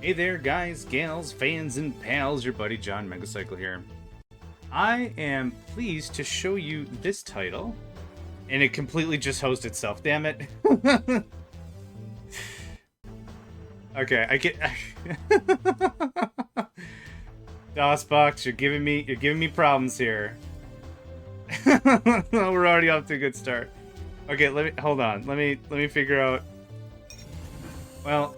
Hey there, guys, gals, fans, and pals. Your buddy JohnMegacycle here. I am pleased to show you this title, and it completely just hosts itself. Damn it! Okay, I get. DOSBox, you're giving me problems here. We're already off to a good start. Okay, hold on. Let me figure out. Well.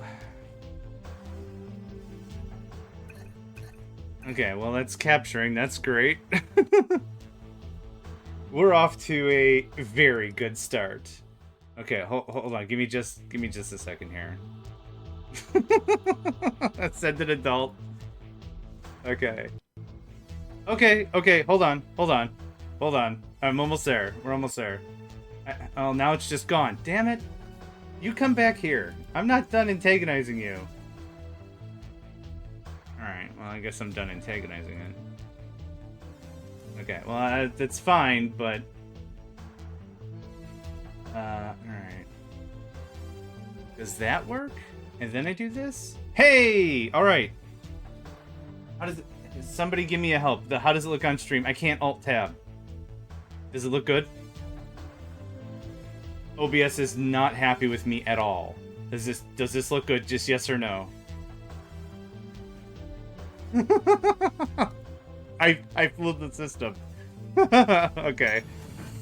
Okay, well, that's capturing. That's great. We're off to a very good start. Okay, hold on. Give me just a second here. Send an adult. Okay. Okay. Hold on. I'm almost there. We're almost there. Oh, now it's just gone. Damn it! You come back here. I'm not done antagonizing you. Alright, well, I guess I'm done antagonizing it. Okay, well, that's fine, but... alright. Does that work? And then I do this? Hey! Alright. How does it... Somebody give me a help. How does it look on stream? I can't Alt-Tab. Does it look good? OBS is not happy with me at all. Does this look good? Just yes or no? I fooled the system. Okay.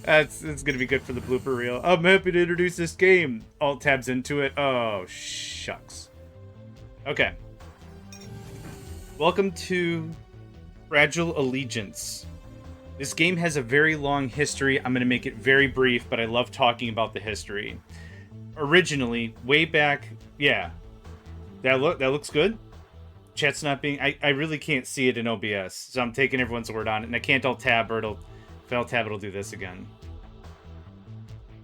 It's gonna be good for the blooper reel. I'm happy to introduce this game. Alt tabs into it. Oh, shucks. Okay. Welcome to Fragile Allegiance. This game has a very long history. I'm gonna make it very brief, but I love talking about the history. Originally, way back, yeah. That looks good. Chat's not being... I really can't see it in OBS, so I'm taking everyone's word on it, and I can't Alt-Tab, or if I Alt-Tab, it'll do this again.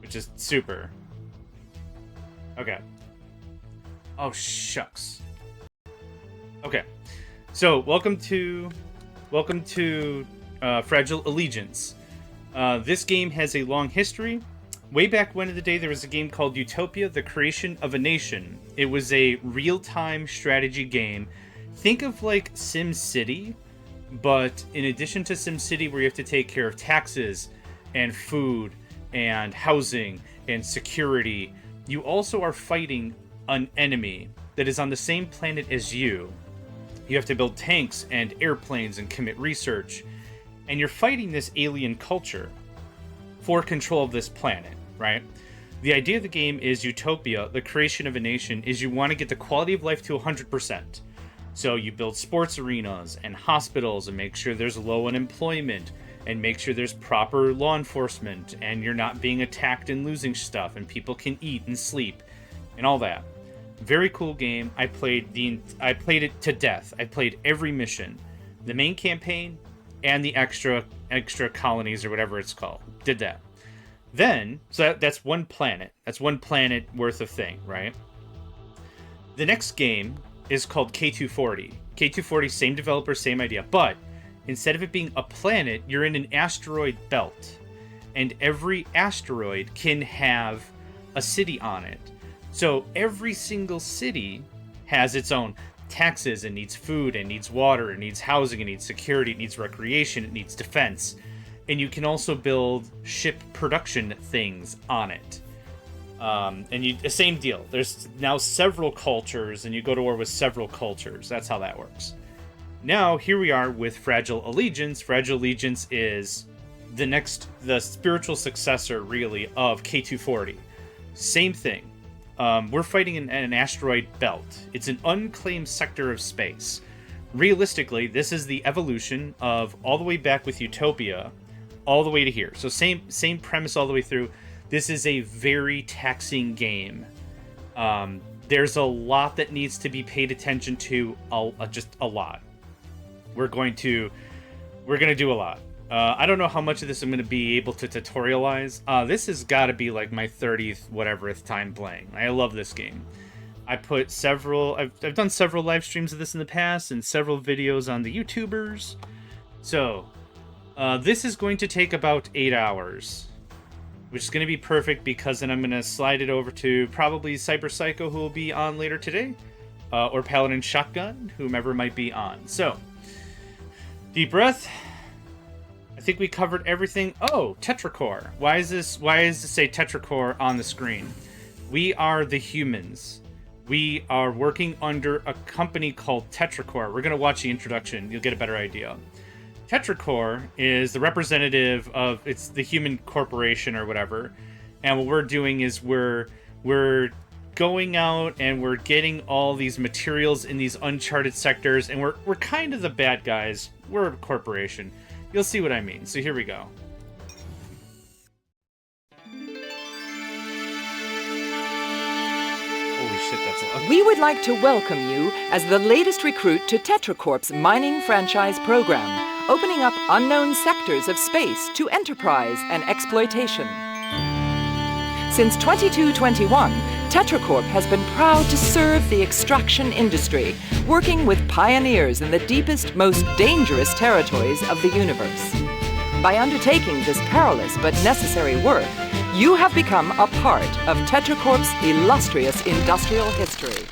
Which is super. Okay. Oh, shucks. Okay. So, welcome to Fragile Allegiance. This game has a long history. Way back when in the day, there was a game called Utopia, The Creation of a Nation. It was a real-time strategy game. Think of like SimCity, but in addition to SimCity, where you have to take care of taxes and food and housing and security, you also are fighting an enemy that is on the same planet as you. You have to build tanks and airplanes and commit research, and you're fighting this alien culture for control of this planet, right? The idea of the game is Utopia, the creation of a nation, is you want to get the quality of life to 100%. So you build sports arenas and hospitals and make sure there's low unemployment and make sure there's proper law enforcement and you're not being attacked and losing stuff and people can eat and sleep and all that. Very cool game. I played it to death. I played every mission, the main campaign and the extra colonies or whatever it's called. Did that. Then, so that's one planet. That's one planet worth of thing, right? The next game is called K240. K240, same developer, same idea, but instead of it being a planet, you're in an asteroid belt, and every asteroid can have a city on it. So every single city has its own taxes, and needs food, and needs water, and needs housing, and needs security, it needs recreation, it needs defense, and you can also build ship production things on it. And the same deal. There's now several cultures, and you go to war with several cultures. That's how that works. Now, here we are with Fragile Allegiance. Fragile Allegiance is the spiritual successor, really, of K240. Same thing. We're fighting in an asteroid belt. It's an unclaimed sector of space. Realistically, this is the evolution of all the way back with Utopia, all the way to here. So same premise all the way through. This is a very taxing game. There's a lot that needs to be paid attention to, just a lot. We're gonna do a lot. I don't know how much of this I'm gonna be able to tutorialize. This has got to be like my 30th whateverth time playing. I love this game. I've done several live streams of this in the past and several videos on the YouTubers. So this is going to take about 8 hours. which is going to be perfect because then I'm going to slide it over to probably CyberPsycho, who will be on later today. or Paladin Shotgun, whomever might be on. So, deep breath. I think we covered everything. Oh, TetraCorp. Why does this say TetraCorp on the screen? We are the humans. We are working under a company called TetraCorp. We're going to watch the introduction. You'll get a better idea. TetraCorp is the representative of, it's the human corporation or whatever. And what we're doing is we're going out and we're getting all these materials in these uncharted sectors, and we're kind of the bad guys. We're a corporation. You'll see what I mean. So here we go. Holy shit, that's a lot. We would like to welcome you as the latest recruit to TetraCorp's mining franchise program, opening up unknown sectors of space to enterprise and exploitation. Since 2221, TetraCorp has been proud to serve the extraction industry, working with pioneers in the deepest, most dangerous territories of the universe. By undertaking this perilous but necessary work, you have become a part of TetraCorp's illustrious industrial history.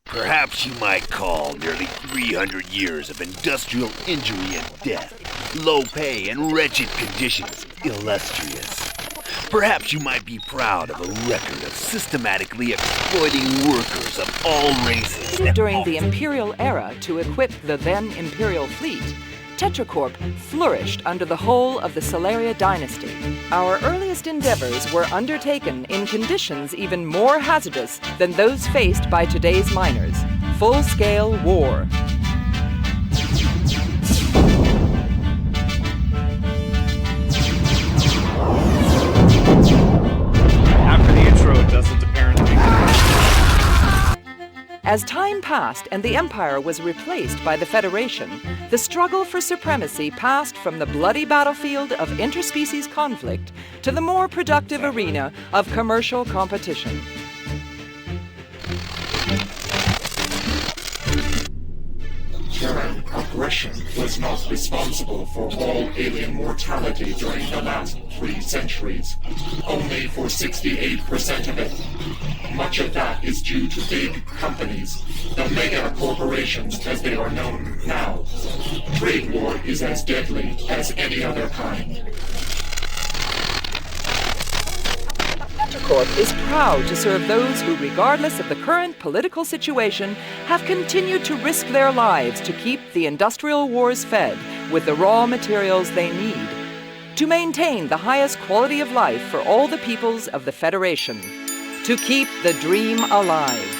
Perhaps you might call nearly 300 years of industrial injury and death, low pay and wretched conditions illustrious. Perhaps you might be proud of a record of systematically exploiting workers of all races. During the Imperial era to equip the then Imperial fleet, TetraCorp flourished under the whole of the Solaria dynasty. Our earliest endeavors were undertaken in conditions even more hazardous than those faced by today's miners. Full-scale war. After the intro, it doesn't apparently. As time passed and the Empire was replaced by the Federation, the struggle for supremacy passed from the bloody battlefield of interspecies conflict to the more productive arena of commercial competition. Terran aggression was not responsible for all alien mortality during the last 3 centuries, only for 68% of it. Much of that is due to big companies, the mega corporations as they are known now. Trade war is as deadly as any other kind. TetraCorp is proud to serve those who, regardless of the current political situation, have continued to risk their lives to keep the industrial wars fed with the raw materials they need, to maintain the highest quality of life for all the peoples of the Federation, to keep the dream alive.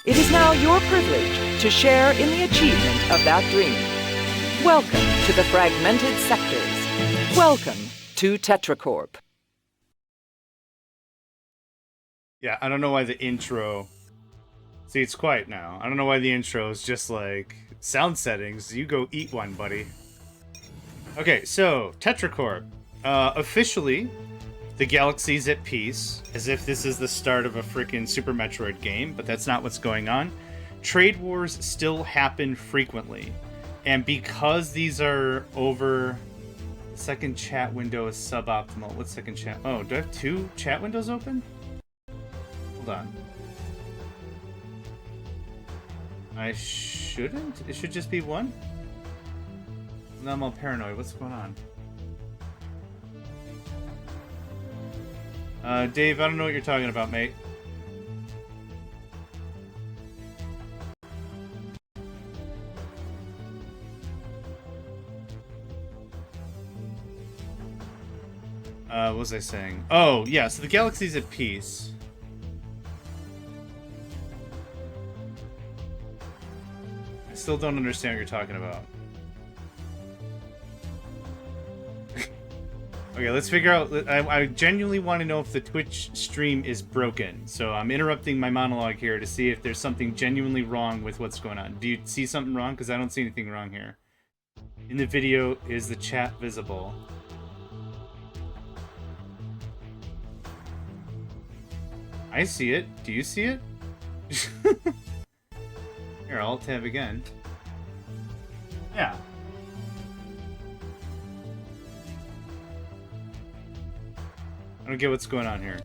It is now your privilege to share in the achievement of that dream. Welcome to the fragmented sectors. Welcome to TetraCorp. Yeah, I don't know why the intro... See, it's quiet now. I don't know why the intro is just like, sound settings, you go eat one, buddy. Okay, so, TetraCorp. Officially, the galaxy's at peace, as if this is the start of a freaking Super Metroid game, but that's not what's going on. Trade wars still happen frequently, and because these are over... The second chat window is suboptimal. What second chat? Oh, do I have 2 chat windows open? Hold on. I shouldn't? It should just be 1? Now I'm all paranoid. What's going on? Dave, I don't know what you're talking about, mate. What was I saying? Oh, yeah, so the galaxy's at peace. I still don't understand what you're talking about. Okay, let's figure out... I genuinely want to know if the Twitch stream is broken. So I'm interrupting my monologue here to see if there's something genuinely wrong with what's going on. Do you see something wrong? Because I don't see anything wrong here. In the video, is the chat visible? I see it. Do you see it? Here, I'll tab again. Yeah. I don't get what's going on here.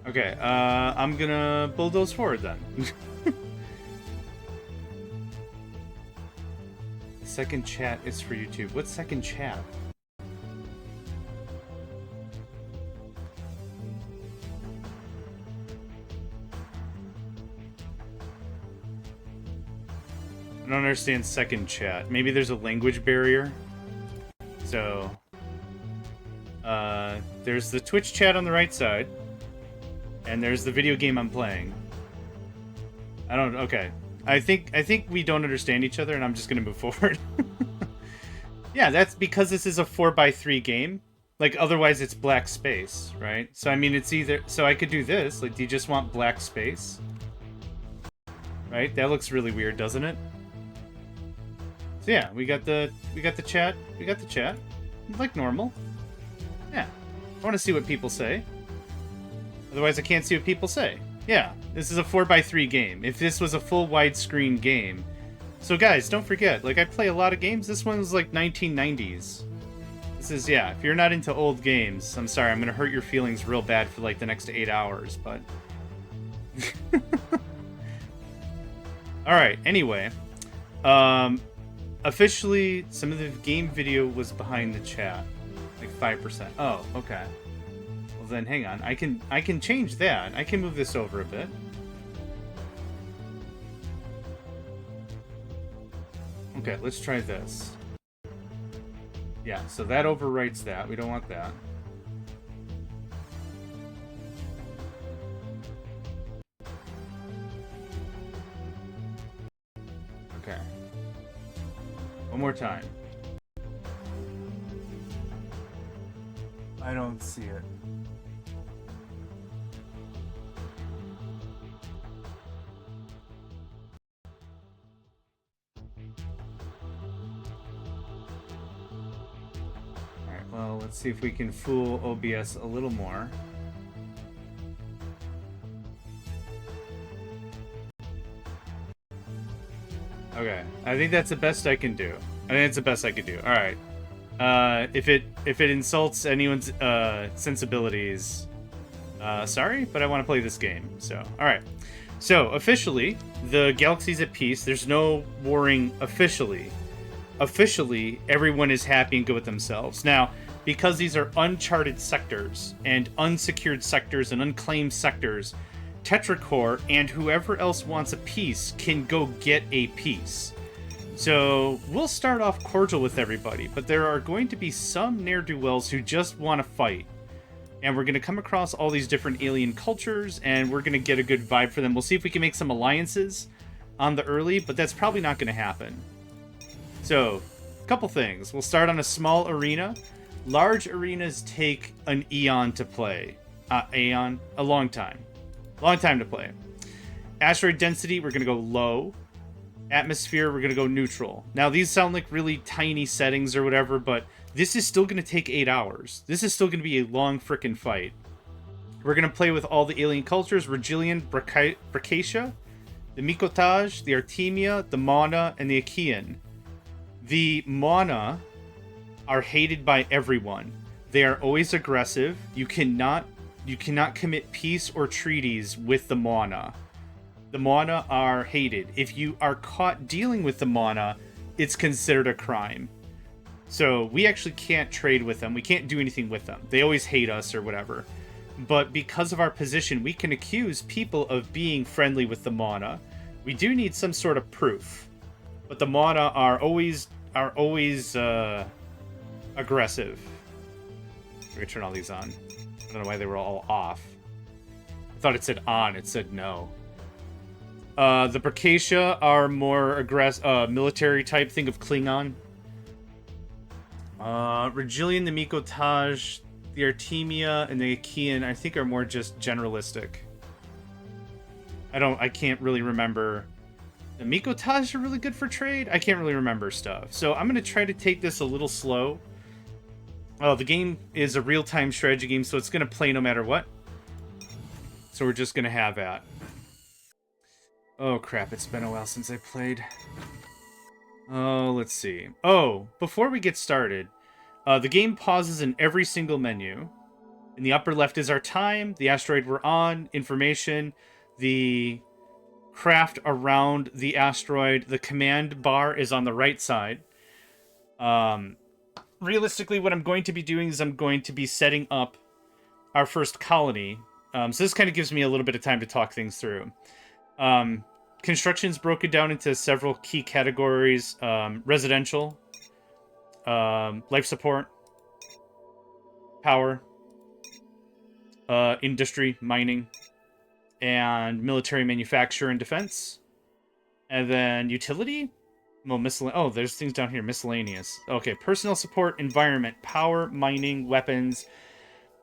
Okay, I'm gonna bulldoze forward then. Second chat is for YouTube. What second chat? I don't understand second chat. Maybe there's a language barrier. So, there's the Twitch chat on the right side, and there's the video game I'm playing. Okay. I think we don't understand each other, and I'm just gonna move forward. Yeah, that's because this is a 4x3 game. Like, otherwise it's black space, right? So, I mean, it's either... So I could do this. Like, do you just want black space? Right? That looks really weird, doesn't it? So yeah, we got the chat. We got the chat. Like normal. Yeah. I want to see what people say. Otherwise I can't see what people say. Yeah, this is a 4x3 game. If this was a full widescreen game. So guys, don't forget, like I play a lot of games. This one was like 1990s. This is, yeah, if you're not into old games, I'm sorry, I'm gonna hurt your feelings real bad for like the next 8 hours, but... Alright, anyway. Officially, some of the game video was behind the chat. Like 5%. Oh, okay. Well then, hang on. I can change that. I can move this over a bit. Okay, let's try this. Yeah, so that overwrites that. We don't want that. Okay. One more time. I don't see it. Alright, well, let's see if we can fool OBS a little more. Okay, I think that's the best I can do. I think it's the best I could do. All right. If it insults anyone's sensibilities, sorry, but I want to play this game. So, all right. So officially, the galaxy's at peace. There's no warring officially. Officially, everyone is happy and good with themselves. Now, because these are uncharted sectors and unsecured sectors and unclaimed sectors, TetraCorp and whoever else wants a piece can go get a piece. So we'll start off cordial with everybody, but there are going to be some ne'er-do-wells who just want to fight. And we're going to come across all these different alien cultures, and we're going to get a good vibe for them. We'll see if we can make some alliances on the early, but that's probably not going to happen. So, a couple things. We'll start on a small arena. Large arenas take an eon to play. A long time. Long time to play. Asteroid density, we're going to go low. Atmosphere, we're going to go neutral. Now, these sound like really tiny settings or whatever, but this is still going to take 8 hours. This is still going to be a long frickin' fight. We're going to play with all the alien cultures, Regilian, Bracacia, the Mikotaj, the Artemia, the Mana, and the Achaean. The Mana are hated by everyone. They are always aggressive. You cannot commit peace or treaties with the Mana. The Mana are hated. If you are caught dealing with the Mana, it's considered a crime. So we actually can't trade with them. We can't do anything with them. They always hate us or whatever. But because of our position, we can accuse people of being friendly with the Mana. We do need some sort of proof. But the Mana are always aggressive. We're gonna turn all these on. I don't know why they were all off. I thought it said on, it said no. The Bracacia are more military type. Think of Klingon. Regilian, the Mikotaj, the Artemia, and the Achaean, I think are more just generalistic. I can't really remember. The Mikotaj are really good for trade. I can't really remember stuff. So I'm going to try to take this a little slow. Oh, the game is a real-time strategy game, so it's going to play no matter what. So we're just going to have that. Oh, crap. It's been a while since I played. Oh, let's see. Oh, before we get started, the game pauses in every single menu. In the upper left is our time, the asteroid we're on, information, the craft around the asteroid. The command bar is on the right side. Realistically, what I'm going to be doing is I'm going to be setting up our first colony. So this kind of gives me a little bit of time to talk things through. Construction's broken down into several key categories. Residential, life support, power, industry, mining, and military manufacture and defense. And then utility? Well, oh, there's things down here. Miscellaneous. Okay, personnel support, environment, power, mining, weapons,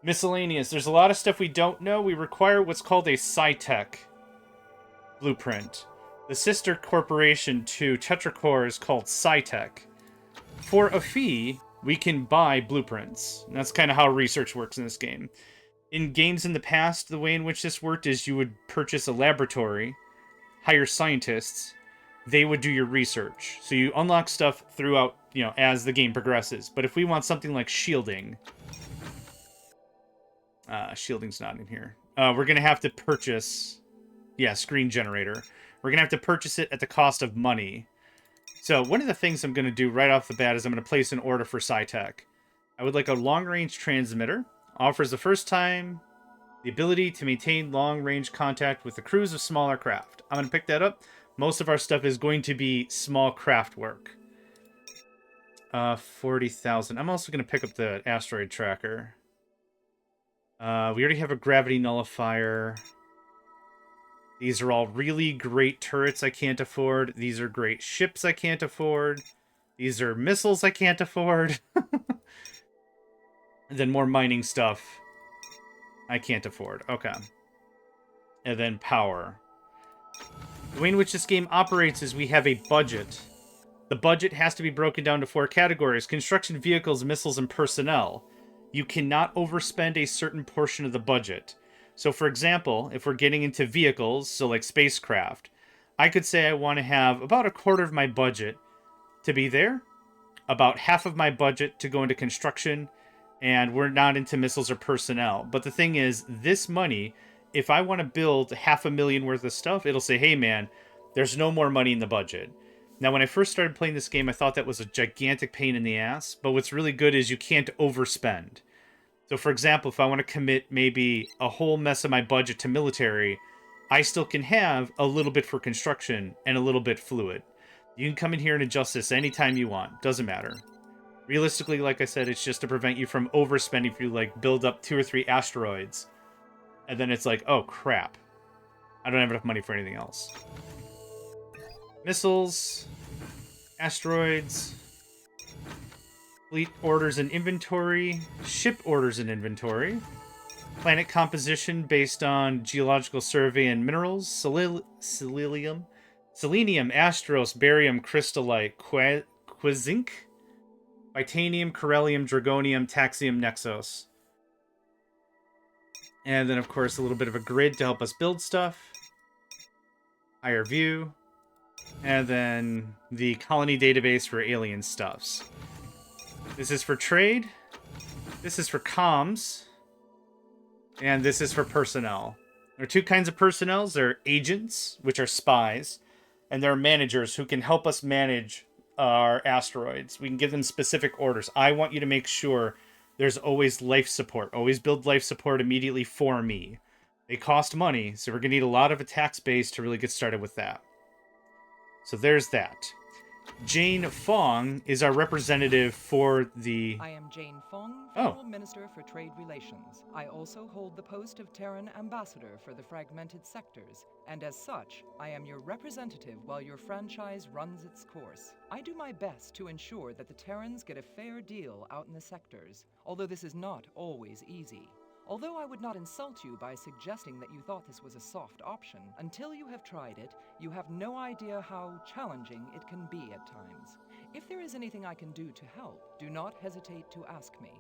miscellaneous. There's a lot of stuff we don't know. We require what's called a SciTech blueprint. The sister corporation to TetraCorp is called SciTech. For a fee, we can buy blueprints. And that's kind of how research works in this game. In games in the past, the way in which this worked is you would purchase a laboratory, hire scientists, they would do your research. So you unlock stuff throughout, as the game progresses. But if we want something like shielding... shielding's not in here. We're going to have to purchase... Yeah, screen generator. We're going to have to purchase it at the cost of money. So one of the things I'm going to do right off the bat is I'm going to place an order for SciTech. I would like a long-range transmitter. Offers the first time the ability to maintain long-range contact with the crews of smaller craft. I'm going to pick that up. Most of our stuff is going to be small craft work. 40,000. I'm also going to pick up the asteroid tracker. We already have a gravity nullifier. These are all really great turrets I can't afford. These are great ships I can't afford. These are missiles I can't afford. And then more mining stuff I can't afford. Okay. And then power. The way in which this game operates is we have a budget. The budget has to be broken down to 4 categories: construction, vehicles, missiles, and personnel. You cannot overspend a certain portion of the budget. So for example, if we're getting into vehicles, so like spacecraft, I could say I want to have about a quarter of my budget to be there, about half of my budget to go into construction, and we're not into missiles or personnel. But the thing is, this money, if I want to build $500,000 worth of stuff, it'll say, hey man, there's no more money in the budget. Now, when I first started playing this game, I thought that was a gigantic pain in the ass, but what's really good is you can't overspend. So for example, if I want to commit maybe a whole mess of my budget to military, I still can have a little bit for construction and a little bit fluid. You can come in here and adjust this anytime you want. Doesn't matter. Realistically, like I said, it's just to prevent you from overspending if you like build up 2 or 3 asteroids. And then it's like, oh crap. I don't have enough money for anything else. Missiles. Asteroids. Fleet orders and inventory. Ship orders and inventory. Planet composition based on geological survey and minerals. Selenium, astros, barium, crystallite, quizink, titanium, corellium, dragonium, taxium, nexos. And then, of course, a little bit of a grid to help us build stuff. Higher view. And then the colony database for alien stuffs. This is for trade. This is for comms. And this is for personnel. There are 2 kinds of personnel. There are agents, which are spies. And there are managers who can help us manage our asteroids. We can give them specific orders. I want you to make sure there's always life support. Always build life support immediately for me. They cost money, so we're going to need a lot of a tax base to really get started with that. So there's that. Jane Fong is our representative for the... I am Jane Fong, Federal Minister for Trade Relations. I also hold the post of Terran Ambassador for the fragmented sectors, and as such, I am your representative while your franchise runs its course. I do my best to ensure that the Terrans get a fair deal out in the sectors, although this is not always easy. Although I would not insult you by suggesting that you thought this was a soft option, until you have tried it, you have no idea how challenging it can be at times. If there is anything I can do to help, do not hesitate to ask me.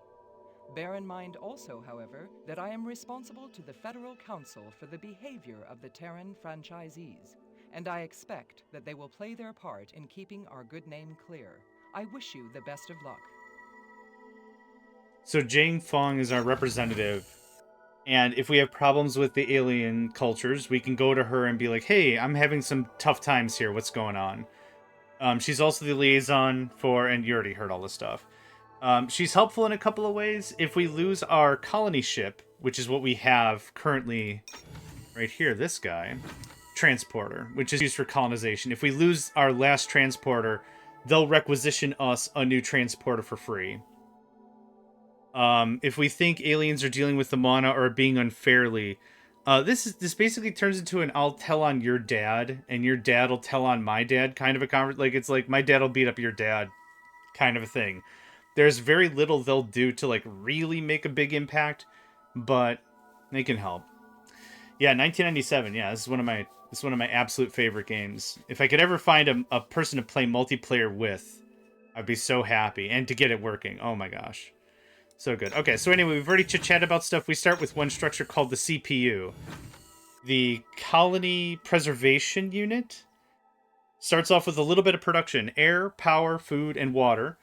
Bear in mind also, however, that I am responsible to the Federal Council for the behavior of the Terran franchisees, and I expect that they will play their part in keeping our good name clear. I wish you the best of luck. So Jane Fong is our representative And if we have problems with the alien cultures, we can go to her and be like, hey, I'm having some tough times here. What's going on? She's also the liaison for, and you already heard all this stuff. She's helpful in a couple of ways. If we lose our colony ship, which is what we have currently right here, this guy, transporter, which is used for colonization. If we lose our last transporter, they'll requisition us a new transporter for free. If we think aliens are dealing with the mana or being unfairly, this basically turns into an I'll tell on your dad, and your dad will tell on my dad kind of a conversation. Like, it's like my dad will beat up your dad kind of a thing. There's very little they'll do to like really make a big impact, but they can help. Yeah, 1997. Yeah, this is one of my absolute favorite games. If I could ever find a person to play multiplayer with, I'd be so happy, and to get it working. Oh my gosh. So good. Okay, so anyway, we've already chit-chatted about stuff. We start with one structure called the CPU. The Colony Preservation Unit starts off with a little bit of production. Air, power, food, and water.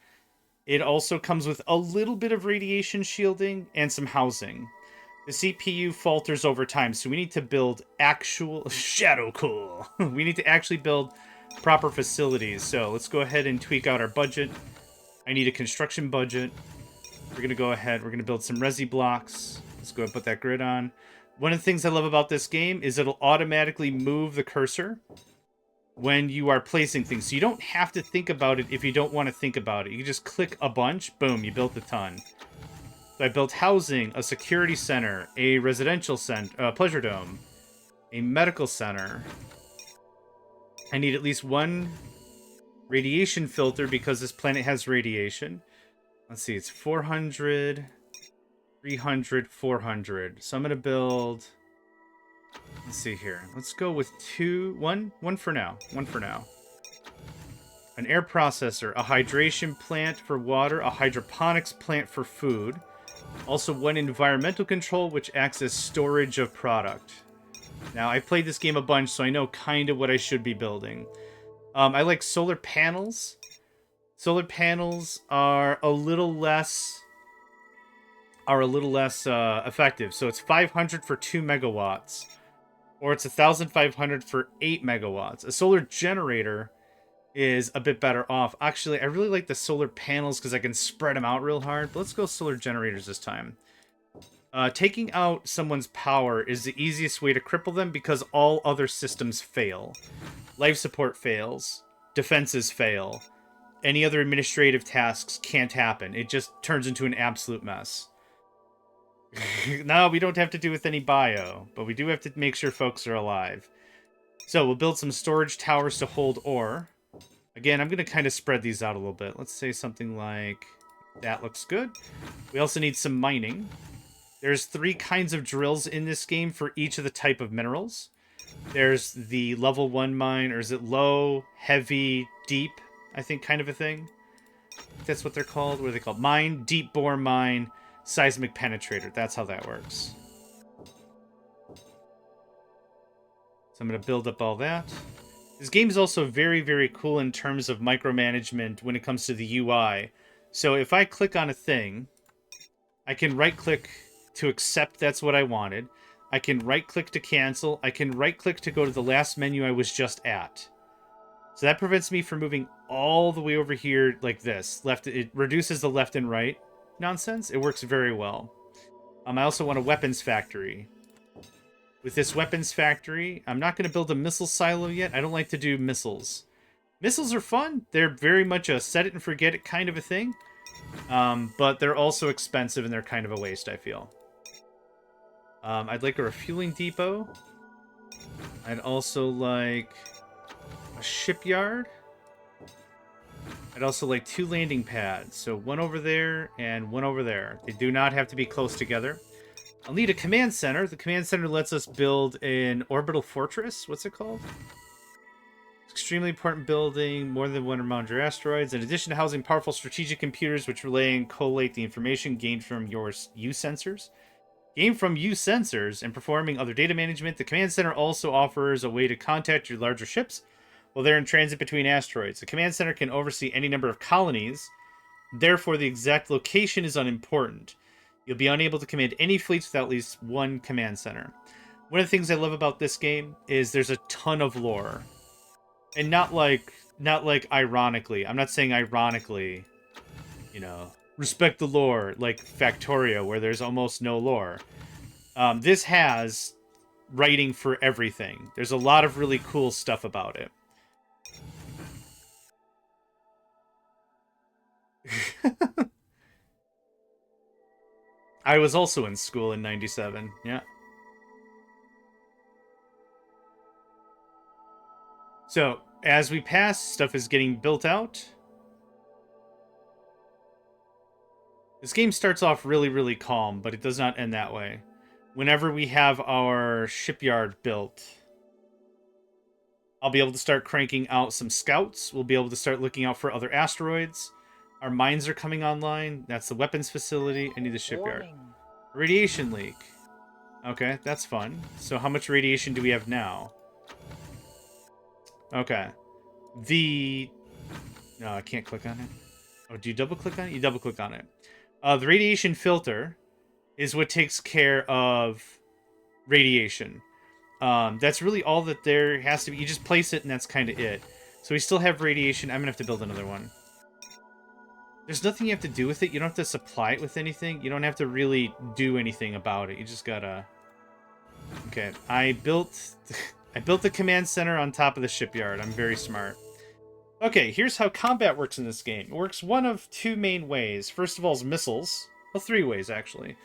It also comes with a little bit of radiation shielding and some housing. The CPU falters over time, so we need to build actual... Shadow cool! We need to actually build proper facilities. So let's go ahead and tweak out our budget. I need a construction budget. We're going to go ahead, we're going to build some resi blocks. Let's go ahead and put that grid on. One of the things I love about this game is it'll automatically move the cursor when you are placing things. So you don't have to think about it if you don't want to think about it. You can just click a bunch, boom, you built a ton. So I built housing, a security center, a residential center, pleasure dome, a medical center. I need at least one radiation filter because this planet has radiation. Let's see, it's 400, 300, 400. So I'm going to build... Let's see here. Let's go with one for now. One for now. An air processor, a hydration plant for water, a hydroponics plant for food. Also one environmental control, which acts as storage of product. Now, I've played this game a bunch, so I know kind of what I should be building. I like solar panels. Solar panels are a little less effective. So it's 500 for 2 megawatts, or it's 1,500 for 8 megawatts. A solar generator is a bit better off. Actually, I really like the solar panels because I can spread them out real hard. But let's go solar generators this time. Taking out someone's power is the easiest way to cripple them because all other systems fail. Life support fails. Defenses fail. Any other administrative tasks can't happen. It just turns into an absolute mess. No, we don't have to do with any bio, but we do have to make sure folks are alive. So we'll build some storage towers to hold ore. Again, I'm going to kind of spread these out a little bit. Let's say something like that looks good. We also need some mining. There's 3 kinds of drills in this game for each of the type of minerals. There's the level 1 mine, or is it low, heavy, deep? I think kind of a thing. That's what they're called. What are they called? Mine, deep bore mine, seismic penetrator. That's how that works. So I'm going to build up all that. This game is also very, very cool in terms of micromanagement when it comes to the UI. So if I click on a thing, I can right-click to accept that's what I wanted. I can right-click to cancel. I can right-click to go to the last menu I was just at. So that prevents me from moving all the way over here like this. It reduces the left and right nonsense. It works very well. I also want a weapons factory. With this weapons factory, I'm not going to build a missile silo yet. I don't like to do missiles. Missiles are fun. They're very much a set it and forget it kind of a thing. But they're also expensive and they're kind of a waste, I feel. I'd like a refueling depot. I'd also like a shipyard. I'd also like 2 landing pads. So one over there and one over there. They do not have to be close together. I'll need a command center. The command center lets us build an orbital fortress. What's it called? Extremely important building, more than 1 major asteroids. In addition to housing powerful strategic computers which relay and collate the information gained from your U sensors. Gained from U sensors and performing other data management, the command center also offers a way to contact your larger ships while they're in transit between asteroids. The command center can oversee any number of colonies. Therefore, the exact location is unimportant. You'll be unable to command any fleets without at least one command center. One of the things I love about this game is there's a ton of lore. And not like ironically. I'm not saying ironically, you know, respect the lore, like Factorio, where there's almost no lore. This has writing for everything. There's a lot of really cool stuff about it. I was also in school in 97, yeah. So, as we pass, stuff is getting built out. This game starts off really, really calm, but it does not end that way. Whenever we have our shipyard built, I'll be able to start cranking out some scouts. We'll be able to start looking out for other asteroids. Our mines are coming online. That's the weapons facility. I need the shipyard. Radiation leak. Okay, that's fun. So how much radiation do we have now? Okay. No, I can't click on it. Oh, do you double click on it? You double click on it. The radiation filter is what takes care of radiation. That's really all that there has to be. You just place it and that's kind of it. So we still have radiation. I'm going to have to build another one. There's nothing you have to do with it. You don't have to supply it with anything. You don't have to really do anything about it. You just gotta... Okay, I built the command center on top of the shipyard. I'm very smart. Okay, here's how combat works in this game. It works one of two main ways. First of all is missiles. Well, three ways, actually.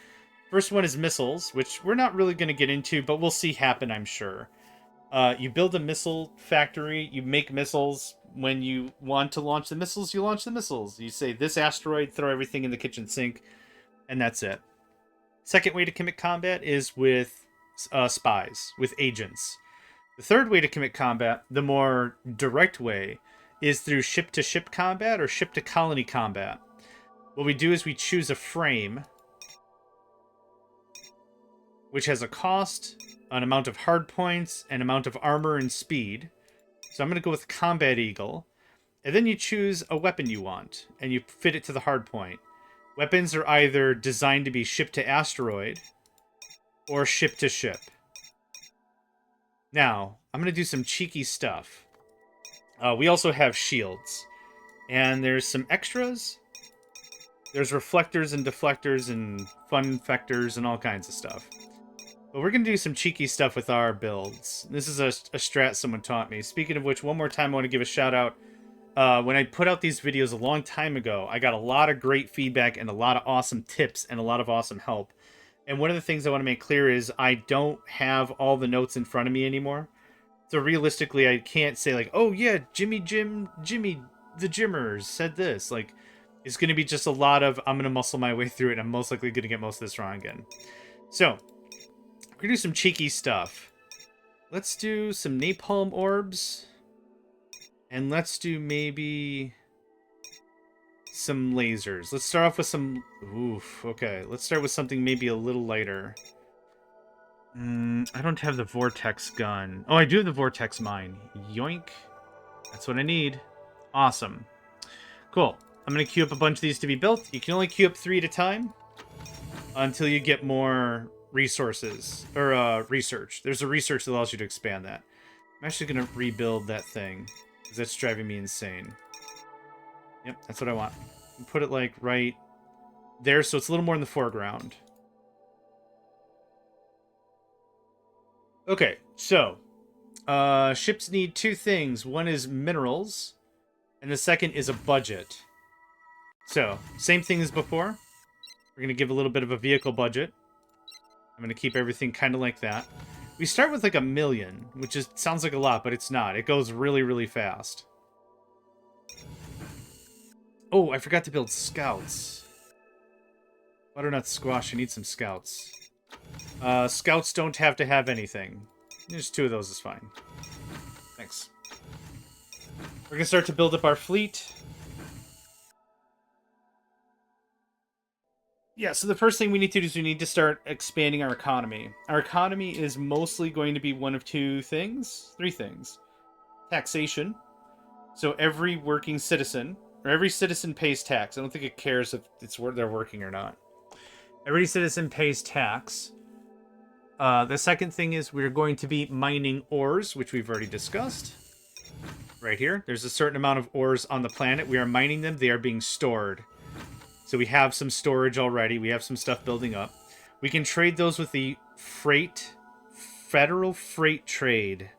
First one is missiles, which we're not really going to get into, but we'll see happen, I'm sure. You build a missile factory, you make missiles. When you want to launch the missiles, you launch the missiles. You say, this asteroid, throw everything in the kitchen sink, and that's it. Second way to commit combat is with spies, with agents. The third way to commit combat, the more direct way, is through ship-to-ship combat or ship-to-colony combat. What we do is we choose a frame, which has a cost, an amount of hard points, an amount of armor and speed. So I'm going to go with Combat Eagle. And then you choose a weapon you want, and you fit it to the hard point. Weapons are either designed to be ship-to-asteroid or ship-to-ship. Now, I'm going to do some cheeky stuff. We also have shields. And there's some extras. There's reflectors and deflectors and fun infectors and all kinds of stuff. But we're going to do some cheeky stuff with our builds. This is a strat someone taught me. Speaking of which, one more time I want to give a shout out. When I put out these videos a long time ago, I got a lot of great feedback and a lot of awesome tips and a lot of awesome help. And one of the things I want to make clear is I don't have all the notes in front of me anymore. So realistically, I can't say like, oh yeah, Jimmy the Jimmers said this. Like, it's going to be just a lot of, I'm going to muscle my way through it, and I'm most likely going to get most of this wrong again. So, we're going to do some cheeky stuff. Let's do some napalm orbs. And let's do maybe some lasers. Let's start off with some... Oof, okay. Let's start with something maybe a little lighter. I don't have the vortex gun. Oh, I do have the vortex mine. Yoink. That's what I need. Awesome. Cool. I'm going to queue up a bunch of these to be built. You can only queue up 3 at a time until you get more resources. Or research. There's a research that allows you to expand that. I'm actually going to rebuild that thing, because that's driving me insane. Yep, that's what I want. Put it like right there, so it's a little more in the foreground. Okay, so ships need 2 things. One is minerals, and the second is a budget. So, same thing as before. We're going to give a little bit of a vehicle budget. I'm going to keep everything kind of like that. We start with like 1 million, which sounds like a lot, but it's not. It goes really, really fast. Oh, I forgot to build scouts. Butternut squash, I need some scouts. Scouts don't have to have anything. Just 2 of those is fine. Thanks. We're going to start to build up our fleet. Yeah, so the first thing we need to do is we need to start expanding our economy. Our economy is mostly going to be one of 2 things. 3 things. Taxation. So every working citizen, or every citizen pays tax. I don't think it cares if they're working or not. Every citizen pays tax. The second thing is we're going to be mining ores, which we've already discussed. Right here. There's a certain amount of ores on the planet. We are mining them. They are being stored. So we have some storage already. We have some stuff building up. We can trade those with the Federal Freight Trade.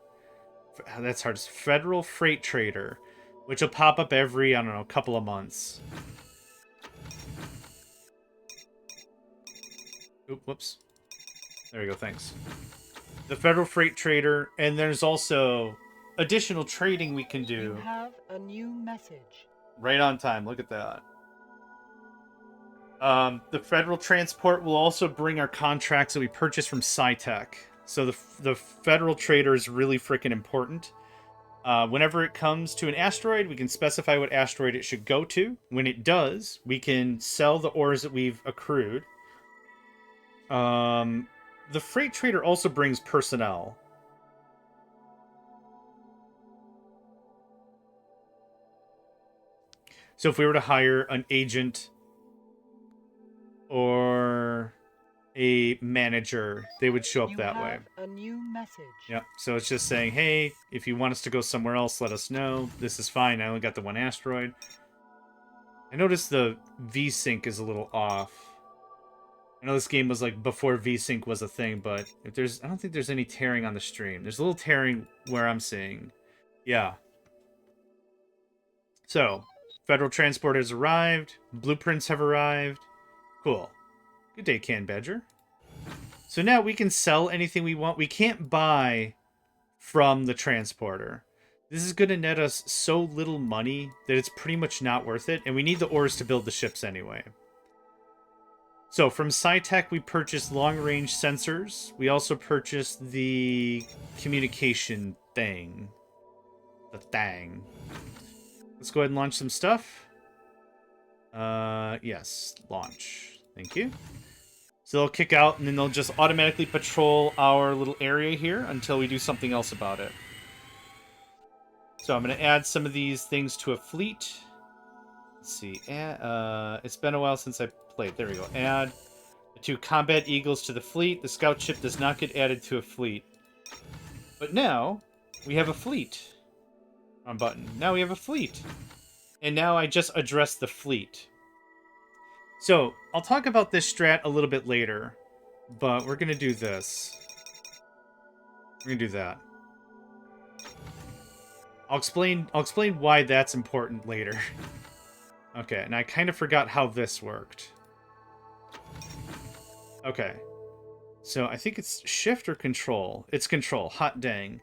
That's hard. Federal Freight Trader, which will pop up every, I don't know, couple of months. Oop, whoops. There we go, thanks. The Federal Freight Trader, and there's also additional trading we can do. You have a new message. Right on time, look at that. The Federal Transport will also bring our contracts that we purchased from SciTech. So the Federal Trader is really freaking important. Whenever it comes to an asteroid, we can specify what asteroid it should go to. When it does, we can sell the ores that we've accrued. The Freight Trader also brings personnel. So if we were to hire an agent or a manager, they would show up that way. A new message. Yep. So it's just saying, hey, if you want us to go somewhere else, let us know. This is fine. I only got the one asteroid. I noticed the VSync is a little off. I know this game was like before VSync was a thing, but if I don't think there's any tearing on the stream. There's a little tearing where I'm seeing. Yeah. So, Federal Transport has arrived. Blueprints have arrived. Cool. Good day, Can Badger. So now we can sell anything we want. We can't buy from the transporter. This is going to net us so little money that it's pretty much not worth it, and we need the ores to build the ships anyway. So from SciTech, we purchased long-range sensors. We also purchased the communication thing. The thing. Let's go ahead and launch some stuff. Yes, launch. Thank you. So they'll kick out, and then they'll just automatically patrol our little area here until we do something else about it. So I'm going to add some of these things to a fleet. Let's see. It's been a while since I played. There we go. Add the 2 combat eagles to the fleet. The scout ship does not get added to a fleet. But now we have a fleet. Wrong button. Now we have a fleet. And now I just addressed the fleet. So, I'll talk about this strat a little bit later, but we're going to do this. We're going to do that. I'll explain why that's important later. Okay, and I kind of forgot how this worked. Okay. So, I think it's shift or control. It's control. Hot dang.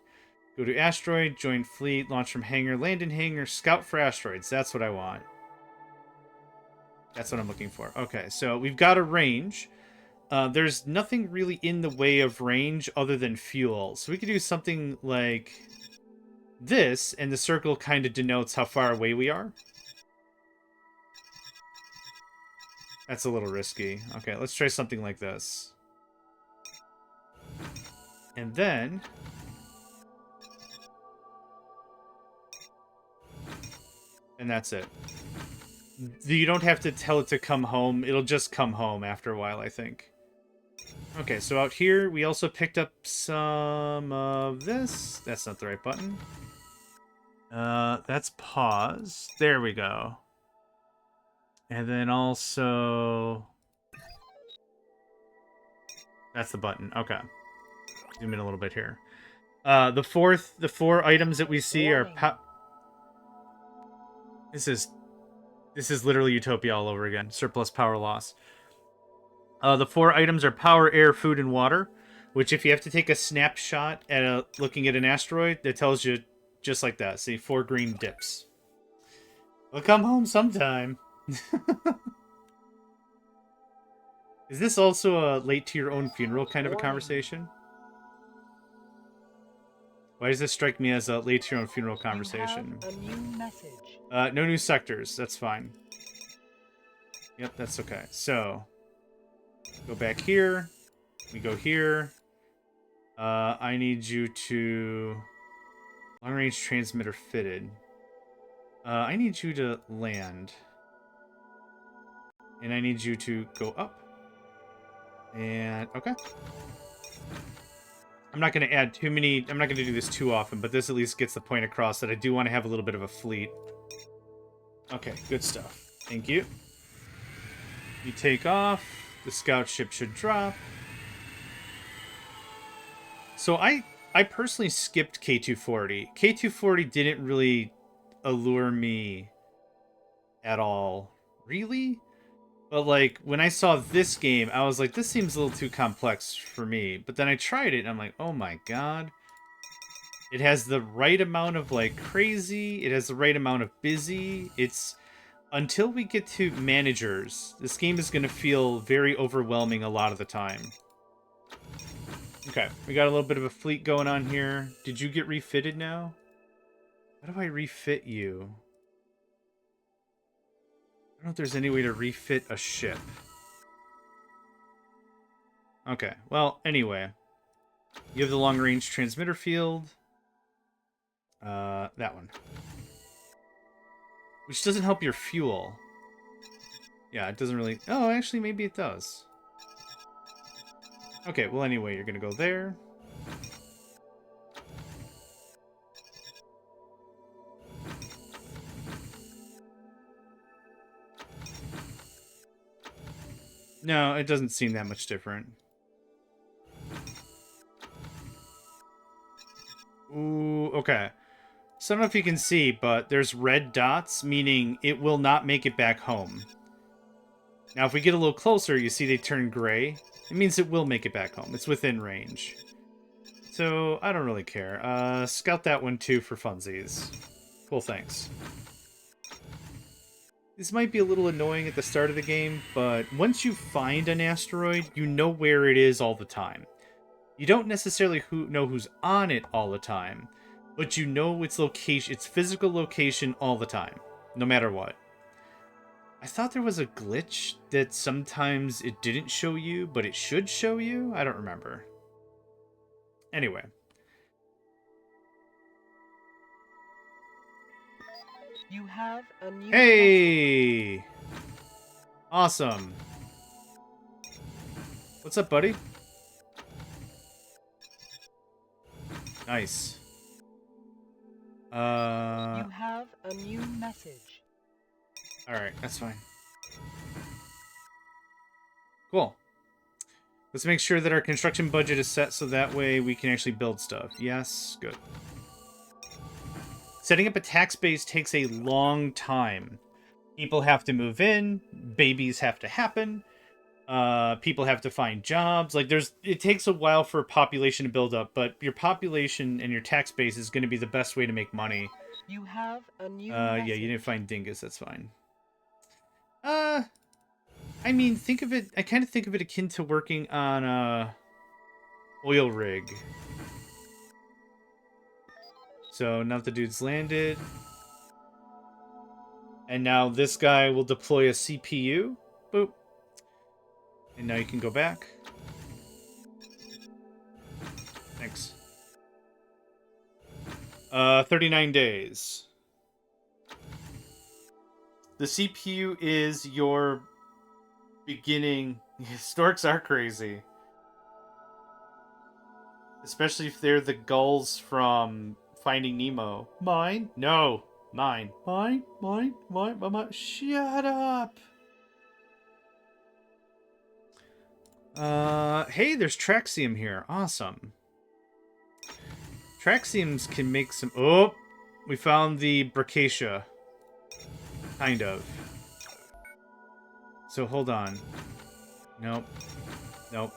Go to asteroid, join fleet, launch from hangar, land in hangar, scout for asteroids. That's what I want. That's what I'm looking for. Okay, so we've got a range. There's nothing really in the way of range other than fuel. So we could do something like this, and the circle kind of denotes how far away we are. That's a little risky. Okay, let's try something like this. And then... and that's it. You don't have to tell it to come home. It'll just come home after a while, I think. Okay, so out here, we also picked up some of this. That's not the right button. That's pause. There we go. And then also... that's the button. Okay. Zoom in a little bit here. The 4 items that we see are... This is literally Utopia all over again. Surplus power loss. The 4 items are power, air, food, and water. Which, if you have to take a snapshot at looking at an asteroid, that tells you just like that. See, 4 green dips. We'll come home sometime. Is this also a late to your own funeral kind of a conversation? Why does this strike me as a late to your own funeral conversation? You have a new message. No new sectors. That's fine. Yep, that's okay. So, go back here. We go here. I need you to... long-range transmitter fitted. I need you to land. And I need you to go up. And, okay. I'm not going to add too many... I'm not going to do this too often, but this at least gets the point across that I do want to have a little bit of a fleet. Okay, good stuff. Thank you. You take off. The scout ship should drop. So I personally skipped K240. K240 didn't really allure me at all. Really? But, like, when I saw this game, I was like, this seems a little too complex for me. But then I tried it, and I'm like, oh my god. It has the right amount of, like, crazy. It has the right amount of busy. It's... Until we get to managers, this game is going to feel very overwhelming a lot of the time. Okay, we got a little bit of a fleet going on here. Did you get refitted now? How do I refit you? I don't know if there's any way to refit a ship. Okay, well, anyway. You have the long-range transmitter field. That one. Which doesn't help your fuel. Yeah, it doesn't really... Oh, actually, maybe it does. Okay, well, anyway, you're gonna go there. No, it doesn't seem that much different. Ooh, okay. So I don't know if you can see, but there's red dots, meaning it will not make it back home. Now, if we get a little closer, you see they turn gray. It means it will make it back home. It's within range. So, I don't really care. Scout that one, too, for funsies. Cool, thanks. This might be a little annoying at the start of the game, but once you find an asteroid, you know where it is all the time. You don't necessarily know who's on it all the time, but you know its location, its physical location all the time, no matter what. I thought there was a glitch that sometimes it didn't show you, but it should show you? I don't remember. Anyway. You have a new... Hey! Awesome. What's up, buddy? Nice. You have a new message. Alright, that's fine. Cool. Let's make sure that our construction budget is set so that way we can actually build stuff. Yes, good. Setting up a tax base takes a long time. People have to move in, babies have to happen, people have to find jobs. Like, it takes a while for population to build up, but your population and your tax base is going to be the best way to make money. You have a new yeah, you didn't find dingus, that's fine. I mean, I kind of think of it akin to working on a oil rig. So now the dude's landed. And now this guy will deploy a CPU. Boop. And now you can go back. Thanks. 39 days. The CPU is your beginning. Storks are crazy. Especially if they're the gulls from Finding Nemo. Mine? No. Mine. Mine? Mine? Mine? Mine? Shut up! Hey, there's Traxium here. Awesome. Traxiums can make some... Oh! We found the Bracacia. Kind of. So, hold on. Nope. Nope.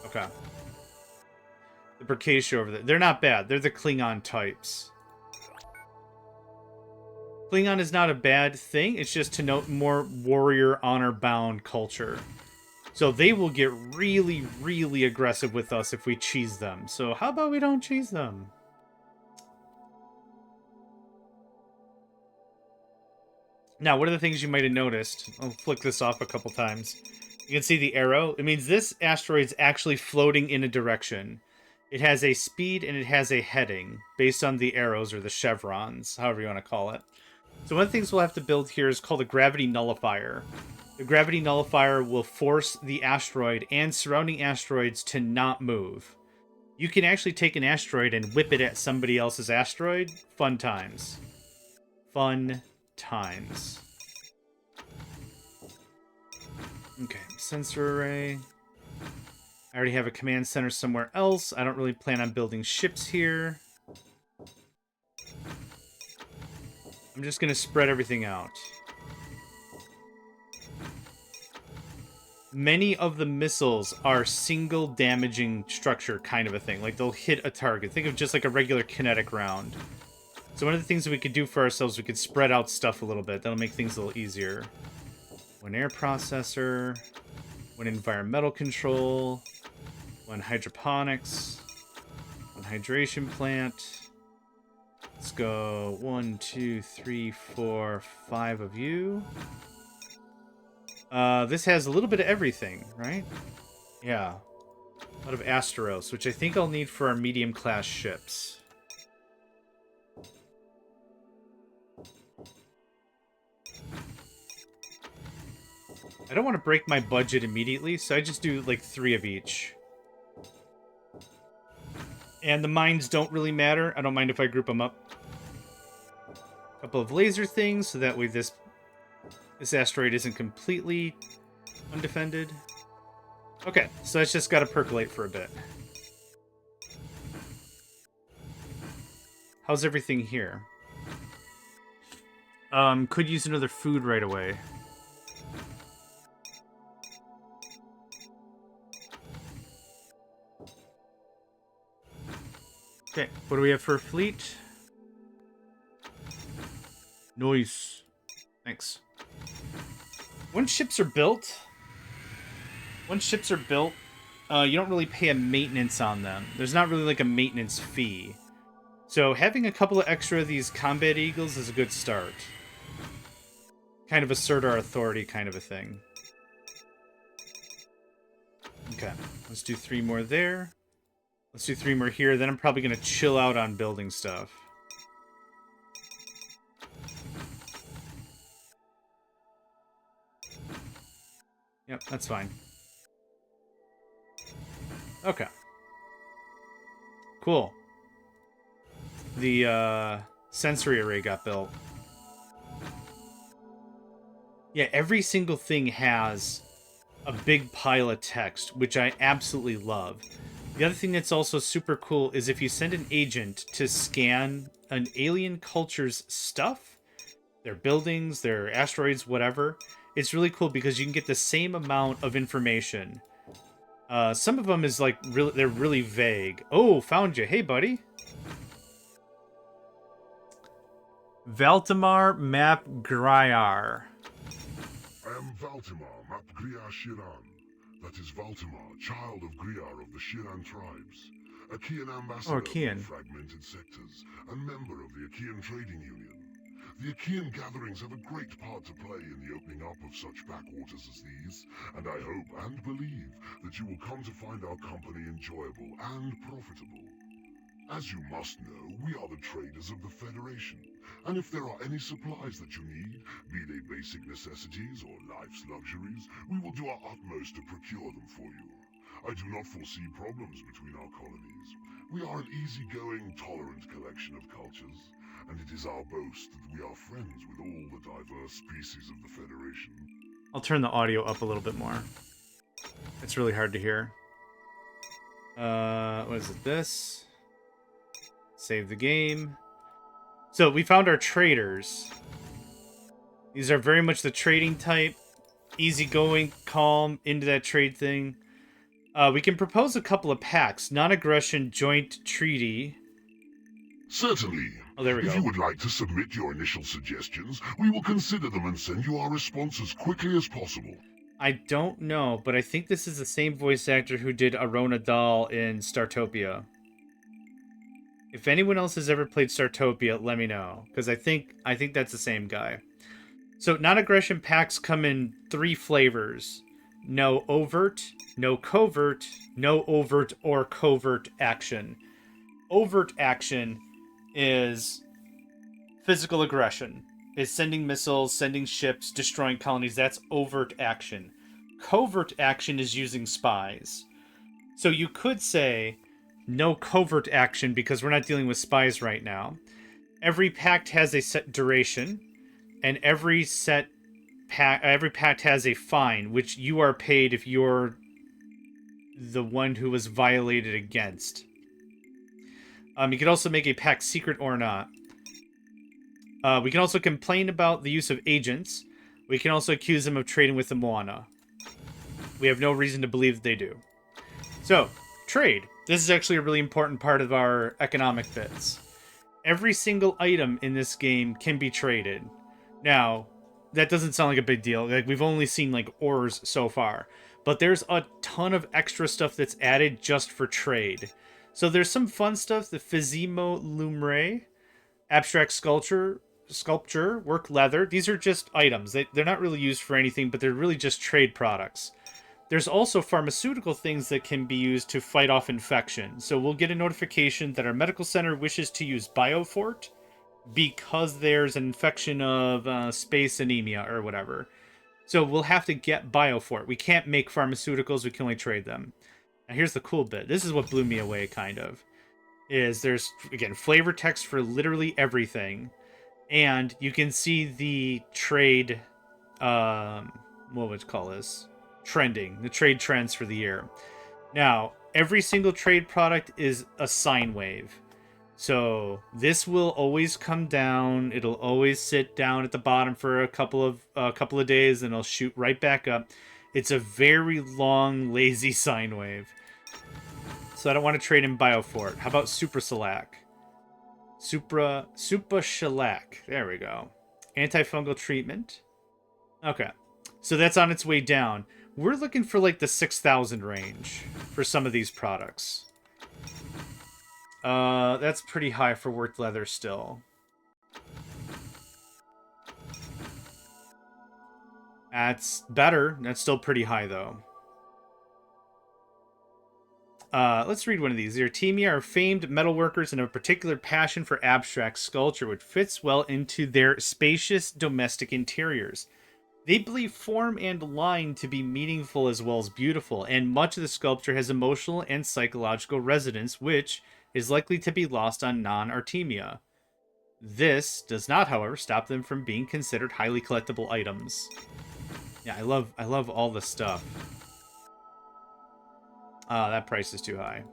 Okay. The Bracacia over there. They're not bad. They're the Klingon types. Klingon is not a bad thing. It's just to note more warrior honor-bound culture. So they will get really, really aggressive with us if we cheese them. So how about we don't cheese them? Now, what are the things you might have noticed? I'll flick this off a couple times. You can see the arrow. It means this asteroid's actually floating in a direction. It has a speed and it has a heading based on the arrows or the chevrons, however you want to call it. So one of the things we'll have to build here is called a gravity nullifier. The gravity nullifier will force the asteroid and surrounding asteroids to not move. You can actually take an asteroid and whip it at somebody else's asteroid. Fun times. Fun times. Okay, sensor array. I already have a command center somewhere else. I don't really plan on building ships here. I'm just going to spread everything out. Many of the missiles are single damaging structure kind of a thing. Like, they'll hit a target. Think of just like a regular kinetic round. So one of the things that we could do for ourselves, we could spread out stuff a little bit. That'll make things a little easier. One air processor. One environmental control. One hydroponics. One hydration plant. Let's go 1, 2, 3, 4, 5 of you. This has a little bit of everything, right? Yeah. A lot of Asteros, which I think I'll need for our medium-class ships. I don't want to break my budget immediately, so I just do, like, 3 of each. And the mines don't really matter. I don't mind if I group them up. A couple of laser things, so that way this asteroid isn't completely undefended. Okay, so that's just got to percolate for a bit. How's everything here? Could use another food right away. Okay, what do we have for a fleet? Nice. Thanks. Once ships are built, you don't really pay a maintenance on them. There's not really like a maintenance fee. So having a couple of extra of these combat eagles is a good start. Kind of assert our authority kind of a thing. Okay, let's do 3 more there. Let's do 3 more here. Then I'm probably going to chill out on building stuff. Yep, that's fine. Okay. Cool. The sensory array got built. Yeah, every single thing has a big pile of text, which I absolutely love. The other thing that's also super cool is if you send an agent to scan an alien culture's stuff, their buildings, their asteroids, whatever, it's really cool because you can get the same amount of information. Some of them is like they're really vague. Oh, found you. Hey, buddy. Valtimar Map Griar. I am Valtimar, Map Griar Shiran. That is Valtimar, child of Griar of the Shiran tribes. Achaean ambassador Achaean. from fragmented sectors, and member of the Achaean Trading Union. The Achaean gatherings have a great part to play in the opening up of such backwaters as these, and I hope and believe that you will come to find our company enjoyable and profitable. As you must know, we are the traders of the Federation, and if there are any supplies that you need, be they basic necessities or life's luxuries, we will do our utmost to procure them for you. I do not foresee problems between our colonies. We are an easygoing, tolerant collection of cultures, and it is our boast that we are friends with all the diverse species of the Federation. I'll turn the audio up a little bit more. It's really hard to hear. What is it? This. Save the game. So we found our traders. These are very much the trading type. Easygoing, calm, into that trade thing. We can propose a couple of pacts. Non-aggression joint treaty. Certainly. Oh, there we go. If you would like to submit your initial suggestions, we will consider them and send you our response as quickly as possible. I don't know, but I think this is the same voice actor who did Arona Dahl in Startopia. If anyone else has ever played Startopia, let me know, because I think that's the same guy. So non-aggression packs come in 3 flavors. No overt, no covert, no overt or covert action. Overt action is physical aggression. is sending missiles, sending ships, destroying colonies. That's overt action. Covert action is using spies. So you could say no covert action because we're not dealing with spies right now. Every pact has a set duration, and every pact has a fine, which you are paid if you're the one who was violated against. You can also make a pact secret or not. We can also complain about the use of agents. We can also accuse them of trading with the Moana. We have no reason to believe that they do. So, trade. This is actually a really important part of our economic bits. Every single item in this game can be traded. Now, that doesn't sound like a big deal. Like, we've only seen, like, ores so far. But there's a ton of extra stuff that's added just for trade. So there's some fun stuff. The Fizimo Lumre, Abstract Sculpture, Work Leather. These are just items. They're not really used for anything, but they're really just trade products. There's also pharmaceutical things that can be used to fight off infection. So we'll get a notification that our medical center wishes to use Biofort because there's an infection of space anemia or whatever. So we'll have to get Biofort. We can't make pharmaceuticals. We can only trade them. Now here's the cool bit. This is what blew me away, kind of. Is there's, again, flavor text for literally everything. And you can see the trade, what would you call this? Trending. The trade trends for the year. Now, every single trade product is a sine wave. So this will always come down. It'll always sit down at the bottom for a couple of days, and it'll shoot right back up. It's a very long, lazy sine wave. So I don't want to trade in Biofort. How about Supra Shellac? Supra Shellac. There we go. Antifungal treatment. Okay. So that's on its way down. We're looking for like the 6,000 range for some of these products. That's pretty high for worked leather still. That's better. That's still pretty high, though. Let's read one of these. The Artemia are famed metalworkers and have a particular passion for abstract sculpture, which fits well into their spacious domestic interiors. They believe form and line to be meaningful as well as beautiful, and much of the sculpture has emotional and psychological resonance, which is likely to be lost on non-Artemia. This does not, however, stop them from being considered highly collectible items. Yeah, I love all the stuff. That price is too high.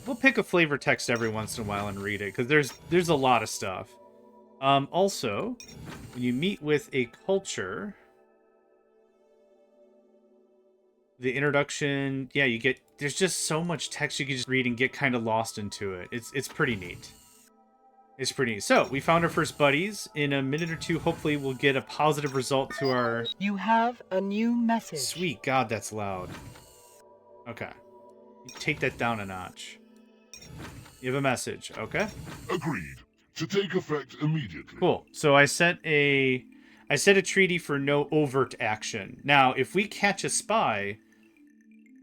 We'll pick a flavor text every once in a while and read it, because there's a lot of stuff. Also, when you meet with a culture, the introduction, yeah, there's just so much text you can just read and get kind of lost into it. It's pretty neat. It's pretty neat. So, we found our first buddies. In a minute or two, hopefully we'll get a positive result to our... You have a new message. Sweet God, that's loud. Okay. Take that down a notch. You have a message, okay? Agreed. To take effect immediately. Cool. So I set a treaty for no overt action. Now, if we catch a spy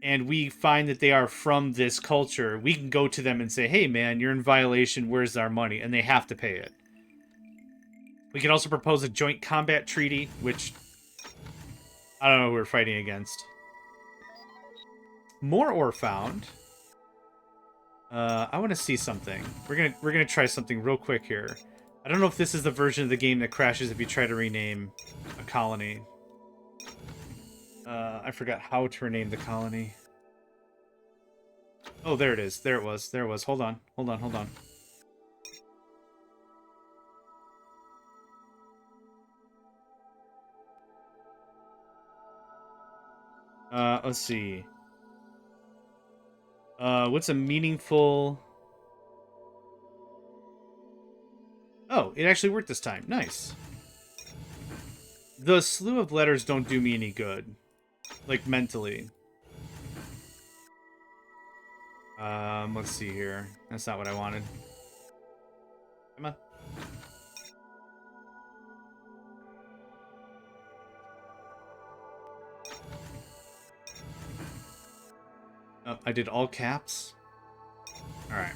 and we find that they are from this culture, we can go to them and say, hey man, you're in violation, where's our money? And they have to pay it. We can also propose a joint combat treaty, which I don't know who we're fighting against. More ore found. I want to see something. We're gonna try something real quick here. I don't know if this is the version of the game that crashes if you try to rename a colony. I forgot how to rename the colony. Oh, there it is. There it was. There it was. Hold on. Hold on. Hold on. Let's see. What's a meaningful... Oh, it actually worked this time. Nice. The slew of letters don't do me any good. Like, mentally. Let's see here. That's not what I wanted. Come on. Oh, I did all caps? Alright.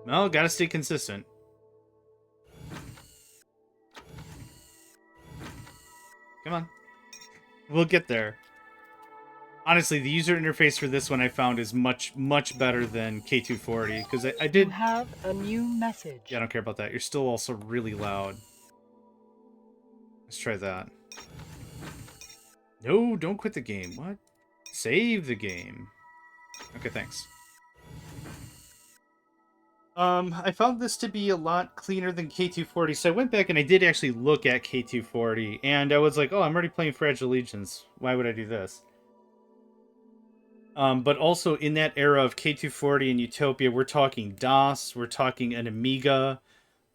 Well, gotta stay consistent. Come on. We'll get there. Honestly, the user interface for this one I found is much, much better than K240, because I did... You have a new message. Yeah, I don't care about that. You're still also really loud. Let's try that. No, don't quit the game. What? Save the game. Okay, thanks. I found this to be a lot cleaner than K240, so I went back and I did actually look at K240, and I was like, oh, I'm already playing Fragile Legions. Why would I do this? But also in that era of K240 and Utopia, we're talking DOS, we're talking an Amiga.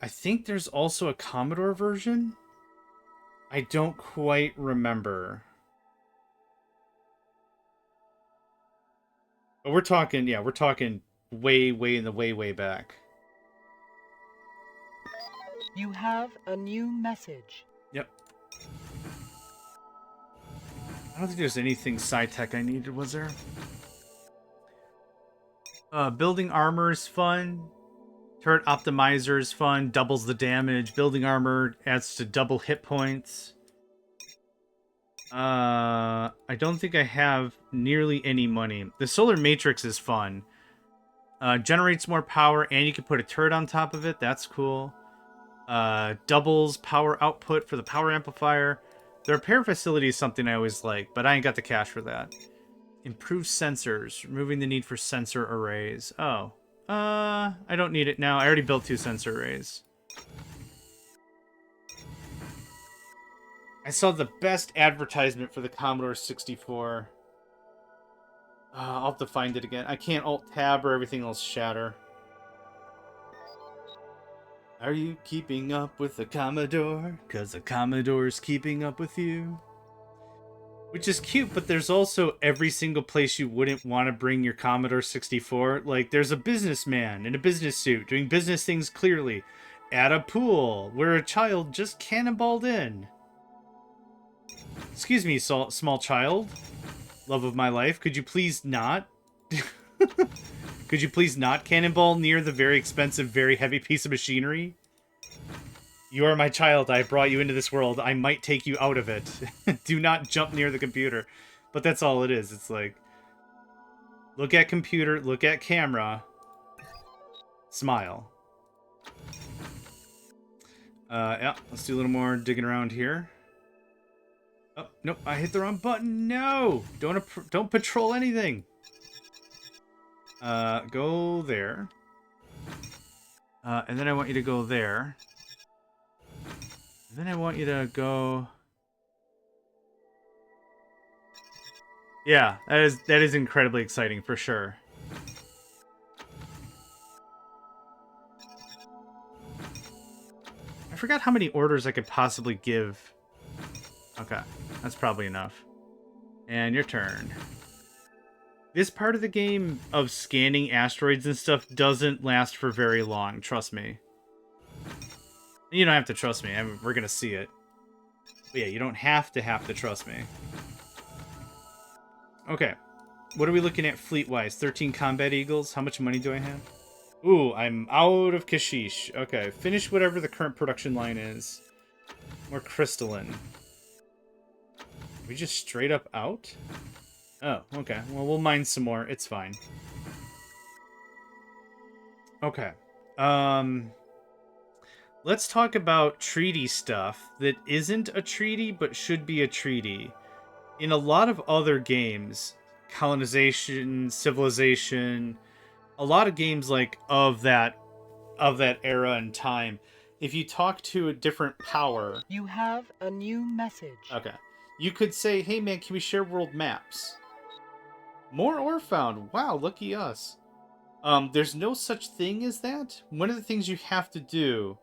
I think there's also a Commodore version. I don't quite remember. But we're talking, yeah, we're talking way, way in the way back. You have a new message. Yep. I don't think there's anything sci-tech I needed, was there? Building armor is fun. Turret optimizer is fun. Doubles the damage. Building armor adds to double hit points. I don't think I have nearly any money. The solar matrix is fun. Generates more power, and you can put a turret on top of it. That's cool. Doubles power output for the power amplifier. The repair facility is something I always like, but I ain't got the cash for that. Improve sensors, removing the need for sensor arrays. Oh. I don't need it now. I already built 2 sensor arrays. I saw the best advertisement for the Commodore 64. I'll have to find it again. I can't Alt-Tab or everything will shatter. Are you keeping up with the Commodore? 'Cause the Commodore's keeping up with you. Which is cute, but there's also every single place you wouldn't want to bring your Commodore 64. Like, there's a businessman in a business suit doing business things clearly at a pool where a child just cannonballed in. Excuse me, small child. Love of my life. Could you please not? Could you please not cannonball near the very expensive, very heavy piece of machinery? You are my child. I brought you into this world. I might take you out of it. Do not jump near the computer. But that's all it is. It's like, look at computer, look at camera, smile. Yeah, let's do a little more digging around here. Oh, nope, I hit the wrong button. No! Don't patrol anything. Go there. And then I want you to go there. And then I want you to go... Yeah, that is incredibly exciting for sure. I forgot how many orders I could possibly give. Okay, that's probably enough. And your turn. This part of the game of scanning asteroids and stuff doesn't last for very long, trust me. You don't have to trust me, we're gonna see it. But yeah, you don't have to trust me. Okay, what are we looking at fleet-wise? 13 combat eagles? How much money do I have? Ooh, I'm out of Kashish. Okay, finish whatever the current production line is. More crystalline. Are we just straight up out? Oh, okay. Well, we'll mine some more. It's fine. Okay. Let's talk about treaty stuff that isn't a treaty but should be a treaty. In a lot of other games, colonization, civilization, a lot of games like of that era and time, if you talk to a different power, You have a new message. okay, you could say, "Hey man, can we share world maps?" More ore found. Wow, lucky us. There's no such thing as that. One of the things you have to do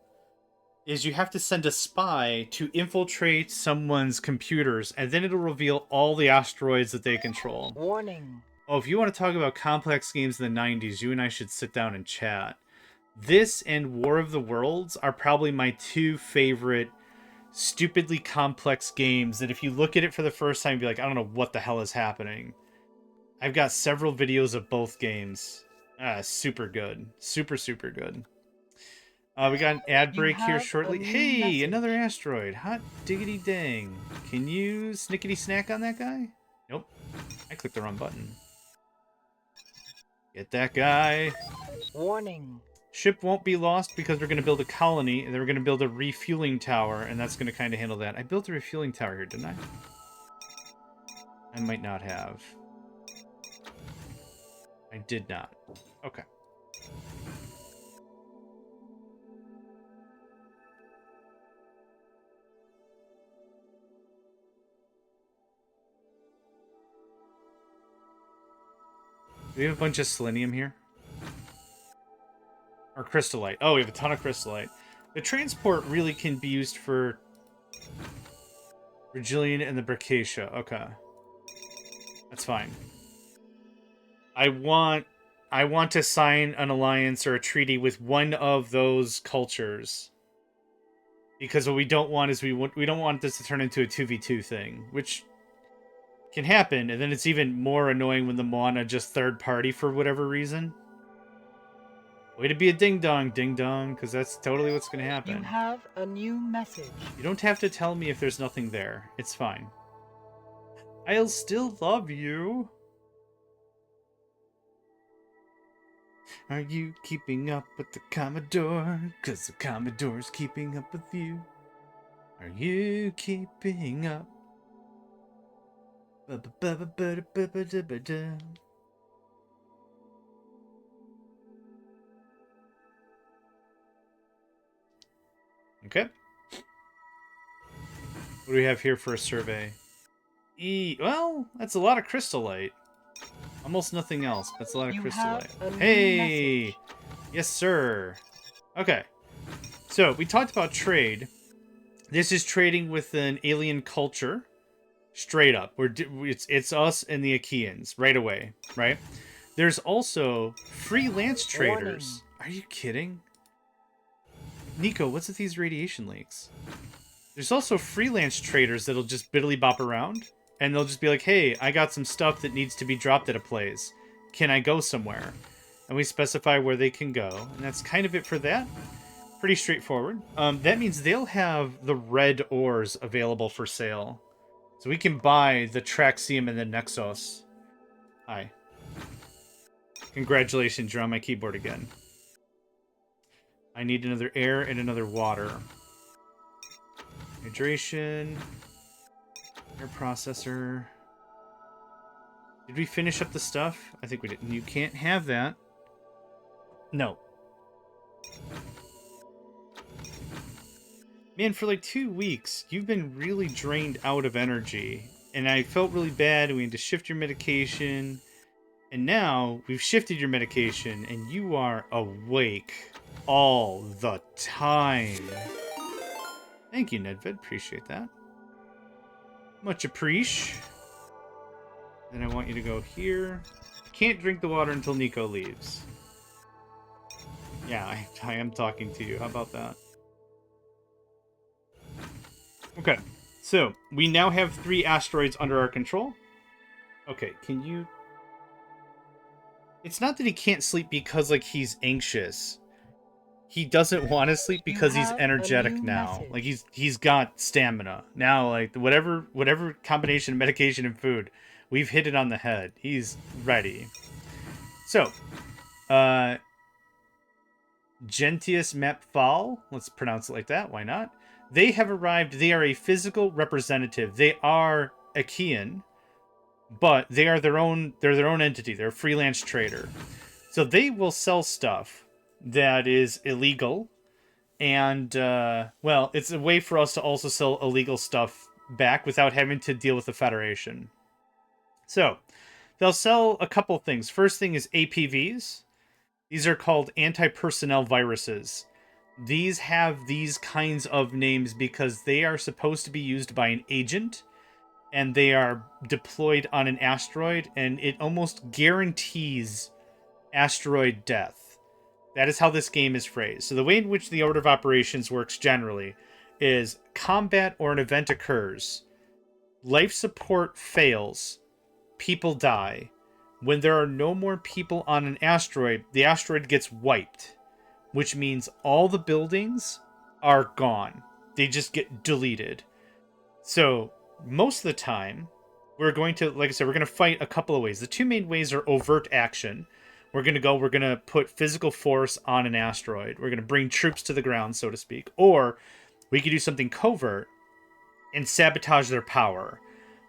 is you have to send a spy to infiltrate someone's computers, and then it'll reveal all the asteroids that they control. Warning. Oh, if you want to talk about complex games in the 90s, you and I should sit down and chat. This and War of the Worlds are probably my 2 favorite stupidly complex games that if you look at it for the first time, you'd be like, I don't know what the hell is happening. I've got several videos of both games. Super good. Super, super good. We got an ad You break here have shortly. a new Hey, message. another asteroid. Hot diggity dang. Can you snickety snack on that guy? Nope. I clicked the wrong button. Get that guy. Warning. Ship won't be lost because we're going to build a colony, and then we're going to build a refueling tower, and that's going to kind of handle that. I built a refueling tower here, didn't I? I might not have. I did not. Okay. Do we have a bunch of selenium here? Or crystallite. Oh, we have a ton of crystallite. The transport really can be used for Virgilian and the Bricacia. Okay. That's fine. I want to sign an alliance or a treaty with one of those cultures. Because what we don't want is we don't want this to turn into a 2v2 thing, which can happen, and then it's even more annoying when the Moana just third party for whatever reason. Way to be a ding-dong, ding-dong, because that's totally what's going to happen. You have a new message. You don't have to tell me if there's nothing there. It's fine. I'll still love you. Are you keeping up with the Commodore? 'Cause the Commodore's keeping up with you. Are you keeping up? Okay. What do we have here for a survey? Well, that's a lot of crystallite. Almost nothing else. That's a lot of You crystallite. have a new Hey! message. Yes, sir. Okay. So, we talked about trade. This is trading with an alien culture. Straight up. It's us and the Achaeans right away, right? There's also freelance traders. Are you kidding? Nico, what's with these radiation leaks? There's also freelance traders that'll just biddly bop around, and they'll just be like, hey, I got some stuff that needs to be dropped at a place. Can I go somewhere? And we specify where they can go, and that's kind of it for that. Pretty straightforward. That means they'll have the red ores available for sale. So we can buy the Traxium and the Nexos. Hi. Congratulations, you're on my keyboard again. I need another air and another water. Hydration. Air processor. Did we finish up the stuff? I think we didn't. You can't have that. No. Man, for like 2 weeks, you've been really drained out of energy. And I felt really bad, and we had to shift your medication. And now, we've shifted your medication, and you are awake all the time. Thank you, Nedvid. Appreciate that. Much appreciate. Then I want you to go here. Can't drink the water until Nico leaves. Yeah, I am talking to you. How about that? Okay, so we now have 3 asteroids under our control. Okay, can you... It's not that he can't sleep because, like, he's anxious. He doesn't want to sleep because he's energetic now. Like, he's got stamina. Now, like, whatever combination of medication and food, we've hit it on the head. He's ready. So, Gentius Mapfal, let's pronounce it like that, why not? They have arrived. They are a physical representative. They are Achaean, but they are their own entity. They're a freelance trader. So they will sell stuff that is illegal, and well, it's a way for us to also sell illegal stuff back without having to deal with the Federation. So they'll sell a couple things. First thing is APVs. These are called anti-personnel viruses. These have these kinds of names because they are supposed to be used by an agent, and they are deployed on an asteroid, and it almost guarantees asteroid death. That is how this game is phrased. So the way in which the order of operations works generally is combat or an event occurs. Life support fails. People die. When there are no more people on an asteroid, the asteroid gets wiped. which means all the buildings are gone. They just get deleted. So most of the time, we're going to, like I said, we're going to fight a couple of ways. The two main ways are overt action. We're going to put physical force on an asteroid. We're going to bring troops to the ground, so to speak. Or we could do something covert and sabotage their power,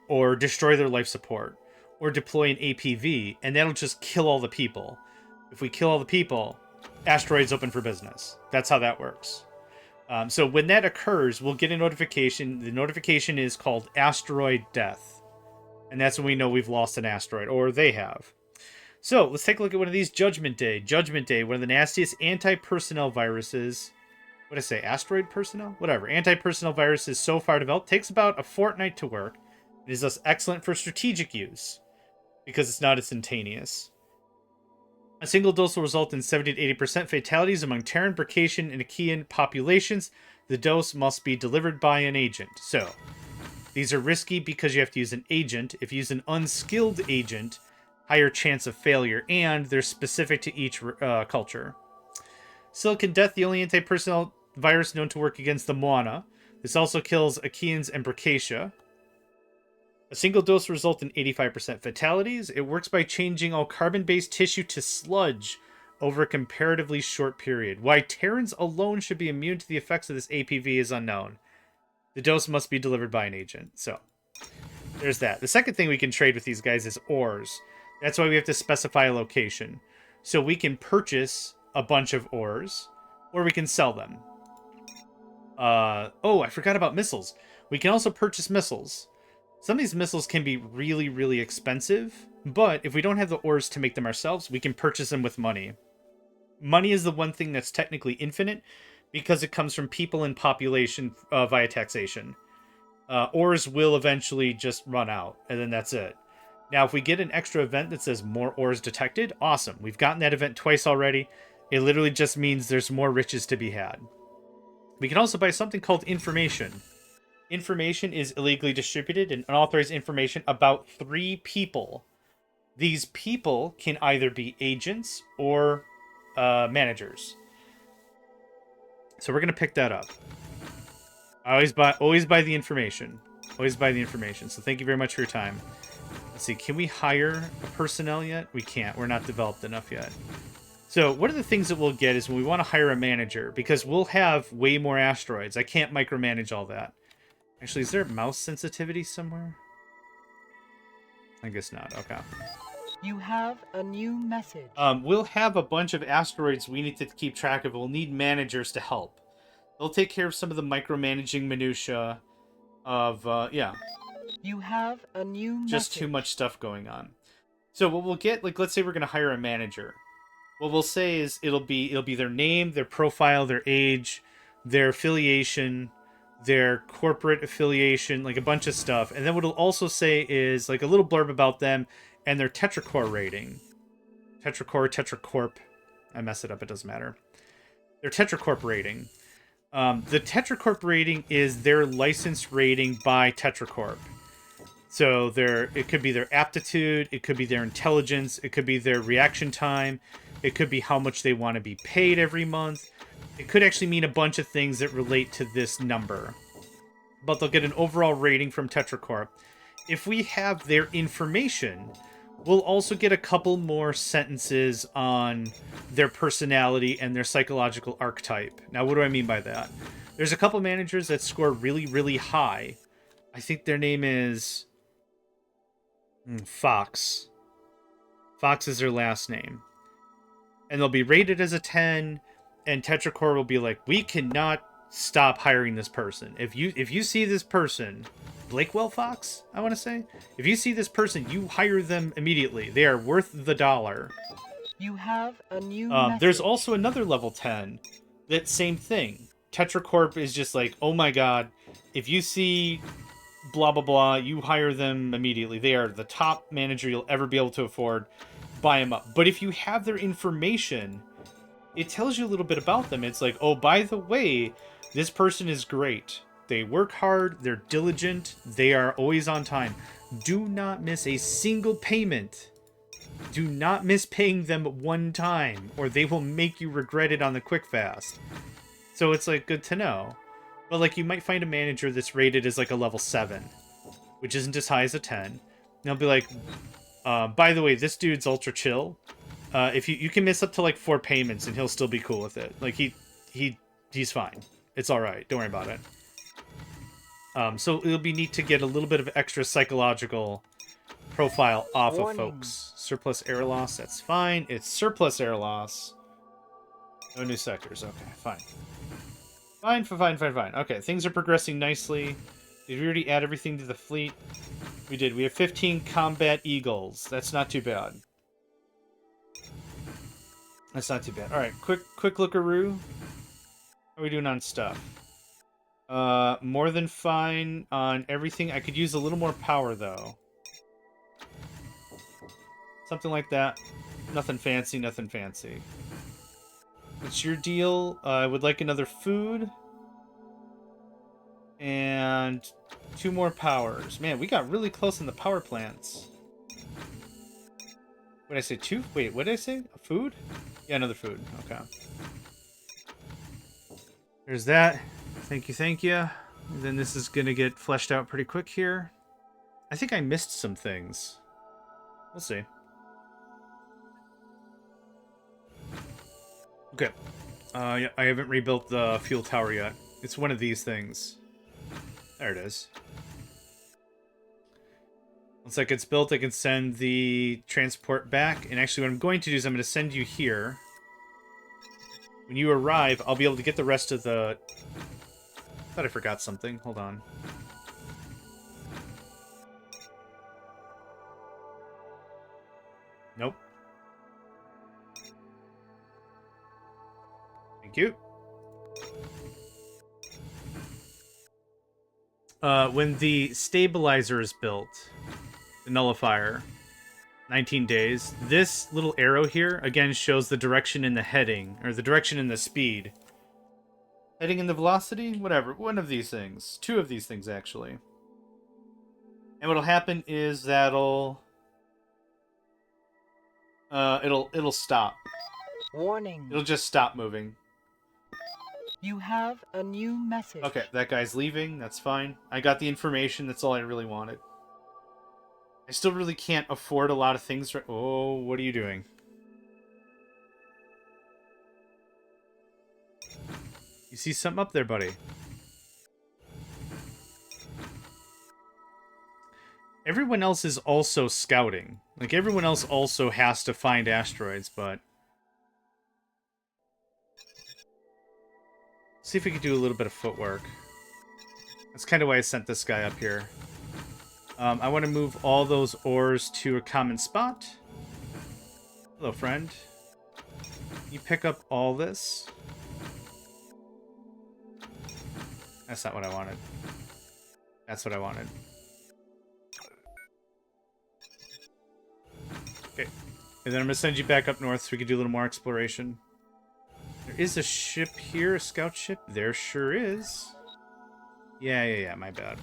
or destroy their life support, or deploy an APV, and that'll just kill all the people. If we kill all the people, asteroid's open for business. That's how that works. So when that occurs, we'll get a notification. The notification is called asteroid death. And that's when we know we've lost an asteroid, or they have. So let's take a look at one of these. Judgment Day. Judgment Day, one of the nastiest anti-personnel viruses. What did I say? Asteroid personnel? Whatever. Anti-personnel viruses so far developed. Takes about a fortnight to work. It is thus excellent for strategic use, because it's not instantaneous. A single dose will result in 70 to 80% fatalities among Terran, Bracacian, and Achaean populations. The dose must be delivered by an agent. So, these are risky because you have to use an agent. If you use an unskilled agent, higher chance of failure, and they're specific to each culture. Silicon Death, the only anti-personnel virus known to work against the Moana. This also kills Achaeans and Bracacia. A single dose will result in 85% fatalities. It works by changing all carbon-based tissue to sludge over a comparatively short period. Why Terrans alone should be immune to the effects of this APV is unknown. The dose must be delivered by an agent. So, there's that. The second thing we can trade with these guys is ores. That's why we have to specify a location. So we can purchase a bunch of ores, or we can sell them. Oh, I forgot about missiles. We can also purchase missiles. Some of these missiles can be really, really expensive, but if we don't have the ores to make them ourselves, we can purchase them with money. Money is the one thing that's technically infinite, because it comes from people and population via taxation. Ores will eventually just run out, and then that's it. Now, if we get an extra event that says more ores detected, awesome. We've gotten that event twice already. It literally just means there's more riches to be had. We can also buy something called information. Information is illegally distributed and unauthorized information about 3 people. These people can either be agents or managers. So we're going to pick that up. I always buy the information. Always buy the information. So thank you very much for your time. Let's see, can we hire a personnel yet? We can't. We're not developed enough yet. So one of the things that we'll get is when we want to hire a manager, because we'll have way more asteroids. I can't micromanage all that. Actually, is there mouse sensitivity somewhere? I guess not. Okay. You have a new message. We'll have a bunch of asteroids we need to keep track of. We'll need managers to help. They'll take care of some of the micromanaging minutia of, yeah. You have a new message. Just too much stuff going on. So what we'll get, like, let's say we're going to hire a manager. What we'll say is it'll be their name, their profile, their age, their affiliation, their corporate affiliation, like a bunch of stuff. And then what it'll also say is like a little blurb about them and their TetraCorp rating. TetraCorp. I mess it up, it doesn't matter. Their TetraCorp rating. The TetraCorp rating is their license rating by TetraCorp. So it could be their aptitude, it could be their intelligence, it could be their reaction time, it could be how much they want to be paid every month. It could actually mean a bunch of things that relate to this number. But they'll get an overall rating from TetraCorp. If we have their information, we'll also get a couple more sentences on their personality and their psychological archetype. Now, what do I mean by that? There's a couple managers that score really, really high. I think their name is Fox. Fox is their last name. And they'll be rated as a 10, and TetraCorp will be like, we cannot stop hiring this person. If you see this person, Blakewell Fox, I want to say, if you see this person, you hire them immediately. They are worth the dollar. You have a new There's also another level 10. That same thing. TetraCorp is just like, oh my god, if you see blah blah blah, you hire them immediately. They are the top manager you'll ever be able to afford. Buy them up. But if you have their information, it tells you a little bit about them. It's like, oh, by the way, this person is great. They work hard, they're diligent, they are always on time. Do not miss a single payment Do not miss paying them one time, or they will make you regret it on the quick fast. So it's like good to know. But like you might find a manager that's rated as like a level 7, which isn't as high as a 10. And they'll be like, by the way, this dude's ultra chill. If you can miss up to like 4 payments and he'll still be cool with it. Like he's fine. It's all right. Don't worry about it. So it'll be neat to get a little bit of extra psychological profile off of folks. Surplus air loss, that's fine. It's surplus air loss. No new sectors. Okay, fine. Fine. Okay, things are progressing nicely. Did we already add everything to the fleet? We did. We have 15 combat eagles. That's not too bad. That's not too bad. All right, quick lookaroo. How are we doing on stuff? More than fine on everything. I could use a little more power, though. Something like that. Nothing fancy. What's your deal? I would like another food. And 2 more powers. Man, we got really close in the power plants. What did I say? 2? Wait, what did I say? A food? Yeah, another food. Okay. There's that. Thank you. And then this is going to get fleshed out pretty quick here. I think I missed some things. We'll see. Okay. Yeah, I haven't rebuilt the fuel tower yet. It's one of these things. There it is. Once that gets built, I can send the transport back. And actually, what I'm going to do is I'm going to send you here. When you arrive, I'll be able to get the rest of the... I thought I forgot something. Hold on. Nope. Thank you. When the stabilizer is built, the nullifier, 19 days, this little arrow here, again, shows the direction in the heading, or the direction in the speed. Heading in the velocity? Whatever. One of these things. 2 of these things, actually. And what'll happen is that'll... it'll stop. Warning. It'll just stop moving. You have a new message. Okay, that guy's leaving. That's fine. I got the information. That's all I really wanted. I still really can't afford a lot of things. Oh, what are you doing? You see something up there, buddy? Everyone else is also scouting. Like, everyone else also has to find asteroids, but... see if we could do a little bit of footwork. That's kind of why I sent this guy up here. I want to move all those ores to a common spot. Hello, friend. You pick up all this. That's not what I wanted. That's what I wanted. Okay. And then I'm going to send you back up north so we can do a little more exploration. There is a ship here, a scout ship. There sure is. Yeah, my bad.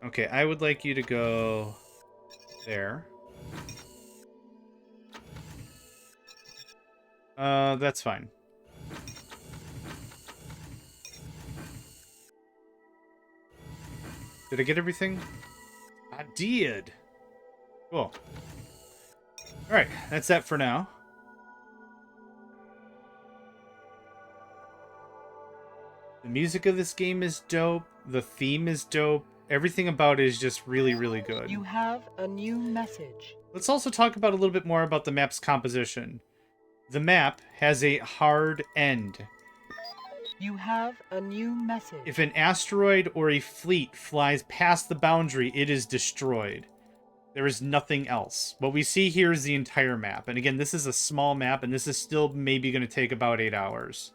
Okay, I would like you to go there. That's fine. Did I get everything? I did. Cool. Alright, that's that for now. The music of this game is dope. The theme is dope. Everything about it is just really, really good. You have a new message. Let's also talk about a little bit more about the map's composition. The map has a hard end. You have a new message. If an asteroid or a fleet flies past the boundary, it is destroyed. There is nothing else. What we see here is the entire map. And again, this is a small map, and this is still maybe going to take about 8 hours.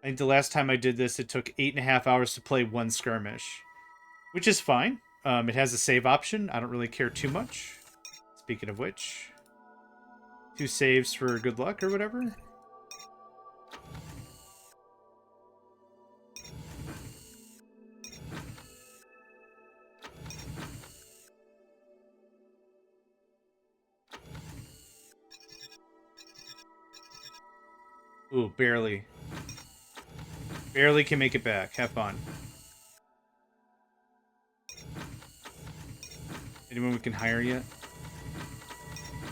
I think the last time I did this, it took 8.5 hours to play one skirmish. Which is fine. It has a save option. I don't really care too much. Speaking of which, 2 saves for good luck or whatever. Ooh, barely. Barely can make it back. Have fun. Anyone we can hire yet?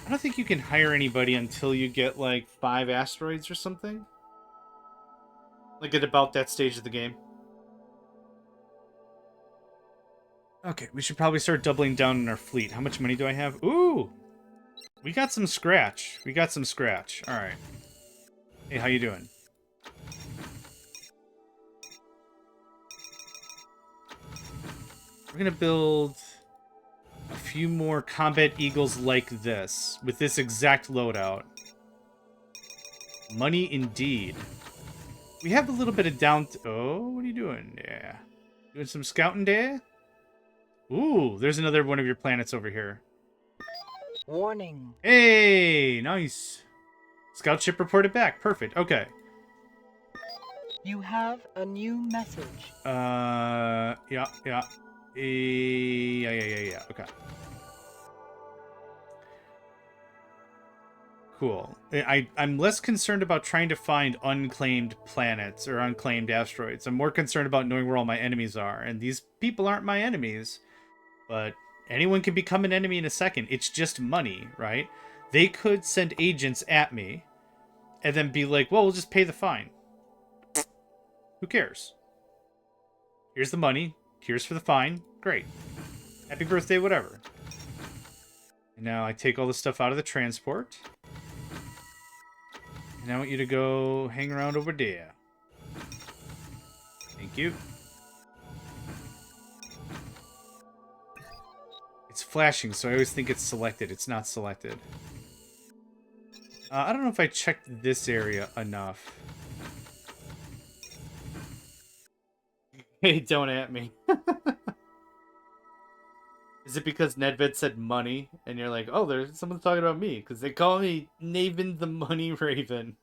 I don't think you can hire anybody until you get, like, 5 asteroids or something. Like, at about that stage of the game. Okay, we should probably start doubling down on our fleet. How much money do I have? Ooh! We got some scratch. We got some scratch. Alright. Hey, how you doing? We're gonna build a few more combat eagles like this, with this exact loadout. Money indeed. We have a little bit of down... Oh, what are you doing? Yeah. Doing some scouting there? Ooh, there's another one of your planets over here. Warning. Hey, nice. Scout ship reported back. Perfect. Okay. You have a new message. Yeah. Yeah. Yeah. Okay. Cool. I'm less concerned about trying to find unclaimed planets or unclaimed asteroids. I'm more concerned about knowing where all my enemies are. And these people aren't my enemies. But anyone can become an enemy in a second. It's just money, right? They could send agents at me and then be like, well, we'll just pay the fine. Who cares? Here's the money. Here's for the fine. Great. Happy birthday, whatever. And now I take all the stuff out of the transport. And I want you to go hang around over there. Thank you. It's flashing, so I always think it's selected. It's not selected. I don't know if I checked this area enough. Hey, don't at me. Is it because Nedved said money, and you're like, oh, there's someone talking about me, because they call me Naven the Money Raven.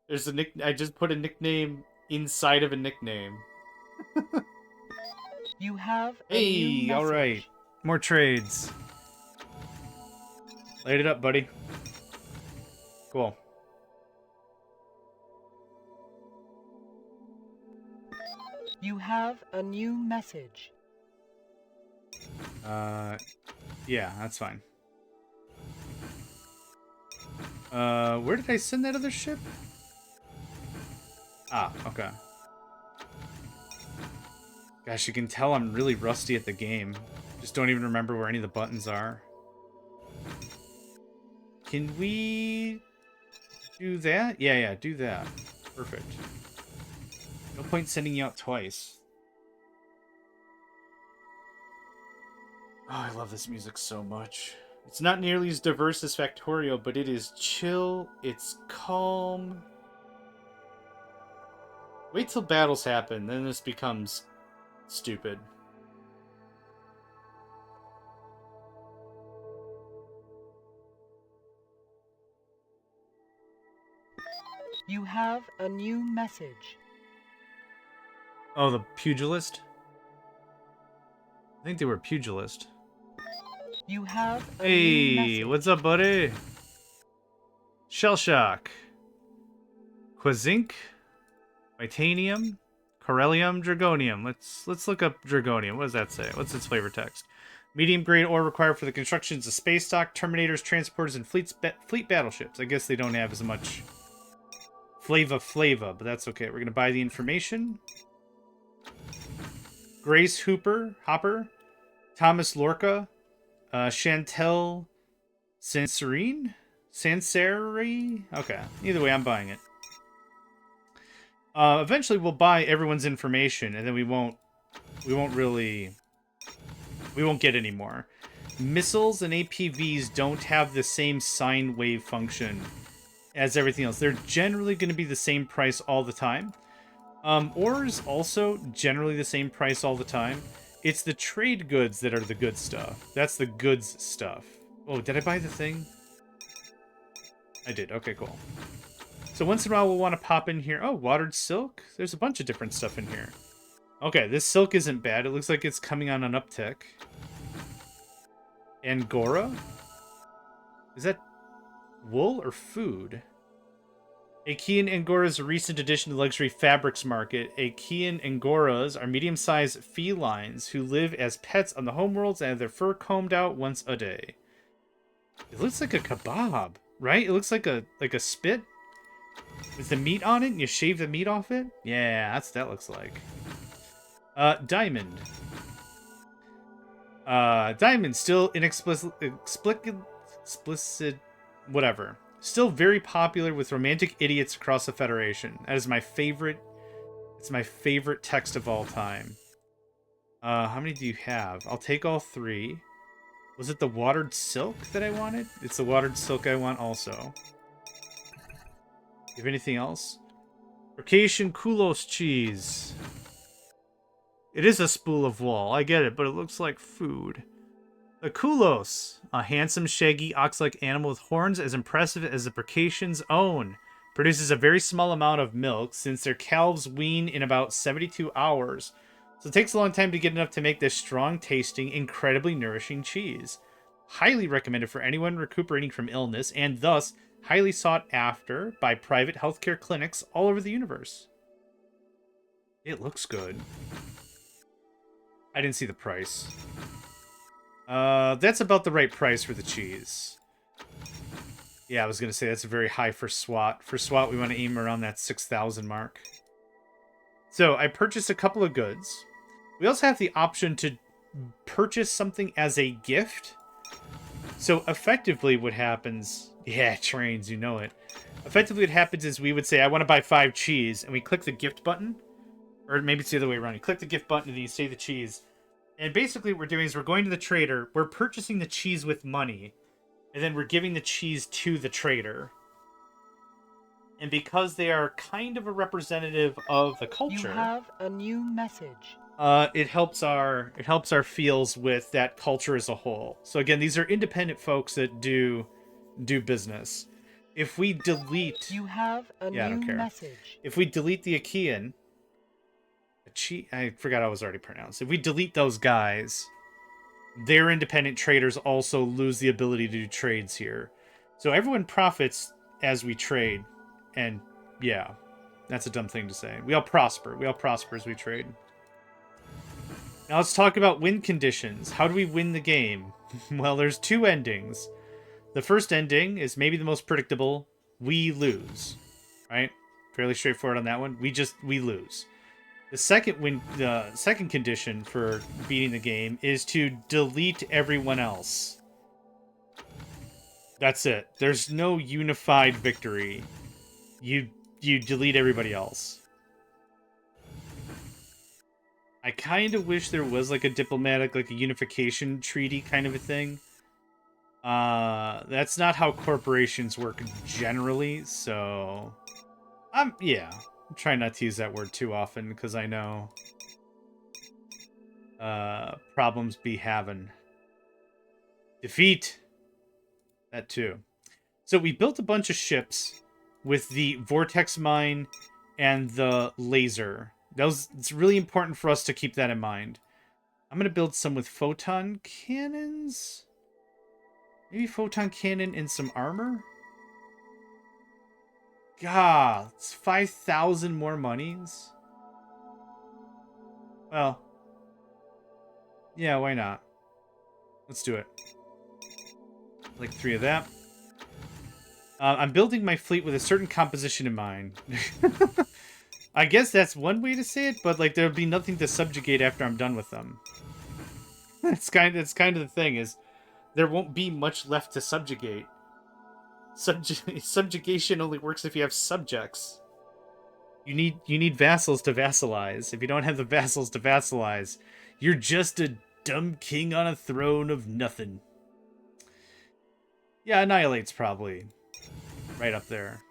There's a nick. I just put a nickname inside of a nickname. You have a Hey, new message. all right, more trades. Light it up, buddy. Cool. You have a new message. Yeah, that's fine. Where did I send that other ship? Ah, okay. Gosh, you can tell I'm really rusty at the game. Just don't even remember where any of the buttons are. Can we do that? Yeah, do that. Perfect. No point sending you out twice. Oh, I love this music so much. It's not nearly as diverse as Factorio, but it is chill, it's calm. Wait till battles happen, then this becomes stupid. You have a new message. Oh, the pugilist? I think they were pugilist. You have a new Hey, message. what's up, buddy? Shell Shock. Quazink. Titanium. Corellium. Dragonium. Let's look up Dragonium. What does that say? What's its flavor text? Medium grade ore required for the constructions of space dock, terminators, transporters, and fleet battleships. I guess they don't have as much flavor, but that's okay. We're gonna buy the information. Grace Hopper, Thomas Lorca, Chantel Sansari? Okay, either way, I'm buying it. Eventually, we'll buy everyone's information, and then we won't get any more. Missiles and APVs don't have the same sine wave function as everything else. They're generally going to be the same price all the time. Ores also generally the same price all the time. It's the trade goods that are the good stuff. That's the goods stuff. Oh, did I buy the thing? I did. Okay, cool. So once in a while we'll want to pop in here. Oh, watered silk? There's a bunch of different stuff in here. Okay, this silk isn't bad. It looks like it's coming on an uptick. Angora? Is that wool or food? Achaean Angoras, a recent addition to the luxury fabrics market. Achaean Angoras are medium-sized felines who live as pets on the homeworlds and have their fur combed out once a day. It looks like a kebab, right? It looks like a spit with the meat on it, and you shave the meat off it. Yeah, that's what that looks like. Diamond. Diamond still explicit, whatever. Still very popular with romantic idiots across the Federation. That is my favorite. It's my favorite text of all time. How many do you have? I'll take all 3. Was it the watered silk that I wanted? It's the watered silk I want also. You have anything else? Circassian Kulos cheese. It is a spool of wool, I get it, but it looks like food. The Kulos, a handsome, shaggy, ox-like animal with horns as impressive as the Circassian's own, produces a very small amount of milk since their calves wean in about 72 hours. So it takes a long time to get enough to make this strong-tasting, incredibly nourishing cheese. Highly recommended for anyone recuperating from illness, and thus highly sought after by private healthcare clinics all over the universe. It looks good. I didn't see the price. That's about the right price for the cheese. Yeah, I was going to say that's very high for SWAT. For SWAT, we want to aim around that 6,000 mark. So, I purchased a couple of goods. We also have the option to purchase something as a gift. So, effectively what happens... Yeah, trains, you know it. Effectively what happens is we would say, I want to buy 5 cheese, and we click the gift button. Or maybe it's the other way around. You click the gift button and you say the cheese. And basically what we're doing is we're going to the trader, we're purchasing the cheese with money, and then we're giving the cheese to the trader. And because they are kind of a representative of the culture... You have a new message. It helps our feels with that culture as a whole. So again, these are independent folks that do business. If we delete... You have a new message. If we delete the Achaean... I forgot how it was already pronounced. If we delete those guys, their independent traders also lose the ability to do trades here. So everyone profits as we trade. And yeah, that's a dumb thing to say. We all prosper. We all prosper as we trade. Now let's talk about win conditions. How do we win the game? Well, there's 2 endings. The first ending is maybe the most predictable. We lose. Right? Fairly straightforward on that one. We lose. The second condition for beating the game is to delete everyone else. That's it. There's no unified victory. You delete everybody else. I kind of wish there was like a diplomatic, like a unification treaty kind of a thing. That's not how corporations work generally, so... yeah. I'm trying not to use that word too often, because I know... problems be having. Defeat! That too. So we built a bunch of ships with the vortex mine and the laser. It's really important for us to keep that in mind. I'm going to build some with photon cannons? Maybe photon cannon and some armor? God, it's 5,000 more monies? Well, yeah, why not? Let's do it. Like 3 of that. I'm building my fleet with a certain composition in mind. I guess that's one way to say it, but like there'll be nothing to subjugate after I'm done with them. It's kind of the thing is there won't be much left to subjugate. Subjugation only works if you have subjects. You need vassals to vassalize. If you don't have the vassals to vassalize, you're just a dumb king on a throne of nothing. Yeah, Annihilate's probably right up there.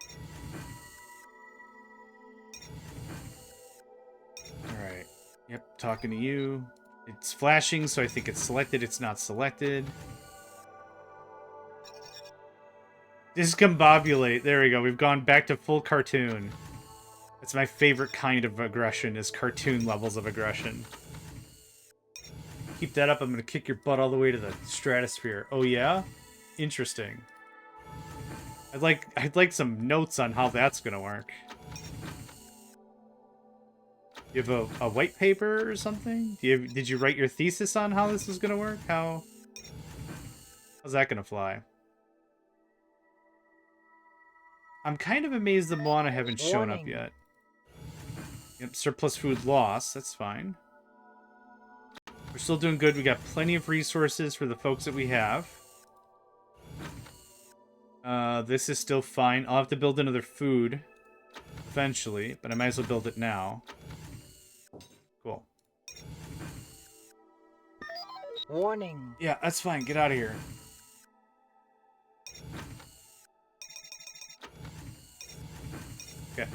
Alright. Yep, talking to you. It's flashing, so I think it's selected. It's not selected. Discombobulate. There we go. We've gone back to full cartoon. That's my favorite kind of aggression, is cartoon levels of aggression. Keep that up, I'm going to kick your butt all the way to the stratosphere. Oh yeah? Interesting. I'd like some notes on how that's gonna work. You have a white paper or something? Did you write your thesis on how this is gonna work? How's that gonna fly? I'm kind of amazed the Moana haven't shown up yet. Yep, surplus food loss. That's fine. We're still doing good. We got plenty of resources for the folks that we have. This is still fine. I'll have to build another food eventually, but I might as well build it now. Cool. Warning. Yeah, that's fine. Get out of here. Okay.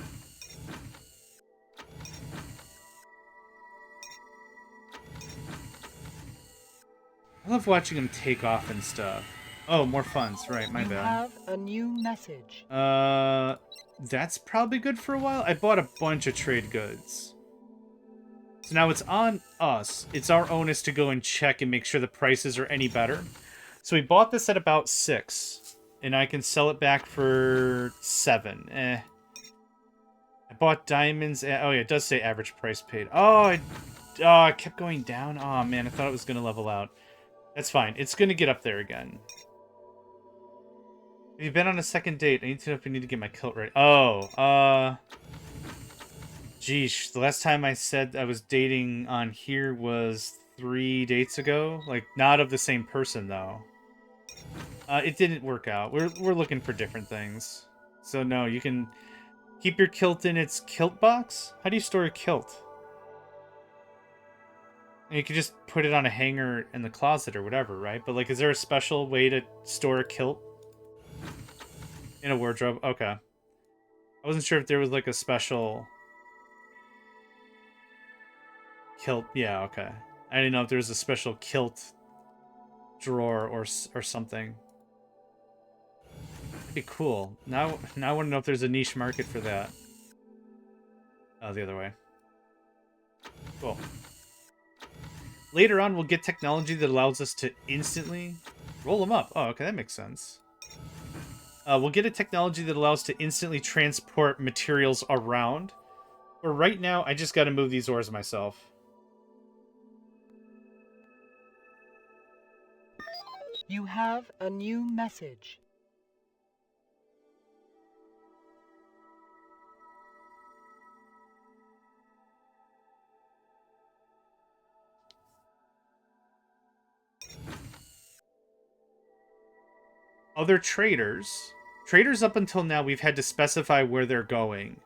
I love watching them take off and stuff. Oh, more funds. Right, my bad. You have a new message. That's probably good for a while. I bought a bunch of trade goods. So now it's on us. It's our onus to go and check and make sure the prices are any better. So we bought this at about 6. And I can sell it back for 7. I bought diamonds at... Oh, yeah, it does say average price paid. Oh, it kept going down. Oh, man, I thought it was going to level out. That's fine. It's going to get up there again. Have you been on a second date? I need to know if I need to get my kilt ready. Oh, Geesh, the last time I said I was dating on here was 3 dates ago. Like, not of the same person, though. It didn't work out. We're looking for different things. So, no, you can keep your kilt in its kilt box? How do you store a kilt? You could just put it on a hanger in the closet or whatever, right? But, like, is there a special way to store a kilt? In a wardrobe? Okay. I wasn't sure if there was, like, a special... kilt. Yeah, okay. I didn't know if there was a special kilt drawer or something. That'd be cool. Now I want to know if there's a niche market for that. Oh, the other way. Cool. Later on, we'll get technology that allows us to instantly roll them up. Oh, okay, that makes sense. We'll get a technology that allows us to instantly transport materials around. But right now, I just got to move these ores myself. You have a new message. Other traders. Traders up until now, we've had to specify where they're going.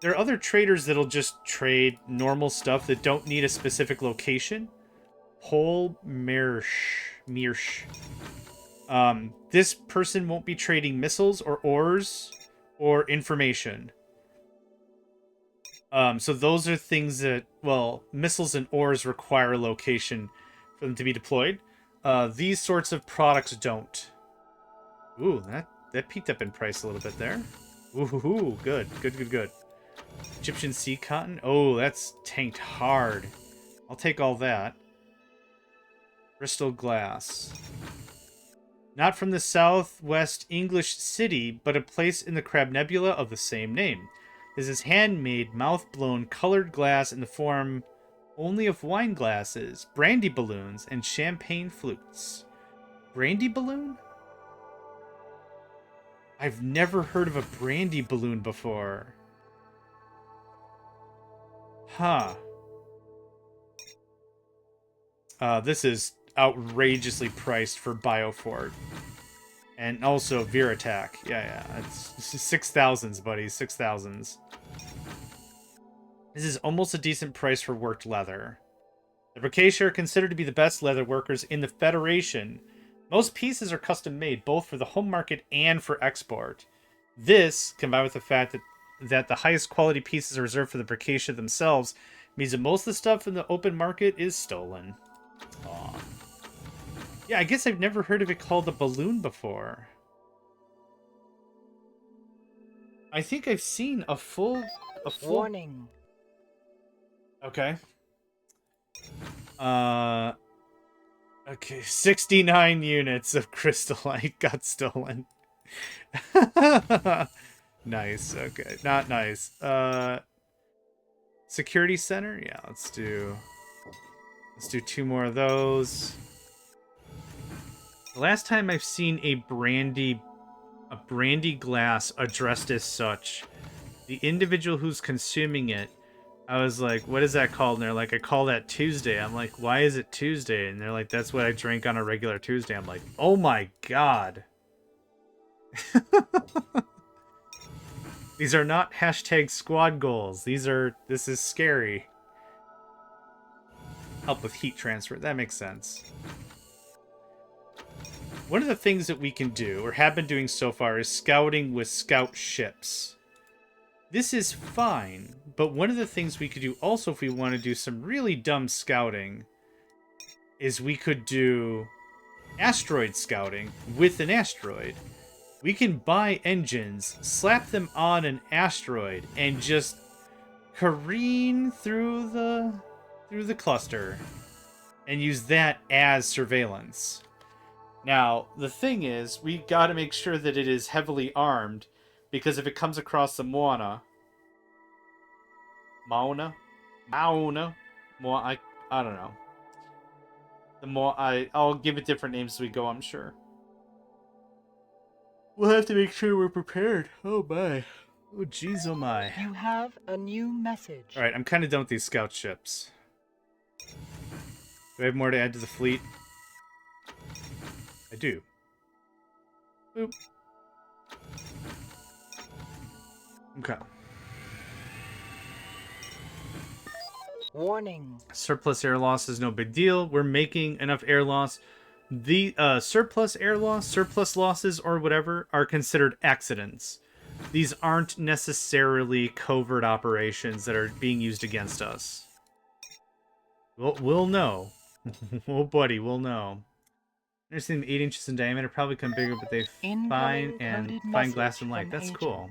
There are other traders that'll just trade normal stuff that don't need a specific location. Pol Meersch. This person won't be trading missiles or ores or information. So those are things that, well, missiles and ores require a location for them to be deployed. These sorts of products don't. Ooh, that peaked up in price a little bit there. Ooh, good. Egyptian sea cotton. Oh, that's tanked hard. I'll take all that. Crystal glass. Not from the southwest English city, but a place in the Crab Nebula of the same name. This is handmade, mouth-blown, colored glass in the form only of wine glasses, brandy balloons, and champagne flutes. Brandy balloon? I've never heard of a brandy balloon before. Huh. This is outrageously priced for Biofort. And also Virattac. Yeah. It's 6,000s, buddy. 6,000s. This is almost a decent price for worked leather. The Bricacia are considered to be the best leather workers in the Federation. Most pieces are custom made, both for the home market and for export. This, combined with the fact that the highest quality pieces are reserved for the Bricacia themselves, means that most of the stuff in the open market is stolen. Aw. Yeah, I guess I've never heard of it called a balloon before. I think I've seen a full... Warning. Okay. Okay, 69 units of crystallite got stolen. Nice. Okay. Not nice. Security center? Yeah, let's do 2 more of those. The last time I've seen a brandy glass addressed as such, the individual who's consuming it, I was like, what is that called? And they're like, I call that Tuesday. I'm like, why is it Tuesday? And they're like, that's what I drink on a regular Tuesday. I'm like, oh my god. These are not hashtag squad goals. This is scary. Help with heat transfer. That makes sense. One of the things that we can do, or have been doing so far, is scouting with scout ships. This is fine, but one of the things we could do also if we want to do some really dumb scouting is we could do asteroid scouting with an asteroid. We can buy engines, slap them on an asteroid, and just careen through the cluster and use that as surveillance. Now, the thing is, we got to make sure that it is heavily armed, because if it comes across the Mauna, I don't know. I'll give it different names as we go, I'm sure. We'll have to make sure we're prepared. Oh my. Oh jeez, oh my. You have a new message. Alright, I'm kind of done with these scout ships. Do I have more to add to the fleet? I do. Boop. Okay. Warning. Surplus air loss is no big deal. We're making enough air loss. The surplus air loss, surplus losses, or whatever, are considered accidents. These aren't necessarily covert operations that are being used against us. We'll know. Oh, buddy, we'll know. Interesting, 8 inches in diameter, probably come bigger, but they fine glass and light. That's cool.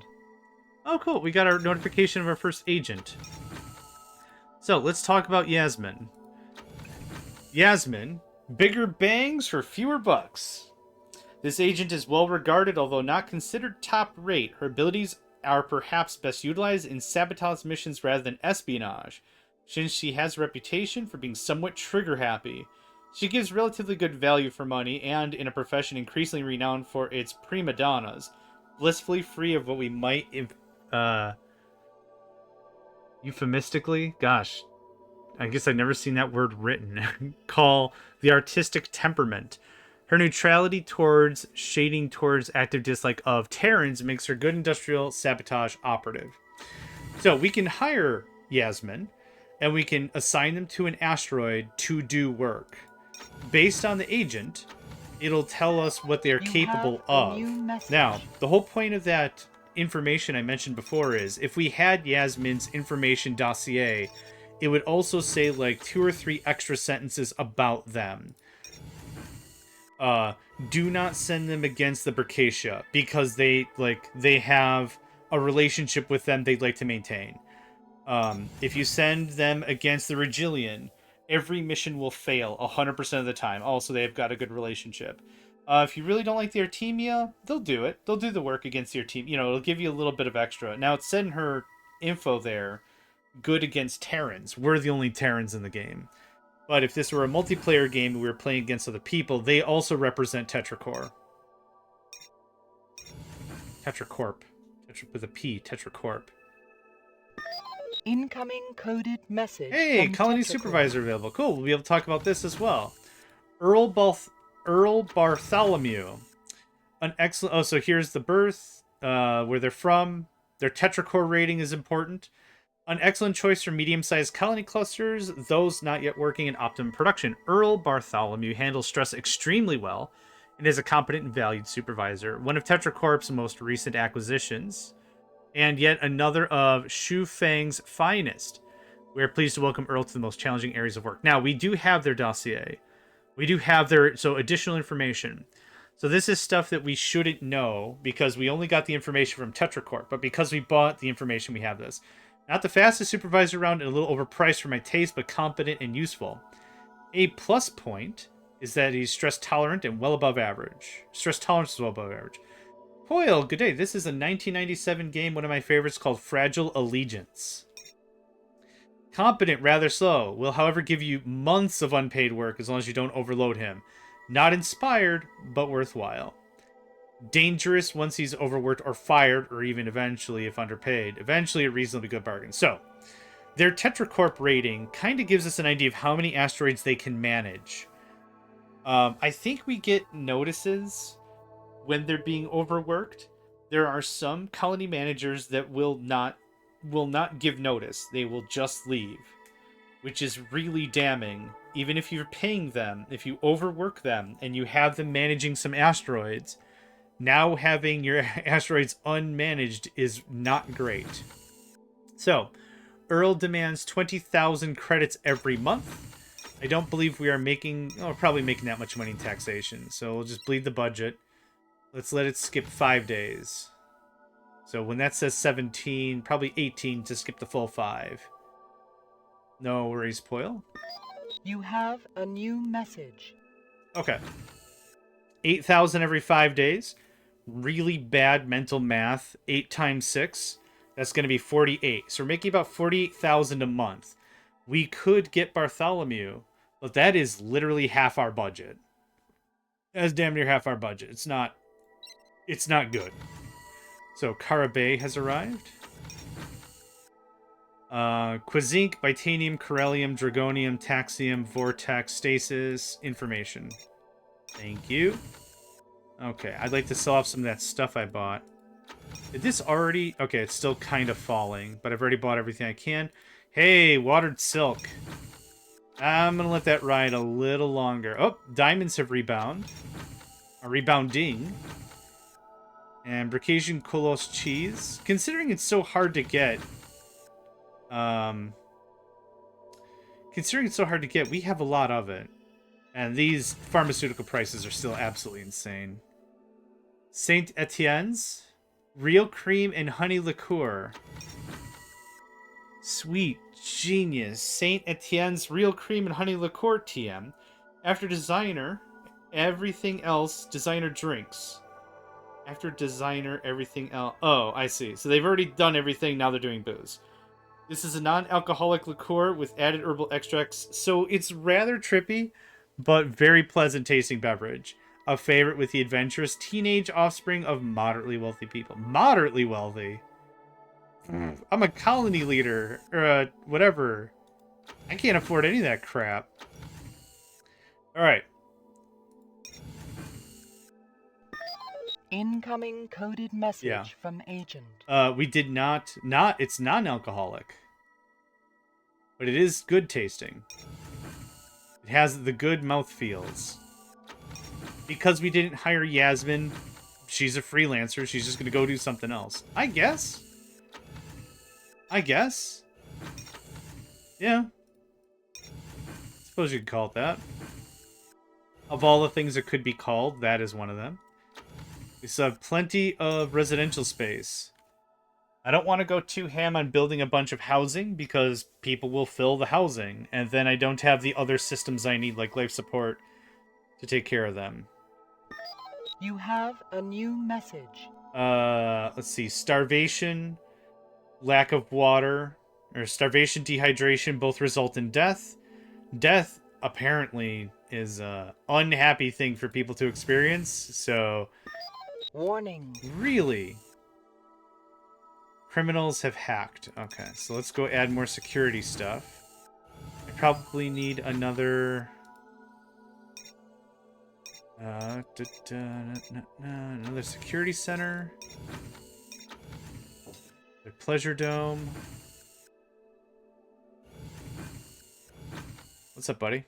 Oh, cool. We got our notification of our first agent. So, let's talk about Yasmin. Yasmin, bigger bangs for fewer bucks. This agent is well regarded, although not considered top rate. Her abilities are perhaps best utilized in sabotage missions rather than espionage, since she has a reputation for being somewhat trigger happy. She gives relatively good value for money, and in a profession increasingly renowned for its prima donnas, blissfully free of what we might, euphemistically, gosh, I guess I've never seen that word written, call the artistic temperament. Her neutrality towards shading towards active dislike of Terrans makes her good industrial sabotage operative. So we can hire Yasmin, and we can assign them to an asteroid to do work. Based on the agent, it'll tell us what they are capable of. Now, the whole point of that information I mentioned before is, if we had Yasmin's information dossier, it would also say like 2 or 3 extra sentences about them. Do not send them against the Bercacia, because they have a relationship with them they'd like to maintain. If you send them against the Regillian, every mission will fail 100% of the time. Also, they've got a good relationship. If you really don't like the Artemia, they'll do it. They'll do the work against the Artemia. You know, it'll give you a little bit of extra. Now, it's said in her info there, good against Terrans. We're the only Terrans in the game. But if this were a multiplayer game and we were playing against other people, they also represent TetraCorp. TetraCorp. With a P, TetraCorp. Incoming coded message. Hey, colony supervisor available. Cool, we'll be able to talk about this as well. Earl Bartholomew. An excellent... Oh, so here's the birth, where they're from. Their TetraCorp rating is important. An excellent choice for medium-sized colony clusters, those not yet working in optimum production. Earl Bartholomew handles stress extremely well and is a competent and valued supervisor. One of TetraCorp's most recent acquisitions, and yet another of Shu Fang's finest. We are pleased to welcome Earl to the most challenging areas of work. Now, we do have their dossier. We do have their additional information. So this is stuff that we shouldn't know because we only got the information from TetraCorp, but because we bought the information, we have this. Not the fastest supervisor around and a little overpriced for my taste, but competent and useful. A plus point is that he's stress tolerant and well above average. Stress tolerance is well above average. Hoyle, good day. This is a 1997 game, one of my favorites, called Fragile Allegiance. Competent, rather slow. Will, however, give you months of unpaid work as long as you don't overload him. Not inspired, but worthwhile. Dangerous once he's overworked or fired, or even eventually if underpaid. Eventually a reasonably good bargain. So, their TetraCorp rating kind of gives us an idea of how many asteroids they can manage. I think we get notices when they're being overworked. There are some colony managers that will not give notice. They will just leave, which is really damning. Even if you're paying them, if you overwork them and you have them managing some asteroids, now having your asteroids unmanaged is not great. So, Earl demands 20,000 credits every month. I don't believe we are probably making that much money in taxation, so we'll just bleed the budget. Let's let it skip 5 days. So when that says 17, probably 18 to skip the full 5. No worries, Poyle. You have a new message. Okay. 8,000 every 5 days. Really bad mental math. 8 times 6. That's going to be 48. So we're making about 48,000 a month. We could get Bartholomew, but that is literally half our budget. That's damn near half our budget. It's not good. So Karabay has arrived. Quizink, Bitanium, Corellium, Dragonium, Taxium, Vortex, Stasis, Information. Thank you. Okay, I'd like to sell off some of that stuff I bought. Did this already... Okay, it's still kind of falling, but I've already bought everything I can. Hey, Watered Silk. I'm going to let that ride a little longer. Oh, diamonds have rebounding. And Bricasian Kolos cheese. Considering it's so hard to get... we have a lot of it. And these pharmaceutical prices are still absolutely insane. Saint Etienne's. Real cream and honey liqueur. Sweet genius. Saint Etienne's real cream and honey liqueur TM. After designer, everything else, designer drinks. After designer, everything else. Oh, I see. So they've already done everything, now they're doing booze. This is a non-alcoholic liqueur with added herbal extracts. So it's rather trippy, but very pleasant tasting beverage. A favorite with the adventurous teenage offspring of moderately wealthy people. Moderately wealthy? I'm a colony leader, or whatever. I can't afford any of that crap. Alright. Incoming coded message from agent. We did not... It's non-alcoholic. But it is good tasting. It has the good mouthfeels. Because we didn't hire Yasmin, she's a freelancer. She's just going to go do something else. I guess. Yeah. Suppose you could call it that. Of all the things it could be called, that is one of them. We still have plenty of residential space. I don't want to go too ham on building a bunch of housing because people will fill the housing. And then I don't have the other systems I need, like life support, to take care of them. You have a new message. Let's see. Starvation, lack of water, or starvation, dehydration, both result in death. Death, apparently, is an unhappy thing for people to experience, so... Warning. Really? Criminals have hacked. Okay, so let's go add more security stuff. I probably need another... another security center. The pleasure dome. What's up, buddy?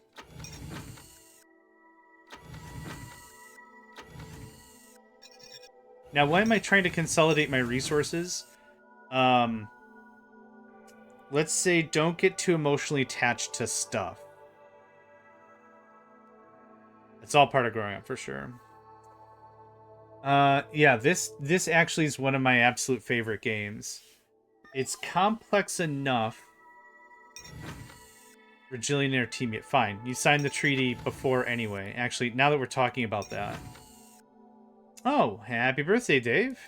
Now, why am I trying to consolidate my resources? Let's say don't get too emotionally attached to stuff. It's all part of growing up, for sure. Yeah, this actually is one of my absolute favorite games. It's complex enough. Regillionaire teammate. Fine, you signed the treaty before anyway. Actually, now that we're talking about that. Oh, happy birthday, Dave.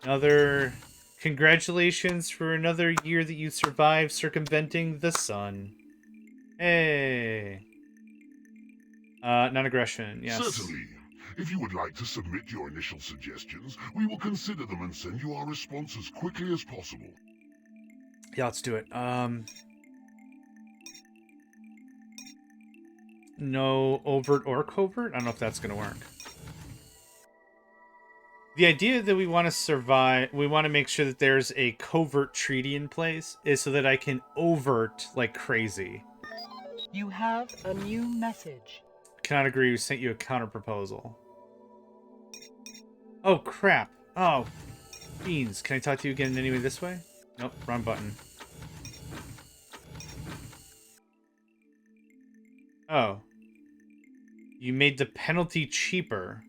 Another congratulations for another year that you survived circumventing the sun. Hey. Non-aggression, yes. Certainly. If you would like to submit your initial suggestions, we will consider them and send you our response as quickly as possible. Yeah, let's do it. No overt or covert? I don't know if that's going to work. The idea that we want to survive, we want to make sure that there's a covert treaty in place, is so that I can overt like crazy. You have a new message. Cannot agree, we sent you a counter proposal. Oh, crap. Oh, beans. Can I talk to you again anyway this way? Nope, wrong button. Oh. You made the penalty cheaper.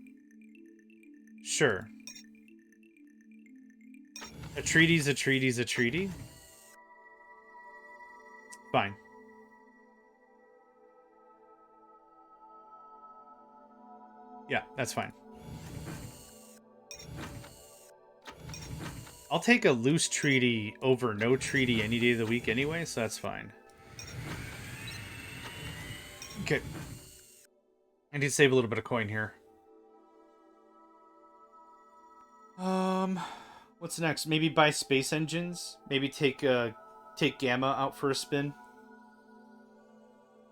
Sure. A treaty's a treaty's a treaty. Fine. Yeah, that's fine. I'll take a loose treaty over no treaty any day of the week anyway, so that's fine. Okay. I need to save a little bit of coin here. What's next? Maybe buy space engines. Maybe take Gamma out for a spin.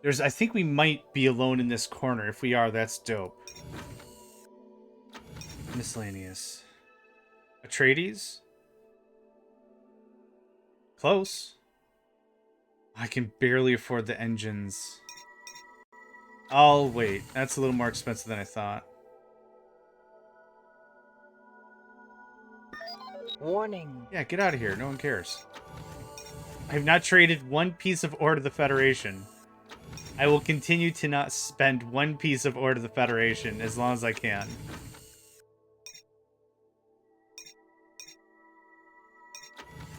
I think we might be alone in this corner. If we are, that's dope. Miscellaneous. Atreides? Close. I can barely afford the engines. I'll wait. That's a little more expensive than I thought. Warning. Yeah, get out of here. No one cares. I have not traded one piece of ore to the Federation. I will continue to not spend one piece of ore to the Federation as long as I can.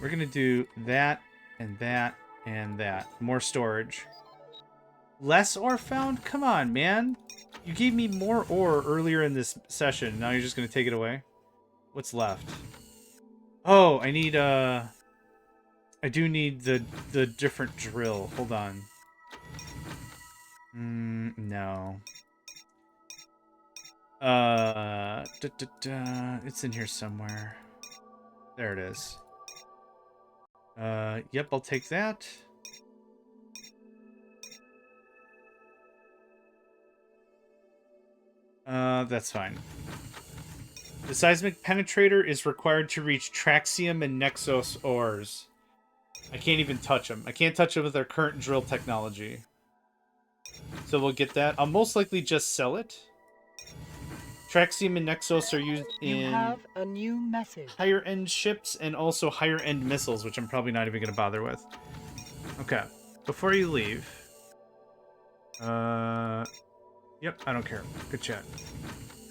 We're going to do that and that and that. More storage. Less ore found? Come on, man. You gave me more ore earlier in this session. Now you're just going to take it away? What's left? Oh, I need, I do need the different drill. Hold on. No. It's in here somewhere. There it is. Yep, I'll take that. That's fine. The seismic penetrator is required to reach Traxium and Nexos ores. I can't even touch them. I can't touch them with our current drill technology. So we'll get that. I'll most likely just sell it. Traxium and Nexos are used in You have a new message. higher-end ships and also higher-end missiles, which I'm probably not even going to bother with. Okay. Before you leave... Yep, I don't care. Good chat.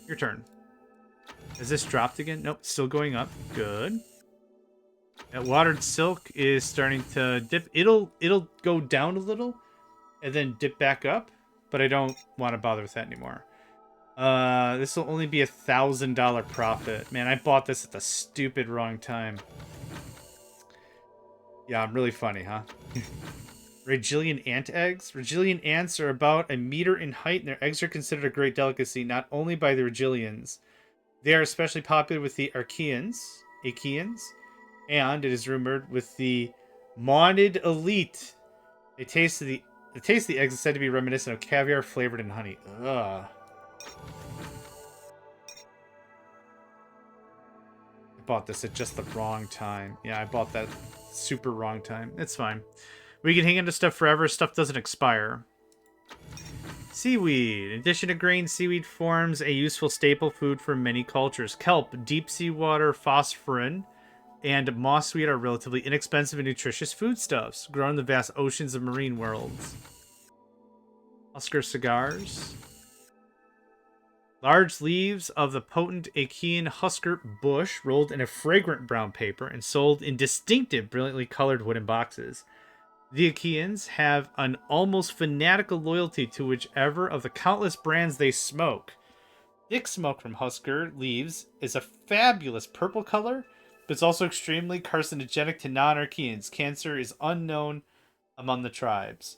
Your turn. Has this dropped again? Nope, still going up. Good. That watered silk is starting to dip. It'll go down a little and then dip back up, but I don't want to bother with that anymore. This will only be $1,000 profit. Man, I bought this at the stupid wrong time. Yeah, I'm really funny, huh? Regillian ant eggs. Regillian ants are about 1 meter in height, and their eggs are considered a great delicacy, not only by the Regillians. They are especially popular with the Achaeans, and it is rumored with the Maunid elite. The taste of the eggs is said to be reminiscent of caviar flavored in honey. Ugh. I bought this at just the wrong time. Yeah, I bought that super wrong time. It's fine. We can hang on to stuff forever. Stuff doesn't expire. Seaweed. In addition to grain, seaweed forms a useful staple food for many cultures. Kelp, deep sea water, phosphorin, and mossweed are relatively inexpensive and nutritious foodstuffs, grown in the vast oceans of marine worlds. Husker cigars. Large leaves of the potent Achaean husker bush rolled in a fragrant brown paper and sold in distinctive, brilliantly colored wooden boxes. The Achaeans have an almost fanatical loyalty to whichever of the countless brands they smoke. Thick smoke from Husker leaves is a fabulous purple color, but it's also extremely carcinogenic to non-Archeans. Cancer is unknown among the tribes.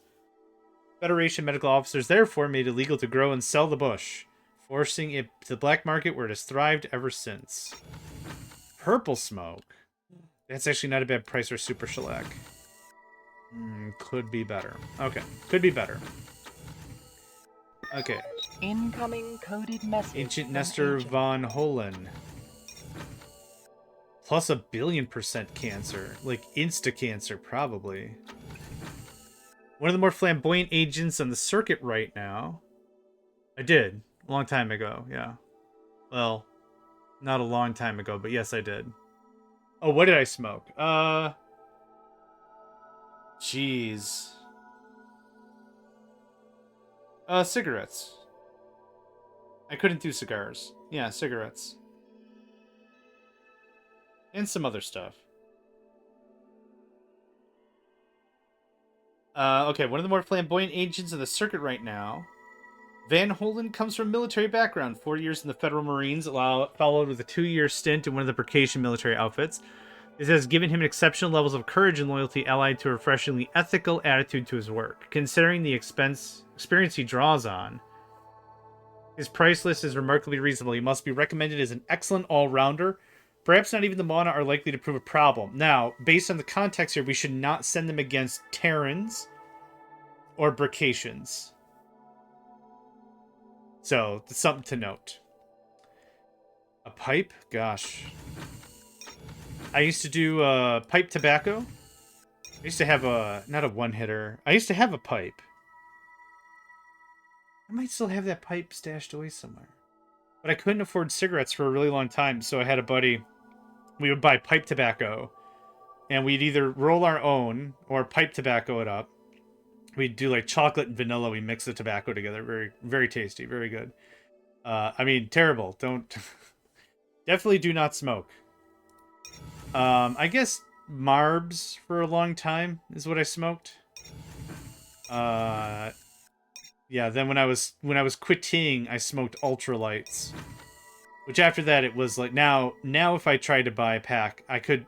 Federation medical officers therefore made it illegal to grow and sell the bush, forcing it to the black market where it has thrived ever since. Purple smoke. That's actually not a bad price for super shellac. Could be better. Okay, could be better. Okay. Incoming coded message. Ancient Nestor von Holen. Plus 1,000,000,000% cancer. Like insta-cancer, probably. One of the more flamboyant agents on the circuit right now. I did. A long time ago, yeah. Well, not a long time ago, but yes, I did. Oh, what did I smoke? Jeez. Cigarettes. I couldn't do cigars. Yeah, cigarettes. And some other stuff. Okay, one of the more flamboyant agents of the circuit right now. Van Holen comes from a military background. 4 years in the Federal Marines, followed with a 2-year stint in one of the Circassian military outfits. This has given him exceptional levels of courage and loyalty, allied to a refreshingly ethical attitude to his work. Considering the experience he draws on, his price list is remarkably reasonable. He must be recommended as an excellent all-rounder. Perhaps not even the Mana are likely to prove a problem. Now, based on the context here, we should not send them against Terrans or Circassians. So, that's something to note. A pipe? Gosh. I used to do pipe tobacco. I used to have not a one-hitter. I used to have a pipe. I might still have that pipe stashed away somewhere. But I couldn't afford cigarettes for a really long time, so I had a buddy. We would buy pipe tobacco, and we'd either roll our own or pipe tobacco it up. We'd do like chocolate and vanilla. We mix the tobacco together. Very, very tasty. Very good. I mean, terrible. Don't... Definitely do not smoke. I guess Marbs for a long time is what I smoked. Yeah, then when I was quitting, I smoked ultralights. Which after that it was like now if I tried to buy a pack, I could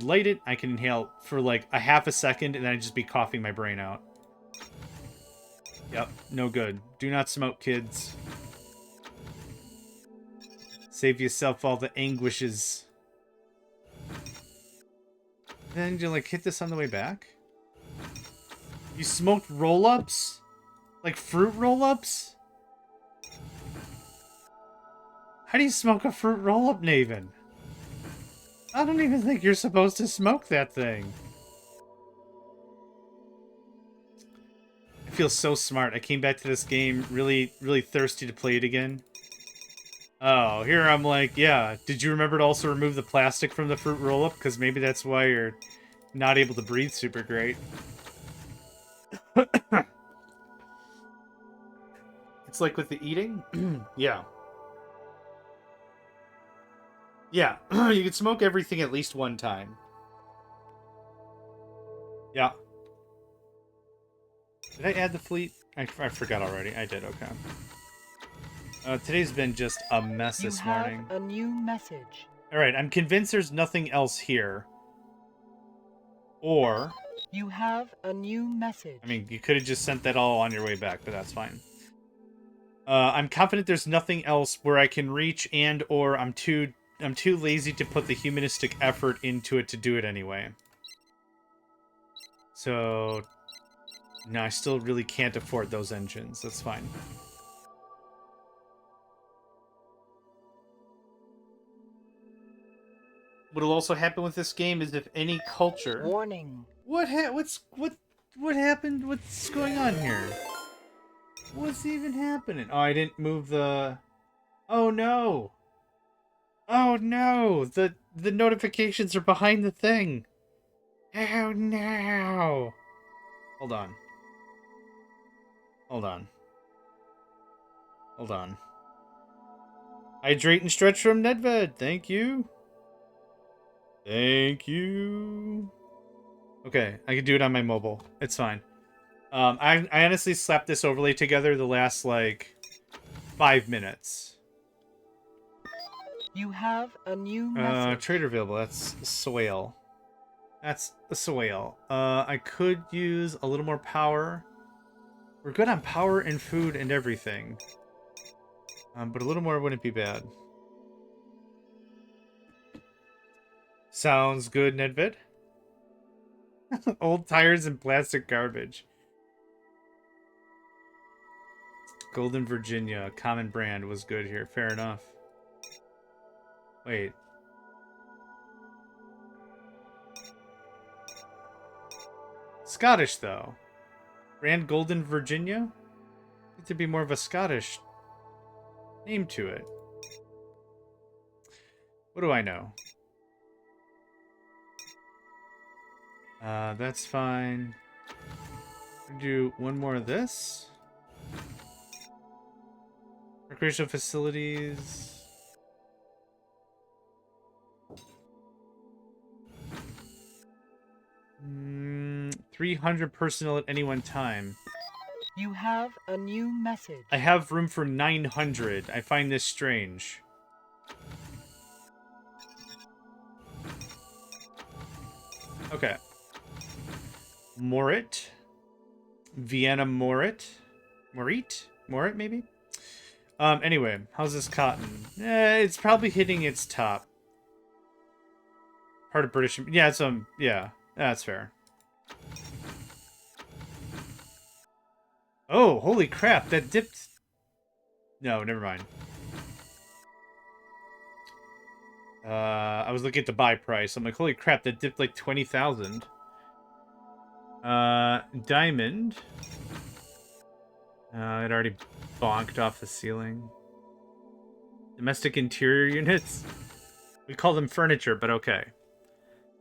light it, I can inhale for like a half a second, and then I'd just be coughing my brain out. Yep, no good. Do not smoke, kids. Save yourself all the anguishes. Then you like hit this on the way back? You smoked roll-ups? Like fruit roll-ups? How do you smoke a fruit roll-up, Naven? I don't even think you're supposed to smoke that thing. I feel so smart. I came back to this game really, really thirsty to play it again. Oh, here I'm like, yeah, did you remember to also remove the plastic from the fruit roll-up? Because maybe that's why you're not able to breathe super great. It's like with the eating? Yeah. Yeah, you can smoke everything at least one time. Yeah. Did I add the fleet? I forgot already. I did, okay. Today's been just a mess this morning. A new message. Alright, I'm convinced there's nothing else here. Or... You have a new message. I mean, you could have just sent that all on your way back, but that's fine. I'm confident there's nothing else where I can reach, and or I'm too lazy to put the humanistic effort into it to do it anyway. So... No, I still really can't afford those engines. That's fine. What'll also happen with this game is if any culture... Warning. What happened? What's going on here? What's even happening? Oh, I didn't move the... Oh, no! Oh, no! The notifications are behind the thing! Oh, no! Hold on. Hold on. Hold on. Hydrate and stretch from Nedved. Thank you. Thank you. Okay, I can do it on my mobile. It's fine. I honestly slapped this overlay together the last, like, 5 minutes. You have a new message. Trader available. That's Swale. That's a Swale. I could use a little more power. We're good on power and food and everything. But a little more wouldn't be bad. Sounds good, Nedvid. Old tires and plastic garbage. Golden Virginia, common brand was good here. Fair enough. Wait. Scottish, though. Brand Golden Virginia? Need to be more of a Scottish name to it. What do I know? That's fine. Do one more of this. Recreational facilities. 300 personnel at any one time. You have a new message. I have room for 900. I find this strange. Okay. Morit. Vienna Morit. Morit, maybe? Anyway, how's this cotton? It's probably hitting its top. Part of British... Yeah, it's, yeah, that's fair. Oh, holy crap, that dipped... No, never mind. I was looking at the buy price. I'm like, holy crap, that dipped like 20,000. Diamond. It already bonked off the ceiling. Domestic interior units. We call them furniture, but okay.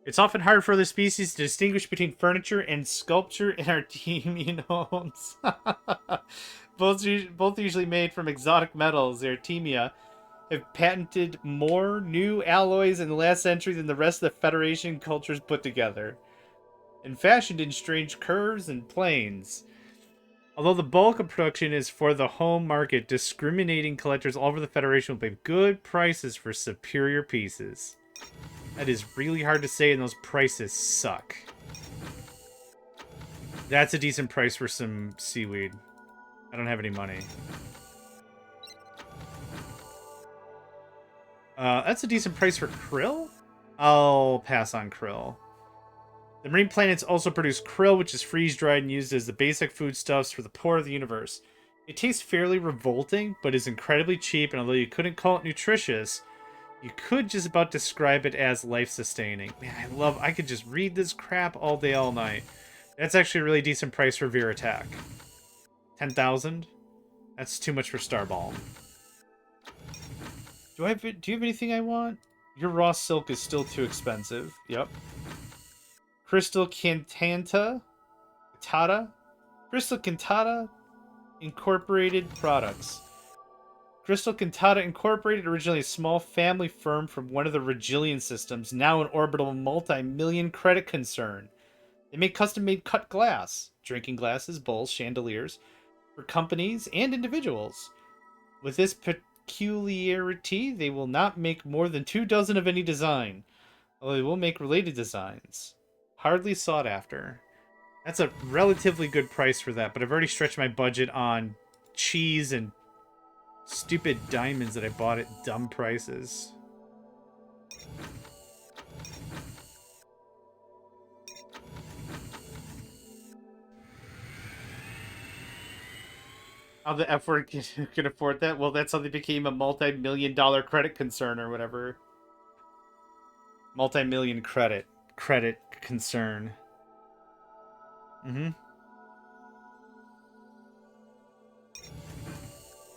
It's often hard for other species to distinguish between furniture and sculpture in Artemian homes. both usually made from exotic metals. The Artemia have patented more new alloys in the last century than the rest of the Federation cultures put together, and fashioned in strange curves and planes. Although the bulk of production is for the home market, discriminating collectors all over the Federation will pay good prices for superior pieces. That is really hard to say, and those prices suck. That's a decent price for some seaweed. I don't have any money. That's a decent price for krill? I'll pass on krill. The marine planets also produce krill, which is freeze-dried and used as the basic foodstuffs for the poor of the universe. It tastes fairly revolting, but is incredibly cheap, and although you couldn't call it nutritious, you could just about describe it as life-sustaining. Man, I could just read this crap all day, all night. That's actually a really decent price for Verattack. 10,000? That's too much for Starball. Do you have anything I want? Your raw silk is still too expensive. Yep. Crystal Cantata? Crystal Cantata Incorporated Products. Crystal Cantata Incorporated, originally a small family firm from one of the Regillian systems, now an orbital multi-million credit concern. They make custom-made cut glass, drinking glasses, bowls, chandeliers, for companies and individuals. With this peculiarity, they will not make more than 24 of any design, although they will make related designs. Hardly sought after. That's a relatively good price for that, but I've already stretched my budget on cheese and stupid diamonds that I bought at dumb prices. How the F word can afford that? Well, that's how they became a multi-million-dollar credit concern or whatever. Multi-million credit concern.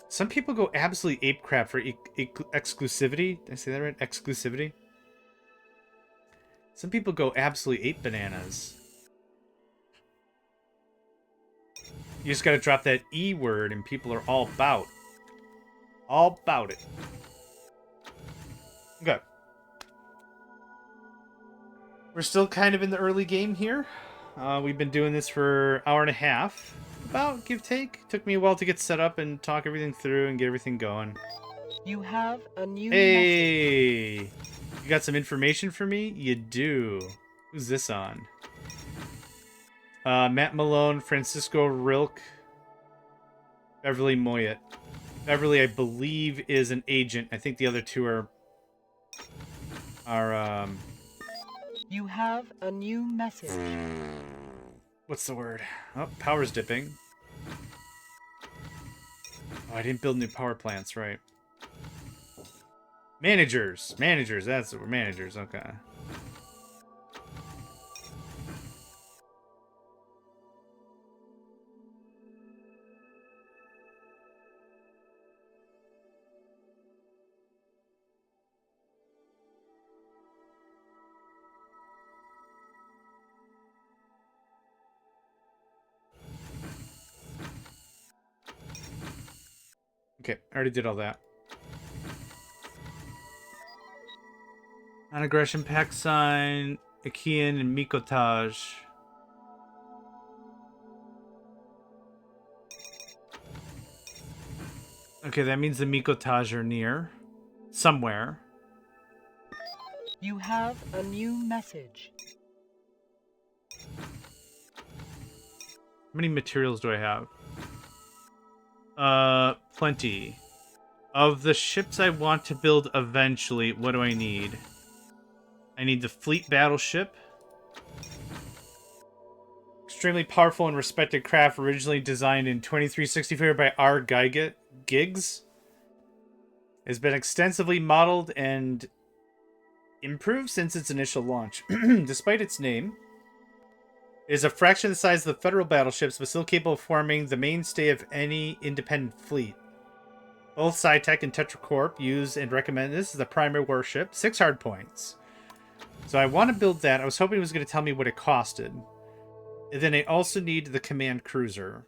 Some people go absolutely ape crap for exclusivity. Did I say that right? Exclusivity? Some people go absolutely ape bananas. You just gotta drop that E word and people are all about. All about it. Okay. We're still kind of in the early game here. We've been doing this for an hour and a half. About, give take. Took me a while to get set up and talk everything through and get everything going. You have a new message. Hey! You got some information for me? You do. Who's this on? Matt Malone, Francisco Rilke, Beverly Moyet. Beverly, I believe, is an agent. I think the other two are You have a new message. what's the word? Oh, power's dipping. Oh, I didn't build new power plants, right. Managers. Managers, that's what we're managers, okay. Okay, I already did all that. Non-aggression, pack sign, Achaean, and Mikotaj. Okay, that means the Mikotaj are near. Somewhere. You have a new message. How many materials do I have? Plenty. Of the ships I want to build eventually, what do I need? I need the fleet battleship. Extremely powerful and respected craft, originally designed in 2364 by R. Giggs. Has been extensively modeled and improved since its initial launch. Despite its name, it is a fraction of the size of the Federal battleships, but still capable of forming the mainstay of any independent fleet. Both SciTech and TetraCorp use and recommend this as the primary warship. 6 hard points. So I want to build that. I was hoping it was going to tell me what it costed. And then I also need the command cruiser.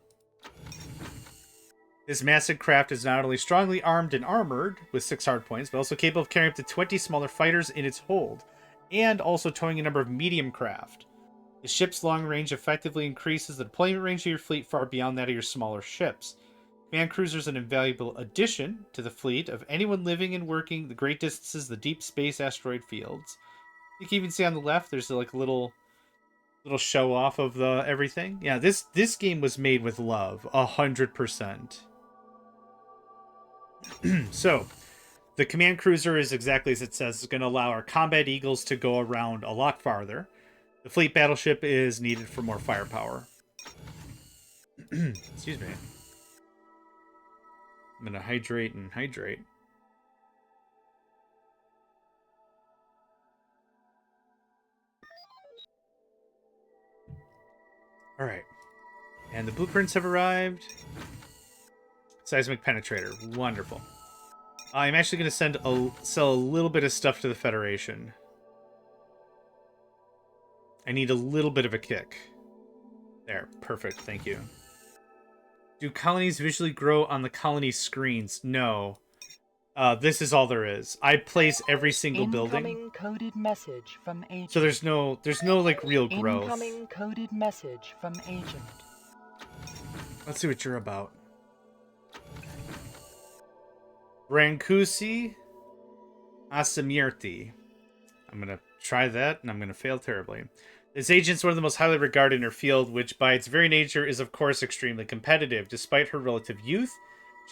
This massive craft is not only strongly armed and armored with 6 hard points, but also capable of carrying up to 20 smaller fighters in its hold, and also towing a number of medium craft. The ship's long range effectively increases the deployment range of your fleet far beyond that of your smaller ships. Command cruiser is an invaluable addition to the fleet of anyone living and working the great distances, the deep space asteroid fields. You can even see on the left, there's like a little show off of the everything. Yeah, this game was made with love, 100%. So, the command cruiser is exactly as it says. It's going to allow our combat eagles to go around a lot farther. The fleet battleship is needed for more firepower. Excuse me. I'm going to hydrate and hydrate. All right. And the blueprints have arrived. Seismic penetrator. Wonderful. I'm actually going to sell a little bit of stuff to the Federation. I need a little bit of a kick. There. Perfect. Thank you. Do colonies visually grow on the colony screens? No. This is all there is. I place every single building. Incoming coded message from agent. So there's no like real growth. Incoming coded message from agent. Let's see what you're about. Brancusi Asamirti. I'm going to try that, and I'm going to fail terribly. This agent's one of the most highly regarded in her field, which by its very nature is, of course, extremely competitive. Despite her relative youth,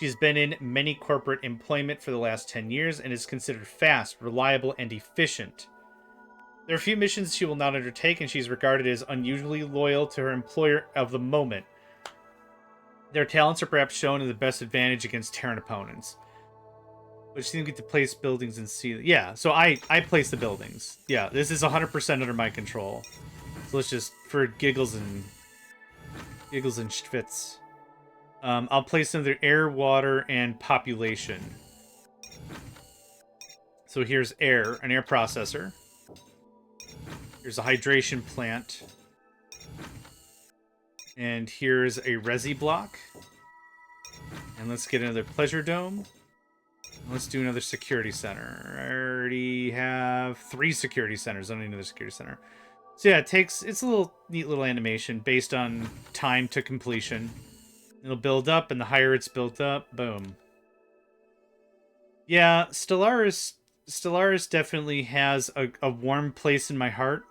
she's been in many corporate employment for the last 10 years and is considered fast, reliable, and efficient. There are few missions she will not undertake, and she's regarded as unusually loyal to her employer of the moment. Their talents are perhaps shown in the best advantage against Terran opponents. Which seem to get to place buildings and see. Yeah, so I place the buildings. Yeah, this is 100% under my control. So let's just, for giggles and schwitz. I'll place them under air, water, and population. So here's air, an air processor. Here's a hydration plant. And here's a resi block. And let's get another pleasure dome. Let's do another security center. I already have 3 security centers. I don't need another security center. So yeah, it's a little neat little animation based on time to completion. It'll build up, and the higher it's built up, boom. Yeah, Stellaris definitely has a warm place in my heart.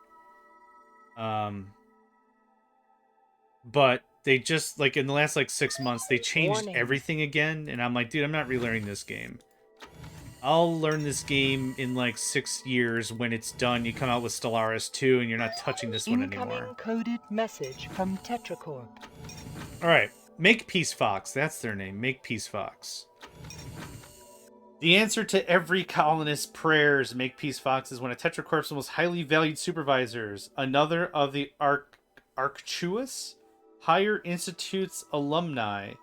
But they just, like, in the last, like, 6 months, they changed Warning. everything again, and I'm like, dude, I'm not relearning this game. I'll learn this game in, like, 6 years when it's done. You come out with Stellaris 2, and you're not touching this one Incoming anymore. coded message from TetraCorp. Alright, Makepeace Fox. That's their name, Makepeace Fox. The answer to every colonist's prayers, Makepeace Fox, is one of TetraCorp's most highly valued supervisors. Another of the Arctuous Higher Institute's alumni.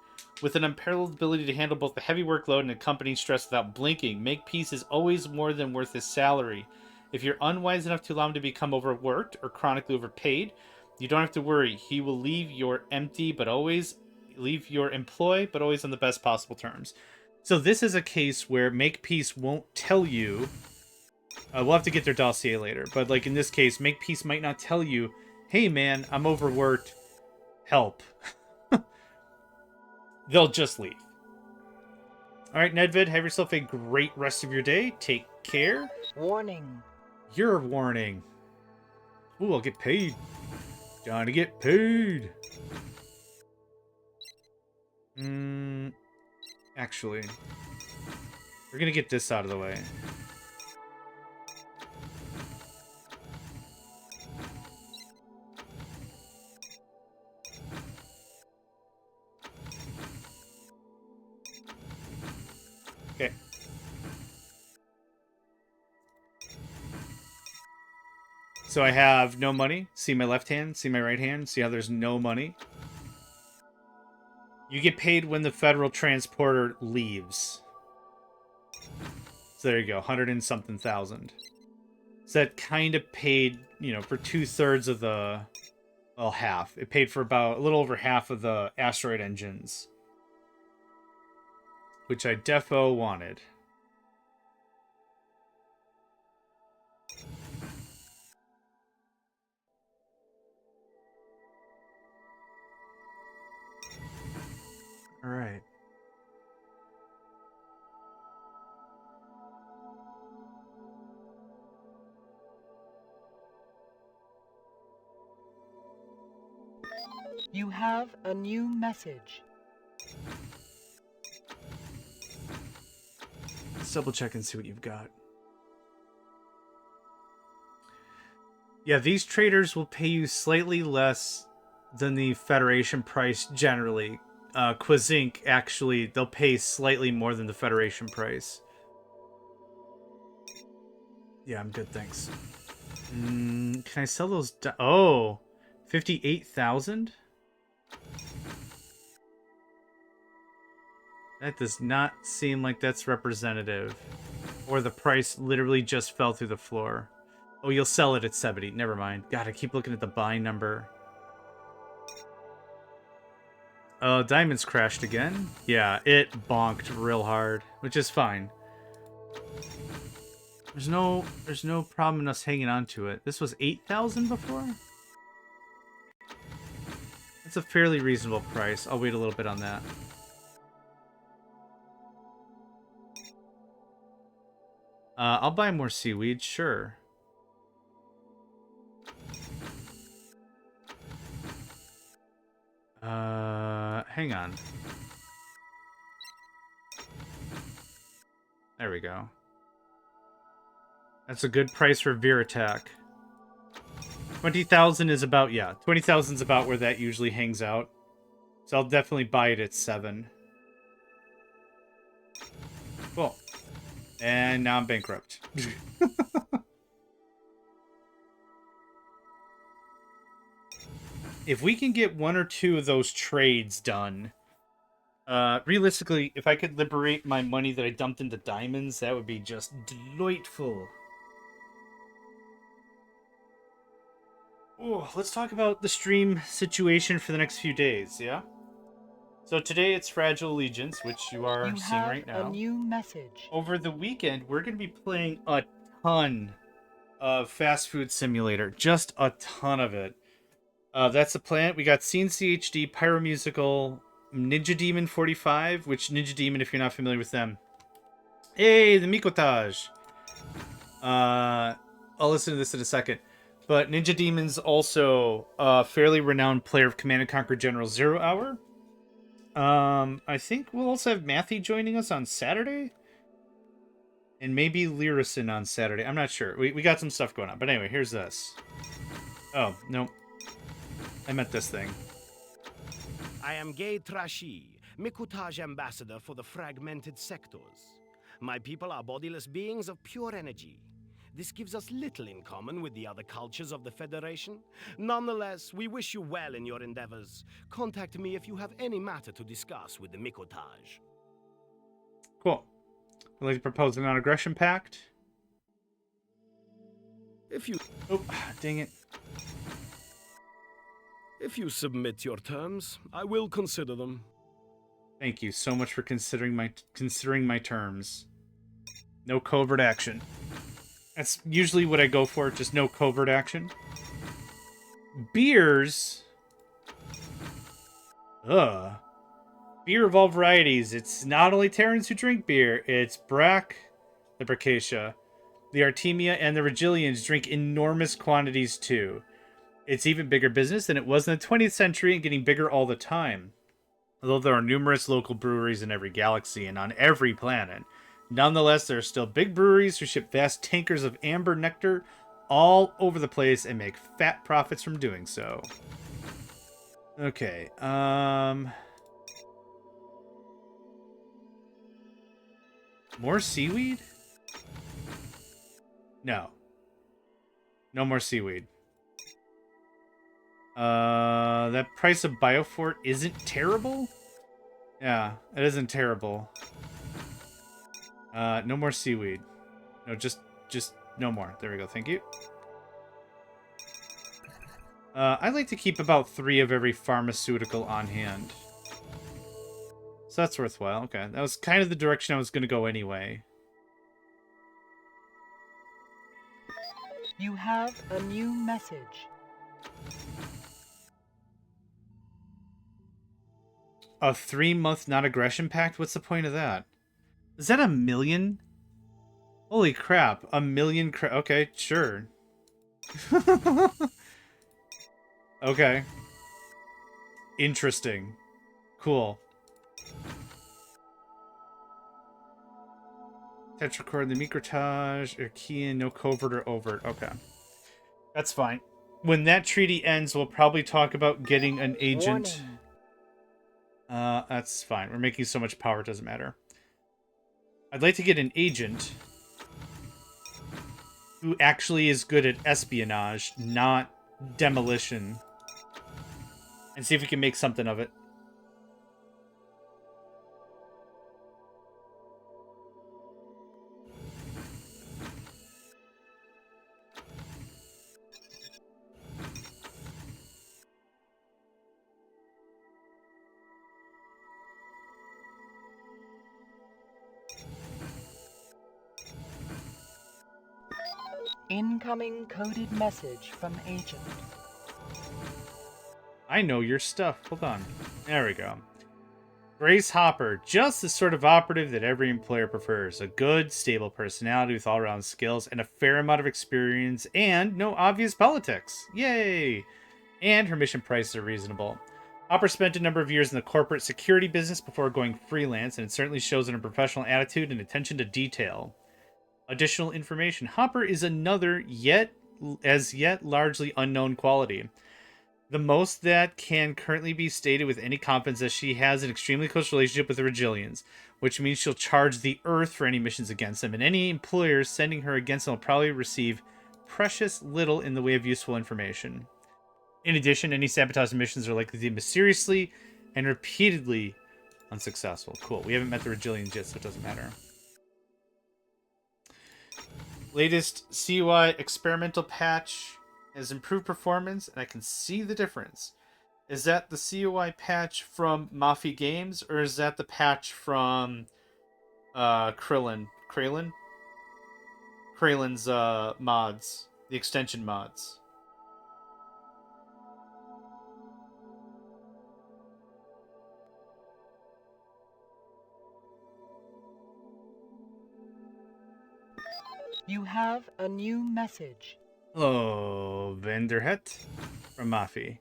With an unparalleled ability to handle both the heavy workload and accompanying stress without blinking, Makepeace is always more than worth his salary. If you're unwise enough to allow him to become overworked or chronically overpaid, you don't have to worry. He will leave your employ, but always on the best possible terms. So this is a case where Makepeace won't tell you. We'll have to get their dossier later, but like in this case, Makepeace might not tell you, "Hey man, I'm overworked. Help." They'll just leave. All right, Nedvid, have yourself a great rest of your day. Take care. Warning. Your warning. Ooh, I'll get paid. Trying to get paid. Actually, we're gonna get this out of the way. Okay. So I have no money. See my left hand, see my right hand, see how there's no money. You get paid when the federal transporter leaves. So there you go, 100 and something thousand. So that kind of paid, for 2/3 of the, well, half. It paid for about a little over half of the asteroid engines, which I defo wanted. All right. You have a new message. Let's double check and see what you've got. Yeah, these traders will pay you slightly less than the Federation price generally. Quazink, actually, they'll pay slightly more than the Federation price. Yeah, I'm good, thanks. Can I sell those? Oh, 58,000? That does not seem like that's representative. Or the price literally just fell through the floor. Oh, you'll sell it at 70. Never mind. God, I keep looking at the buy number. Diamonds crashed again. Yeah, it bonked real hard, which is fine. There's no problem in us hanging on to it. This was 8,000 before? That's a fairly reasonable price. I'll wait a little bit on that. I'll buy more seaweed, sure. Hang on. There we go. That's a good price for Viratak. 20,000 is about, 20,000 is about where that usually hangs out. So I'll definitely buy it at 7. Cool. And now I'm bankrupt. If we can get 1 or 2 of those trades done, realistically, if I could liberate my money that I dumped into diamonds, that would be just delightful. Oh, let's talk about the stream situation for the next few days, yeah? So today it's Fragile Allegiance, which you are seeing right now. A new message. Over the weekend, we're going to be playing a ton of Fast Food Simulator. Just a ton of it. That's the plan. We got CNC HD, Pyromusical, Ninja Demon 45, which Ninja Demon, if you're not familiar with them, Hey, the Mikotage. I'll listen to this in a second. But Ninja Demon's also a fairly renowned player of Command & Conquer General Zero Hour. I think we'll also have Matthew joining us on Saturday. And maybe Lyrison on Saturday. I'm not sure. We got some stuff going on. But anyway, here's this. Oh, no. I meant this thing. I am Gay Trashi, Mikutaj ambassador for the fragmented sectors. My people are bodiless beings of pure energy. This gives us little in common with the other cultures of the Federation. Nonetheless, we wish you well in your endeavors. Contact me if you have any matter to discuss with the Mikotaj. Cool. I'd like to propose a non-aggression pact. If you Oh, dang it. If you submit your terms, I will consider them. Thank you so much for considering my terms. No covert action. That's usually what I go for, just no covert action. Beers. Ugh. Beer of all varieties. It's not only Terrans who drink beer, it's Brack, the Bracacia, the Artemia, and the Regilians drink enormous quantities too. It's even bigger business than it was in the 20th century and getting bigger all the time. Although there are numerous local breweries in every galaxy and on every planet, nonetheless, there are still big breweries who ship vast tankers of amber nectar all over the place and make fat profits from doing so. Okay, more seaweed? No. No more seaweed. That price of Biofort isn't terrible? Yeah, it isn't terrible. No more seaweed. No, just no more. There we go, thank you. I'd like to keep about 3 of every pharmaceutical on hand. So that's worthwhile. Okay, that was kind of the direction I was going to go anyway. You have a new message. A 3-month non-aggression pact? What's the point of that? Is that 1 million? Holy crap. 1 million okay, sure. Okay. Interesting. Cool. TetraCorp, the Microtage, Archean, no covert or overt. Okay. That's fine. When that treaty ends, we'll probably talk about getting an agent. That's fine. We're making so much power, it doesn't matter. I'd like to get an agent who actually is good at espionage, not demolition. And see if we can make something of it. Incoming coded message from agent. I know your stuff. Hold on. There we go. Grace Hopper, just the sort of operative that every employer prefers. A good, stable personality with all-around skills and a fair amount of experience and no obvious politics. Yay! And her mission prices are reasonable. Hopper spent a number of years in the corporate security business before going freelance, and it certainly shows in her professional attitude and attention to detail. Additional information. Hopper is another, as yet largely unknown quality. The most that can currently be stated with any confidence is she has an extremely close relationship with the Regilians, which means she'll charge the Earth for any missions against them, and any employers sending her against them will probably receive precious little in the way of useful information. In addition, any sabotage missions are likely to be mysteriously and repeatedly unsuccessful. Cool. We haven't met the Regilians yet, so it doesn't matter. Latest CUI experimental patch has improved performance, and I can see the difference. Is that the CUI patch from Mafia Games, or is that the patch from Kralen's mods, the extension mods? You have a new message. Hello, Vanderhet from Mafi.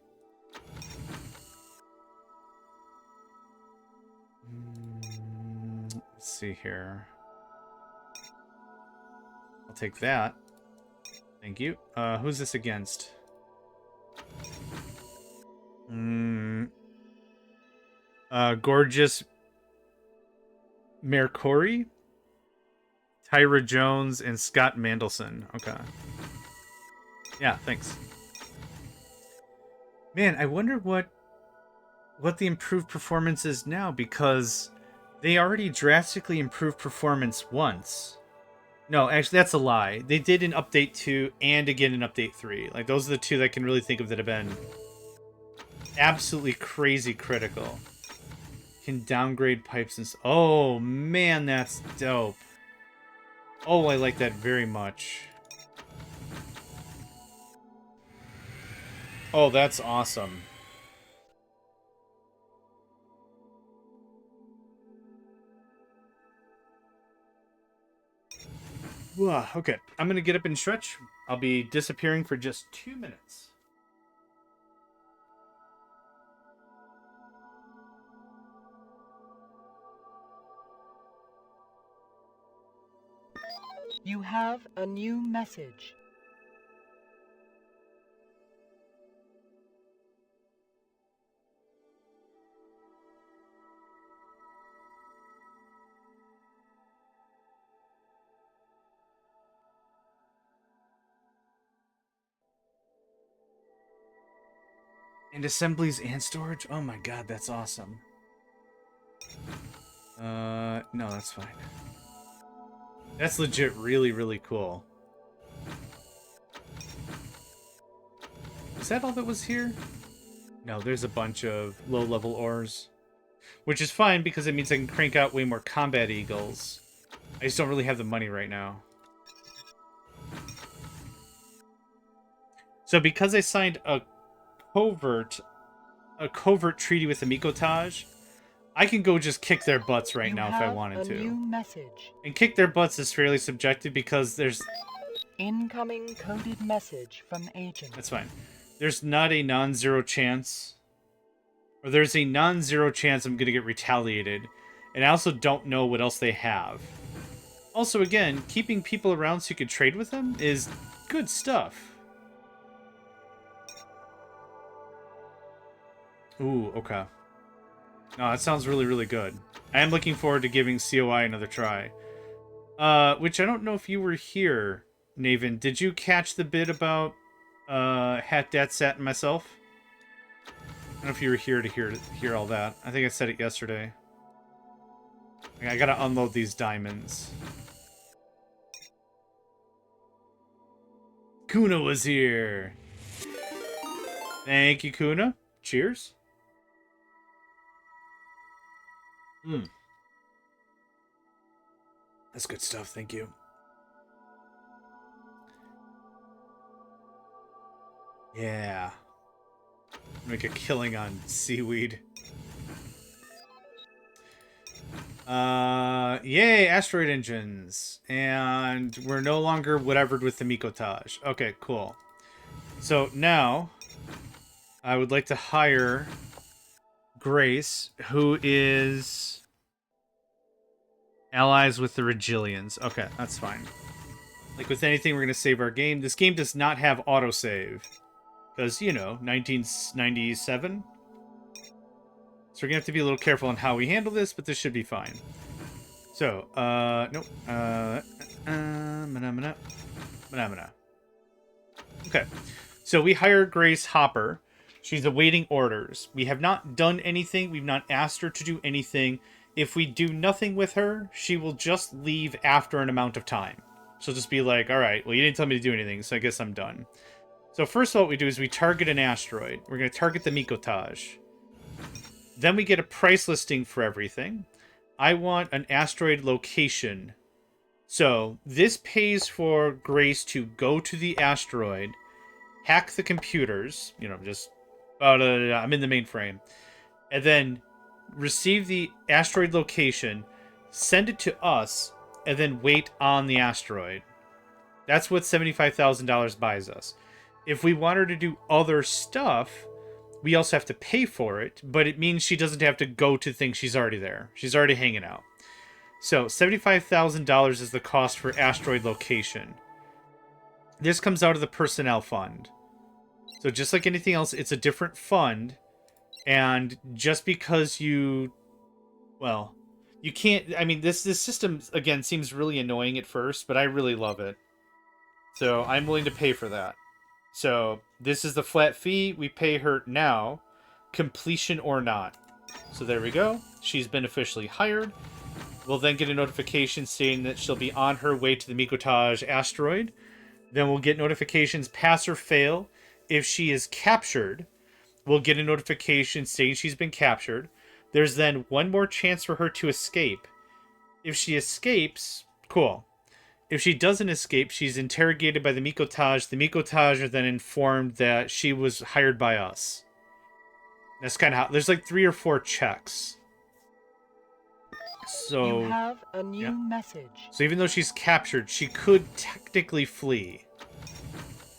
Let's see here. I'll take that. Thank you. Who's this against? Gorgeous Mercouri, Tyra Jones, and Scott Mandelson. Okay. Yeah, thanks. Man, I wonder what the improved performance is now, because they already drastically improved performance once. No, actually, that's a lie. They did in Update 2 and again in Update 3. Like, those are the two that I can really think of that have been absolutely crazy critical. Can downgrade pipes and... Oh, man, that's dope. Oh, I like that very much. Oh, that's awesome. Okay, I'm going to get up and stretch. I'll be disappearing for just 2 minutes. You have a new message. And assemblies and storage? Oh my god, that's awesome. No, that's fine. That's legit really, really cool. Is that all that was here? No, there's a bunch of low-level ores. Which is fine, because it means I can crank out way more combat eagles. I just don't really have the money right now. So because I signed a covert treaty with the Mikotaj, I can go just kick their butts right now if I wanted to. New message. And kick their butts is fairly subjective because there's... Incoming coded message from agent. That's fine. There's not a non-zero chance... Or there's a non-zero chance I'm going to get retaliated. And I also don't know what else they have. Also, again, keeping people around so you can trade with them is good stuff. Ooh, okay. No, that sounds really, really good. I am looking forward to giving COI another try. Which I don't know if you were here, Naven. Did you catch the bit about Hat Dat Sat and myself? I don't know if you were here to hear all that. I think I said it yesterday. I gotta unload these diamonds. Kuna was here. Thank you, Kuna. Cheers. That's good stuff, thank you. Yeah. Make a killing on seaweed. Yay, asteroid engines. And we're no longer whatevered with the Mikotaj. Okay, cool. So now, I would like to hire Grace, who is allies with the Regilians. Okay, that's fine. Like with anything, we're going to save our game. This game does not have autosave. Because, you know, 1997. So we're going to have to be a little careful on how we handle this, but this should be fine. So, nope. Okay. So we hired Grace Hopper. She's awaiting orders. We have not done anything. We've not asked her to do anything. If we do nothing with her, she will just leave after an amount of time. She'll just be like, all right, well, you didn't tell me to do anything, so I guess I'm done. So first of all, what we do is we target an asteroid. We're going to target the Mikotaj. Then we get a price listing for everything. I want an asteroid location. So this pays for Grace to go to the asteroid, hack the computers, you know, just... I'm in the mainframe. And then receive the asteroid location, send it to us, and then wait on the asteroid. That's what $75,000 buys us. If we want her to do other stuff, we also have to pay for it, but it means she doesn't have to go to things. She's already there. She's already hanging out. So $75,000 is the cost for asteroid location. This comes out of the personnel fund. So just like anything else, it's a different fund. And just because you... Well, you can't... I mean, this system, again, seems really annoying at first, but I really love it. So I'm willing to pay for that. So this is the flat fee. We pay her now, completion or not. So there we go. She's been officially hired. We'll then get a notification saying that she'll be on her way to the Mikotaj asteroid. Then we'll get notifications, pass or fail. If she is captured, we'll get a notification saying she's been captured. There's then one more chance for her to escape. If she escapes, cool. If she doesn't escape, she's interrogated by the Mikotaj. The Mikotaj are then informed that she was hired by us. That's kind of how... There's like 3 or 4 checks. So... You have a new message. So even though she's captured, she could technically flee.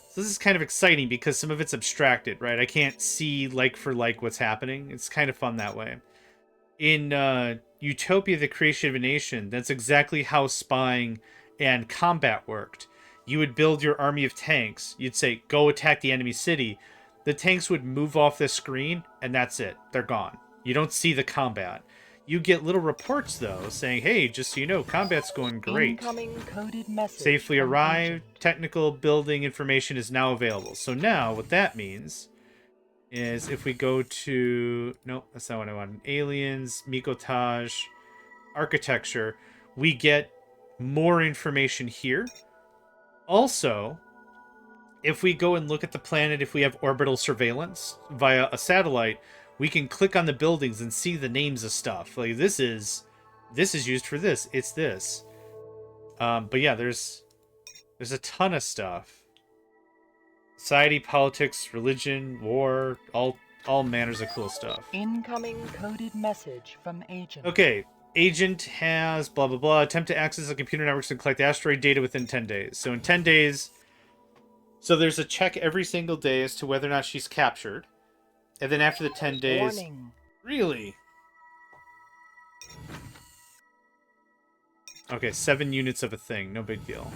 So this is kind of exciting because some of it's abstracted, right? I can't see like for like what's happening. It's kind of fun that way. In Utopia, the Creation of a Nation, that's exactly how spying and combat worked. You would build your army of tanks. You'd say, go attack the enemy city. The tanks would move off the screen, and that's it. They're gone. You don't see the combat. You get little reports, though, saying, hey, just so you know, combat's going great. Incoming coded message. Safely arrived. Technical building information is now available. So now, what that means is if we go to... Nope, that's not what I wanted. Aliens, Mikotaj, architecture, we get more information here. Also, if we go and look at the planet, if we have orbital surveillance via a satellite, we can click on the buildings and see the names of stuff. Like this is used for this. It's this. But yeah, there's a ton of stuff. Society, politics, religion, war, all manners of cool stuff. Incoming coded message from agent. Okay. Agent has blah, blah, blah. Attempt to access the computer networks and collect asteroid data within 10 days. So in 10 days... So there's a check every single day as to whether or not she's captured. And then after the 10 days... Warning. Really? Okay, 7 units of a thing. No big deal.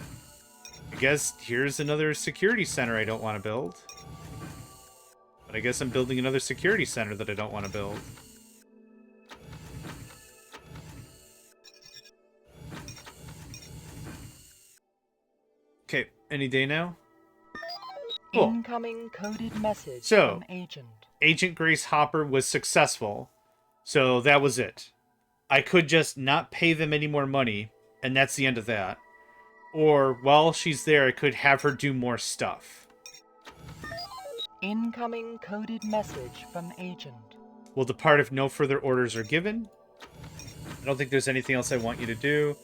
I guess here's another security center I don't want to build. But I guess I'm building another security center that I don't want to build. Okay, any day now? Cool. Incoming coded message So, from agent. Agent Grace Hopper was successful, so that was it. I could just not pay them any more money, and that's the end of that. Or, while she's there, I could have her do more stuff. Incoming coded message from agent. Will depart if no further orders are given. I don't think there's anything else I want you to do.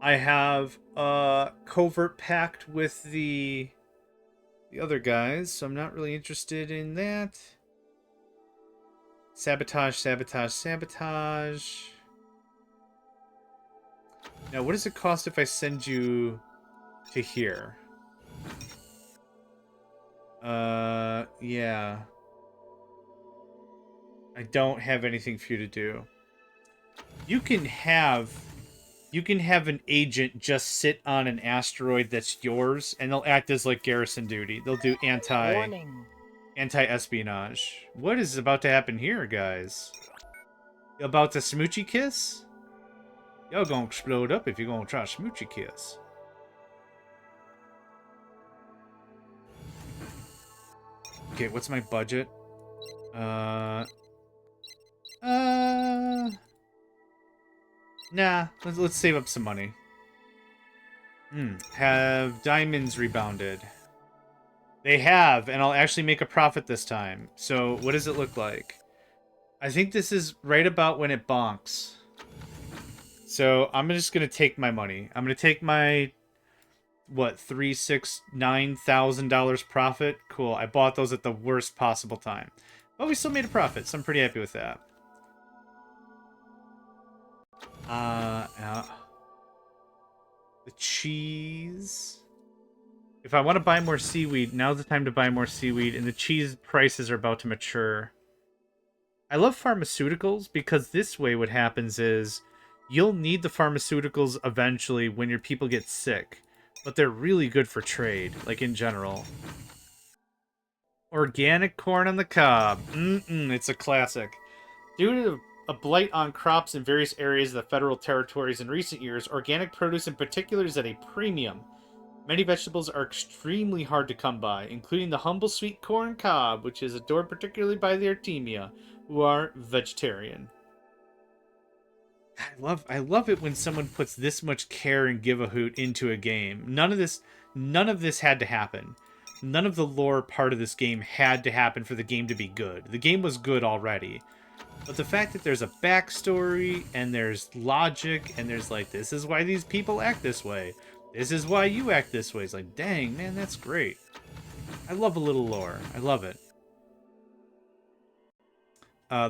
I have a covert pact with the other guys, so I'm not really interested in that. Sabotage, sabotage, sabotage. Now, what does it cost if I send you to here? Yeah. I don't have anything for you to do. You can have an agent just sit on an asteroid that's yours, and they'll act as like garrison duty. They'll do anti-espionage. What is about to happen here, guys? You about to smoochy kiss? Y'all gonna explode up if you're gonna try smoochy kiss. Okay, what's my budget? Nah, let's save up some money. Have diamonds rebounded? They have, and I'll actually make a profit this time. So, what does it look like? I think this is right about when it bonks. So, I'm just going to take my money. I'm going to take my, what, $9,000 profit? Cool, I bought those at the worst possible time. But we still made a profit, so I'm pretty happy with that. Yeah. The cheese. If I want to buy more seaweed, now's the time to buy more seaweed, and the cheese prices are about to mature. I love pharmaceuticals because this way what happens is you'll need the pharmaceuticals eventually when your people get sick, but they're really good for trade, like in general. Organic corn on the cob. It's a classic. Due to a blight on crops in various areas of the federal territories in recent years, organic produce in particular is at a premium. Many vegetables are extremely hard to come by, including the humble sweet corn cob, which is adored particularly by the Artemia, who are vegetarian. I love it when someone puts this much care and give a hoot into a game. None of this had to happen. None of the lore part of this game had to happen for the game to be good. The game was good already. But the fact that there's a backstory, and there's logic, and there's like, this is why these people act this way. This is why you act this way. It's like, dang, man, that's great. I love a little lore. I love it.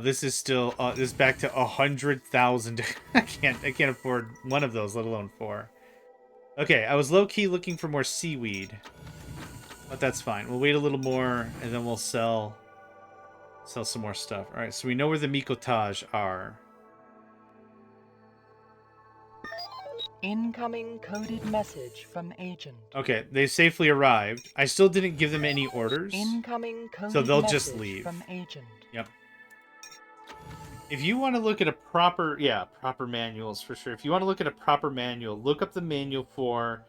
This is still, this is back to 100,000. I can't afford one of those, let alone 4. Okay, I was low-key looking for more seaweed. But that's fine. We'll wait a little more, and then we'll sell some more stuff. Alright, so we know where the Mikotage are. Incoming coded message from agent. Okay, they safely arrived. I still didn't give them any orders. Incoming coded so they'll message just leave. from agent. Yep. If you want to look at a proper manuals for sure. If you want to look at a proper manual, look up the manual for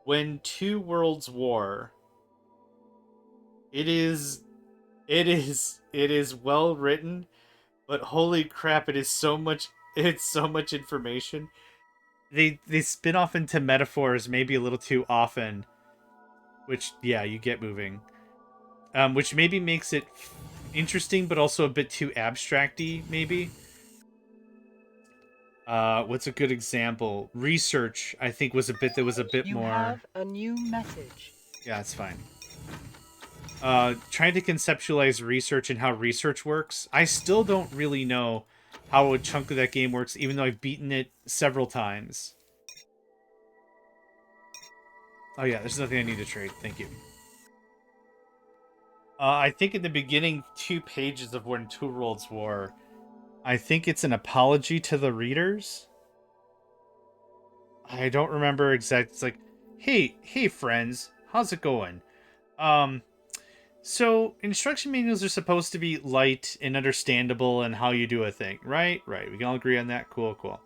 When Two Worlds War. It is well written, but holy crap, it's so much information. They spin off into metaphors maybe a little too often, which, yeah, you get moving. Which maybe makes it interesting, but also a bit too abstract-y, maybe. What's a good example? Research, I think, was a bit more... You have a new message. Yeah, it's fine. Trying to conceptualize research and how research works. I still don't really know how a chunk of that game works, even though I've beaten it several times. Oh yeah, there's nothing I need to trade. Thank you. I think in the beginning 2 pages of When Two Worlds War, I think it's an apology to the readers. I don't remember exactly. It's like, hey friends, how's it going? So instruction manuals are supposed to be light and understandable and how you do a thing, right? Right. We can all agree on that. Cool.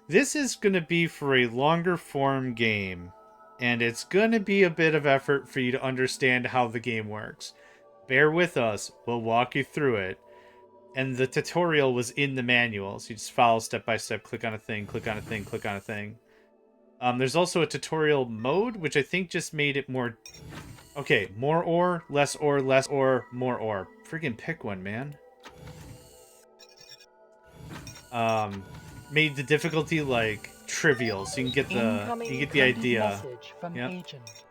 This is going to be for a longer form game, and it's going to be a bit of effort for you to understand how the game works. Bear with us. We'll walk you through it. And the tutorial was in the manual, so you just follow step by step, click on a thing, click on a thing, click on a thing. There's also a tutorial mode, which I think just made it more... Okay, more ore, less ore, more ore. Freaking pick one, man. Made the difficulty like trivial, so you can get the idea. Yep.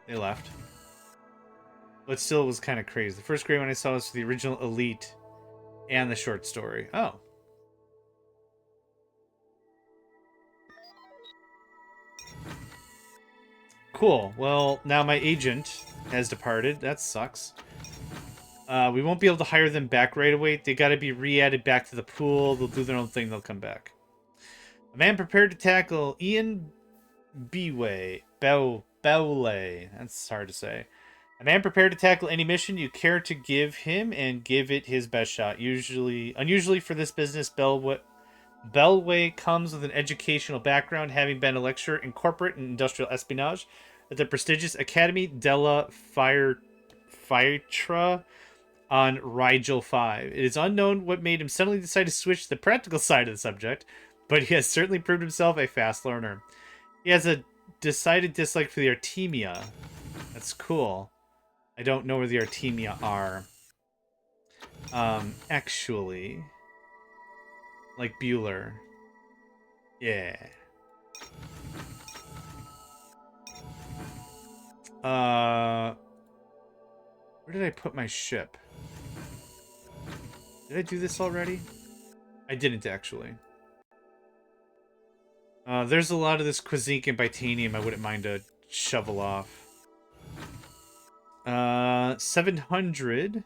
They left. But still, it was kind of crazy. The first great one I saw was the original Elite and the short story. Oh. Cool. Well, now my agent has departed. That sucks. We won't be able to hire them back right away. They got to be re-added back to the pool. They'll do their own thing. They'll come back. A man prepared to tackle Ian Bewlay. That's hard to say. A man prepared to tackle any mission you care to give him and give it his best shot. Unusually for this business, Bellway comes with an educational background, having been a lecturer in corporate and industrial espionage at the prestigious Academy della Fietra on Rigel 5. It is unknown what made him suddenly decide to switch to the practical side of the subject, but he has certainly proved himself a fast learner. He has a decided dislike for the Artemia. That's cool. I don't know where the Artemia are. Actually... Like Bueller. Yeah. Where did I put my ship? Did I do this already? I didn't, actually. There's a lot of this Quizink and Bitanium I wouldn't mind to shovel off. 700.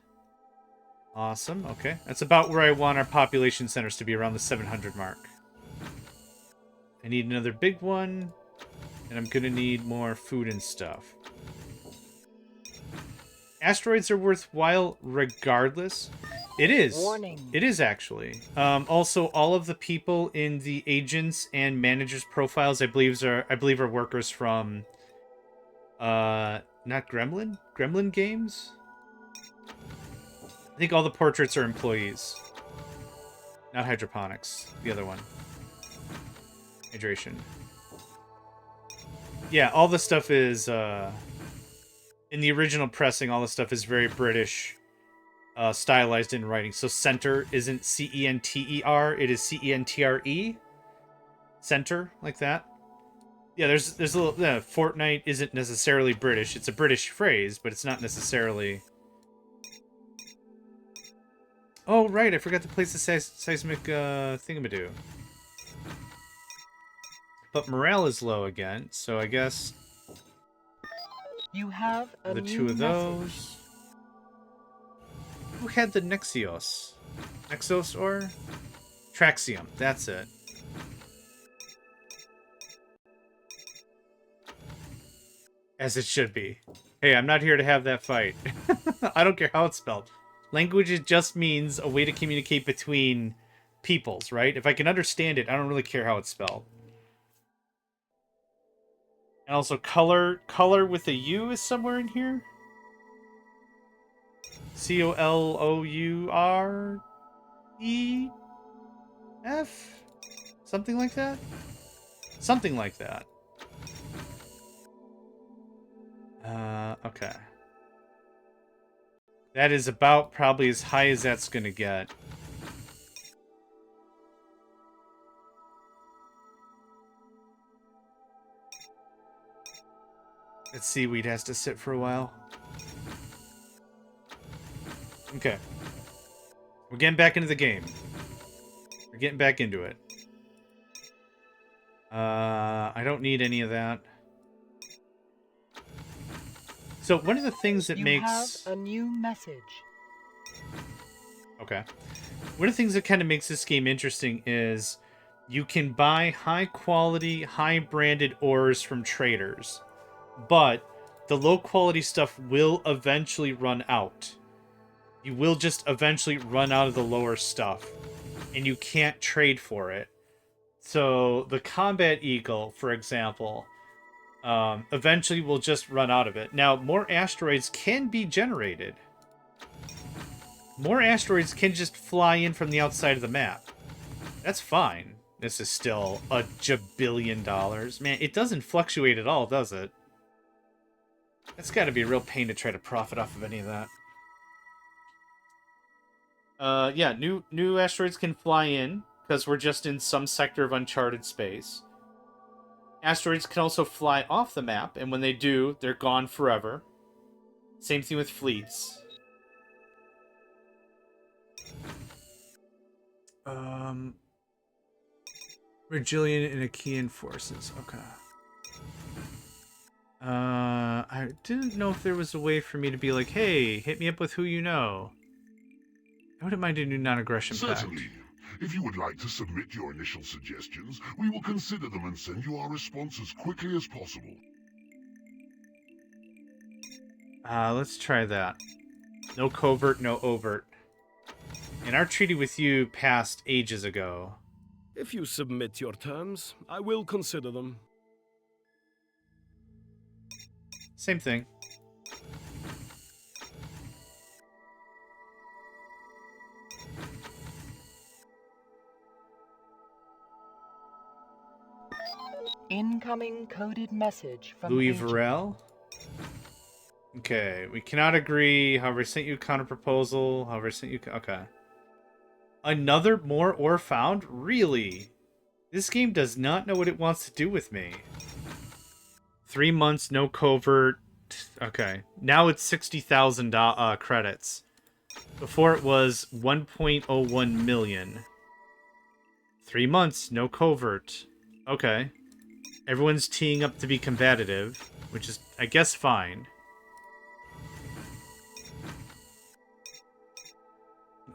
Awesome. Okay. That's about where I want our population centers to be, around the 700 mark. I need another big one. And I'm going to need more food and stuff. Asteroids are worthwhile regardless. It is. Warning. It is, actually. Also, all of the people in the agents and managers profiles, I believe are workers from... not Gremlin? Gremlin Games? I think all the portraits are employees. Not hydroponics. The other one. Hydration. Yeah, all the stuff is, in the original pressing, all the stuff is very British, stylized in writing. So center isn't C-E-N-T-E-R, it is C-E-N-T-R-E. Center, like that. Yeah, there's a little... Fortnite isn't necessarily British. It's a British phrase, but it's not necessarily... Oh, right, I forgot to place the seismic thingamadoo. But morale is low again, so I guess... You have a the new two of those. message. Who had the Nexios? Nexos or? Traxium, that's it. As it should be. Hey, I'm not here to have that fight. I don't care how it's spelled. Language just means a way to communicate between peoples, right? If I can understand it, I don't really care how it's spelled. And also color with a U is somewhere in here? C-O-L-O-U-R-E-F? Something like that? Something like that. Okay. That is about probably as high as that's gonna get. That seaweed has to sit for a while. Okay. We're getting back into the game. We're getting back into it. I don't need any of that. So one of the things that makes... You have a new message. Okay. One of the things that kind of makes this game interesting is you can buy high-quality, high-branded ores from traders, but the low-quality stuff will eventually run out. You will just eventually run out of the lower stuff, and you can't trade for it. So the Combat Eagle, for example, eventually will just run out of it. Now, more asteroids can be generated. More asteroids can just fly in from the outside of the map. That's fine. This is still a jabillion dollars. Man, it doesn't fluctuate at all, does it? That's got to be a real pain to try to profit off of any of that. Yeah, new asteroids can fly in, because we're just in some sector of uncharted space. Asteroids can also fly off the map, and when they do, they're gone forever. Same thing with fleets. Virgilian and Achaean forces. Okay. I didn't know if there was a way for me to be like, hey, hit me up with who you know. I wouldn't mind a new non-aggression pact. Certainly. If you would like to submit your initial suggestions, we will consider them and send you our response as quickly as possible. Let's try that. No covert, no overt. And our treaty with you passed ages ago. If you submit your terms, I will consider them. Same thing. Incoming coded message from Louis agent. Varel. Okay, we cannot agree. However, I sent you a counter proposal. However, I sent you... Okay. Another more ore found? Really? This game does not know what it wants to do with me. 3 months, no covert. Okay. Now it's 60,000 credits. Before it was 1.01 million. 3 months, no covert. Okay. Everyone's teeing up to be combative, which is, I guess, fine.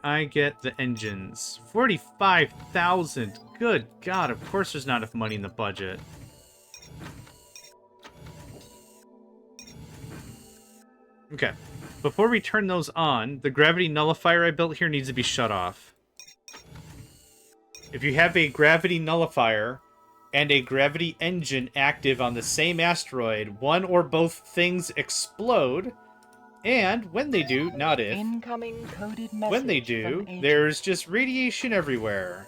I get the engines? 45,000. Good God, of course there's not enough money in the budget. Okay. Before we turn those on, the gravity nullifier I built here needs to be shut off. If you have a gravity nullifier and a gravity engine active on the same asteroid, one or both things explode, and when they do, not if, Incoming coded message when they from do, agent. there's just radiation everywhere.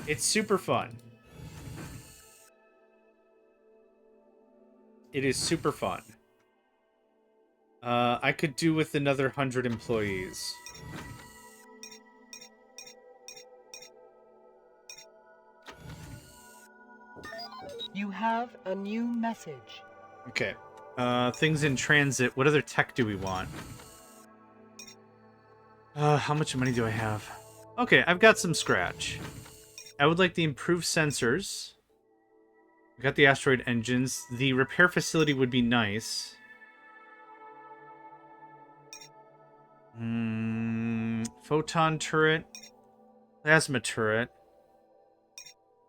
It's super fun. It is super fun. I could do with another 100 employees. You have a new message. Okay. Things in transit. What other tech do we want? How much money do I have? Okay, I've got some scratch. I would like the improved sensors. I got the asteroid engines. The repair facility would be nice. Photon turret. Plasma turret.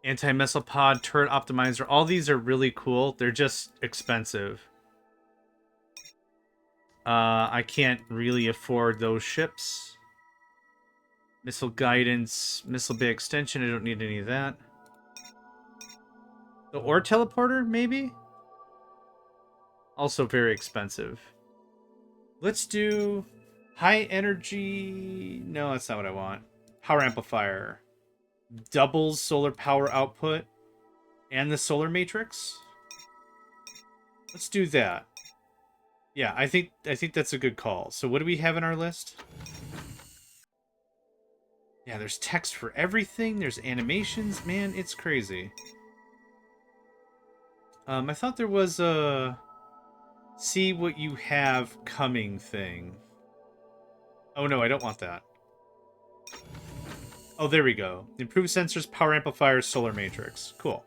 Anti-missile pod, turret optimizer. All these are really cool. They're just expensive. I can't really afford those ships. Missile guidance, missile bay extension. I don't need any of that. The ore teleporter, maybe? Also very expensive. Let's do high energy. No, that's not what I want. Power amplifier. Doubles solar power output and the solar matrix. Let's do that. Yeah, I think that's a good call. So what do we have in our list? Yeah, there's text for everything. There's animations. Man, it's crazy. I thought there was a see what you have coming thing. Oh no, I don't want that. Oh, there we go. Improved sensors, power amplifiers, solar matrix. Cool.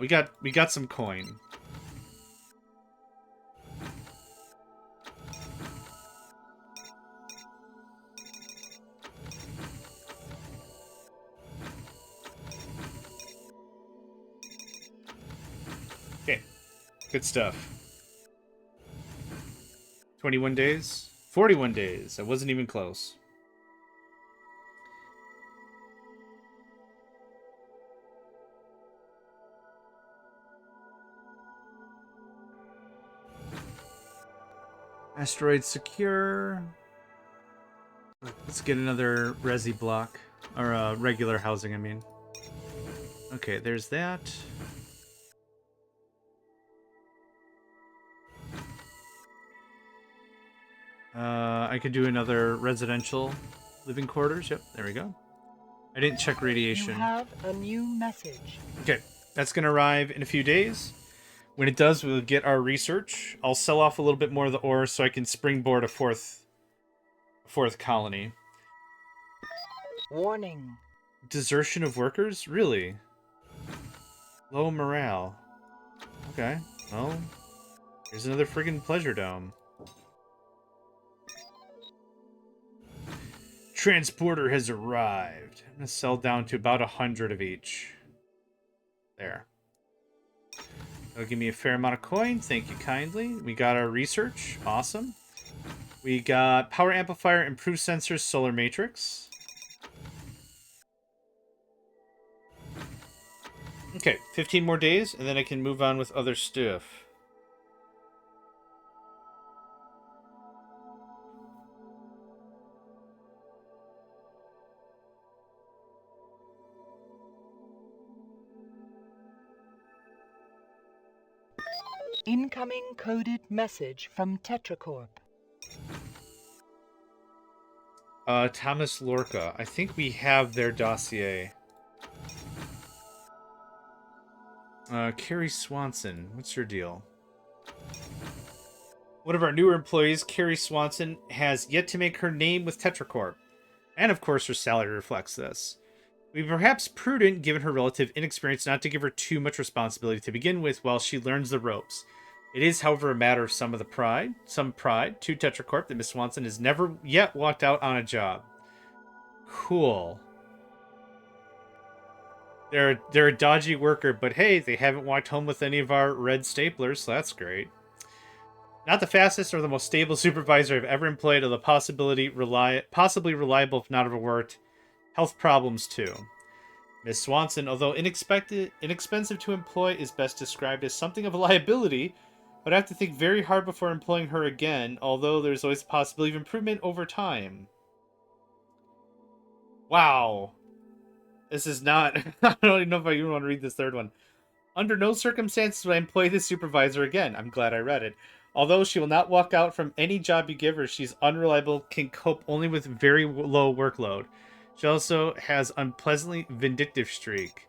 We got some coin. Okay. Good stuff. 21 days? 41 days. I wasn't even close. Asteroid secure. Let's get another resi block. Or regular housing, I mean. Okay, there's that. I could do another residential living quarters. Yep, there we go. I didn't check radiation. You have a new message. Okay, that's going to arrive in a few days. When it does, we'll get our research. I'll sell off a little bit more of the ore so I can springboard a fourth colony. Warning. Desertion of workers? Really? Low morale. Okay, well, here's another friggin' pleasure dome. Transporter has arrived. I'm going to sell down to about 100 of each. There. That'll give me a fair amount of coin. Thank you kindly. We got our research. Awesome. We got power amplifier, improved sensors, solar matrix. Okay, 15 more days, and then I can move on with other stuff. Incoming coded message from TetraCorp. Thomas Lorca. I think we have their dossier. Carrie Swanson. What's your deal? One of our newer employees, Carrie Swanson, has yet to make her name with TetraCorp. And of course, her salary reflects this. It would be perhaps prudent, given her relative inexperience, not to give her too much responsibility to begin with while she learns the ropes. It is, however, a matter of some pride to TetraCorp that Miss Swanson has never yet walked out on a job. Cool. They're a dodgy worker, but hey, they haven't walked home with any of our red staplers, so that's great. Not the fastest or the most stable supervisor I've ever employed, although possibly reliable if not overworked. Health problems too. Miss Swanson, although inexpensive to employ, is best described as something of a liability. But I have to think very hard before employing her again, although there's always a possibility of improvement over time. Wow. This is not... I don't even know if I even want to read this third one. Under no circumstances would I employ this supervisor again. I'm glad I read it. Although she will not walk out from any job you give her, she's unreliable, can cope only with very low workload. She also has unpleasantly vindictive streak.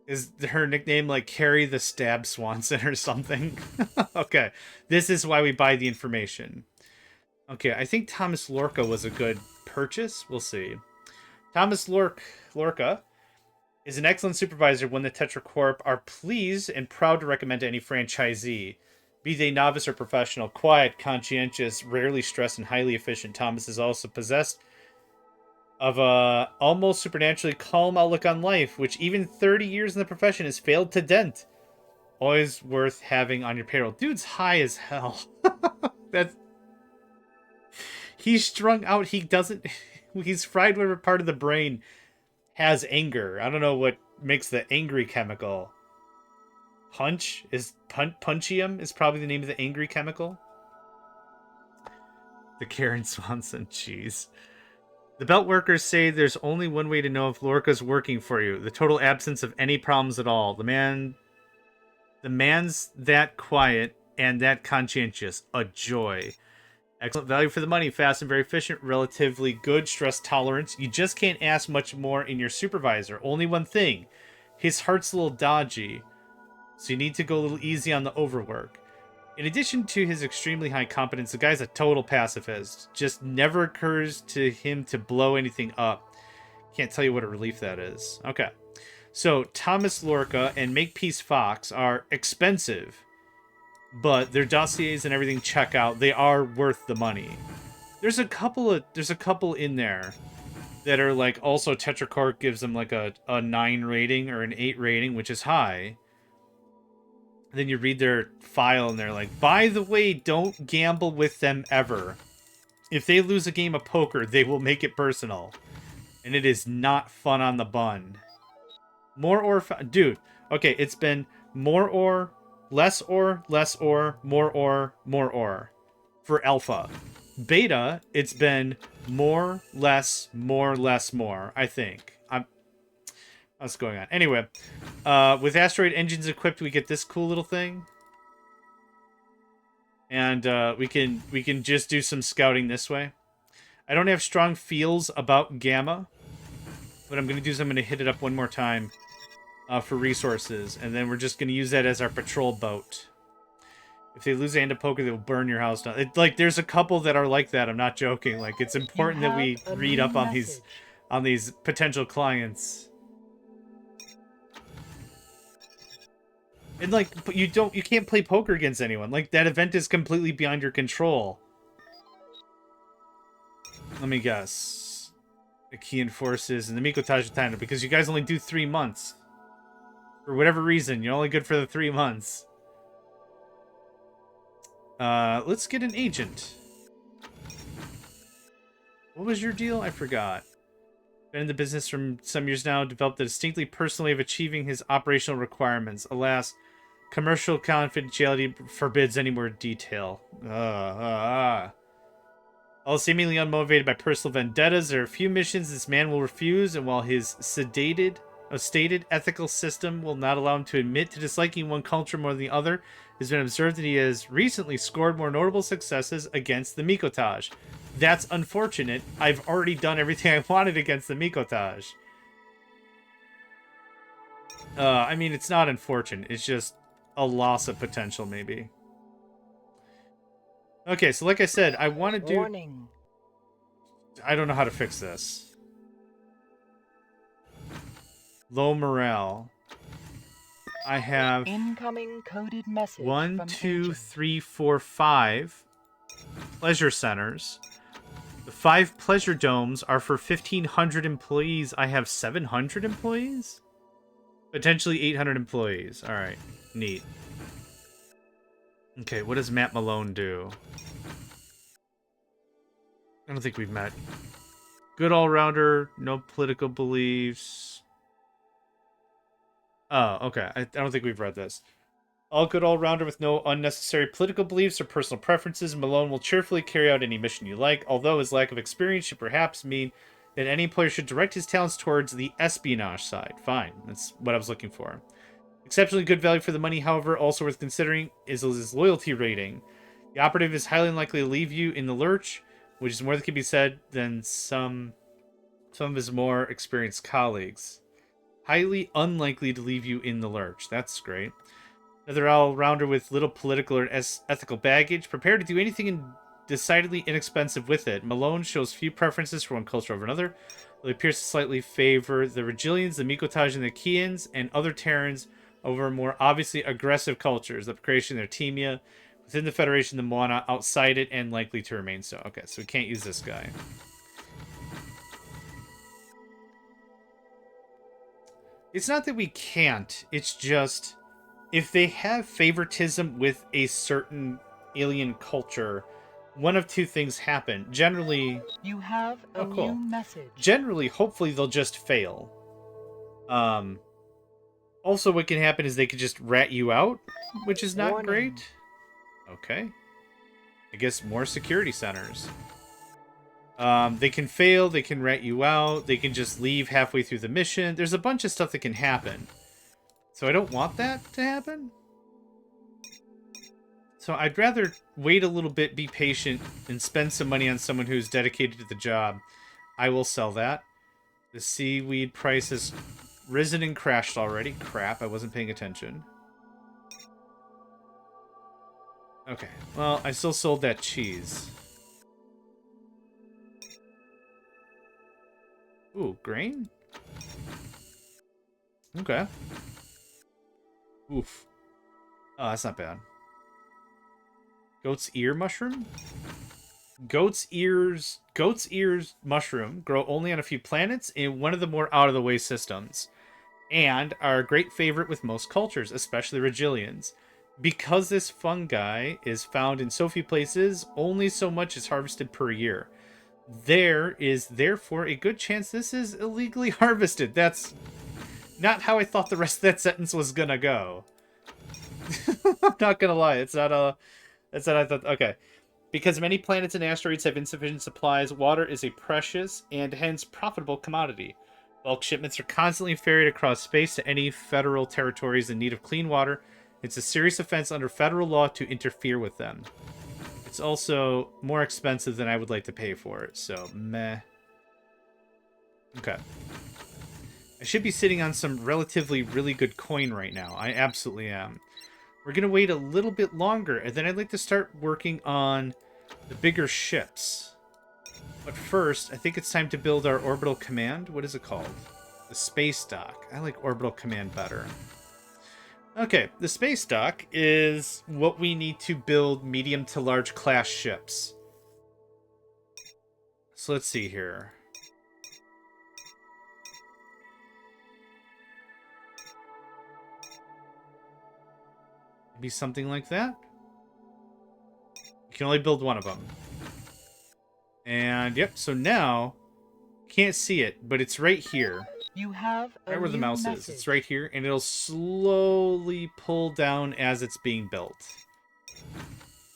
Is her nickname like Carrie the Stab Swanson or something? Okay, this is why we buy the information. Okay, I think Thomas Lorca was a good purchase. We'll see. Thomas Lorca is an excellent supervisor, one that TetraCorp are pleased and proud to recommend to any franchisee. Be they novice or professional, quiet, conscientious, rarely stressed, and highly efficient, Thomas is also possessed of a almost supernaturally calm outlook on life, which even 30 years in the profession has failed to dent. Always worth having on your payroll. Dude's high as hell. He's strung out. He doesn't... He's fried whatever part of the brain has anger. I don't know what makes the angry chemical. Punchium is probably the name of the angry chemical. The Karen Swanson cheese. The belt workers say there's only one way to know if Lorca's working for you. The total absence of any problems at all. The man's that quiet and that conscientious. A joy. Excellent value for the money. Fast and very efficient. Relatively good stress tolerance. You just can't ask much more in your supervisor. Only one thing. His heart's a little dodgy. So you need to go a little easy on the overwork. In addition to his extremely high competence, the guy's a total pacifist. Just never occurs to him to blow anything up. Can't tell you what a relief that is. Okay. So, Thomas Lorca and Makepeace Fox are expensive, but their dossiers and everything check out. They are worth the money. There's a couple in there that are like, also TetraCorp gives them like a 9 rating or an 8 rating, which is high. Then you read their file and they're like, by the way, don't gamble with them ever. If they lose a game of poker, they will make it personal. And it is not fun on the bun. More ore... Dude, okay, it's been more ore, less ore, less ore, more ore, more ore. For alpha. Beta, it's been more, less, more, less, more, I think. What's going on? Anyway, with asteroid engines equipped, we get this cool little thing, and we can just do some scouting this way. I don't have strong feels about Gamma, but I'm gonna do is I'm gonna hit it up one more time for resources, and then we're just gonna use that as our patrol boat. If they lose a hand of poker, they will burn your house down. Like, there's a couple that are like that. I'm not joking. Like, it's important that we read up on these potential clients. And like, but you can't play poker against anyone. Like, that event is completely beyond your control. Let me guess. The Achaean forces and the Mikotaj Tana, because you guys only do 3 months. For whatever reason, you're only good for the 3 months. Let's get an agent. What was your deal? I forgot. Been in the business for some years now, developed a distinctly personal way of achieving his operational requirements. Alas, commercial confidentiality forbids any more detail. All seemingly unmotivated by personal vendettas, there are a few missions this man will refuse, and while his stated ethical system will not allow him to admit to disliking one culture more than the other, it has been observed that he has recently scored more notable successes against the Mikotaj. That's unfortunate. I've already done everything I wanted against the Mikotaj. I mean, it's not unfortunate. It's just a loss of potential, maybe. Okay, so like I said, I want to do... Warning. I don't know how to fix this. Low morale. I have Incoming coded message 1, from 2, agent. 3, 4, 5 pleasure centers. The 5 pleasure domes are for 1,500 employees. I have 700 employees? Potentially 800 employees. All right, neat. Okay, what does Matt Malone do? I don't think we've met. Good all-rounder, no political beliefs. Oh, okay. I don't think we've read this. All good all-rounder with no unnecessary political beliefs or personal preferences, Malone will cheerfully carry out any mission you like, although his lack of experience should perhaps mean that any player should direct his talents towards the espionage side. Fine, that's what I was looking for. Exceptionally good value for the money, however, also worth considering is his loyalty rating. The operative is highly unlikely to leave you in the lurch, which is more than can be said than some of his more experienced colleagues. Highly unlikely to leave you in the lurch. That's great. Another all-rounder with little political or ethical baggage, prepared to do anything decidedly inexpensive with it. Malone shows few preferences for one culture over another, though he appears to slightly favor the Regilians, the Mikotaj, and the Kians, and other Terrans over more obviously aggressive cultures, the creation of their Temia, within the Federation, the Moana, outside it, and likely to remain so. Okay, so we can't use this guy. It's not that we can't, it's just if they have favoritism with a certain alien culture, one of two things happen. Generally, You have a new message. Generally, hopefully they'll just fail. Also, what can happen is they could just rat you out, which is not Warning. great. Okay. I guess more security centers. They can fail, they can rat you out, they can just leave halfway through the mission. There's a bunch of stuff that can happen. So I don't want that to happen. So I'd rather wait a little bit, be patient, and spend some money on someone who's dedicated to the job. I will sell that. The seaweed price has risen and crashed already. Crap, I wasn't paying attention. Okay, well, I still sold that cheese. Ooh, grain? Okay. Oof. Oh, that's not bad. Goat's ear mushroom? Goat's ears mushroom grow only on a few planets in one of the more out-of-the-way systems, and are a great favorite with most cultures, especially Regilians. Because this fungi is found in so few places, only so much is harvested per year. There is therefore a good chance this is illegally harvested. That's not how I thought the rest of that sentence was gonna go. I'm not gonna lie, it's not a... That's what I thought. Okay. Because many planets and asteroids have insufficient supplies, water is a precious and hence profitable commodity. Bulk shipments are constantly ferried across space to any federal territories in need of clean water. It's a serious offense under federal law to interfere with them. It's also more expensive than I would like to pay for it, so meh. Okay. I should be sitting on some relatively really good coin right now. I absolutely am. We're going to wait a little bit longer, and then I'd like to start working on the bigger ships. But first, I think it's time to build our orbital command. What is it called? The space dock. I like orbital command better. Okay, the space dock is what we need to build medium to large class ships. So let's see here. Maybe something like that. You can only build one of them. And yep, so now can't see it, but it's right here. You have a Right where the new mouse message. is. It's right here, and it'll slowly pull down as it's being built.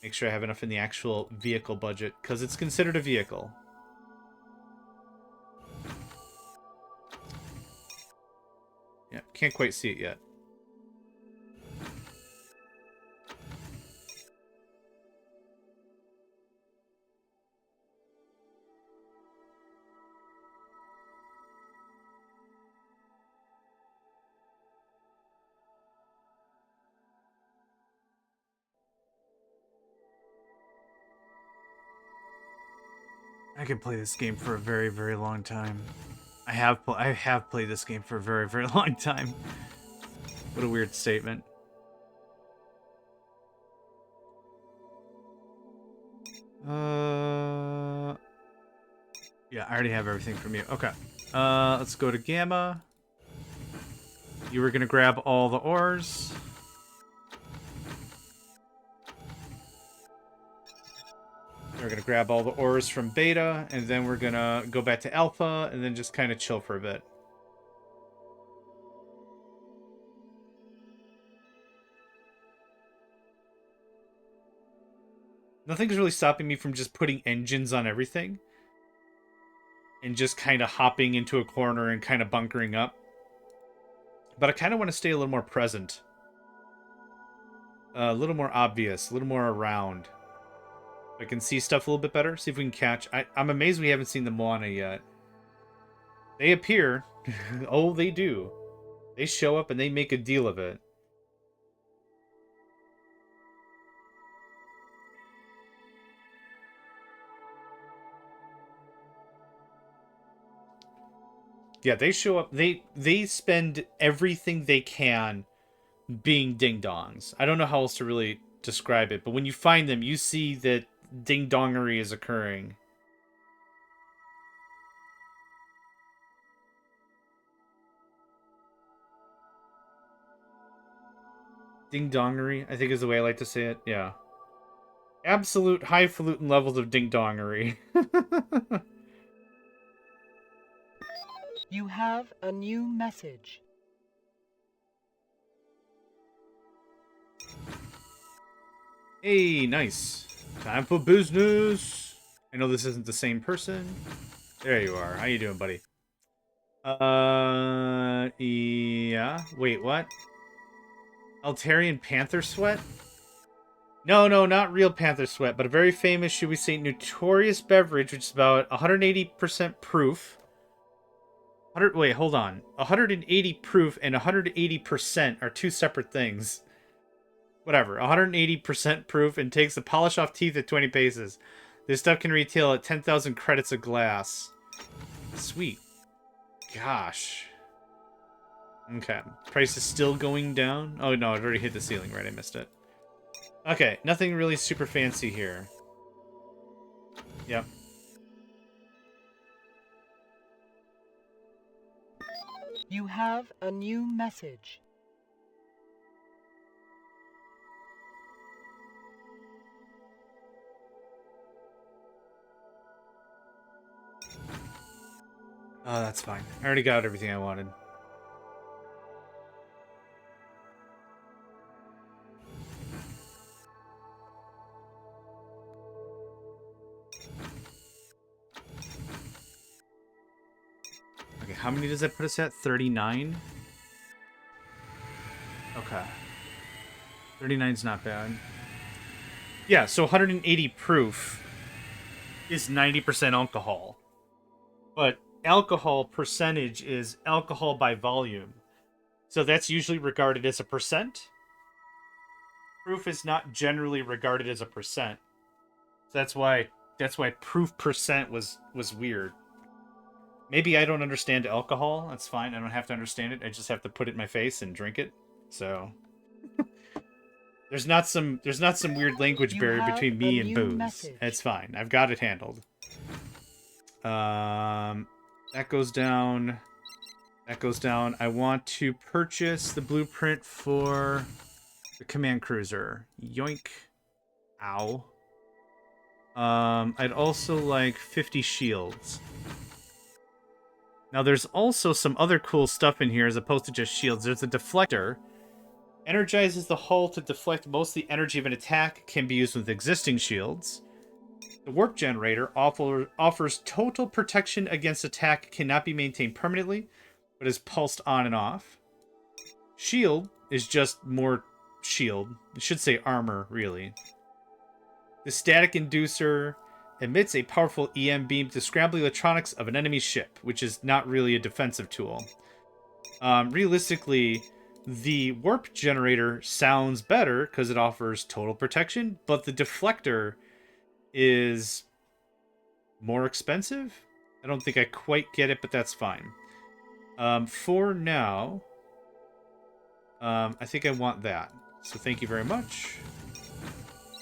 Make sure I have enough in the actual vehicle budget, because it's considered a vehicle. Yeah, can't quite see it yet. I could play this game for a very, very long time. I have played this game for a very, very long time. What a weird statement. Yeah, I already have everything from you. Okay. Let's go to Gamma. You were gonna grab all the ores. We're gonna grab all the ores from Beta, and then we're gonna go back to Alpha, and then just kind of chill for a bit. Nothing's really stopping me from just putting engines on everything. And just kind of hopping into a corner and kind of bunkering up. But I kind of want to stay a little more present. A little more obvious, a little more around. I can see stuff a little bit better, see if we can catch. I'm amazed we haven't seen the Moana yet. They appear. Oh, they do. They show up and they make a deal of it. Yeah, they show up. They spend everything they can being ding-dongs. I don't know how else to really describe it, but when you find them, you see that ding-dongery is occurring. Ding-dongery, I think is the way I like to say it. Yeah. Absolute highfalutin levels of ding-dongery. You have a new message. Hey, nice. Time for business. I know this isn't the same person. There you are. How you doing, buddy? Yeah. Wait, what? Altarian Panther Sweat? No, not real Panther Sweat, but a very famous, should we say, notorious beverage, which is about 180% proof. Wait, hold on. 180 proof and 180% are two separate things. Whatever. 180% proof and takes the polish off teeth at 20 paces. This stuff can retail at 10,000 credits a glass. Sweet. Gosh. Okay. Price is still going down. Oh, no, I've already hit the ceiling, right? I missed it. Okay, nothing really super fancy here. Yep. You have a new message. Oh, that's fine. I already got everything I wanted. Okay, how many does that put us at? 39? Okay. 39's not bad. Yeah, so 180 proof is 90% alcohol. But alcohol percentage is alcohol by volume. So that's usually regarded as a percent. Proof is not generally regarded as a percent. So that's why proof percent was weird. Maybe I don't understand alcohol. That's fine. I don't have to understand it. I just have to put it in my face and drink it. So there's not some weird language barrier between me and booze. Message. It's fine. I've got it handled. That goes down. That goes down. I want to purchase the blueprint for the command cruiser. Yoink. Ow. I'd also like 50 shields. Now, there's also some other cool stuff in here as opposed to just shields. There's a deflector. Energizes the hull to deflect most of the energy of an attack. Can be used with existing shields. The warp generator offers total protection against attack. Cannot be maintained permanently, but is pulsed on and off. Shield is just more shield. It should say armor, really. The static inducer emits a powerful EM beam to scramble the electronics of an enemy ship, which is not really a defensive tool. Realistically, the warp generator sounds better because it offers total protection, but the deflector is more expensive? I don't think I quite get it, but that's fine. For now, I think I want that. So thank you very much.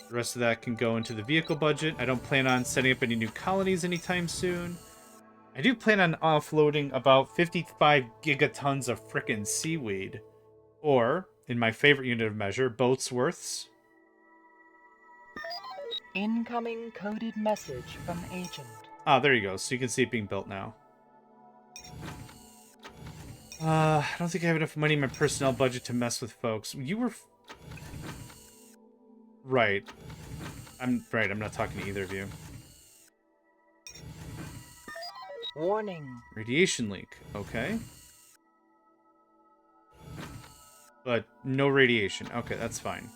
The rest of that can go into the vehicle budget. I don't plan on setting up any new colonies anytime soon. I do plan on offloading about 55 gigatons of frickin' seaweed. Or, in my favorite unit of measure, boats worths. Incoming coded message from agent. Ah, there you go. So you can see it being built now. I don't think I have enough money in my personnel budget to mess with folks. You were... Right. I'm not talking to either of you. Warning. Radiation leak. Okay. But no radiation. Okay, that's fine.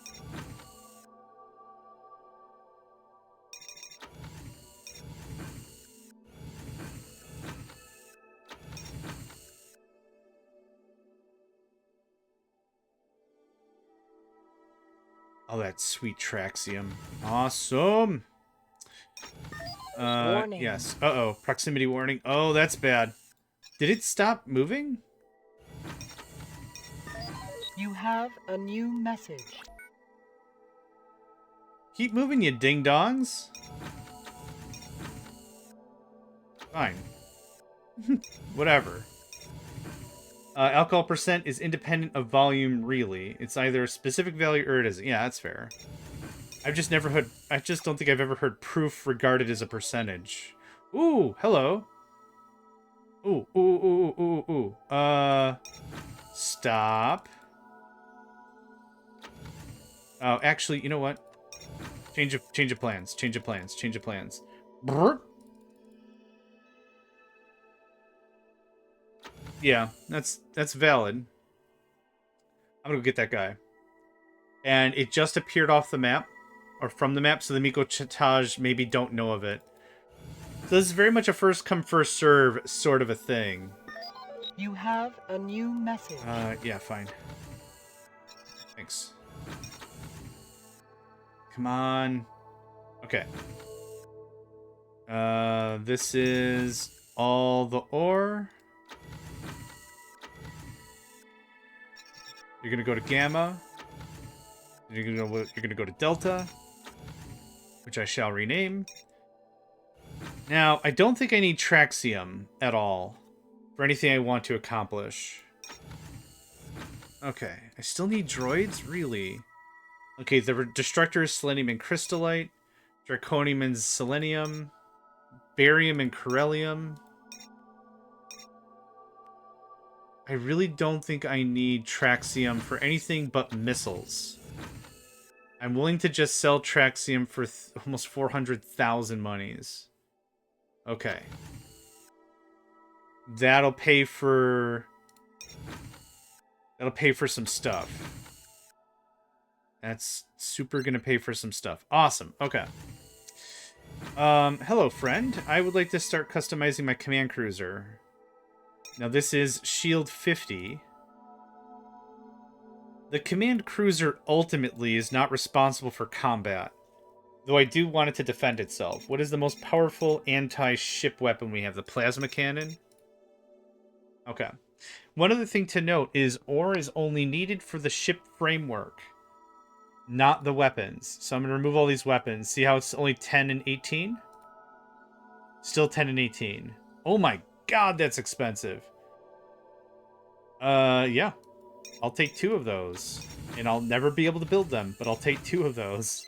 Oh, that sweet Traxium. Awesome! Warning. Yes. Uh-oh. Proximity warning. Oh, that's bad. Did it stop moving? You have a new message. Keep moving, you ding-dongs. Fine. Whatever. Alcohol percent is independent of volume, really. It's either a specific value or it isn't. Yeah, that's fair. I've just never heard... I just don't think I've ever heard proof regarded as a percentage. Ooh, hello. Ooh, ooh, ooh, ooh, ooh, ooh. Stop. Oh, actually, you know what? Change of plans. Change of plans. Change of plans. Brr. Yeah, that's valid. I'm gonna go get that guy. And it just appeared off the map, or from the map, so the Mikotage maybe don't know of it. So this is very much a first come, first serve sort of a thing. You have a new message. Yeah, fine. Thanks. Come on. Okay. This is all the ore. You're gonna go to Gamma. You're gonna go to Delta, which I shall rename. Now, I don't think I need Traxium at all for anything I want to accomplish. Okay, I still need droids? Really? Okay, the Destructor is Selenium and Crystallite. Draconium and Selenium. Barium and Corellium. I really don't think I need Traxium for anything but missiles. I'm willing to just sell Traxium for almost 400,000 monies. Okay. That'll pay for some stuff. That's super gonna pay for some stuff. Awesome. Okay. Hello, friend. I would like to start customizing my command cruiser. Now, this is Shield 50. The command cruiser ultimately is not responsible for combat, though I do want it to defend itself. What is the most powerful anti-ship weapon we have? The plasma cannon? Okay. One other thing to note is ore is only needed for the ship framework, not the weapons. So I'm going to remove all these weapons. See how it's only 10 and 18? Still 10 and 18. Oh my god, that's expensive. Yeah. I'll take 2 of those. And I'll never be able to build them, but I'll take 2 of those.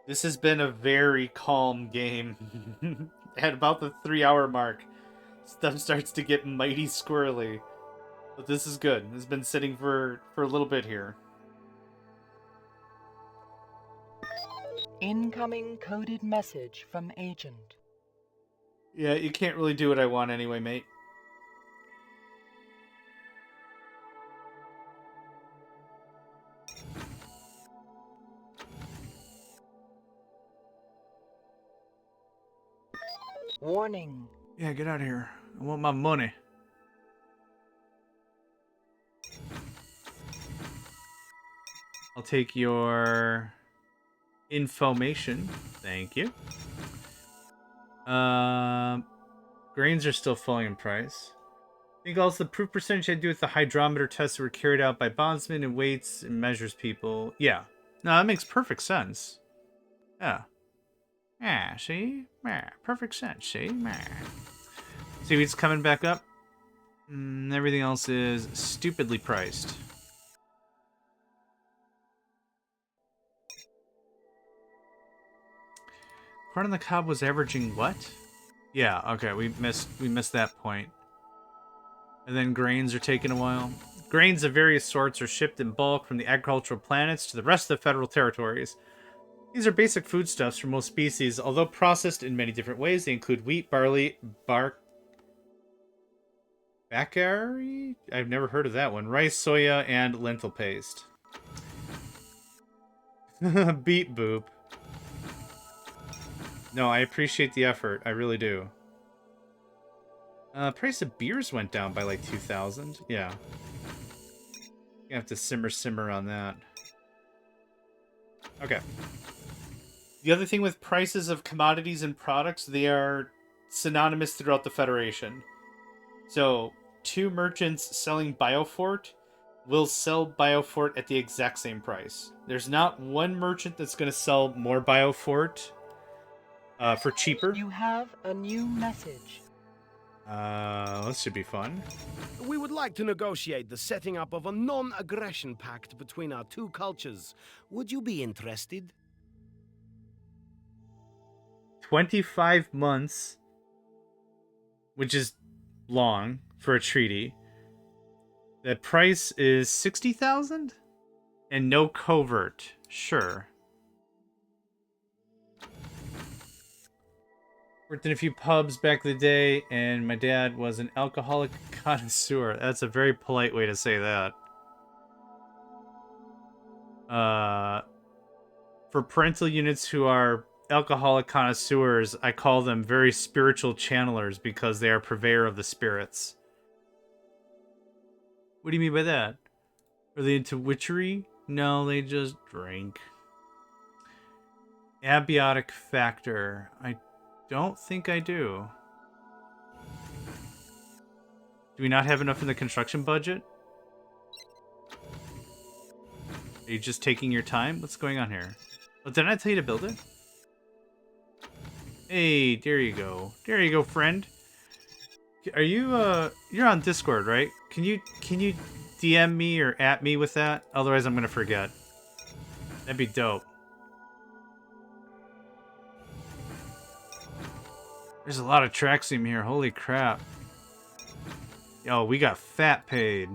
This has been a very calm game. At about the 3-hour mark, stuff starts to get mighty squirrely. But this is good. It's been sitting for a little bit here. Incoming coded message from agent. Yeah, you can't really do what I want anyway, mate. Warning. Yeah, get out of here. I want my money. I'll take your Information. Thank you. Grains are still falling in price. I think also the proof percentage had to do with the hydrometer tests that were carried out by bondsmen and weights and measures people. Yeah. No, that makes perfect sense. Yeah. Yeah, see? Yeah, perfect sense, see? Yeah. Seaweed's coming back up. Everything else is stupidly priced. Corn on the cob was averaging what? Yeah, okay, we missed that point. And then grains are taking a while. Grains of various sorts are shipped in bulk from the agricultural planets to the rest of the federal territories. These are basic foodstuffs for most species, although processed in many different ways. They include wheat, barley, bakari? I've never heard of that one. Rice, soya, and lentil paste. Beet boop. No, I appreciate the effort. I really do. Price of beers went down by like 2,000. Yeah. You have to simmer on that. Okay. The other thing with prices of commodities and products, they are synonymous throughout the Federation. So, 2 merchants selling Biofort will sell Biofort at the exact same price. There's not one merchant that's going to sell more Biofort for cheaper. You have a new message. This should be fun. We would like to negotiate the setting up of a non-aggression pact between our two cultures. Would you be interested? 25 months, which is long for a treaty. The price is 60,000 and no covert. Sure. Worked in a few pubs back in the day, and my dad was an alcoholic connoisseur. That's a very polite way to say that. For parental units who are alcoholic connoisseurs, I call them very spiritual channelers because they are purveyor of the spirits. What do you mean by that? Are they into witchery? No, they just drink. Abiotic factor. I don't think I do. Do we not have enough in the construction budget? Are you just taking your time? What's going on here? Oh, didn't I tell you to build it? Hey, there you go. There you go, friend. Are you, you're on Discord, right? Can you DM me or at me with that? Otherwise, I'm gonna forget. That'd be dope. There's a lot of Traxium here. Holy crap. Yo, we got fat paid.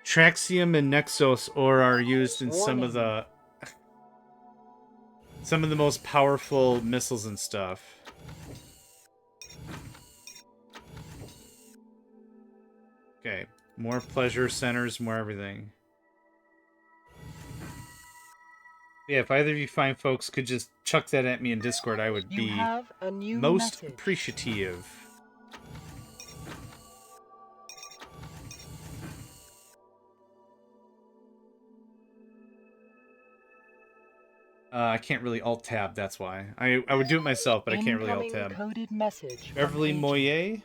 Traxium and Nexos ore are used in some of the most powerful missiles and stuff. Okay, more pleasure centers, more everything. Yeah, if either of you fine folks could just chuck that at me in Discord, I would be most appreciative. I can't really alt-tab, that's why. I would do it myself, but I can't really alt-tab. Coded message Beverly Moyer?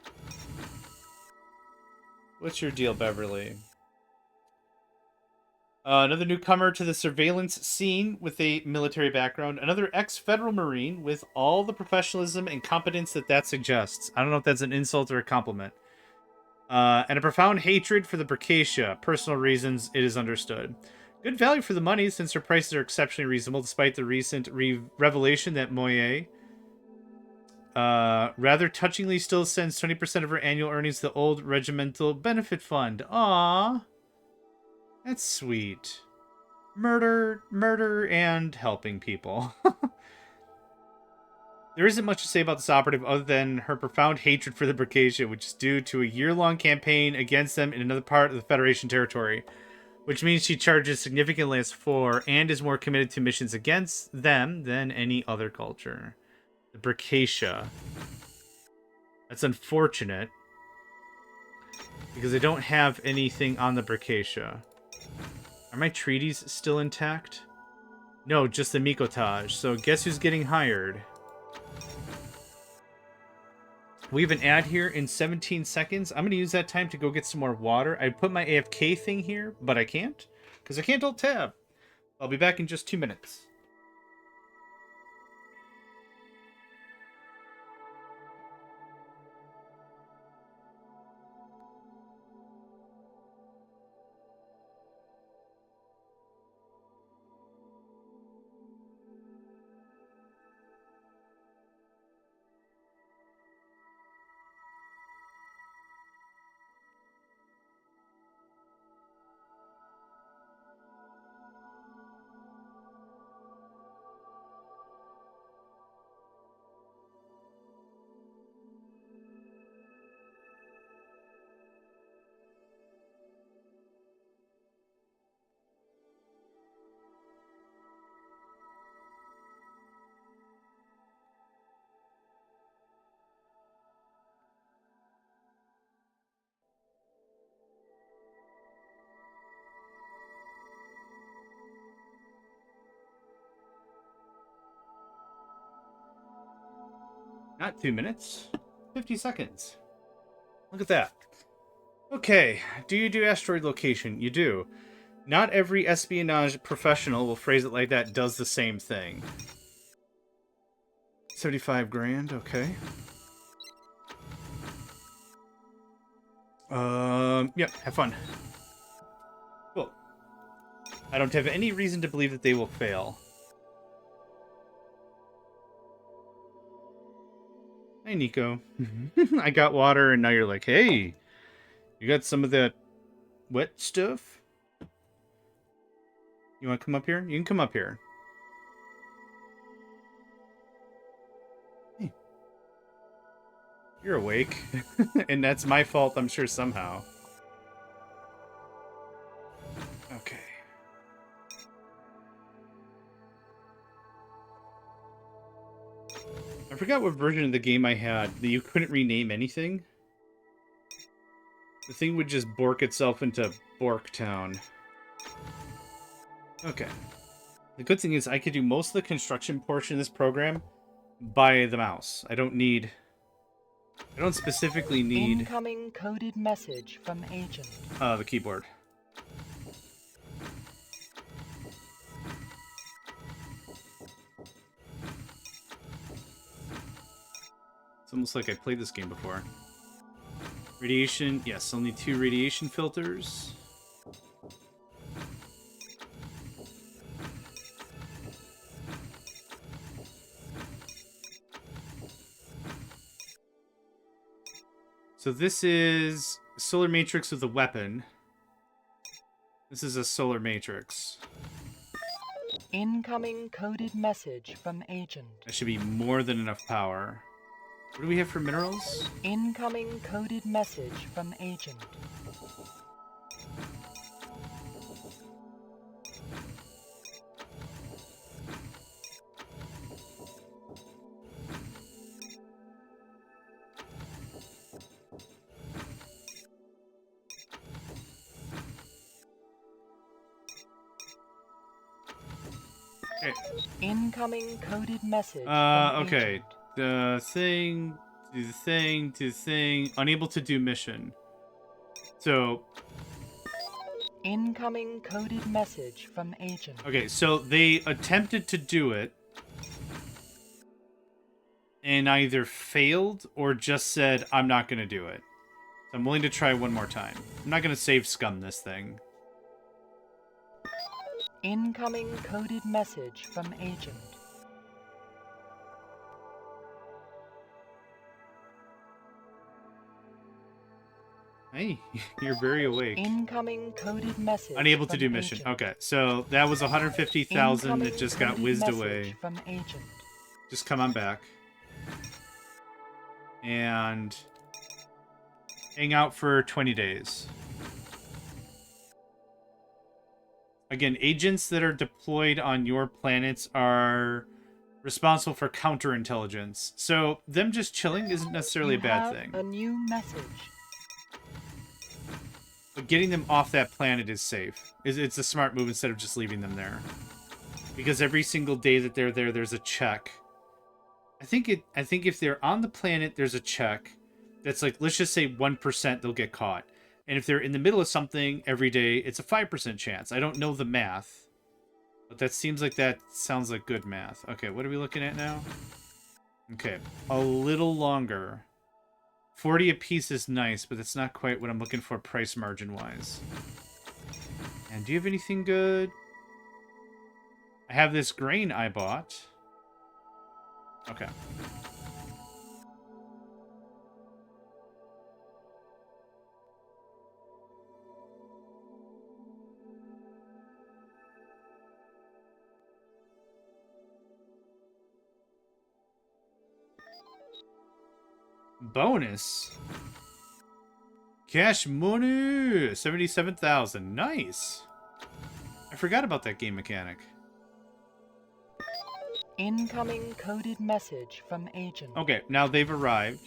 What's your deal, Beverly? Another newcomer to the surveillance scene with a military background. Another ex-Federal Marine with all the professionalism and competence that suggests. I don't know if that's an insult or a compliment. And a profound hatred for the Bercacia. Personal reasons, it is understood. Good value for the money, since her prices are exceptionally reasonable, despite the recent revelation that Moyer rather touchingly still sends 20% of her annual earnings to the old regimental benefit fund. Aww. That's sweet. Murder, and helping people. There isn't much to say about this operative other than her profound hatred for the Bercacia, which is due to a year-long campaign against them in another part of the Federation territory. Which means she charges significantly less for and is more committed to missions against them than any other culture. The Bercacia. That's unfortunate. Because I don't have anything on the Bricacia. Are my treaties still intact? No, just the Mikotage. So guess who's getting hired? We have an ad here in 17 seconds. I'm going to use that time to go get some more water. I put my AFK thing here, but I can't. Because I can't alt tab. I'll be back in just 2 minutes. Not 2 minutes. 50 seconds. Look at that. Okay. Do you do asteroid location? You do. Not every espionage professional, will phrase it like that, does the same thing. 75 grand, okay. Yeah, have fun. Cool. I don't have any reason to believe that they will fail. Hey, Nico. I got water, and now you're like, hey, you got some of that wet stuff? You want to come up here? You can come up here. Hey. You're awake. And that's my fault, I'm sure, somehow. Okay. I forgot what version of the game I had that you couldn't rename anything. The thing would just bork itself into Borktown. Okay. The good thing is I could do most of the construction portion of this program by the mouse. I don't specifically need Incoming coded message from agent. the keyboard. It's almost like I played this game before. Radiation, yes, I'll need 2 radiation filters. So this is solar matrix with a weapon. This is a solar matrix. Incoming coded message from agent. That should be more than enough power. What do we have for minerals? Incoming coded message from agent. Okay. Incoming coded message. Okay. Do the thing. Unable to do mission. So. Incoming coded message from agent. Okay, so they attempted to do it. And either failed or just said, I'm not going to do it. So I'm willing to try one more time. I'm not going to save scum this thing. Incoming coded message from agent. Hey, you're very awake. Incoming coded message. Unable to do mission. Agent. Okay, so that was 150,000 that just got whizzed away. From agent. Just come on back. And hang out for 20 days. Again, agents that are deployed on your planets are Responsible for counterintelligence. So them just chilling isn't necessarily a bad thing. A new message. But getting them off that planet is safe. It's a smart move instead of just leaving them there. Because every single day that they're there, there's a check. I think if they're on the planet, there's a check that's like, let's just say 1% they'll get caught. And if they're in the middle of something every day, it's a 5% chance. I don't know the math. But that seems like that sounds like good math. Okay, what are we looking at now? Okay, a little longer. 40 a piece is nice, but that's not quite what I'm looking for price margin-wise. And do you have anything good? I have this grain I bought. Okay. Bonus. Cash money. 77,000. Nice. I forgot about that game mechanic. Incoming coded message from agent. Okay, now they've arrived.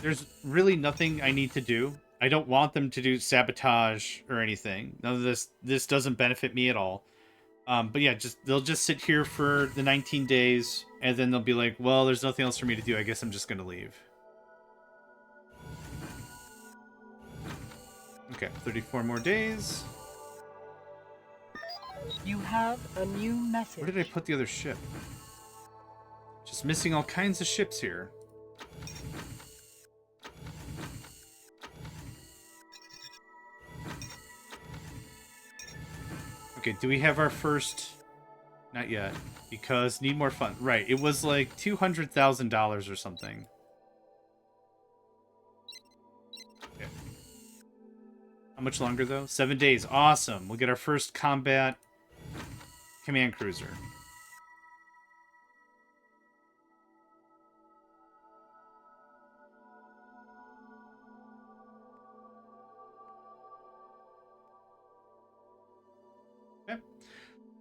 There's really nothing I need to do. I don't want them to do sabotage or anything. None of this doesn't benefit me at all. But yeah, they'll just sit here for the 19 days, and then they'll be like, well, there's nothing else for me to do. I guess I'm just going to leave. Okay, 34 more days. You have a new message. Where did I put the other ship? Just missing all kinds of ships here. Okay, do we have our first... Not yet. Because need more fun. Right, it was like $200,000 or something. Okay. How much longer, though? 7 days. Awesome. We'll get our first combat command cruiser.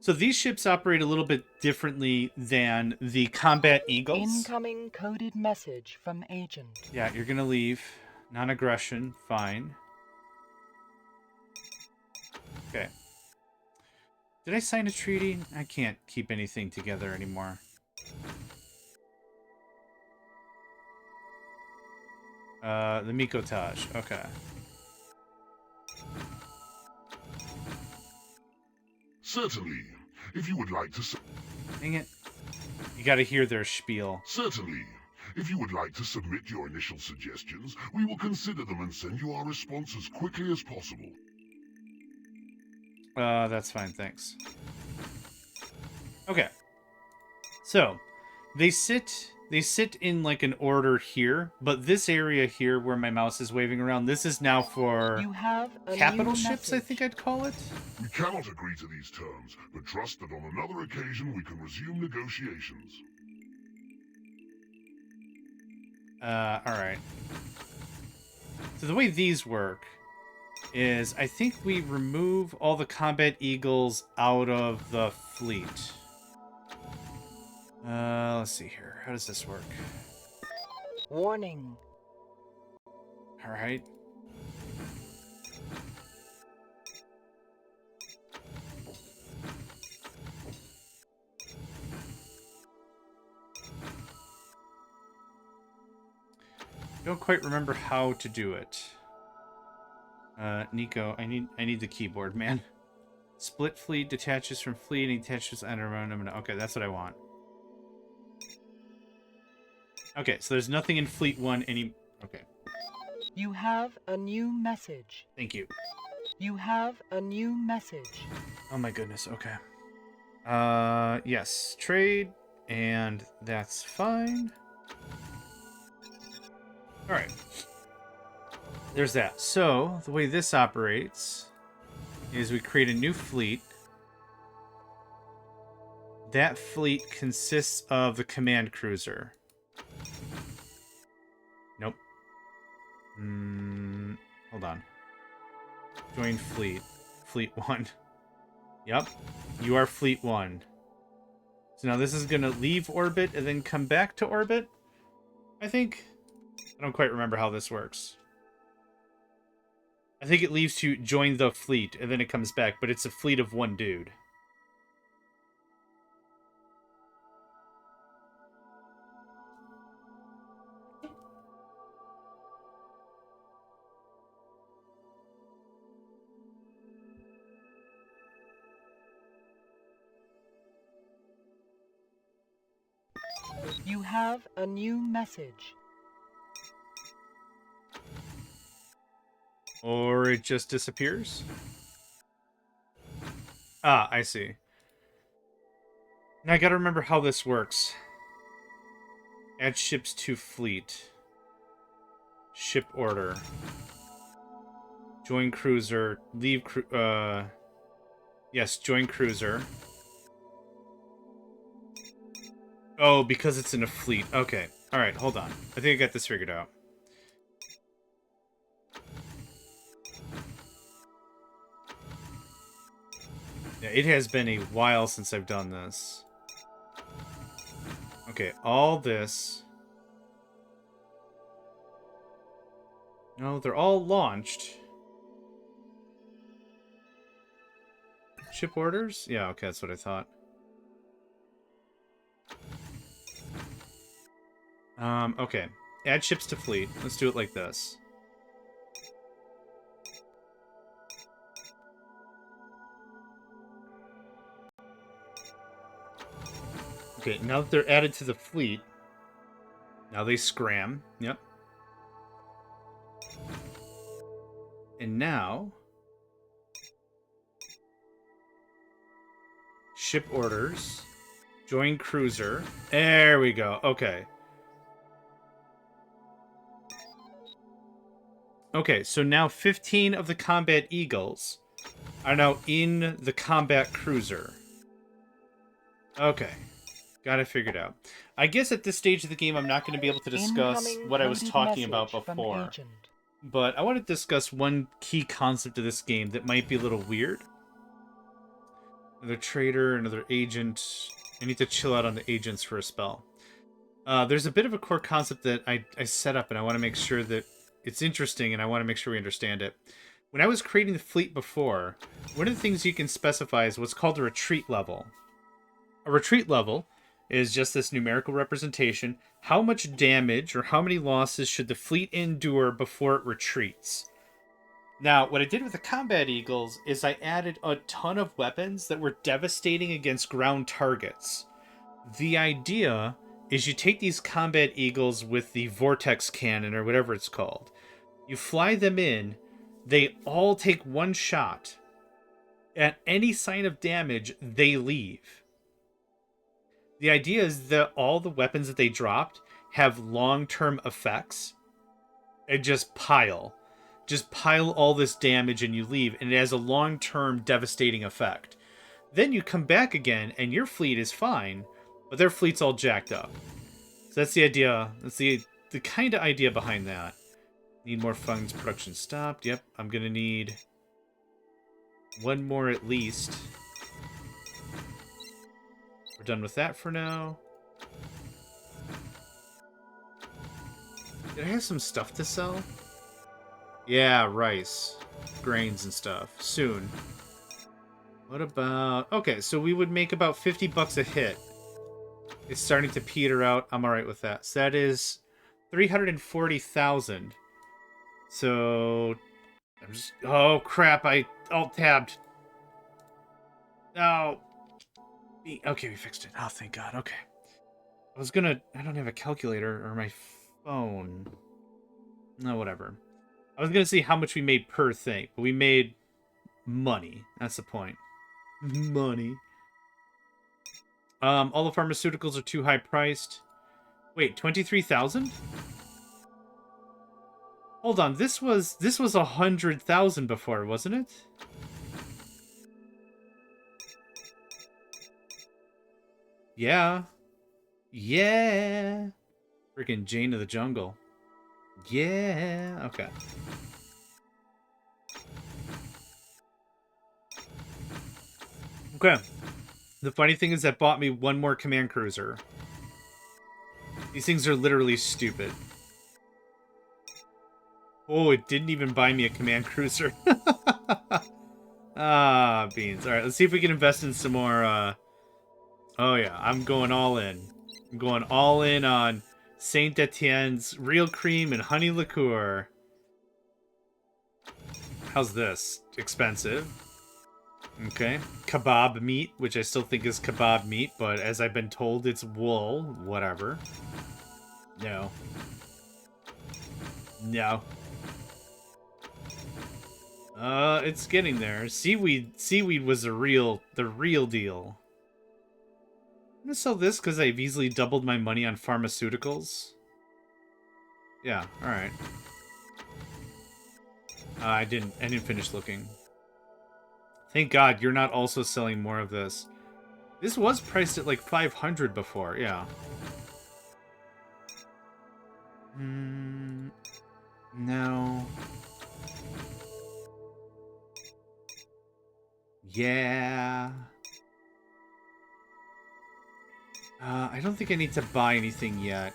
So these ships operate a little bit differently than the combat eagles. Incoming coded message from agent. Yeah, you're gonna leave. Non-aggression, fine. Okay. Did I sign a treaty? I can't keep anything together anymore. The Mikotage, okay. Certainly. If you would like to... Dang it. You gotta hear their spiel. Certainly. If you would like to submit your initial suggestions, we will consider them and send you our response as quickly as possible. That's fine, thanks. Okay. So, they sit in like an order here, but this area here where my mouse is waving around, this is now for You have a capital new ships, I message. think I'd call it. We cannot agree to these terms, but trust that on another occasion we can resume negotiations. Alright. So the way these work is I think we remove all the combat eagles out of the fleet. Let's see here. How does this work? Warning. Alright. Don't quite remember how to do it. Nico, I need the keyboard, man. Split fleet detaches from fleet and detaches okay, that's what I want. Okay, so there's nothing in Fleet 1 okay. You have a new message. Thank you. You have a new message. Oh my goodness, okay. Yes, trade, and that's fine. Alright. There's that. So, the way this operates is we create a new fleet. That fleet consists of the command cruiser. Nope. Hold on. Join fleet. Fleet 1. Yep. You are Fleet 1. So now this is going to leave orbit and then come back to orbit, I think. I don't quite remember how this works. I think it leaves to join the fleet, and then it comes back, but it's a fleet of one dude. You have a new message. Or it just disappears? Ah, I see. Now I gotta remember how this works. Add ships to fleet. Ship order. Join cruiser. Leave yes, join cruiser. Oh, because it's in a fleet. Okay. Alright, hold on. I think I got this figured out. Yeah, it has been a while since I've done this. Okay, all this. No, they're all launched. Ship orders? Yeah, okay, that's what I thought. Okay. Add ships to fleet. Let's do it like this. Okay, now that they're added to the fleet, now they scram. Yep. And now... ship orders. Join cruiser. There we go. Okay. Okay, so now 15 of the combat eagles are now in the combat cruiser. Okay. Got it figured out. I guess at this stage of the game I'm not going to be able to discuss what I was talking about before. But I want to discuss one key concept of this game that might be a little weird. Another trader, another agent. I need to chill out on the agents for a spell. There's a bit of a core concept that I set up, and I want to make sure that it's interesting, and I want to make sure we understand it. When I was creating the fleet before, one of the things you can specify is what's called a retreat level. A retreat level is just this numerical representation. How much damage or how many losses should the fleet endure before it retreats? Now, what I did with the Combat Eagles is I added a ton of weapons that were devastating against ground targets. The idea is you take these Combat Eagles with the Vortex Cannon, or whatever it's called. You fly them in, they all take one shot. At any sign of damage, they leave. The idea is that all the weapons that they dropped have long-term effects and just pile. Just pile all this damage and you leave, and it has a long-term devastating effect. Then you come back again, and your fleet is fine, but their fleet's all jacked up. So that's the idea. That's the kind of idea behind that. Need more funds. Production stopped. Yep, I'm going to need one more at least. We're done with that for now. Did I have some stuff to sell? Yeah, rice. Grains and stuff. Soon. What about... Okay, so we would make about 50 bucks a hit. It's starting to peter out. I'm alright with that. So that is 340,000. So... I'm just... Oh, crap. I alt-tabbed. No. Okay, we fixed it. Oh, thank God. Okay. I was gonna... I don't have a calculator or my phone. No, whatever. I was gonna see how much we made per thing, but we made money. That's the point. Money. All the pharmaceuticals are too high priced. Wait, 23,000? Hold on, this was 100,000 before, wasn't it? Yeah. Yeah. Freaking Jane of the Jungle. Yeah. Okay. Okay. The funny thing is that bought me one more command cruiser. These things are literally stupid. Oh, it didn't even buy me a command cruiser. Ah, beans. Alright, let's see if we can invest in some more, Oh yeah, I'm going all in. I'm going all in on Saint Etienne's real cream and honey liqueur. How's this? Expensive. Okay. Kebab meat, which I still think is kebab meat, but as I've been told, it's wool. Whatever. No. No. It's getting there. Seaweed was the real deal. I'm gonna sell this because I've easily doubled my money on pharmaceuticals. Yeah, alright. I didn't finish looking. Thank God you're not also selling more of this. This was priced at like 500 before, yeah. No. Yeah. I don't think I need to buy anything yet.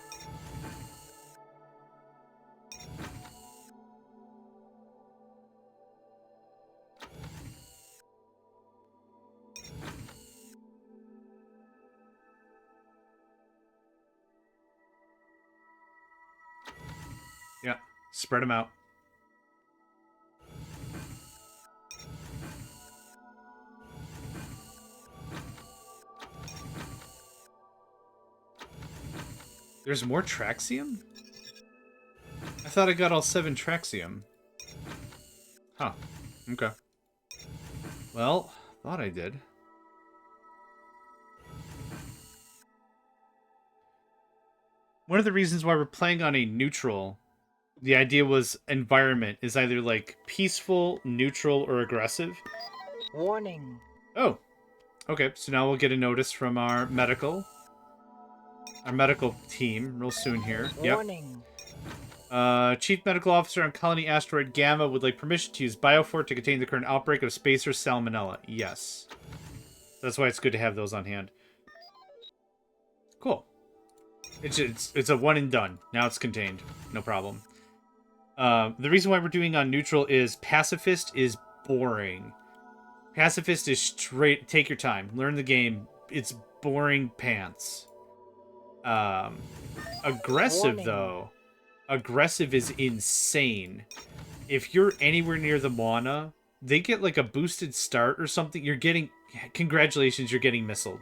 Yeah, spread them out. There's more Traxium? I thought I got all 7 Traxium. Huh. Okay. Well, thought I did. One of the reasons why we're playing on a neutral, the idea was environment is either like peaceful, neutral, or aggressive. Warning. Oh. Okay, so now we'll get a notice from our medical team real soon here. Warning. Yep. Chief Medical Officer on Colony Asteroid Gamma would like permission to use Biofort to contain the current outbreak of Spacer Salmonella. Yes. That's why it's good to have those on hand. Cool. It's a one and done. Now it's contained. No problem. The reason why we're doing on neutral is Pacifist is boring. Pacifist is straight, take your time. Learn the game. It's boring pants. Aggressive, Warning. though. Aggressive is insane. If you're anywhere near the Moana, they get like a boosted start or something. You're getting... Congratulations, you're getting missiled.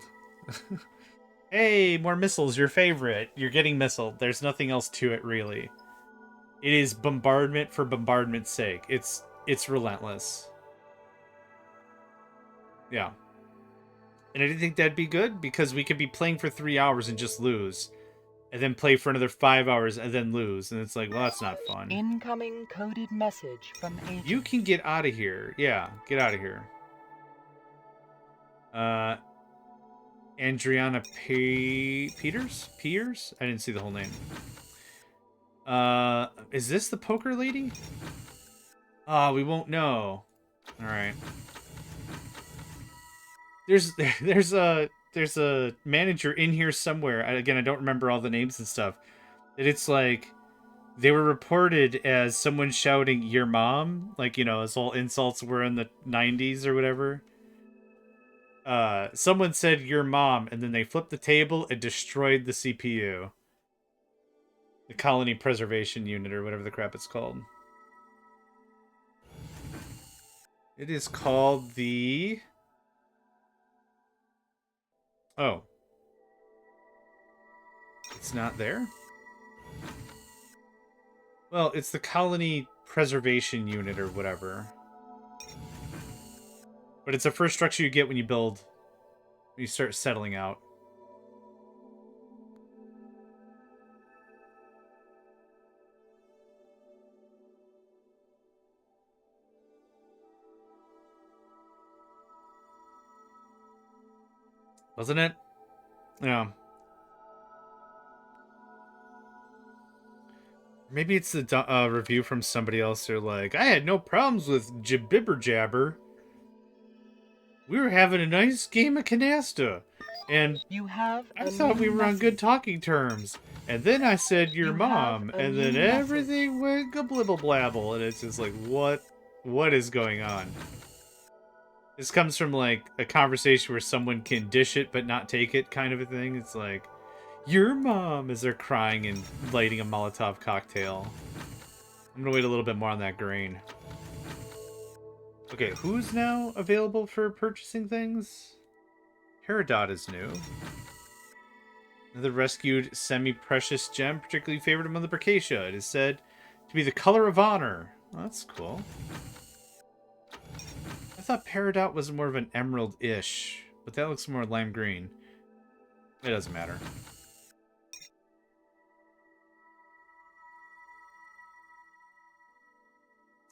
Hey, more missiles, your favorite. You're getting missiled. There's nothing else to it, really. It is bombardment for bombardment's sake. It's relentless. Yeah. And I didn't think that'd be good, because we could be playing for 3 hours and just lose. And then play for another 5 hours and then lose. And it's like, well, that's not fun. Incoming coded message from agent. You can get out of here. Yeah, get out of here. Andriana Peters? I didn't see the whole name. Is this the poker lady? We won't know. Alright. There's a manager in here somewhere. Again, I don't remember all the names and stuff. And it's like, they were reported as someone shouting, "Your mom?" Like, you know, as all insults were in the 90s or whatever. Someone said "your mom," and then they flipped the table and destroyed the CPU. The Colony Preservation Unit, or whatever the crap it's called. It is called the... Oh. It's not there? Well, it's the Colony Preservation Unit, or whatever. But it's the first structure you get when you build... when you start settling out. Wasn't it? Yeah. Maybe it's the review from somebody else. They're like, I had no problems with Jibber Jabber. We were having a nice game of canasta, and You have I a thought we new were on good message. talking terms. And then I said your You mom, have a and then new message. everything went gablibble blabble, and it's just like, what is going on? This comes from like a conversation where someone can dish it but not take it, kind of a thing. It's like, your mom, as they're crying and lighting a Molotov cocktail. I'm gonna wait a little bit more on that grain. Okay, who's now available for purchasing things? Peridot is new. The rescued semi-precious gem, particularly favored among the Bercacia. It is said to be the color of honor. Well, that's cool. I thought Peridot was more of an emerald-ish, but that looks more lime green. It doesn't matter.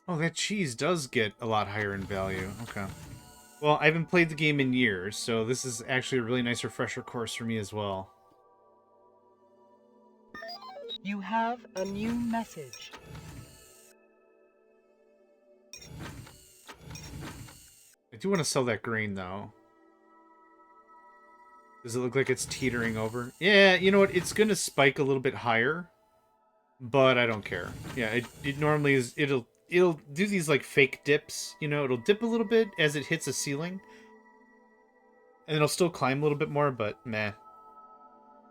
Oh, that cheese does get a lot higher in value. Okay. Well, I haven't played the game in years, so this is actually a really nice refresher course for me as well. You have a new message. I do want to sell that grain, though. Does it look like it's teetering over? Yeah, you know what? It's going to spike a little bit higher, but I don't care. Yeah, it normally is. It'll do these like fake dips. You know, it'll dip a little bit as it hits a ceiling, and it'll still climb a little bit more. But meh,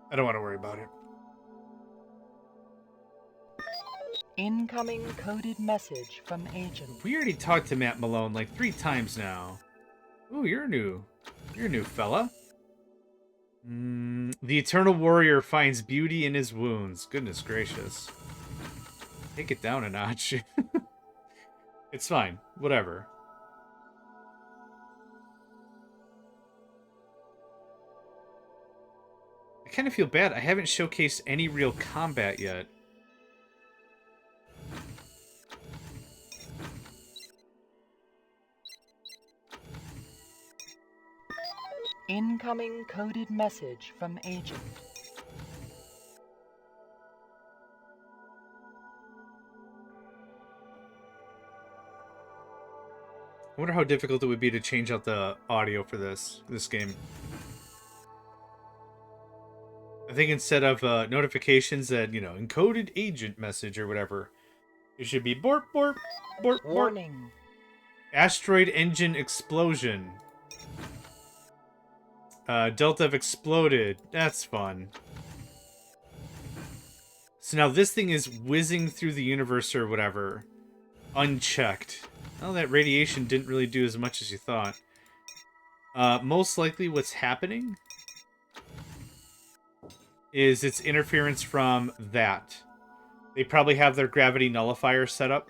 I don't want to worry about it. Incoming coded message from agent. We already talked to Matt Malone like 3 times now. Ooh, you're new fella. The Eternal Warrior finds beauty in his wounds. Goodness gracious. Take it down a notch. It's fine. Whatever. I kind of feel bad. I haven't showcased any real combat yet. Incoming coded message from agent. I wonder how difficult it would be to change out the audio for this game. I think instead of notifications that, you know, encoded agent message or whatever, it should be borp, borp, borp, borp. Warning. Asteroid engine explosion. Delta have exploded. That's fun. So now this thing is whizzing through the universe or whatever, unchecked. Well, that radiation didn't really do as much as you thought. Most likely what's happening is it's interference from that. They probably have their gravity nullifier set up.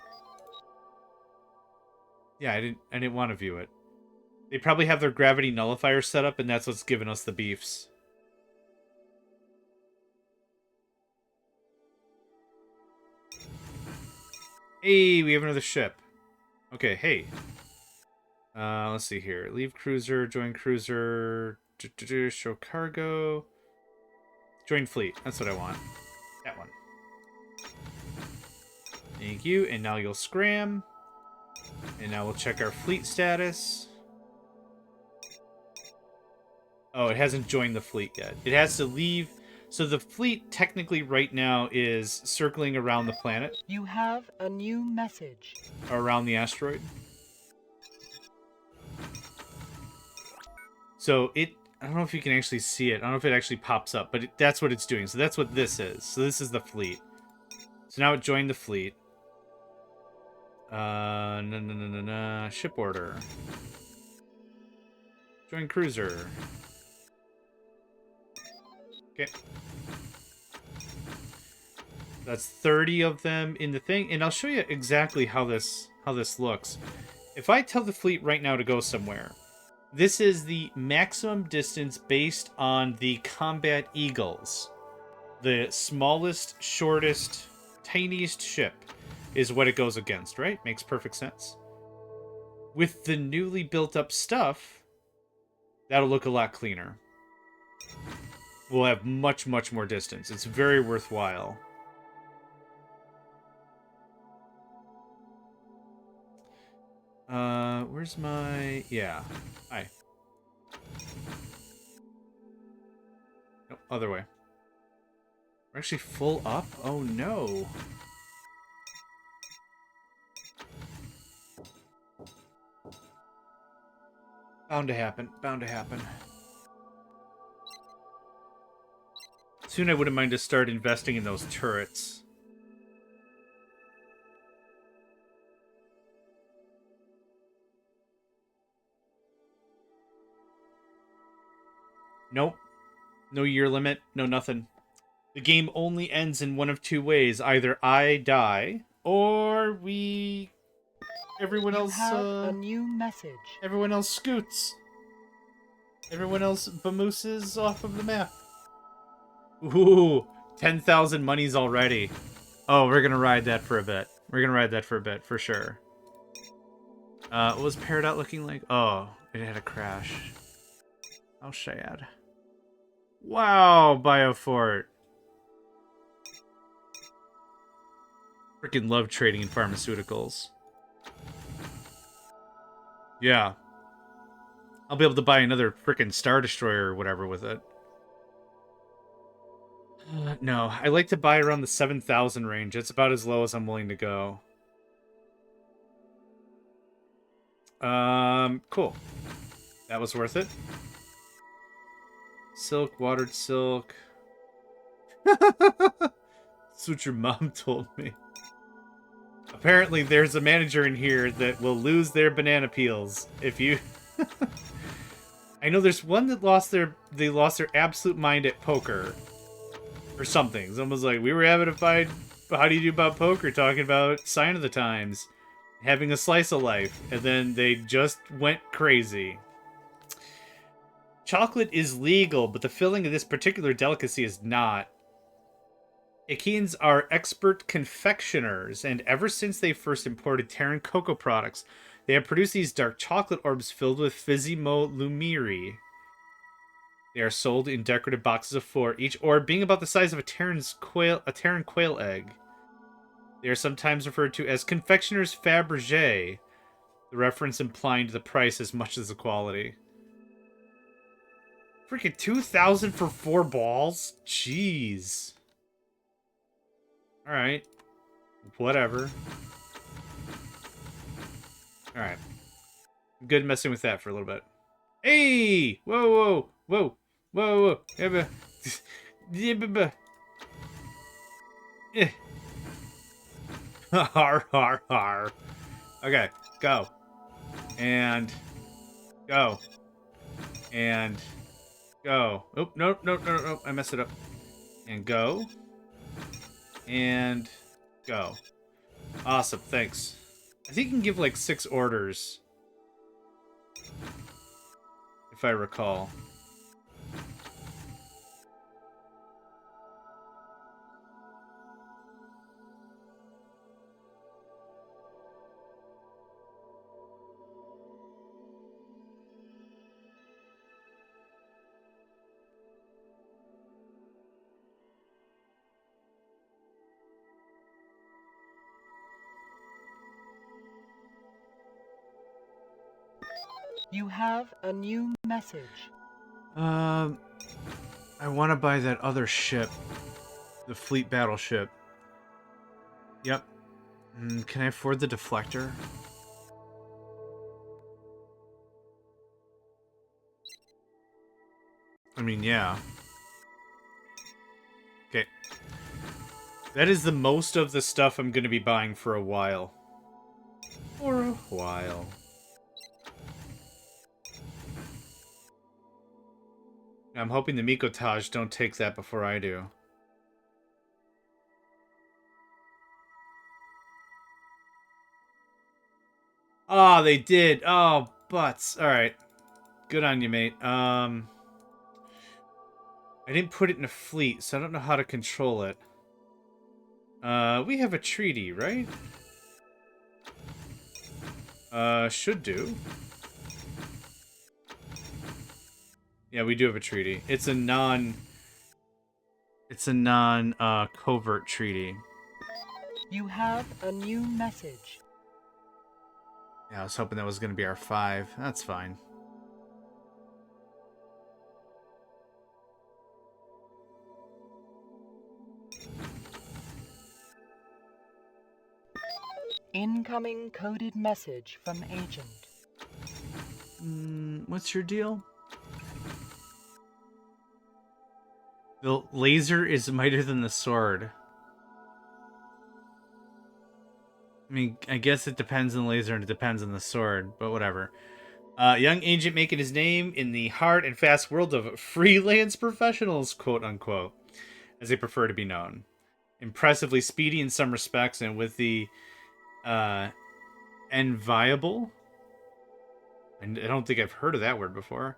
Yeah, I didn't want to view it. They probably have their gravity nullifier set up, and that's what's giving us the beefs. Hey, we have another ship. Okay, hey. Let's see here. Leave cruiser, join cruiser, show cargo. Join fleet. That's what I want. That one. Thank you. And now you'll scram. And now we'll check our fleet status. Oh, it hasn't joined the fleet yet. It has to leave. So the fleet technically right now is circling around the planet. You have a new message. Around the asteroid. So I don't know if you can actually see it. I don't know if it actually pops up, but that's what it's doing. So that's what this is. So this is the fleet. So now it joined the fleet. No. Ship order. Join cruiser. Okay. That's 30 of them in the thing, and I'll show you exactly how this looks. If I tell the fleet right now to go somewhere, this is the maximum distance based on the combat eagles. The smallest, shortest, tiniest ship is what it goes against, right? Makes perfect sense. With the newly built up stuff, that'll look a lot cleaner. We'll have much, much more distance. It's very worthwhile. Where's my... Yeah. Hi. other way. We're actually full up? Oh no. Bound to happen. Bound to happen. Soon I wouldn't mind to start investing in those turrets. Nope. No year limit. No nothing. The game only ends in one of two ways. Either I die, or we... Everyone else, a new message. Everyone else scoots. Everyone else vamooses off of the map. Ooh, 10,000 monies already. Oh, we're gonna ride that for a bit. We're gonna ride that for a bit, for sure. What was Peridot looking like? Oh, it had a crash. How sad. Wow, Biofort. Freaking love trading in pharmaceuticals. Yeah. I'll be able to buy another freaking Star Destroyer or whatever with it. No, I like to buy around the 7,000 range. It's about as low as I'm willing to go. Cool. That was worth it. Silk, watered silk. That's what your mom told me. Apparently, there's a manager in here that will lose their banana peels if you... I know there's one that lost their absolute mind at poker. Or something. Someone's like, we were having a fight. How do you do about poker? Talking about Sign of the Times. Having a slice of life. And then they just went crazy. Chocolate is legal, but the filling of this particular delicacy is not. Achaeans are expert confectioners, and ever since they first imported Terran cocoa products, they have produced these dark chocolate orbs filled with Fizimo lumiri. They are sold in decorative boxes of 4, each orb being about the size of a Terran quail egg. They are sometimes referred to as confectioners Fabergé, the reference implying to the price as much as the quality. Freaking 2,000 for 4 balls? Jeez. Alright. Whatever. Alright. Good messing with that for a little bit. Hey! Whoa, whoa, whoa, whoa, whoa. Har, har, har. Okay, go. And go. And go. Oh, no, no, no, no, no. I messed it up. And go. And go. Awesome, thanks. I think you can give like 6 orders. If I recall. You have a new message. I want to buy that other ship. The fleet battleship. Yep. Can I afford the deflector? I mean, yeah. Okay. That is the most of the stuff I'm going to be buying for a while. For a while. I'm hoping the Mikotage don't take that before I do. Oh, they did. Oh, butts. Alright. Good on you, mate. I didn't put it in a fleet, so I don't know how to control it. We have a treaty, right? Should do. Yeah, we do have a treaty. It's a covert treaty. You have a new message. Yeah, I was hoping that was going to be our 5. That's fine. Incoming coded message from Agent. What's your deal? The laser is mightier than the sword. I mean, I guess it depends on the laser and it depends on the sword, but whatever. Young agent making his name in the hard and fast world of freelance professionals, quote unquote, as they prefer to be known. Impressively speedy in some respects, and with the enviable. I don't think I've heard of that word before.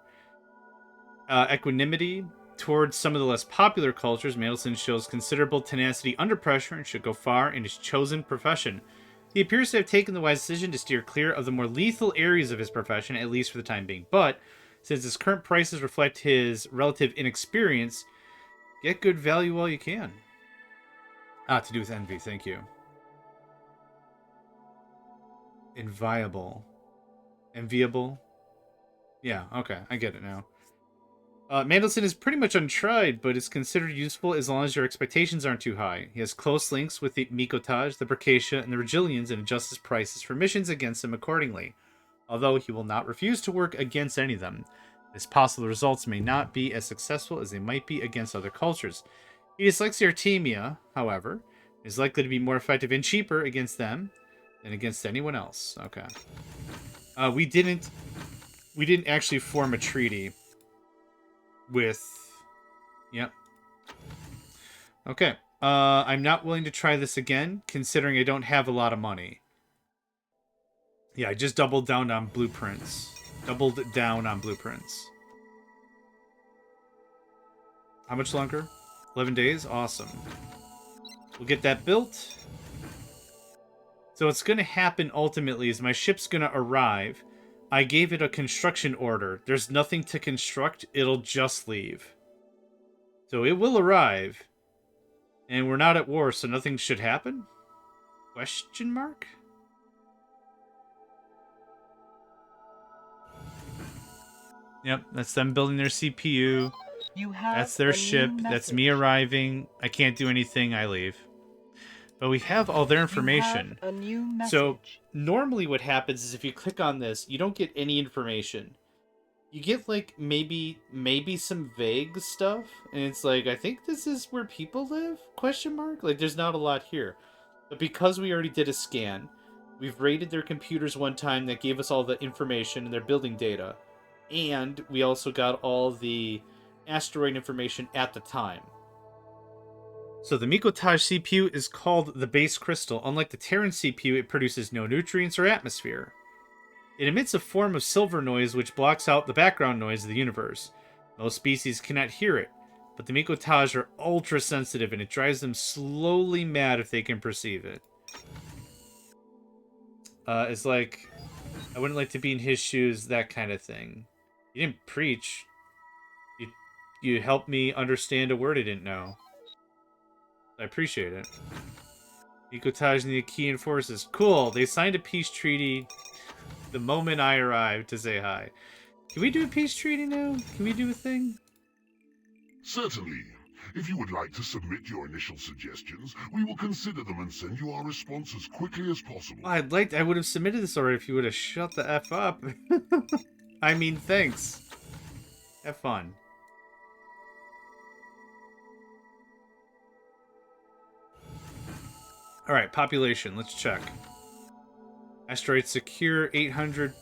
Equanimity towards some of the less popular cultures, Mandelson shows considerable tenacity under pressure and should go far in his chosen profession. He appears to have taken the wise decision to steer clear of the more lethal areas of his profession, at least for the time being. But, since his current prices reflect his relative inexperience, get good value while you can. To do with envy, thank you. Inviable. Enviable? Yeah, okay, I get it now. Mandelson is pretty much untried, but is considered useful as long as your expectations aren't too high. He has close links with the Mikotaj, the Berkacia, and the Regilians, and adjusts his prices for missions against them accordingly. Although he will not refuse to work against any of them, his possible results may not be as successful as they might be against other cultures. He dislikes the Artemia, however, and is likely to be more effective and cheaper against them than against anyone else. Okay. We didn't actually form a treaty with... Yep. Okay. I'm not willing to try this again, considering I don't have a lot of money. Yeah, I just doubled down on blueprints. Doubled down on blueprints. How much longer? 11 days? Awesome. We'll get that built. So what's going to happen ultimately is my ship's going to arrive. I gave it a construction order. There's nothing to construct. It'll just leave. So it will arrive. And we're not at war, so nothing should happen? Question mark? Yep, that's them building their CPU. That's their ship. That's me arriving. I can't do anything. I leave. But we have all their information. So normally what happens is if you click on this, you don't get any information. You get like maybe some vague stuff, and it's like, I think this is where people live? Question mark? Like there's not a lot here. But because we already did a scan, we've raided their computers one time that gave us all the information and their building data. And we also got all the asteroid information at the time. So the Mikotaj CPU is called the base crystal. Unlike the Terran CPU, it produces no nutrients or atmosphere. It emits a form of silver noise which blocks out the background noise of the universe. Most species cannot hear it, but the Mikotaj are ultra sensitive and it drives them slowly mad if they can perceive it. It's like, I wouldn't like to be in his shoes, that kind of thing. You didn't preach. You helped me understand a word I didn't know. I appreciate it. Mikotaj and the Achaean forces. Cool, they signed a peace treaty the moment I arrived to say hi. Can we do a peace treaty now? Can we do a thing? Certainly. If you would like to submit your initial suggestions, we will consider them and send you our response as quickly as possible. I would have submitted this already if you would have shut the F up. I mean, thanks. Have fun. Alright, population. Let's check. Asteroid secure, 800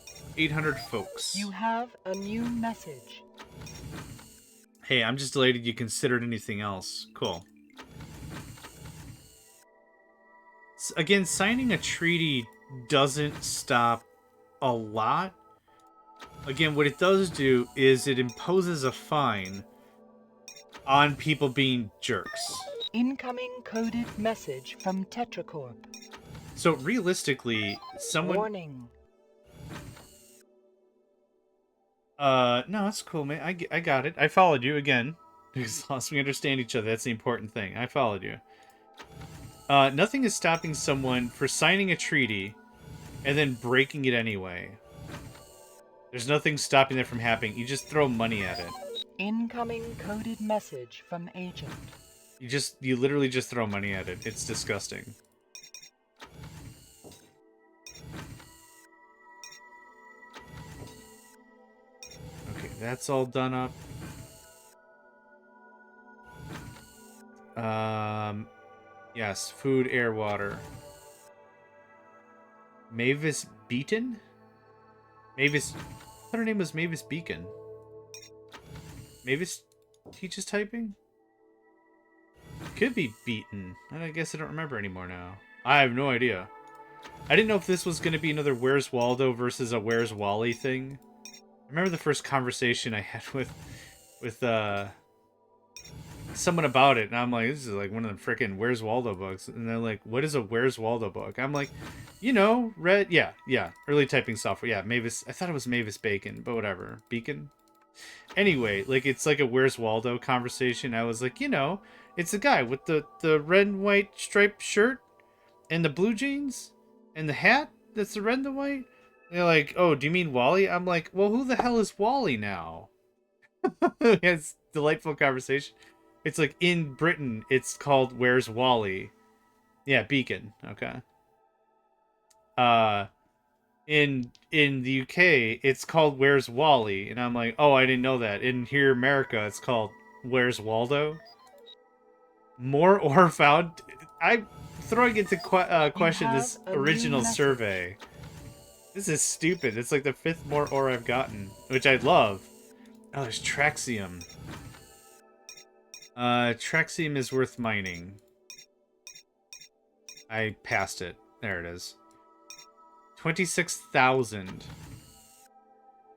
folks. You have a new message. Hey, I'm just delighted you considered anything else. Cool. Again, signing a treaty doesn't stop a lot. Again, what it does do is it imposes a fine on people being jerks. Incoming coded message from TetraCorp. So realistically, someone... Warning. No, that's cool, man. I got it. I followed you again. As long as we understand each other, that's the important thing. I followed you. Nothing is stopping someone for signing a treaty and then breaking it anyway. There's nothing stopping that from happening. You just throw money at it. Incoming coded message from Agent. You literally just throw money at it. It's disgusting. that's all done up. Yes, food, air, water. Mavis Beaton? Mavis... I thought her name was Mavis Beacon. Mavis teaches typing? Could be Beaton. I guess I don't remember anymore now. I have no idea. I didn't know if this was going to be another Where's Waldo versus a Where's Wally thing. I remember the first conversation I had with someone about it, and I'm like, this is like one of the freaking Where's Waldo books. And they're like, what is a Where's Waldo book? I'm like, you know, early typing software. Yeah, Mavis. I thought it was Mavis Bacon, but whatever. Beacon? Anyway, like, it's like a Where's Waldo conversation. I was like, you know, it's a guy with the red and white striped shirt and the blue jeans and the hat that's the red and the white. And they're like, oh, do you mean Wally? I'm like, well, who the hell is Wally now? It's delightful conversation. It's like in Britain, it's called Where's Wally? Yeah, Beacon. Okay. In the UK, it's called Where's Wally? And I'm like, oh, I didn't know that. In here, America, it's called Where's Waldo? More ore found. I'm throwing into question this original survey. This is stupid. It's like the 5th more ore I've gotten, which I love. Oh, there's Traxium. Traxium is worth mining. I passed it. There it is. 26,000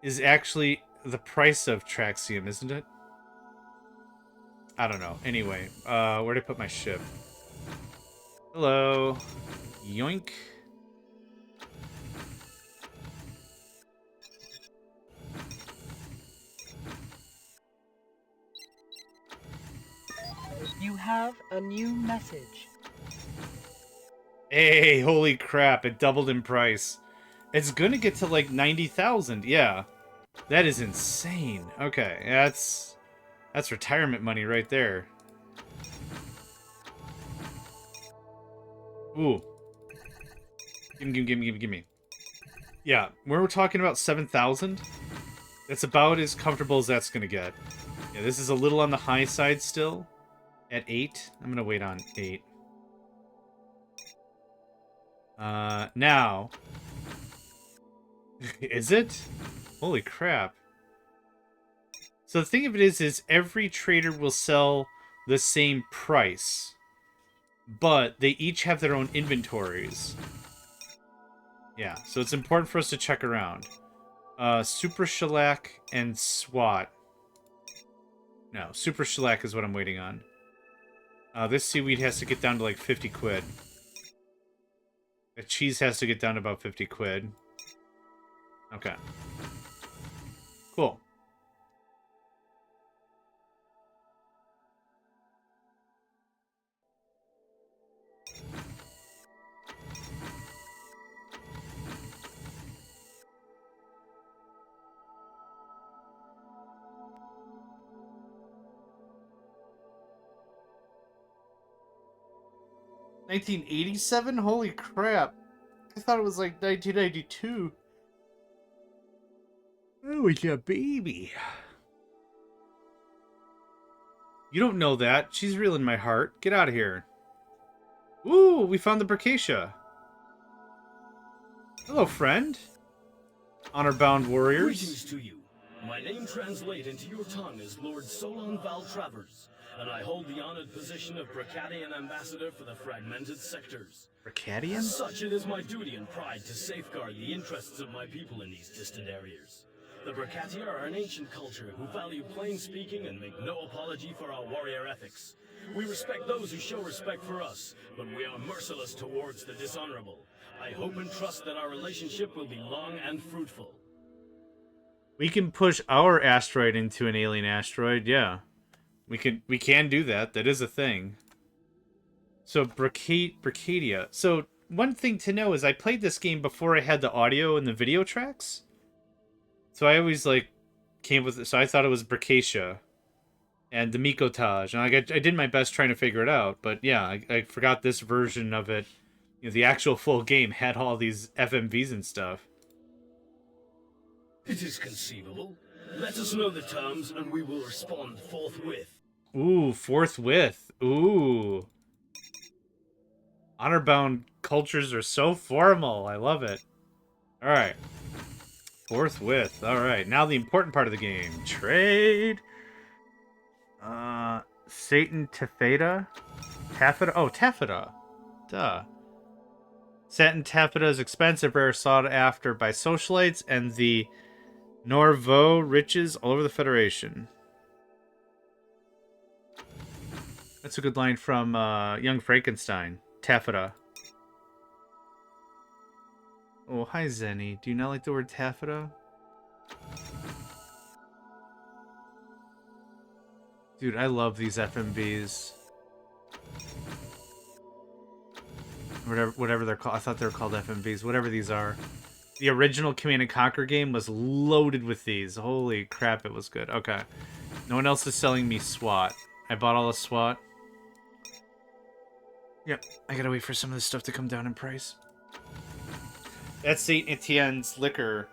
is actually the price of Traxium, isn't it? I don't know. Anyway, where'd I put my ship? Hello. Yoink. You have a new message. Hey, holy crap, it doubled in price. It's gonna get to like 90,000, yeah. That is insane. Okay, that's retirement money right there. Ooh. Gimme. Yeah, we're talking about 7,000. That's about as comfortable as that's gonna get. Yeah, this is a little on the high side still. At 8. I'm gonna wait on 8. Now. Is it? Holy crap. So the thing of it is every trader will sell the same price. But they each have their own inventories. Yeah, so it's important for us to check around. Super Shellac and SWAT. No, Super Shellac is what I'm waiting on. This seaweed has to get down to like 50 quid. The cheese has to get down to about 50 quid. Okay. Cool. $1987? Holy crap. I thought it was like 1992. Oh, it's a baby. You don't know that. She's real in my heart. Get out of here. Ooh, we found the Bricacia. Hello, friend. Honor-bound warriors. Greetings to you. My name translated into your tongue is Lord Solon Valtravers, and I hold the honored position of Bracadian Ambassador for the Fragmented Sectors. Bracadian? As such, it is my duty and pride to safeguard the interests of my people in these distant areas. The Bracatia are an ancient culture who value plain speaking and make no apology for our warrior ethics. We respect those who show respect for us, but we are merciless towards the dishonorable. I hope and trust that our relationship will be long and fruitful. We can push our asteroid into an alien asteroid, yeah. We can do that. That is a thing. So Bracadia. So one thing to know is I played this game before I had the audio and the video tracks. So I always like came with it. So I thought it was Bracacia and the Mikotage. And I did my best trying to figure it out, but yeah, I forgot this version of it. You know, the actual full game had all these FMVs and stuff. It is conceivable. Let us know the terms and we will respond forthwith. Ooh, forthwith. Ooh. Honor-bound cultures are so formal. I love it. Alright. Forthwith. Alright, now the important part of the game. Trade. Satan Taffeta? Taffeta? Oh, Taffeta. Duh. Satin taffeta is expensive, rare, sought after by socialites and the Norvaux riches all over the Federation. That's a good line from Young Frankenstein. Taffeta. Oh, hi, Zenny. Do you not like the word taffeta? Dude, I love these FMVs. Whatever they're called. I thought they were called FMVs. Whatever these are. The original Command & Conquer game was loaded with these. Holy crap, it was good. Okay. No one else is selling me SWAT. I bought all the SWAT. Yep. I gotta wait for some of this stuff to come down in price. That St. Etienne's liquor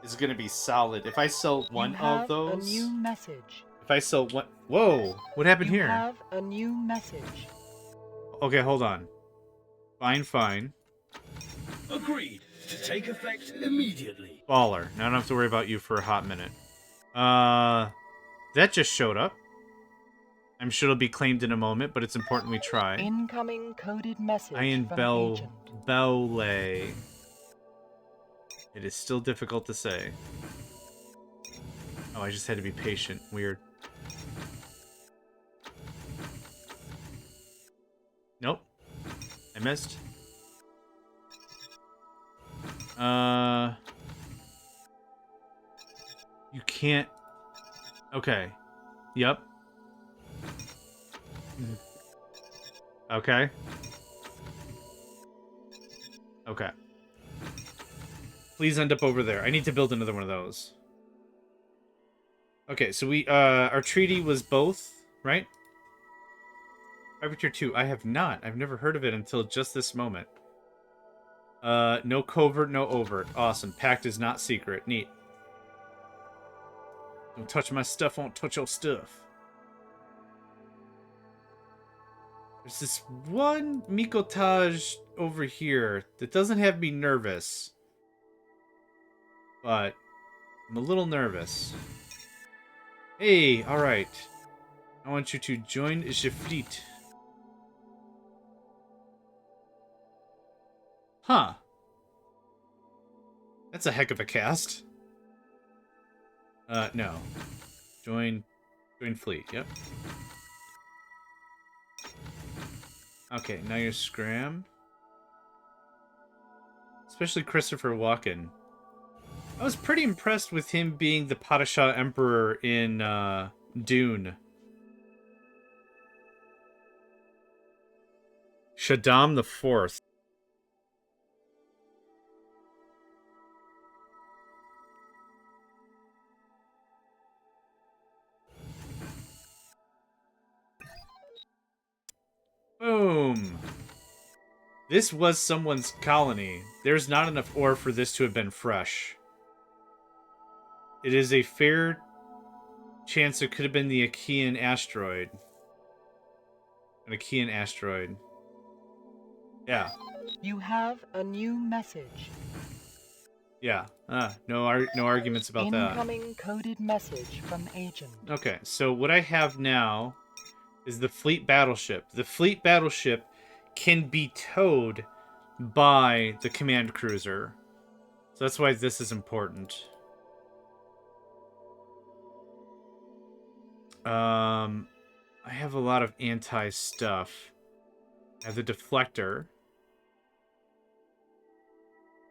is gonna be solid. If I sell one of those... a new message. If I sell one... Whoa! What happened here? You have a new message. Okay, hold on. Fine. Agreed. To take effect immediately. Baller. Now I don't have to worry about you for a hot minute. That just showed up. I'm sure it'll be claimed in a moment, but it's important we try. Incoming coded message Ian from agent. Bellay. It is still difficult to say. Oh, I just had to be patient. Weird. Nope. I missed. You can't... Okay. Yep. Okay. Okay. Please end up over there. I need to build another one of those. Okay, so we, our treaty was both, right? Privateer 2. I have not. I've never heard of it until just this moment. No covert, no overt. Awesome. Pact is not secret. Neat. Don't touch my stuff, won't touch your stuff. There's this one Mikotage over here that doesn't have me nervous. But I'm a little nervous. Hey, alright. I want you to join the fleet. Huh. That's a heck of a cast. No. Join fleet, yep. Okay, now you're Scram. Especially Christopher Walken. I was pretty impressed with him being the Padishah Emperor in, Dune. Shaddam the Fourth. Boom. This was someone's colony. There's not enough ore for this to have been fresh. It is a fair chance it could have been the Achaean asteroid. An Achaean asteroid. Yeah. You have a new message. Yeah. No arguments about that. Incoming coded message from agent. Okay, so what I have now is the fleet battleship. The fleet battleship can be towed by the command cruiser. So that's why this is important. I have a lot of anti-stuff. I have the deflector.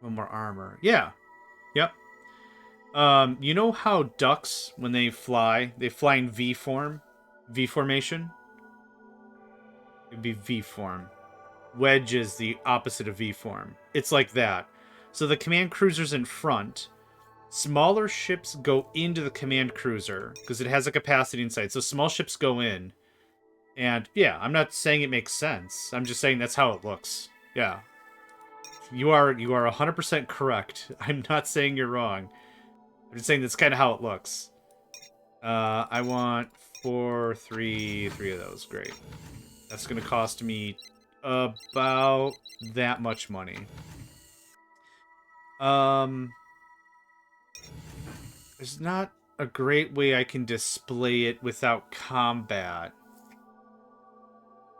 One more armor. Yeah. Yep. You know how ducks, when they fly in V form? V formation? It'd be V form. Wedge is the opposite of V form. It's like that. So the command cruiser's in front. Smaller ships go into the command cruiser because it has a capacity inside. So small ships go in. And yeah, I'm not saying it makes sense. I'm just saying that's how it looks. Yeah. You are 100% correct. I'm not saying you're wrong. I'm just saying that's kind of how it looks. I want 3 of those. Great. That's going to cost me about that much money. There's not a great way I can display it without combat.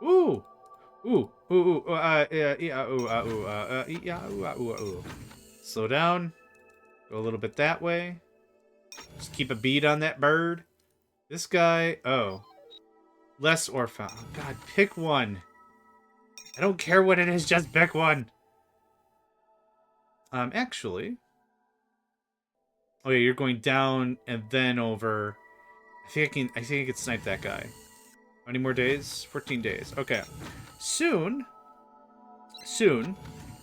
Ooh! Ooh! Ooh! Ooh! Slow down. Go a little bit that way. Just keep a bead on that bird. This guy... Oh. Less or found. Oh, God, pick one. I don't care what it is, just pick one. Actually... Oh yeah, you're going down and then over. I think I can snipe that guy. How many more days? 14 days. Okay. Soon,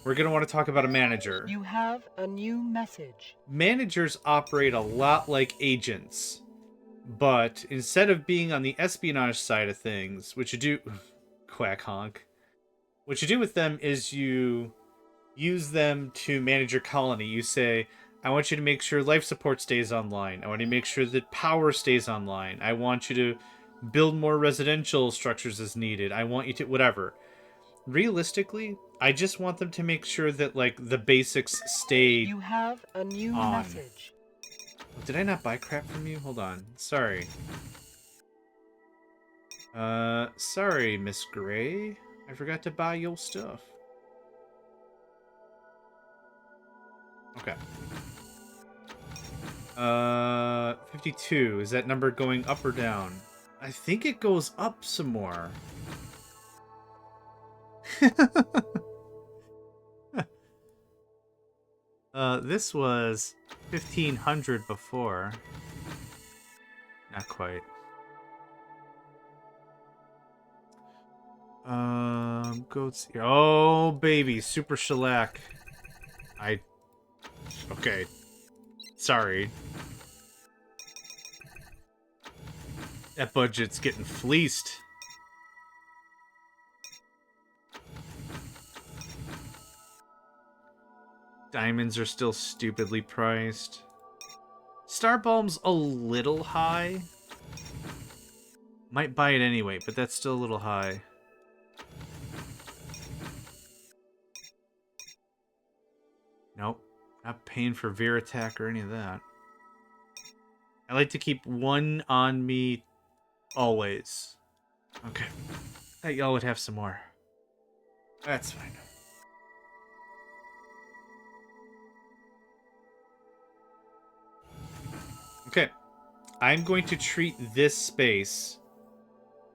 we're going to want to talk about a manager. You have a new message. Managers operate a lot like agents. But instead of being on the espionage side of things, what you do... Quack honk. What you do with them is you use them to manage your colony. You say... I want you to make sure life support stays online. I want you to make sure that power stays online. I want you to build more residential structures as needed. I want you to... Whatever. Realistically, I just want them to make sure that, like, the basics stay You have a new message. Did I not buy crap from you? Hold on. Sorry. Sorry, Miss Gray. I forgot to buy your stuff. Okay. 52. Is that number going up or down? I think it goes up some more. This was 1500 before. Not quite. Goats here. Oh, baby. Super shellac. Okay. Sorry. That budget's getting fleeced. Diamonds are still stupidly priced. Star Bulb's a little high. Might buy it anyway, but that's still a little high. Nope. Not paying for Veer Attack or any of that. I like to keep one on me always. Okay. Thought y'all would have some more. That's fine. Okay. I'm going to treat this space...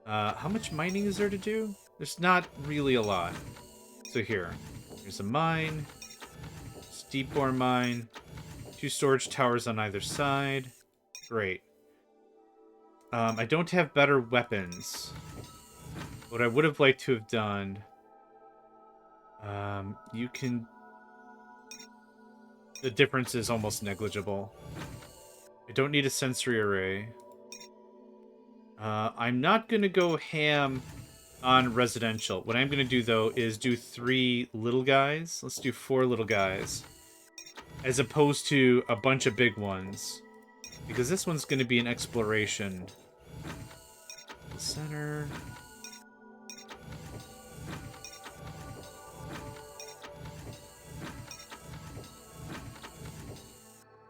how much mining is there to do? There's not really a lot. So here. Here's a mine. Deep ore mine. 2 storage towers on either side. Great. I don't have better weapons. What I would have liked to have done... you can... The difference is almost negligible. I don't need a sensory array. I'm not going to go ham on residential. What I'm going to do, though, is do 3 little guys. Let's do 4 little guys. As opposed to a bunch of big ones. Because this one's going to be an exploration. Center.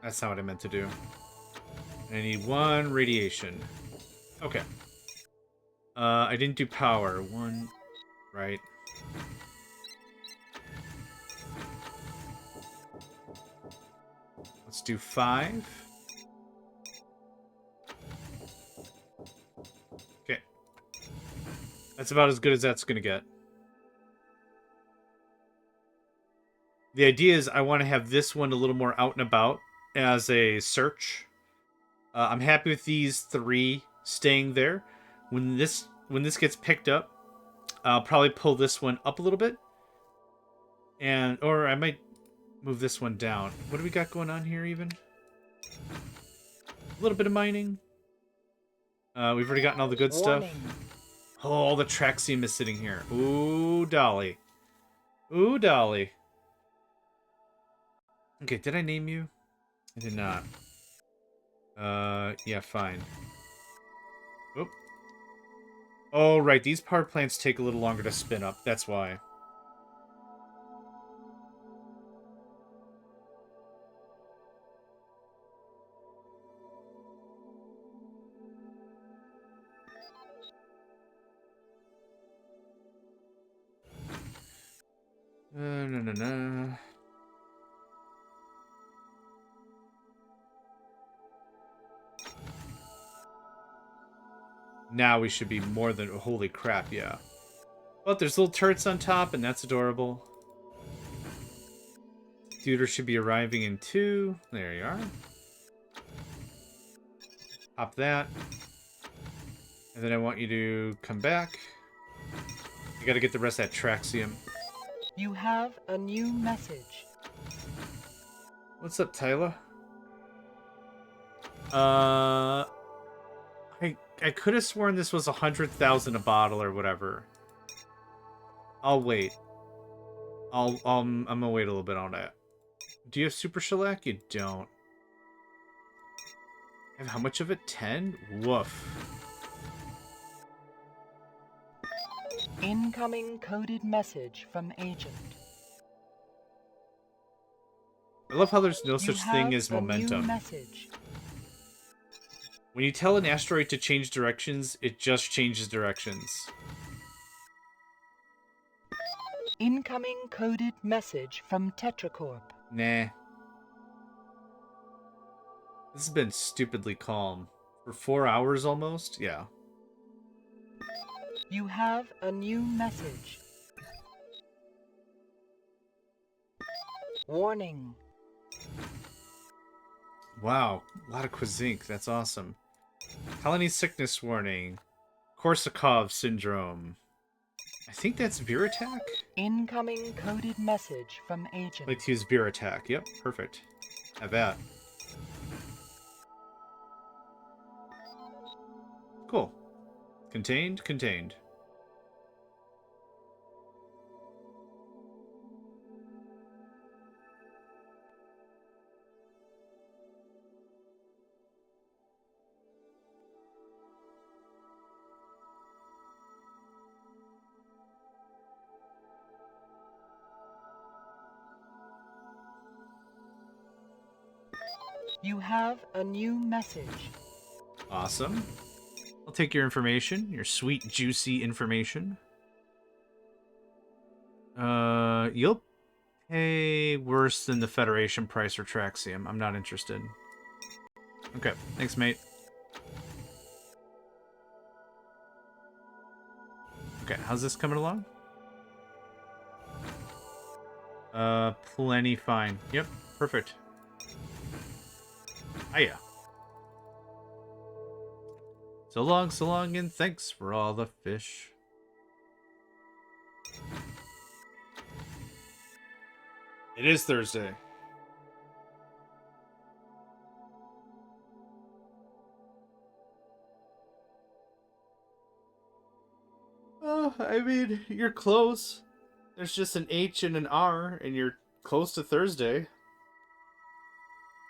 That's not what I meant to do. I need 1 radiation. Okay. I didn't do power. 1, right. Let's do 5. Okay. That's about as good as that's going to get. The idea is I want to have this one a little more out and about as a search. I'm happy with these 3 staying there. When this gets picked up, I'll probably pull this one up a little bit. Or I might move this one down. What do we got going on here even? A little bit of mining. We've already gotten all the good stuff. Oh, all the Traxium is sitting here. Ooh, Dolly. Ooh, Dolly. Okay, did I name you? I did not. Yeah, fine. Oop. Oh, right, these power plants take a little longer to spin up. That's why. No. Now we should be more than... Holy crap, yeah. Well, there's little turrets on top, and that's adorable. Deuter should be arriving in 2. There you are. Pop that. And then I want you to come back. You gotta get the rest of that Traxium. You have a new message. What's up, Tyler? I could have sworn this was 100,000 a bottle or whatever. I'll wait. I'm gonna wait a little bit on that. Do you have Super Shellac? You don't. And how much of it? 10? Woof. Incoming coded message from agent. I love how there's no You such have thing as a new momentum. message. When you tell an asteroid to change directions, it just changes directions. Incoming coded message from TetraCorp. Nah. This has been stupidly calm. For 4 hours almost? Yeah. You have a new message. Warning. Wow. A lot of Quizinc. That's awesome. Colony sickness warning. Korsakov syndrome. I think that's Virattack? Incoming coded message from agent. I'd like to use Virattack. Yep, perfect. Have that. Cool. Contained, contained. You have a new message. Awesome. I'll take your information, your sweet, juicy information. You'll pay worse than the Federation price for Traxium. I'm not interested. Okay, thanks, mate. Okay, how's this coming along? Plenty fine. Yep, perfect. Hiya. So long, and thanks for all the fish. It is Thursday. Oh, I mean, you're close. There's just an H and an R, and you're close to Thursday.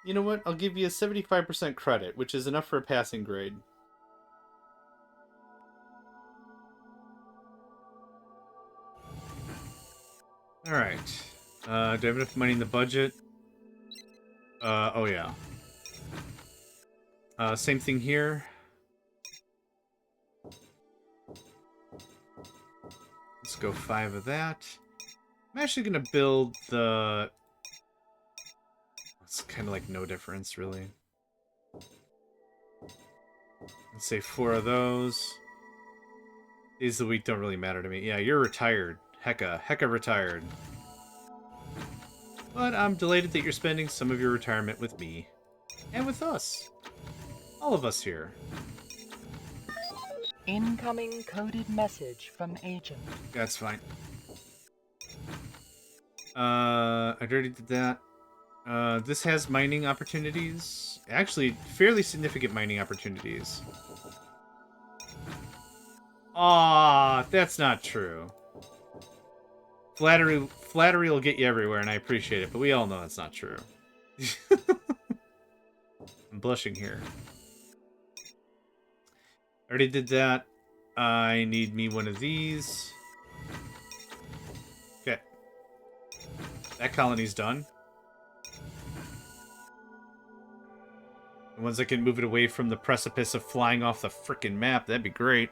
You know what? I'll give you a 75% credit, which is enough for a passing grade. Alright. Do I have enough money in the budget? Oh yeah. Same thing here. Let's go 5 of that. I'm actually gonna build the... It's kind of like no difference, really. Let's say 4 of those. Days of the week don't really matter to me. Yeah, you're retired. Hecka retired. But I'm delighted that you're spending some of your retirement with me. And with us. All of us here. Incoming coded message from agent. That's fine. I already did that. This has mining opportunities. Actually, fairly significant mining opportunities. Aw, that's not true. Flattery will get you everywhere, and I appreciate it, but we all know that's not true. I'm blushing here. Already did that. I need me one of these. Okay. That colony's done. And once I can move it away from the precipice of flying off the frickin' map, that'd be great.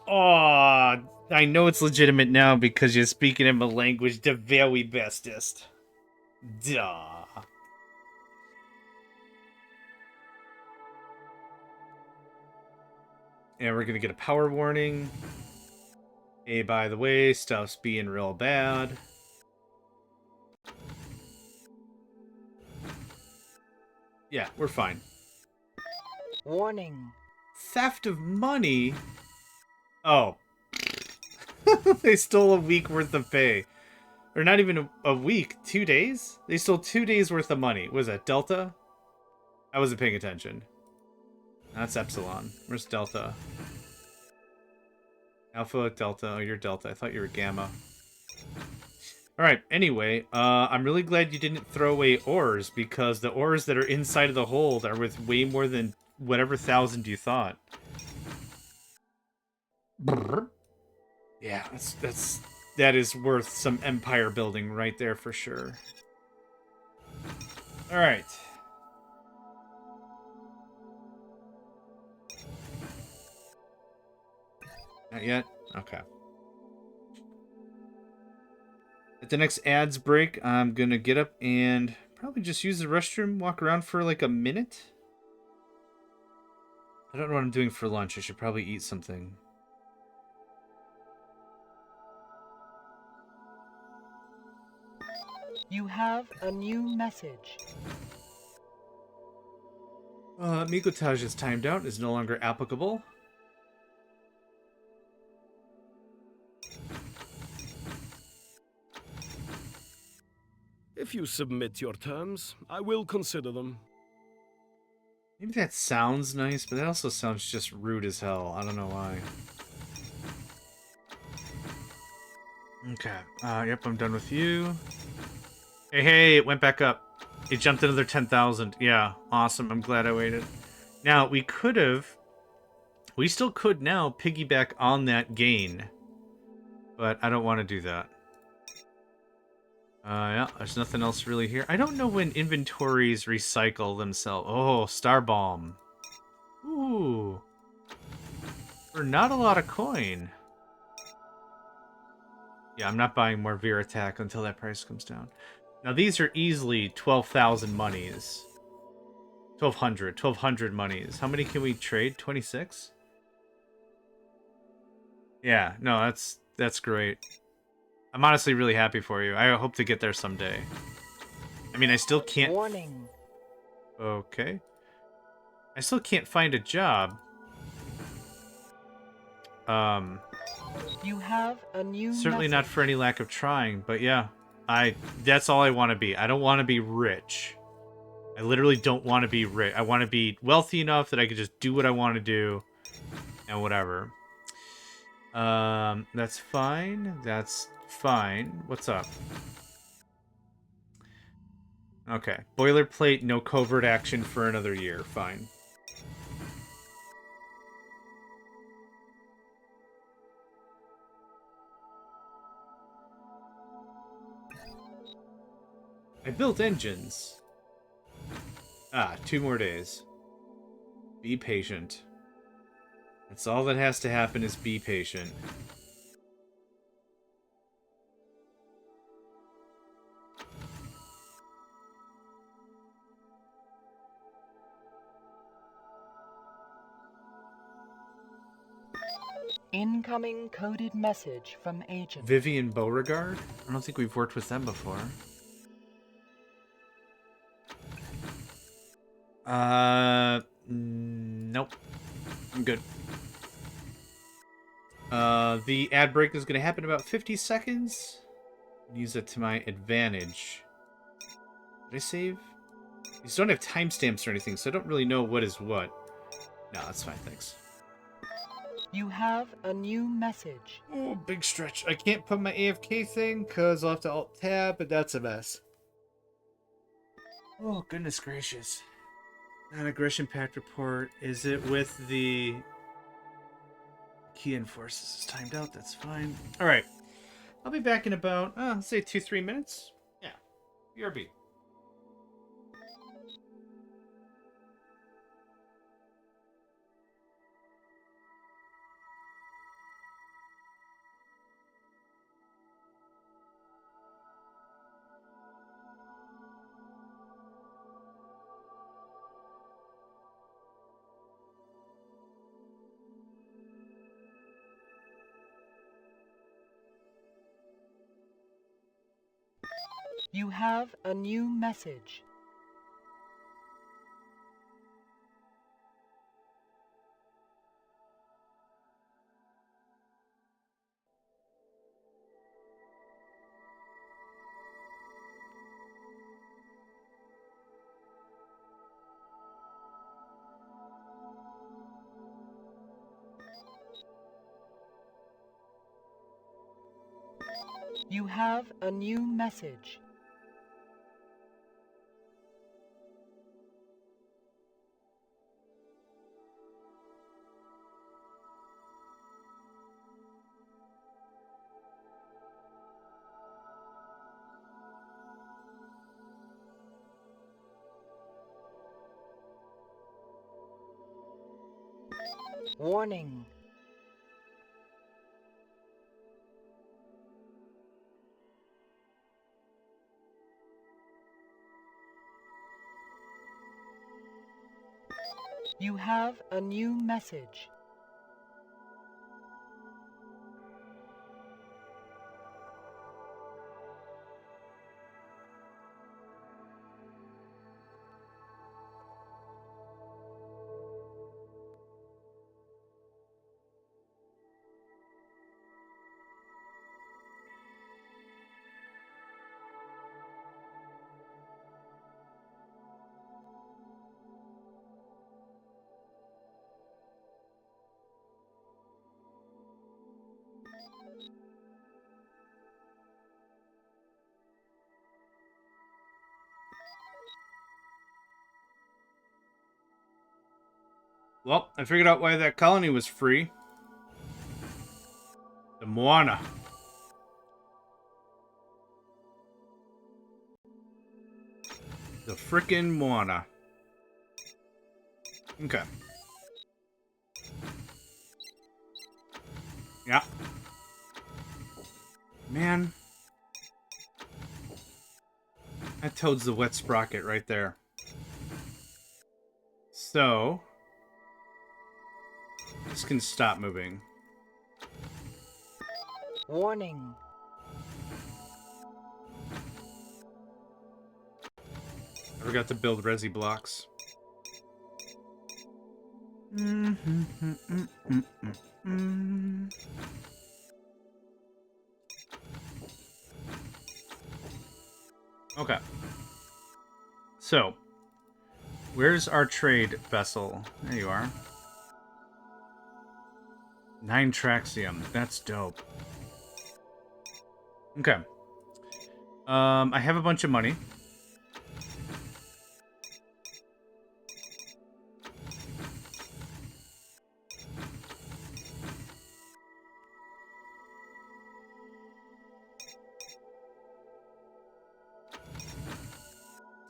Oh, I know it's legitimate now because you're speaking in my language the very bestest. Duh. And we're gonna get a power warning. Hey, by the way, stuff's being real bad. Yeah, we're fine. Warning. Theft of money? Oh. They stole a week worth of pay. Or not even a week, 2 days? They stole 2 days worth of money. Was that Delta? I wasn't paying attention. That's Epsilon. Where's Delta? Alpha, Delta. Oh, you're Delta. I thought you were Gamma. Alright, anyway, I'm really glad you didn't throw away ores, because the ores that are inside of the hold are worth way more than whatever 1,000 you thought. Brr. Yeah, that is worth some empire building right there for sure. Alright. Not yet? Okay. At the next ads break, I'm gonna get up and probably just use the restroom, walk around for like a minute. I don't know what I'm doing for lunch. I should probably eat something. You have a new message. Migotage is timed out, is no longer applicable. If you submit your terms, I will consider them. Maybe that sounds nice, but that also sounds just rude as hell. I don't know why. Okay. Yep, I'm done with you. Hey, it went back up. It jumped another 10,000. Yeah, awesome. I'm glad I waited. Now, we still could now piggyback on that gain. But I don't want to do that. Yeah, there's nothing else really here. I don't know when inventories recycle themselves. Oh, Star Bomb. Ooh. For not a lot of coin. Yeah, I'm not buying more Verattack until that price comes down. Now, these are easily 12,000 monies. 1,200 monies. How many can we trade? 26? Yeah, no, that's great. I'm honestly really happy for you. I hope to get there someday. I mean, I still can't... Warning. Okay. I still can't find a job. You have a new Certainly message. not for any lack of trying, but yeah. That's all I want to be. I don't want to be rich. I literally don't want to be rich. I want to be wealthy enough that I can just do what I want to do. And whatever. That's fine. That's fine. What's up? Okay. Boilerplate, no covert action for another year. Fine. I built engines. 2 more days. Be patient. That's all that has to happen is be patient. Incoming coded message from agent. Vivian Beauregard? I don't think we've worked with them before. Nope. I'm good. The ad break is going to happen in about 50 seconds. Use it to my advantage. Did I save? These don't have timestamps or anything, so I don't really know what is what. No, that's fine, thanks. You have a new message. Oh, big stretch. I can't put my AFK thing, because I'll have to Alt-Tab, but that's a mess. Oh, goodness gracious. Non-aggression pact report. Is it with the key enforces? Is timed out. That's fine. All right. I'll be back in about, let's say 2-3 minutes. Yeah. BRB. You have a new message. You have a new message. Warning. You have a new message. Well, I figured out why that colony was free. The Moana. The frickin' Moana. Okay. Yeah. Man. That toad's the wet sprocket right there. So... this can stop moving. Warning. I forgot to build resi blocks. Okay. So, where's our trade vessel? There you are. 9 Traxium. That's dope. Okay. I have a bunch of money.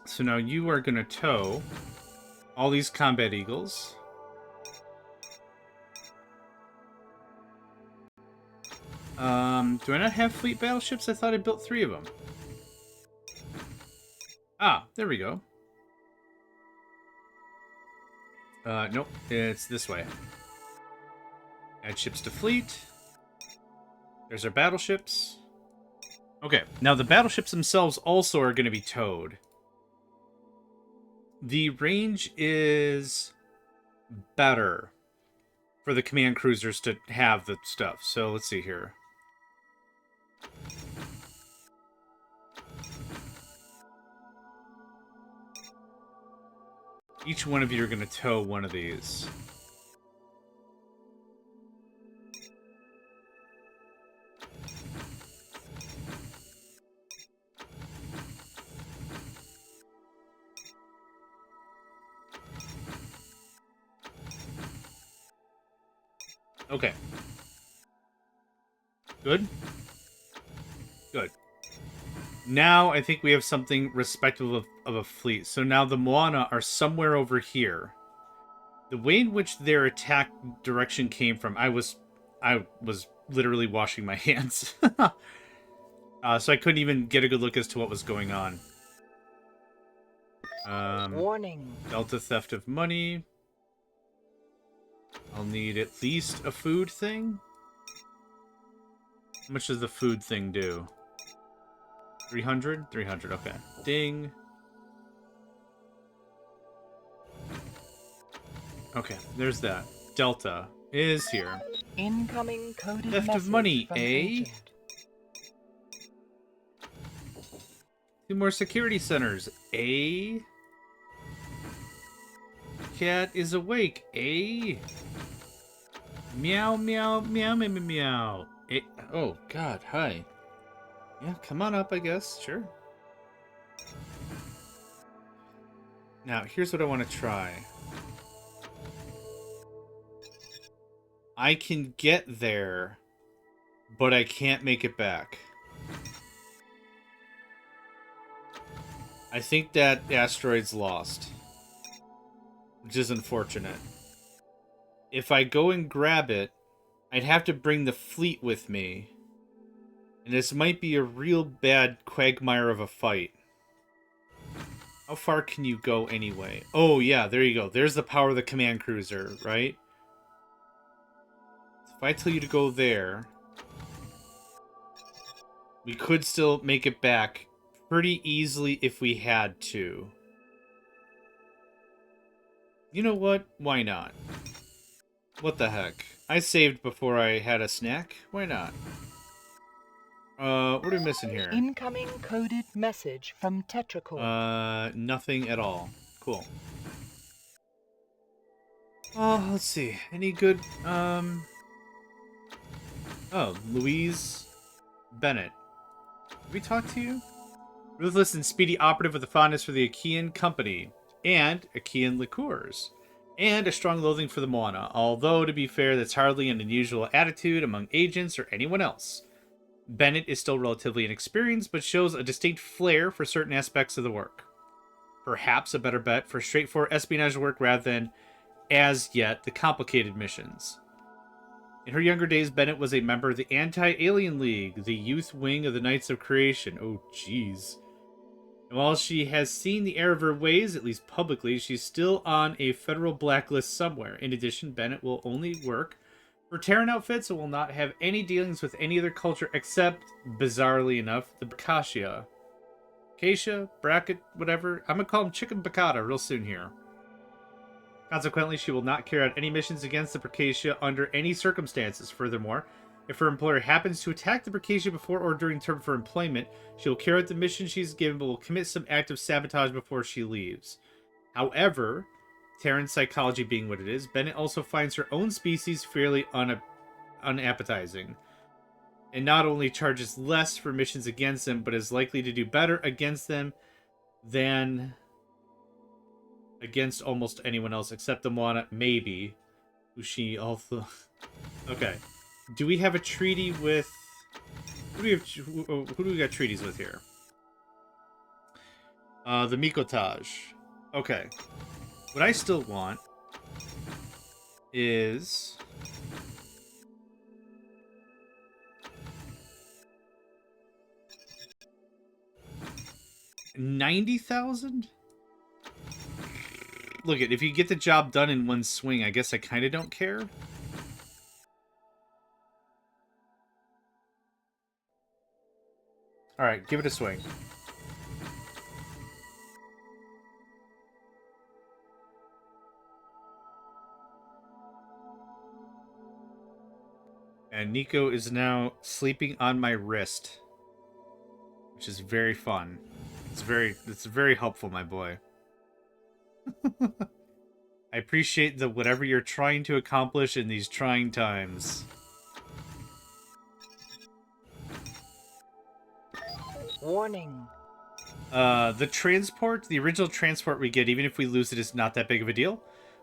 So now you are going to tow all these combat eagles. Do I not have fleet battleships? I thought I built 3 of them. Ah, there we go. Nope, it's this way. Add ships to fleet. There's our battleships. Okay, now the battleships themselves also are going to be towed. The range is better for the command cruisers to have the stuff. So let's see here. Each one of you are going to tow one of these. Okay. Good? Good. Now I think we have something respectable of a fleet. So now the Moana are somewhere over here. The way in which their attack direction came from, I was literally washing my hands. So I couldn't even get a good look as to what was going on. Warning. Delta theft of money. I'll need at least a food thing. How much does the food thing do? 300? 300, okay. Ding. Okay, there's that. Delta is here. Incoming coded Theft of message money, from eh? agent. 2 more security centers, eh? Cat is awake, eh? Meow, meow, meow, meow, meow, meow. Eh? Oh, God, hi. Yeah, come on up, I guess. Sure. Now, here's what I want to try. I can get there, but I can't make it back. I think that asteroid's lost, which is unfortunate. If I go and grab it, I'd have to bring the fleet with me. And this might be a real bad quagmire of a fight. How far can you go anyway? Oh, yeah, there you go. There's the power of the command cruiser, right? If I tell you to go there, we could still make it back pretty easily if we had to. You know what? Why not? What the heck? I saved before I had a snack. Why not? What are we missing here? Incoming coded message from TetraCorp. Nothing at all. Cool. Oh, let's see. Any good, Oh, Louise Bennett. Did we talk to you? Ruthless and speedy operative with a fondness for the Achaean company and Achaean liqueurs, and a strong loathing for the Moana, although, to be fair, that's hardly an unusual attitude among agents or anyone else. Bennett is still relatively inexperienced, but shows a distinct flair for certain aspects of the work. Perhaps a better bet for straightforward espionage work rather than, as yet, the complicated missions. In her younger days, Bennett was a member of the Anti-Alien League, the youth wing of the Knights of Creation. Oh, jeez. And while she has seen the error of her ways, at least publicly, she's still on a federal blacklist somewhere. In addition, Bennett will only work for Terran outfits and will not have any dealings with any other culture except, bizarrely enough, the Baccacia. Acacia? Bracket? Whatever. I'm gonna call him Chicken Bacata real soon here. Consequently, she will not carry out any missions against the Bracacia under any circumstances. Furthermore, if her employer happens to attack the Bracacia before or during term for employment, she will carry out the mission she's given but will commit some act of sabotage before she leaves. However, Terran psychology being what it is, Bennett also finds her own species fairly unappetizing, and not only charges less for missions against them, but is likely to do better against them than against almost anyone else except the Moana, maybe. Who she also... Okay. Do we have a treaty with... Who do we got treaties with here? The Mikotaj. Okay. What I still want is... 90,000? Look, if you get the job done in one swing, I guess I kind of don't care. Alright, give it a swing. And Nico is now sleeping on my wrist, which is very fun. It's very helpful, my boy. I appreciate the whatever you're trying to accomplish in these trying times. Warning. The transport, the original transport we get, even if we lose it, is not that big of a deal.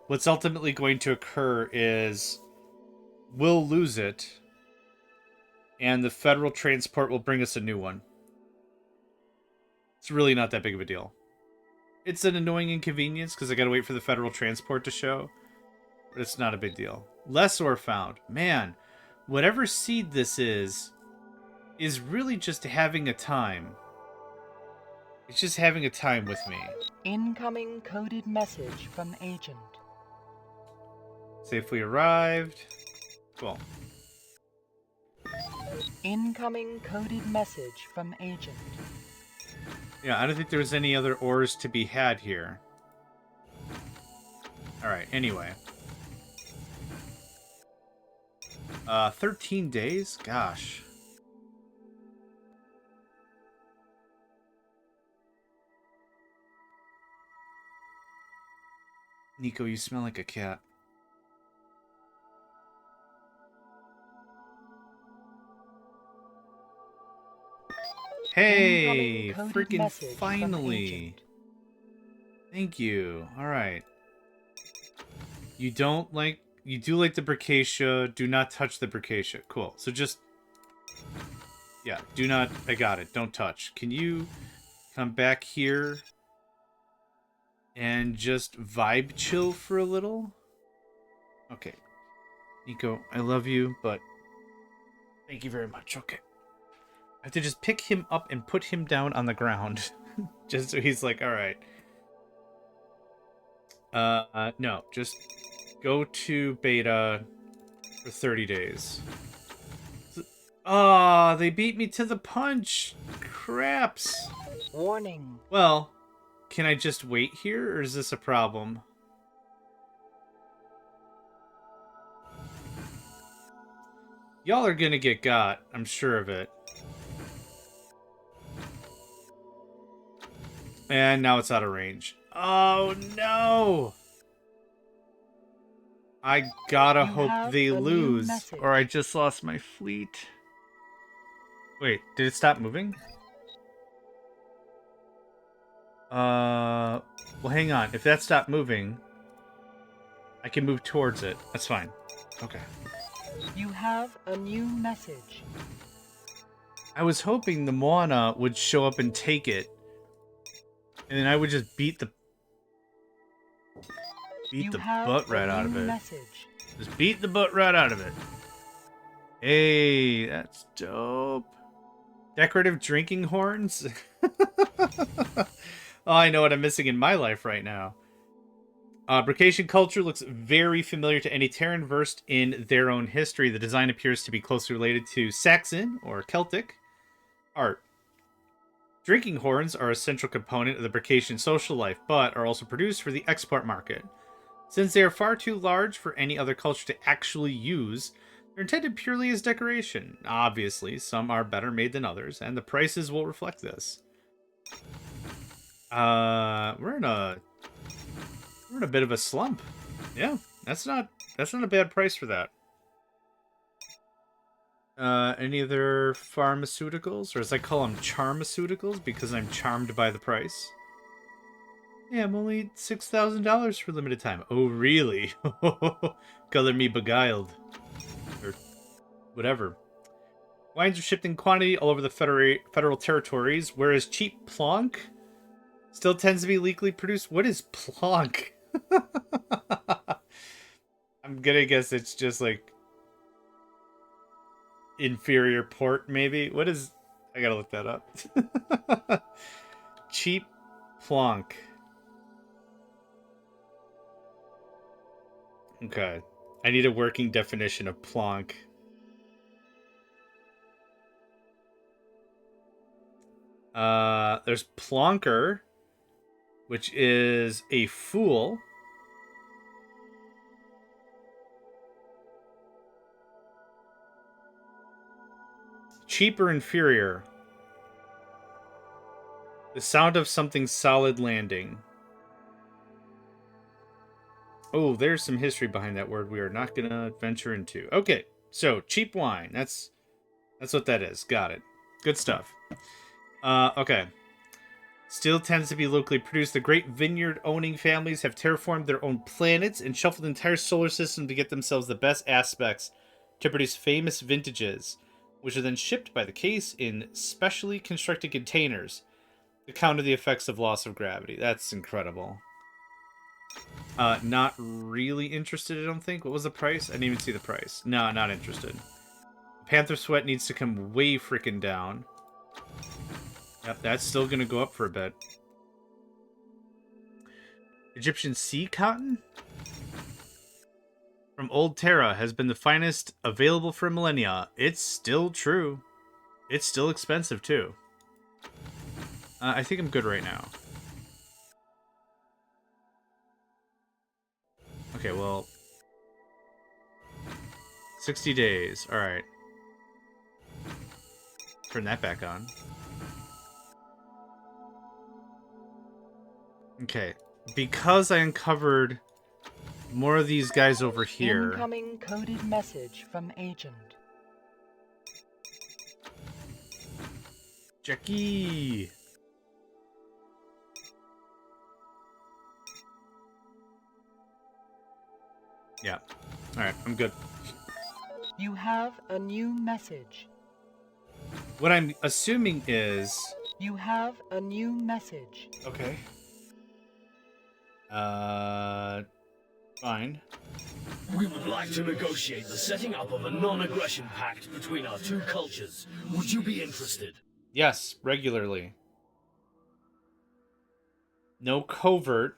What's ultimately going to occur is will lose it, and the federal transport will bring us a new one. It's really not that big of a deal. It's an annoying inconvenience because I gotta wait for the federal transport to show, but it's not a big deal. Lessor found. Man, whatever seed this is really just having a time. It's just having a time with me. Incoming coded message from agent. Safely arrived. Cool. Incoming coded message from agent. Yeah, I don't think there's any other ores to be had here. Alright, anyway. 13 days? Gosh. Nico, you smell like a cat. Hey, freaking finally. Thank you. All right. You do like the Bricacia. Do not touch the Bricacia. Cool. So just, yeah, do not, I got it. Don't touch. Can you come back here and just vibe chill for a little? Okay. Nico, I love you, but thank you very much. Okay. I have to just pick him up and put him down on the ground. Just so he's like, all right. No, just go to beta for 30 days. Ah, they beat me to the punch. Craps. Warning. Well, can I just wait here, or is this a problem? Y'all are gonna get got. I'm sure of it. And now it's out of range. Oh, no! I gotta hope they lose, or I just lost my fleet. Wait, did it stop moving? Well, hang on. If that stopped moving, I can move towards it. That's fine. Okay. You have a new message. I was hoping the Moana would show up and take it. And then I would just beat the butt right out of it. Message. Just beat the butt right out of it. Hey, that's dope. Decorative drinking horns? Oh, I know what I'm missing in my life right now. Bricacian culture looks very familiar to any Terran versed in their own history. The design appears to be closely related to Saxon, or Celtic, art. Drinking horns are a central component of the Bricacian social life, but are also produced for the export market. Since they are far too large for any other culture to actually use, they're intended purely as decoration. Obviously, some are better made than others, and the prices will reflect this. We're in a bit of a slump. Yeah, that's not a bad price for that. Any other pharmaceuticals, or as I call them, charmaceuticals, because I'm charmed by the price. Yeah, I'm only $6,000 for limited time. Oh, really? Color me beguiled. Or whatever. Wines are shipped in quantity all over the federal territories, whereas cheap plonk still tends to be legally produced. What is plonk? I'm gonna guess it's just like inferior port, maybe. What is... I gotta look that up. Cheap plonk. Okay. I need a working definition of plonk. There's plonker, which is a fool. Cheap or inferior. The sound of something solid landing. Oh, there's some history behind that word we are not going to venture into. Okay, so cheap wine. That's what that is. Got it. Good stuff. Okay. Still tends to be locally produced. The great vineyard-owning families have terraformed their own planets and shuffled the entire solar system to get themselves the best aspects to produce famous vintages, which are then shipped by the case in specially constructed containers to counter the effects of loss of gravity. That's incredible. Not really interested, I don't think. What was the price? I didn't even see the price. No, not interested. Panther Sweat needs to come way freaking down. Yep, that's still going to go up for a bit. Egyptian sea cotton from Old Terra has been the finest available for millennia. It's still true. It's still expensive, too. I think I'm good right now. Okay, well... 60 days. Alright. Turn that back on. Okay. Because I uncovered more of these guys over here... Incoming coded message from agent. Jackie! Yeah. Alright, I'm good. You have a new message. What I'm assuming is... You have a new message. Okay. Fine. We would like to negotiate the setting up of a non-aggression pact between our two cultures. Would you be interested? Yes, regularly. No covert.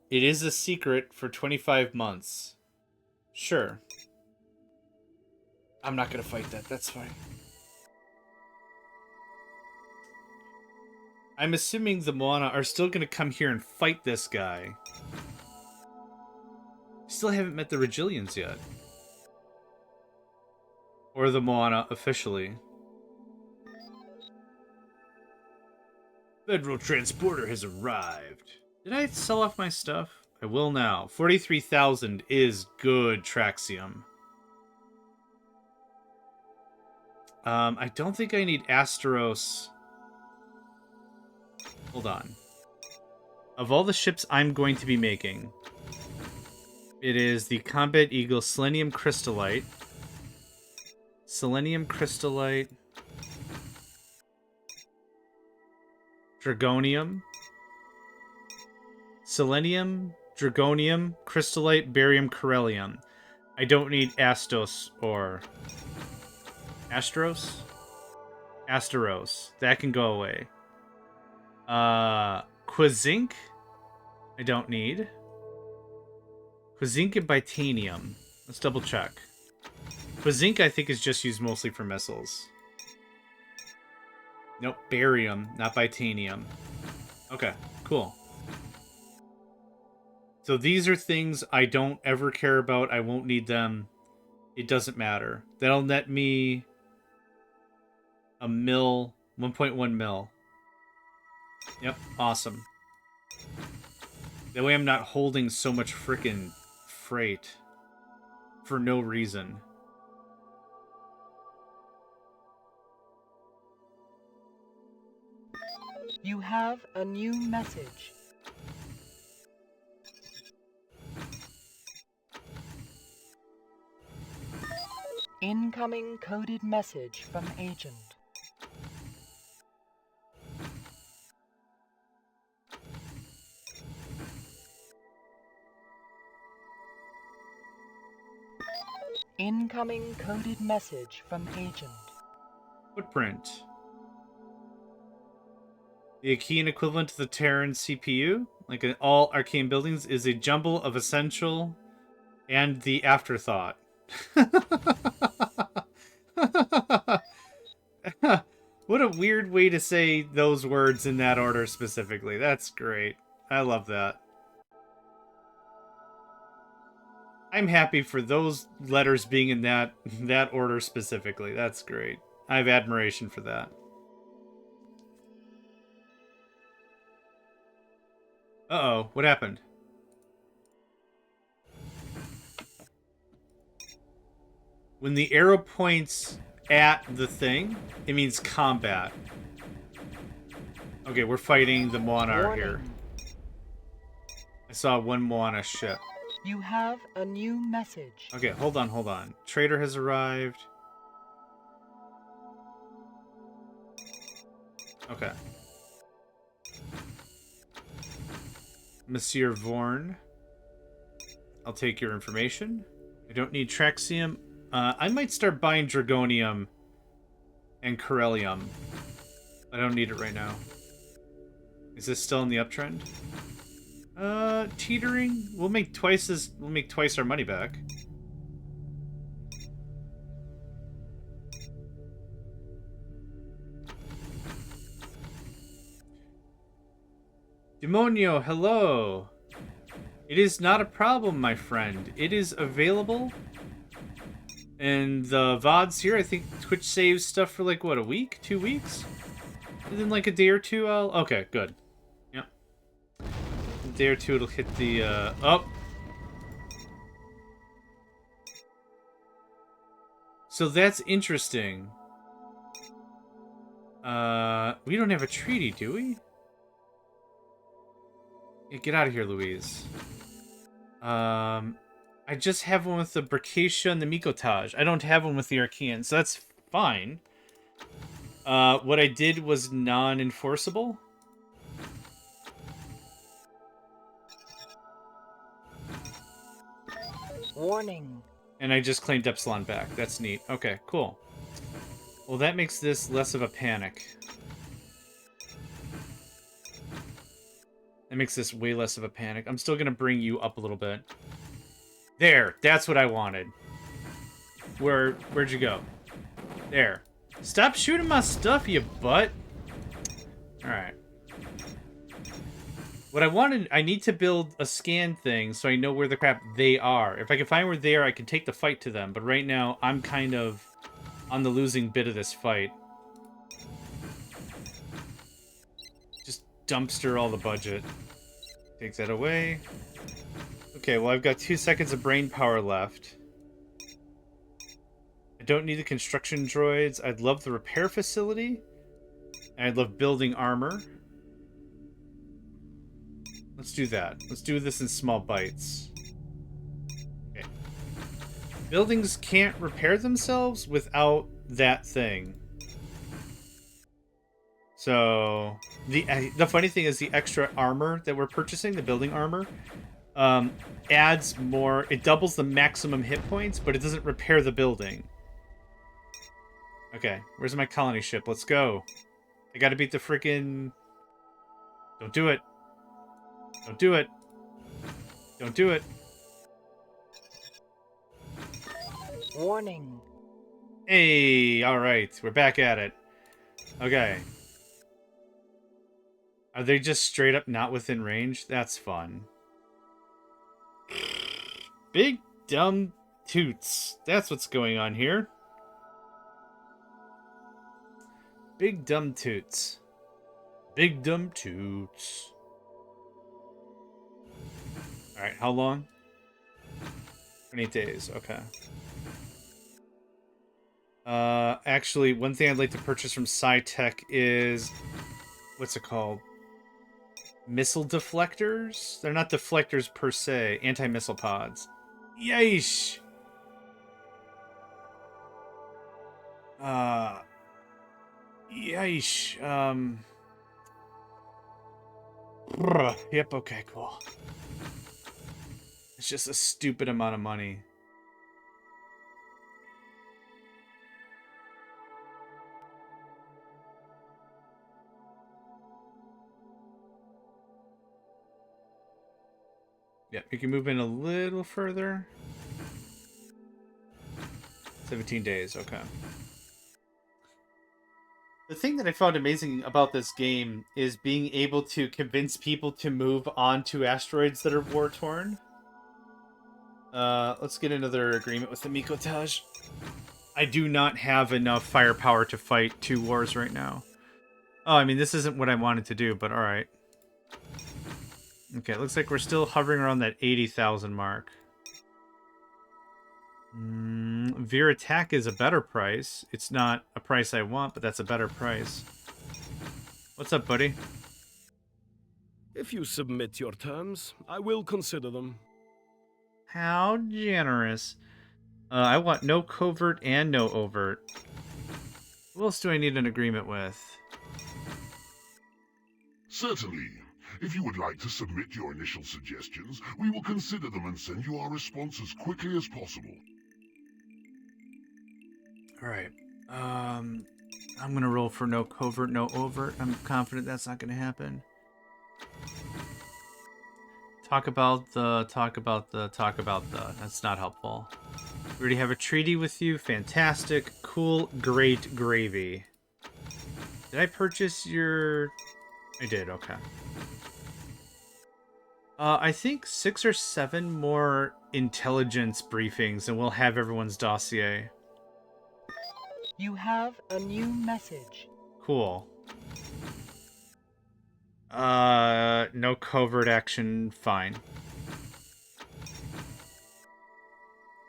It is a secret for 25 months. Sure. I'm not gonna fight that, that's fine. I'm assuming the Moana are still gonna come here and fight this guy. Still haven't met the Regilians yet. Or the Moana officially. Federal transporter has arrived. Did I sell off my stuff? I will now. 43,000 is good Traxium. I don't think I need Asteros. Hold on. Of all the ships I'm going to be making, it is the Combat Eagle Selenium Crystallite. Selenium Crystallite. Dragonium. Selenium, Dragonium, Crystallite, Barium, Corellium. I don't need Astos or... Astros? Asteros. That can go away. Quizink? I don't need. Quizink and Bitanium. Let's double check. Quizink I think is just used mostly for missiles. Nope, barium, not Bitanium. Okay, cool. So these are things I don't ever care about. I won't need them. It doesn't matter. That'll net me a mil, 1.1 mil. Yep, awesome. That way I'm not holding so much frickin' freight for no reason. You have a new message. Incoming coded message from agent. Incoming coded message from agent. Footprint. The Achaean equivalent to the Terran CPU, like in all arcane buildings, is a jumble of essential and the afterthought. What a weird way to say those words in that order specifically. That's great. I love that. I'm happy for those letters being in that order specifically. That's great. I have admiration for that. Uh-oh, what happened? When the arrow points at the thing, it means combat. Okay, we're fighting the Moana here. I saw one Moana ship. You have a new message. Okay, hold on, hold on. Trader has arrived. Okay. Monsieur Vorn. I'll take your information. I don't need Traxium. I might start buying Dragonium and Corellium. I don't need it right now. Is this still in the uptrend? Teetering. We'll make twice our money back. Demonio, hello. It is not a problem, my friend. It is available. And the VODs here, I think Twitch saves stuff for like, what, a week? 2 weeks? And then like a day or two, okay, good. Yep. A day or two, it'll hit the, oh! So that's interesting. We don't have a treaty, do we? Yeah, get out of here, Louise. I just have one with the Bracacia and the Mikotage. I don't have one with the Archean, so that's fine. What I did was non-enforceable. Warning. And I just claimed Epsilon back. That's neat. Okay, cool. Well, that makes this less of a panic. That makes this way less of a panic. I'm still gonna bring you up a little bit. There, that's what I wanted. Where'd you go? There. Stop shooting my stuff, you butt. Alright. What I wanted, I need to build a scan thing so I know where the crap they are. If I can find where they are, I can take the fight to them. But right now, I'm kind of on the losing bit of this fight. Just dumpster all the budget. Take that away. Okay, well, I've got 2 seconds of brain power left. I don't need the construction droids. I'd love the repair facility. And I'd love building armor. Let's do that. Let's do this in small bites. Okay. Buildings can't repair themselves without that thing. So, the funny thing is the extra armor that we're purchasing, the building armor, adds more. It doubles the maximum hit points, but it doesn't repair the building. Okay, where's my colony ship? Let's go. I gotta beat the frickin'... Don't do it. Don't do it. Don't do it. Warning. Hey, alright. We're back at it. Okay. Are they just straight up not within range? That's fun. Big dumb toots. That's what's going on here. Big dumb toots. Big dumb toots. Alright, how long? 28 days, okay. Actually, one thing I'd like to purchase from SciTech is... What's it called? Missile deflectors? They're not deflectors per se. Anti-missile pods. Yeesh! Yeesh. Yep, okay, cool. It's just a stupid amount of money. Yeah, you can move in a little further. 17 days, okay. The thing that I found amazing about this game is being able to convince people to move on to asteroids that are war-torn. Let's get another agreement with the Mikotage. I do not have enough firepower to fight 2 wars right now. Oh, I mean, this isn't what I wanted to do, but alright. Okay, looks like we're still hovering around that 80,000 mark. Veer Attack is a better price. It's not a price I want, but that's a better price. What's up, buddy? If you submit your terms, I will consider them. How generous. I want no covert and no overt. Who else do I need an agreement with? Certainly. If you would like to submit your initial suggestions, we will consider them and send you our response as quickly as possible. Alright. I'm gonna roll for no covert, no overt. I'm confident that's not gonna happen. Talk about the. That's not helpful. We already have a treaty with you. Fantastic. Cool. Great. Gravy. Did I purchase your... I did. Okay. I think 6 or 7 more intelligence briefings and we'll have everyone's dossier. You have a new message. Cool. No covert action, fine.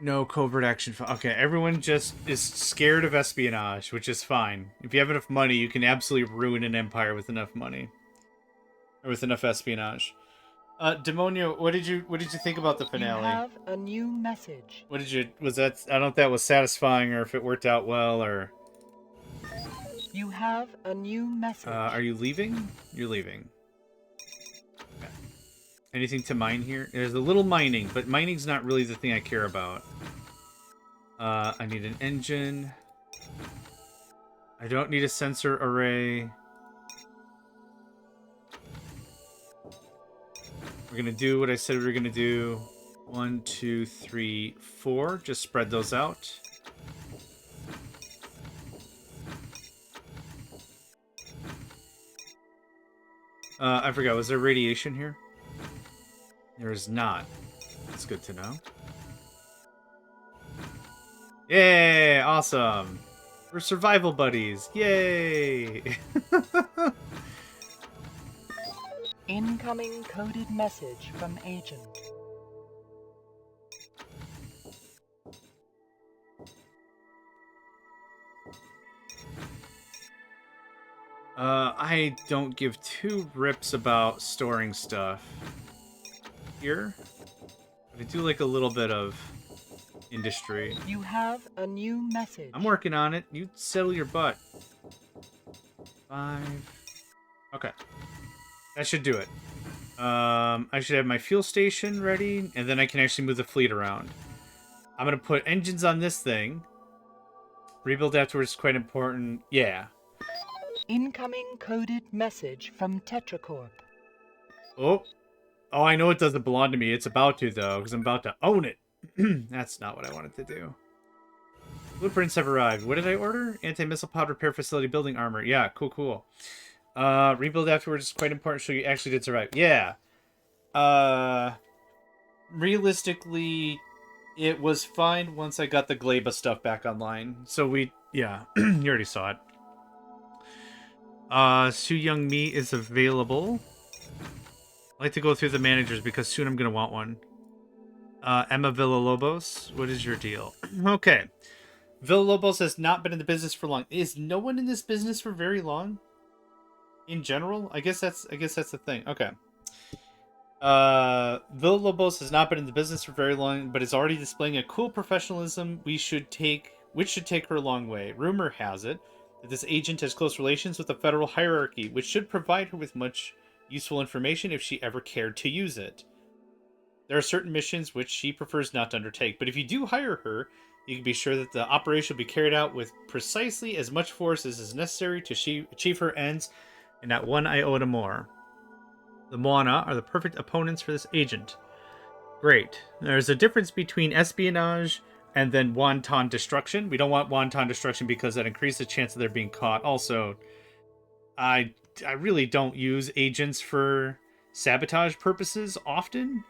No covert action, okay, everyone just is scared of espionage, which is fine. If you have enough money, you can absolutely ruin an empire with enough money. Or with enough espionage. Demonio, what did you think about the finale? You have a new message. Was that, I don't know if that was satisfying or if it worked out well, or... You have a new message. Are you leaving? You're leaving. Okay. Anything to mine here? There's a little mining, but mining's not really the thing I care about. I need an engine. I don't need a sensor array. We're gonna do what I said we were gonna do. 1, 2, 3, 4. Just spread those out. I forgot, was there radiation here? There is not. That's good to know. Yay! Awesome! We're survival buddies! Yay! Incoming coded message from agent. I don't give 2 rips about storing stuff here. But I do like a little bit of industry. You have a new message. I'm working on it. You settle your butt. 5. Okay. That should do it. I should have my fuel station ready, and then I can actually move the fleet around. I'm going to put engines on this thing. Rebuild afterwards is quite important. Yeah. Incoming coded message from TetraCorp. Oh, I know it doesn't belong to me. It's about to, though, because I'm about to own it. That's not what I wanted to do. Blueprints have arrived. What did I order? Anti-missile pod repair facility building armor. Yeah, cool. Rebuild afterwards is quite important, so you actually did survive. Yeah. Realistically, it was fine once I got the Gleba stuff back online. So yeah, you already saw it. Su Young Mi is available. I like to go through the managers because soon I'm going to want one. Emma Villalobos, what is your deal? Okay. Villalobos has not been in the business for long. Is no one in this business for very long? In general? I guess that's the thing. Okay. Villalobos has not been in the business for very long, but is already displaying a cool professionalism which should take her a long way. Rumor has it that this agent has close relations with the federal hierarchy, which should provide her with much useful information if she ever cared to use it. There are certain missions which she prefers not to undertake, but if you do hire her, you can be sure that the operation will be carried out with precisely as much force as is necessary to achieve her ends, and not 1 iota more. The Moana are the perfect opponents for this agent. Great. There's a difference between espionage and then wanton destruction. We don't want wanton destruction because that increases the chance of their being caught. Also, I really don't use agents for sabotage purposes often.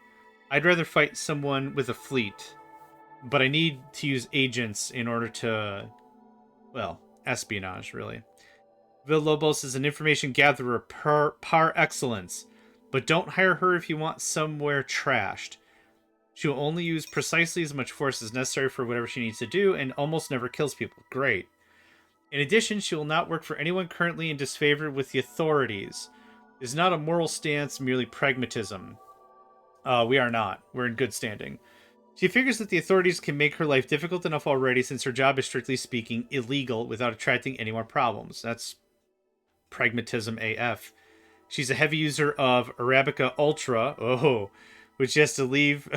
I'd rather fight someone with a fleet, but I need to use agents in order to, well, espionage, really. Villalobos is an information gatherer par excellence, but don't hire her if you want somewhere trashed. She will only use precisely as much force as necessary for whatever she needs to do, and almost never kills people. Great. In addition, she will not work for anyone currently in disfavor with the authorities. It is not a moral stance, merely pragmatism. We are not. We're in good standing. She figures that the authorities can make her life difficult enough already since her job is strictly speaking illegal without attracting any more problems. That's pragmatism AF. She's a heavy user of Arabica Ultra, which she has to leave.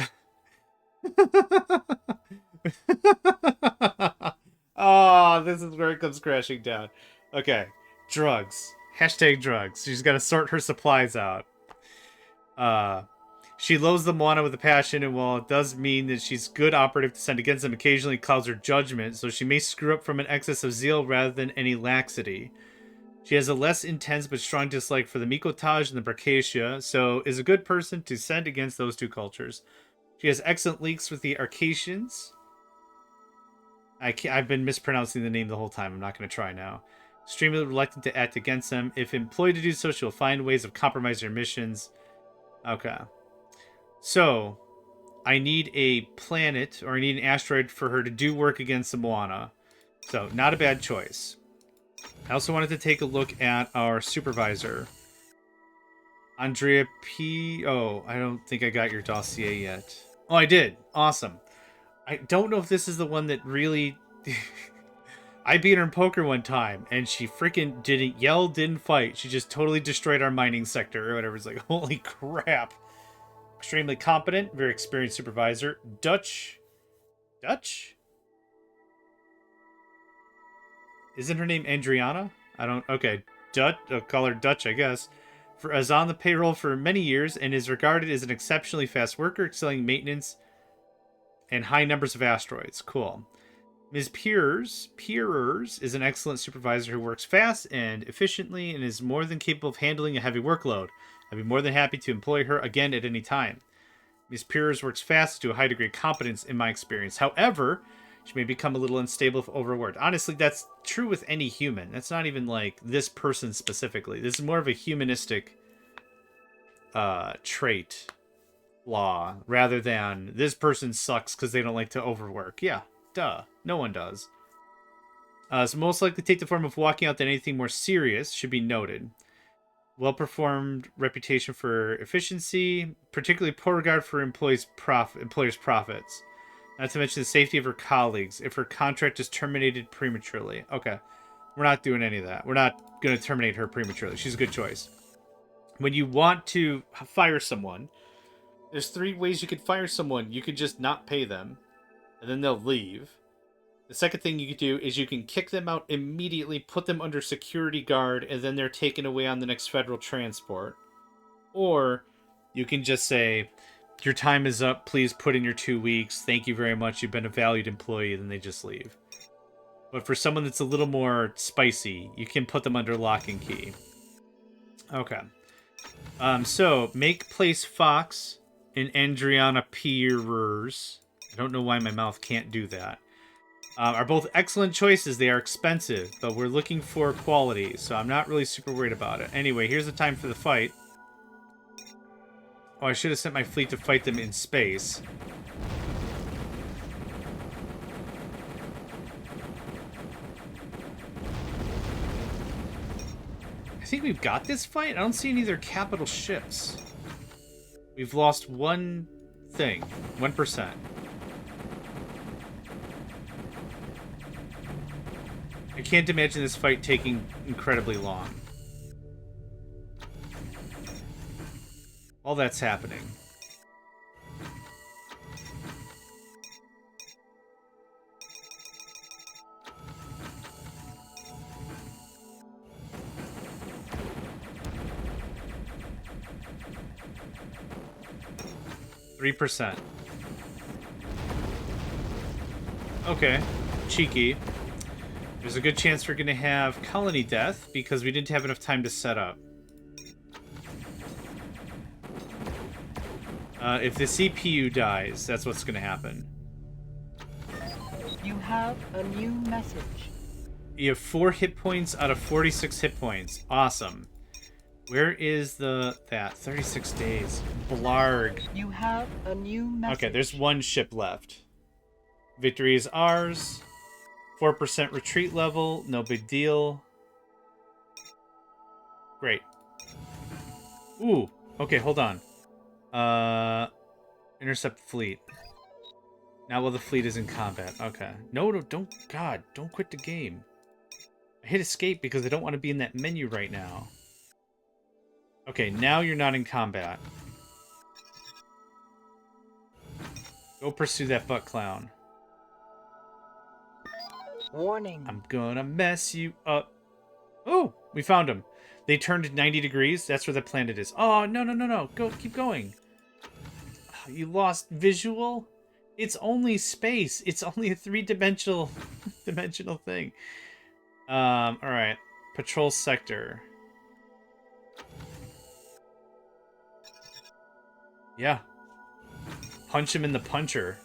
Oh, this is where it comes crashing down. Okay, drugs. Hashtag drugs. She's got to sort her supplies out. She loathes the Moana with a passion, and while it does mean that she's good operative to send against them, occasionally clouds her judgment, so she may screw up from an excess of zeal rather than any laxity. She has a less intense but strong dislike for the Mikotaj and the Bracacia, so is a good person to send against those two cultures. She has excellent links with the Arcatians. I've been mispronouncing the name the whole time. I'm not going to try now. Extremely reluctant to act against them. If employed to do so, she'll find ways of compromising her missions. Okay. So, I need a planet, or I need an asteroid for her to do work against the Moana. So, not a bad choice. I also wanted to take a look at our supervisor. Andrea P. Oh, I don't think I got your dossier yet. Oh, I did. Awesome. I don't know if this is the one that really... I beat her in poker one time, and she freaking didn't yell, didn't fight. She just totally destroyed our mining sector or whatever. It's like, holy crap. Extremely competent, very experienced supervisor. Dutch? Isn't her name Andriana? I don't... Okay. I'll call her Dutch, I guess. Is on the payroll for many years and is regarded as an exceptionally fast worker, excelling maintenance and high numbers of asteroids. Cool. Ms. Peers is an excellent supervisor who works fast and efficiently and is more than capable of handling a heavy workload. I'd be more than happy to employ her again at any time. Ms. Peers works fast to a high degree of competence in my experience. However, she may become a little unstable if overworked. Honestly, that's true with any human. That's not even like this person specifically. This is more of a humanistic trait. Law rather than this person sucks because they don't like to overwork. Yeah, duh. No one does. So most likely take the form of walking out than anything more serious should be noted. Well-performed reputation for efficiency, particularly poor regard for employers' profits. Not to mention the safety of her colleagues if her contract is terminated prematurely. Okay, we're not doing any of that. We're not going to terminate her prematurely. She's a good choice. When you want to fire someone, there's 3 ways you could fire someone. You could just not pay them, and then they'll leave. The second thing you could do is you can kick them out immediately, put them under security guard, and then they're taken away on the next federal transport. Or you can just say, your time is up, please put in your 2 weeks, thank you very much, you've been a valued employee, then they just leave. But for someone that's a little more spicy, you can put them under lock and key. Okay. So, make place Fox and Andriana Peers, I don't know why my mouth can't do that, are both excellent choices. They are expensive, but we're looking for quality, so I'm not really super worried about it. Anyway, here's the time for the fight. Oh, I should have sent my fleet to fight them in space. I think we've got this fight. I don't see any of their capital ships. We've lost one thing. 1%. I can't imagine this fight taking incredibly long. All that's happening. %. Okay, cheeky. There's a good chance we're going to have colony death because we didn't have enough time to set up. If the CPU dies, that's what's going to happen. You have a new message. You have 4 hit points out of 46 hit points. Awesome. Where is that? 36 days. Blarg. You have a new message. Okay, there's 1 ship left. Victory is ours. 4% retreat level. No big deal. Great. Ooh. Okay, hold on. Intercept fleet. Now while the fleet is in combat. Okay. No, don't. God, don't quit the game. I hit escape because I don't want to be in that menu right now. Okay, now you're not in combat. Go pursue that butt clown. Warning. I'm gonna mess you up. Oh, we found him. They turned 90 degrees. That's where the planet is. Oh, no. Go, keep going. Oh, you lost visual? It's only space. It's only a three-dimensional dimensional thing. All right. Patrol sector. Yeah. Punch him in the puncher.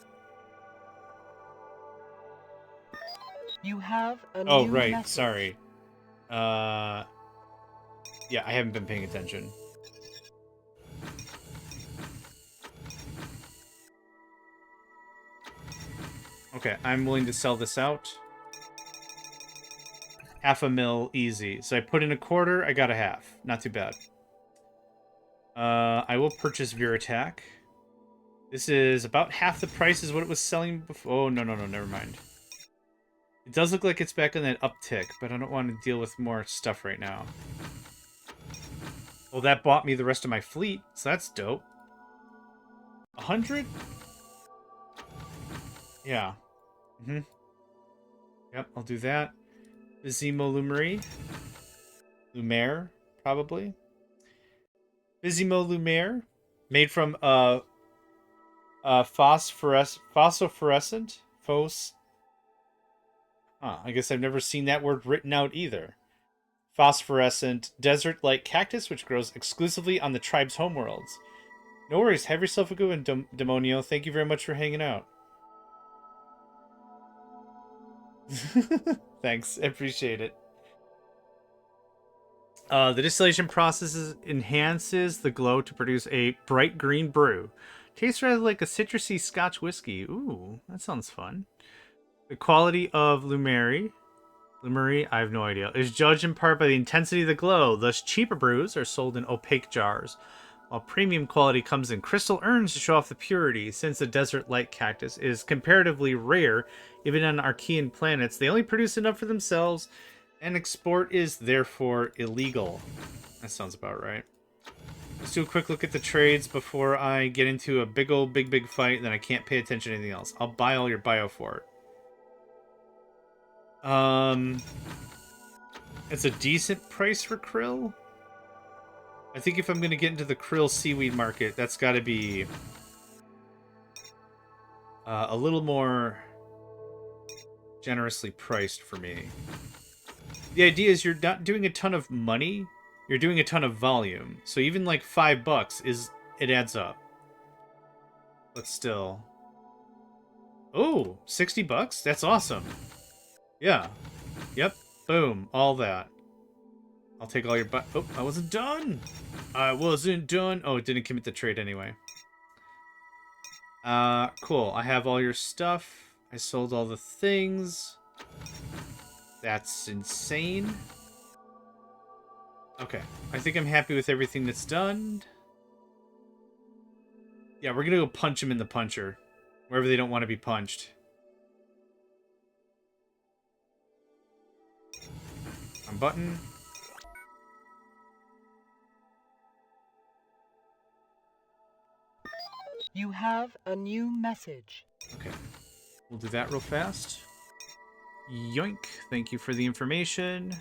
You have a Oh, new right. message. Sorry. Yeah, I haven't been paying attention. Okay, I'm willing to sell this out. $500,000 easy. So I put in a quarter, I got a half. Not too bad. I will purchase Virattack. This is about half the price is what it was selling before. Oh, no, never mind. It does look like it's back on that uptick, but I don't want to deal with more stuff right now. Well, that bought me the rest of my fleet, so that's dope. 100? Yeah. Yep, I'll do that. Bizimo Lumiere, probably. Bizimo Lumiere, made from phosphorescent. I guess I've never seen that word written out either. Phosphorescent desert-like cactus, which grows exclusively on the tribe's homeworlds. No worries. Have yourself a good one, Demonio. Thank you very much for hanging out. Thanks. I appreciate it. The distillation process enhances the glow to produce a bright green brew. Tastes rather like a citrusy Scotch whiskey. Ooh, that sounds fun. The quality of Lumerie, I have no idea, is judged in part by the intensity of the glow. Thus, cheaper brews are sold in opaque jars, while premium quality comes in crystal urns to show off the purity. Since the desert light cactus is comparatively rare, even on Archean planets, they only produce enough for themselves, and export is therefore illegal. That sounds about right. Let's do a quick look at the trades before I get into a big fight, and then I can't pay attention to anything else. I'll buy all your bio for it. It's a decent price for krill. I think if I'm going to get into the krill seaweed market, that's got to be a little more generously priced for me. The idea is you're not doing a ton of money, you're doing a ton of volume. So even like $5 it adds up. But still. Oh, $60? That's awesome. Yeah. Yep. Boom. All that. I'll take all your oh, I wasn't done. Oh, it didn't commit the trade anyway. Cool. I have all your stuff. I sold all the things. That's insane. Okay. I think I'm happy with everything that's done. Yeah, we're gonna go punch him in the puncher. Wherever they don't want to be punched. Button. You have a new message. Okay. We'll do that real fast. Yoink. Thank you for the information.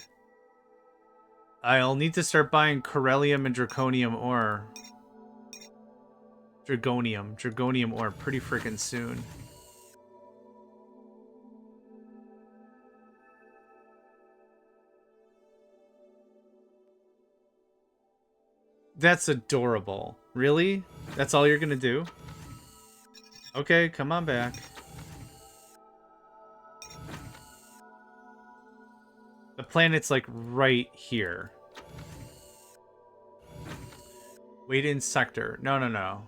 I'll need to start buying Corellium and Draconium ore. Dragonium ore pretty freaking soon. That's adorable. Really? That's all you're gonna do? Okay, come on back. The planet's like right here. Wait in sector. No.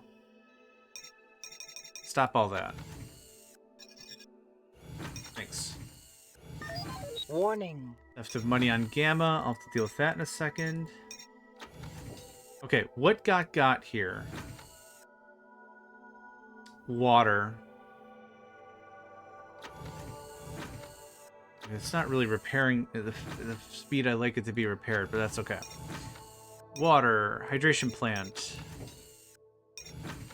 Stop all that. Thanks. Warning. Theft of money on Gamma. I'll have to deal with that in a second. Okay, what got here? Water. It's not really repairing the speed I like it to be repaired, but that's okay. Water, hydration plant,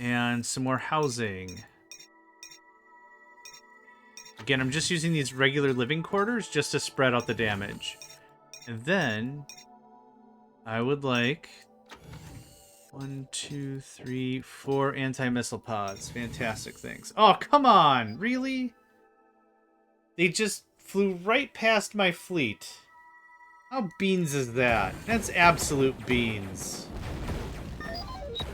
and some more housing. Again, I'm just using these regular living quarters just to spread out the damage. And then I would like 1, 2, 3, 4 anti-missile pods. Fantastic things. Oh, come on! Really? They just flew right past my fleet. How beans is that? That's absolute beans.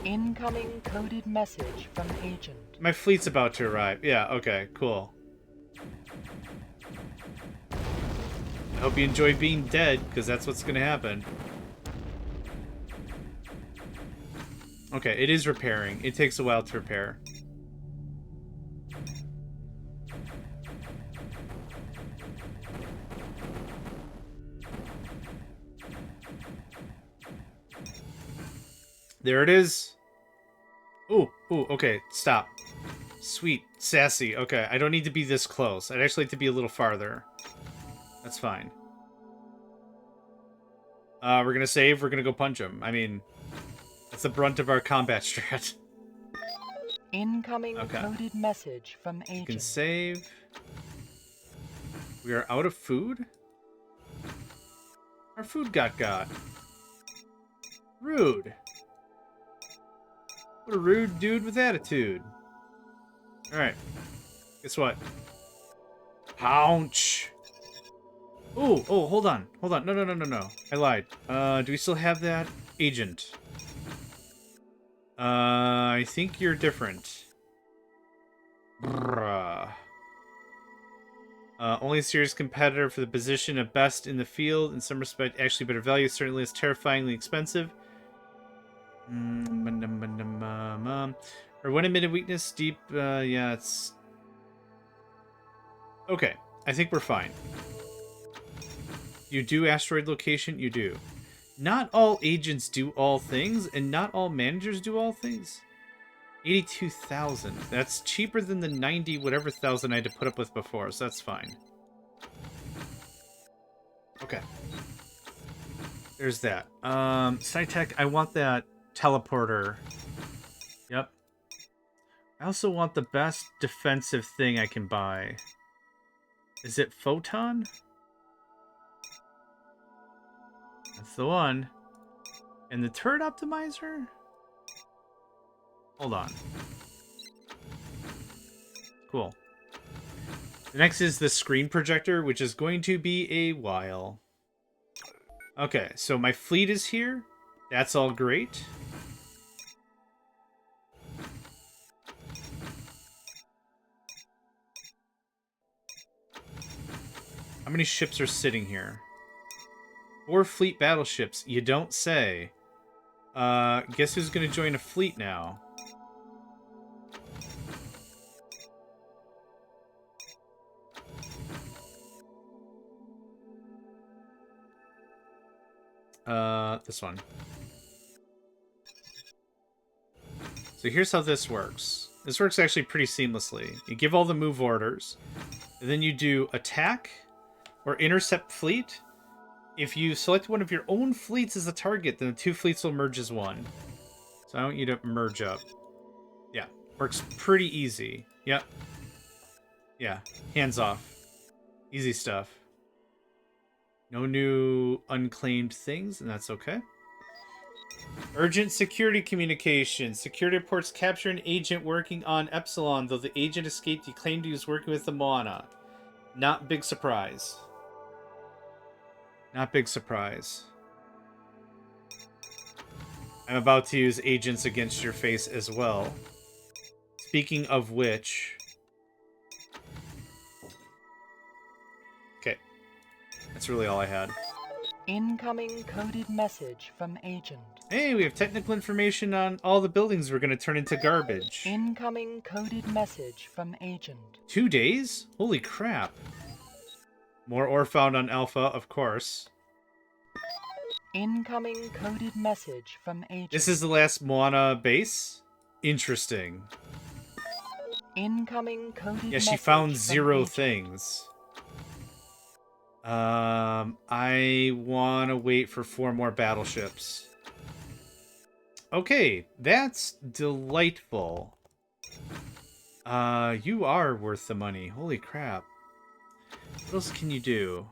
Incoming coded message from agent. My fleet's about to arrive. Yeah, okay, cool. I hope you enjoy being dead, because that's what's going to happen. Okay, it is repairing. It takes a while to repair. There it is. Ooh, okay, stop. Sweet, sassy. Okay, I don't need to be this close. I'd actually like to be a little farther. That's fine. We're gonna save, we're gonna go punch him. I mean, that's the brunt of our combat strat. Incoming coded message from agent. You can save. We are out of food? Our food got. Rude. What a rude dude with attitude. Alright. Guess what? Pounce! Oh, hold on. No. I lied. Do we still have that? Agent. I think you're different. Bruh. Only a serious competitor for the position of best in the field. In some respect, actually better value. Certainly is terrifyingly expensive. Or one admitted weakness, deep, yeah, it's... Okay, I think we're fine. You do asteroid location? You do. Not all agents do all things, and not all managers do all things. 82,000. That's cheaper than the 90 whatever thousand I had to put up with before, so that's fine. Okay. There's that. SciTech, I want that teleporter. Yep. I also want the best defensive thing I can buy. Is it Photon? That's the one. And the turret optimizer? Hold on. Cool. The next is the screen projector, which is going to be a while. Okay, so my fleet is here. That's all great. How many ships are sitting here? 4 fleet battleships. You don't say. Guess who's going to join a fleet now? This one. So here's how this works. This works actually pretty seamlessly. You give all the move orders, and then you do attack or intercept fleet. If you select one of your own fleets as a target, then the 2 fleets will merge as one. So I want you to merge up. Yeah, works pretty easy. Yep. Yeah, hands off. Easy stuff. No new unclaimed things, and that's okay. Urgent security communication. Security reports capture an agent working on Epsilon, though the agent escaped. He claimed he was working with the Moana. Not big surprise. Not big surprise. I'm about to use agents against your face as well. Speaking of which... Okay. That's really all I had. Incoming coded message from agent. Hey, we have technical information on all the buildings we're going to turn into garbage. Incoming coded message from agent. 2 days? Holy crap. More ore found on Alpha, of course. Incoming coded message from agent. This is the last Moana base? Interesting. Incoming coded Yeah, she found 0 things. I want to wait for 4 more battleships. Okay, that's delightful. You are worth the money. Holy crap. What else can you do?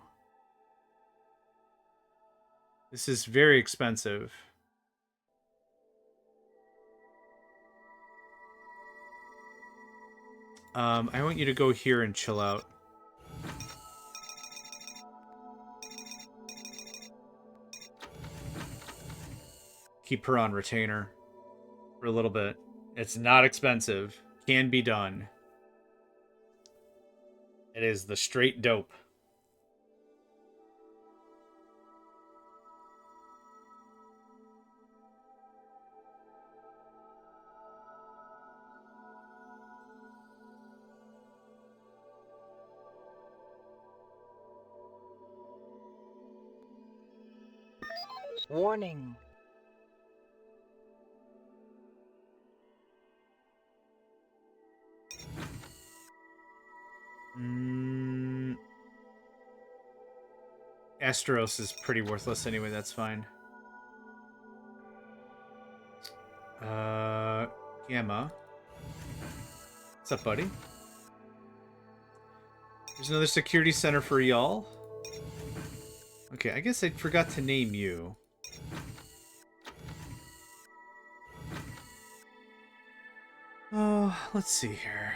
This is very expensive. I want you to go here and chill out. Keep her on retainer for a little bit. It's not expensive. Can be done. It is the straight dope. Warning. Asteros is pretty worthless anyway, that's fine. Gamma. What's up, buddy? There's another security center for y'all. Okay, I guess I forgot to name you. Oh, let's see here.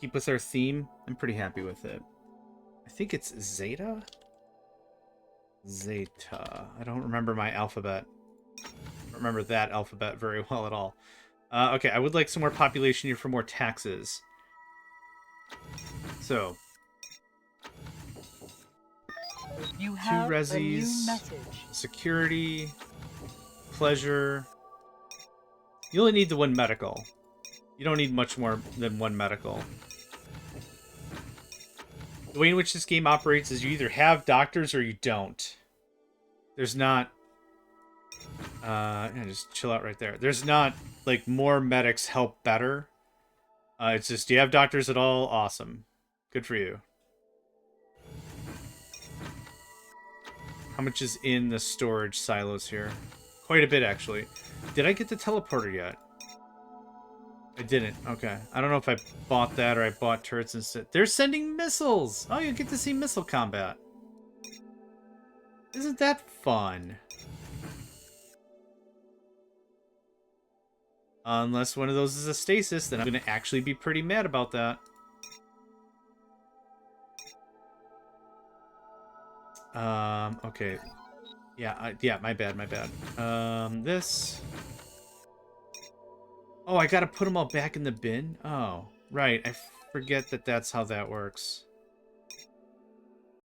Keep with our theme. I'm pretty happy with it. I think it's Zeta? Zeta. I don't remember my alphabet. I don't remember that alphabet very well at all. Okay, I would like some more population here for more taxes. So. You have 2 resis, a new message. security, pleasure. You only need the 1 medical. You don't need much more than 1 medical. The way in which this game operates is you either have doctors or you don't. There's not... yeah, just chill out right there. There's not, like, more medics help better. It's just, do you have doctors at all? Awesome. Good for you. How much is in the storage silos here? Quite a bit, actually. Did I get the teleporter yet? I didn't. Okay. I don't know if I bought that or I bought turrets instead. They're sending missiles! Oh, you get to see missile combat. Isn't that fun? Unless one of those is a stasis, then I'm going to actually be pretty mad about that. Okay. Yeah, yeah, my bad. This... Oh, I gotta put them all back in the bin? Oh, right. I forget that that's how that works.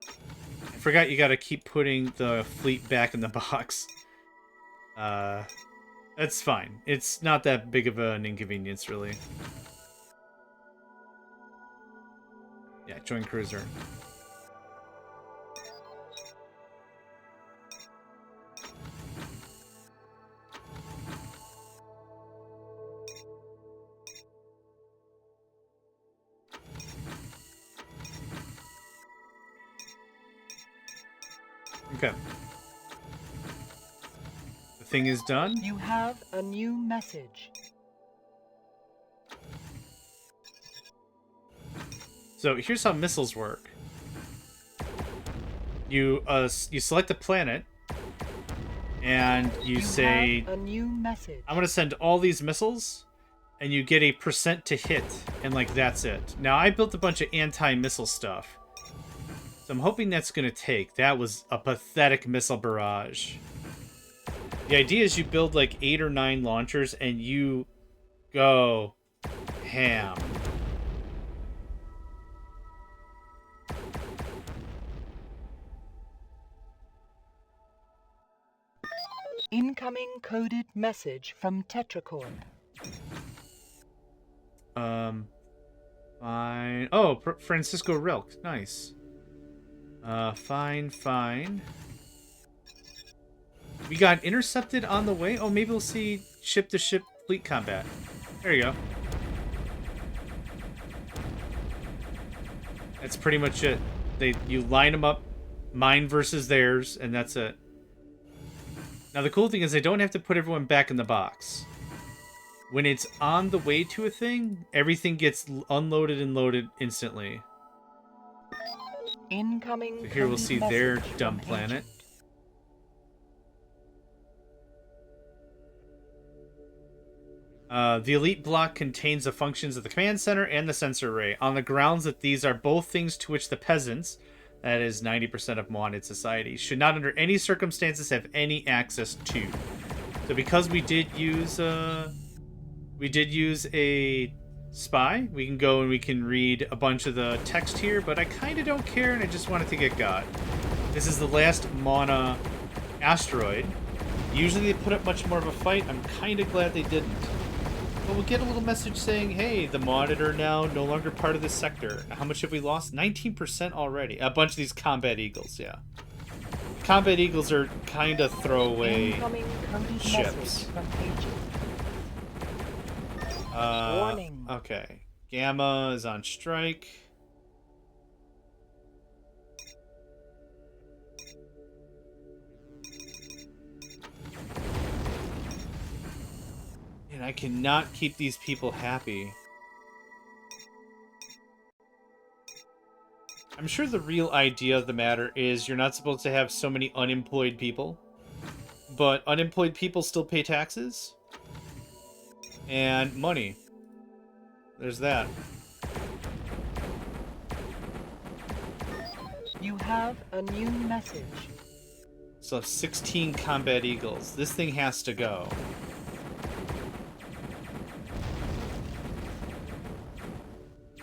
I forgot you gotta keep putting the fleet back in the box. That's fine. It's not that big of an inconvenience, really. Yeah, join cruiser. Okay. The thing is done. You have a new message. So here's how missiles work. You select a planet, and you say, have a new message. I'm gonna send all these missiles, and you get a % to hit, and like that's it. Now I built a bunch of anti-missile stuff. So I'm hoping that's going to take. That was a pathetic missile barrage. The idea is you build like 8 or 9 launchers and you go ham. Incoming coded message from TetraCorp. Fine. Oh, Francisco Rilk. Nice. Fine. We got intercepted on the way. Oh, maybe we'll see ship-to-ship fleet combat. There you go. That's pretty much it. You line them up Mine versus theirs, and that's it. Now, the cool thing is I don't have to put everyone back in the box. When it's on the way to a thing, everything gets unloaded and loaded instantly. Incoming. So here we'll see their dumb planet. The elite block contains the functions of the command center and the sensor array, on the grounds that these are both things to which the peasants, that is 90% of Moanid society, should not under any circumstances have any access to. So because we did use a spy, we can go and we can read a bunch of the text here, but I kind of don't care and I just wanted to get got. This is the last Mana asteroid. Usually they put up much more of a fight. I'm kind of glad they didn't. But we'll get a little message saying, hey, the Moanid are now no longer part of this sector. How much have we lost? 19% already. A bunch of these combat eagles, yeah. Combat eagles are kind of throwaway ships. Warning. Okay. Gamma is on strike. And I cannot keep these people happy. I'm sure the real idea of the matter is you're not supposed to have so many unemployed people. But unemployed people still pay taxes. And money. There's that. You have a new message. So 16 combat eagles. This thing has to go.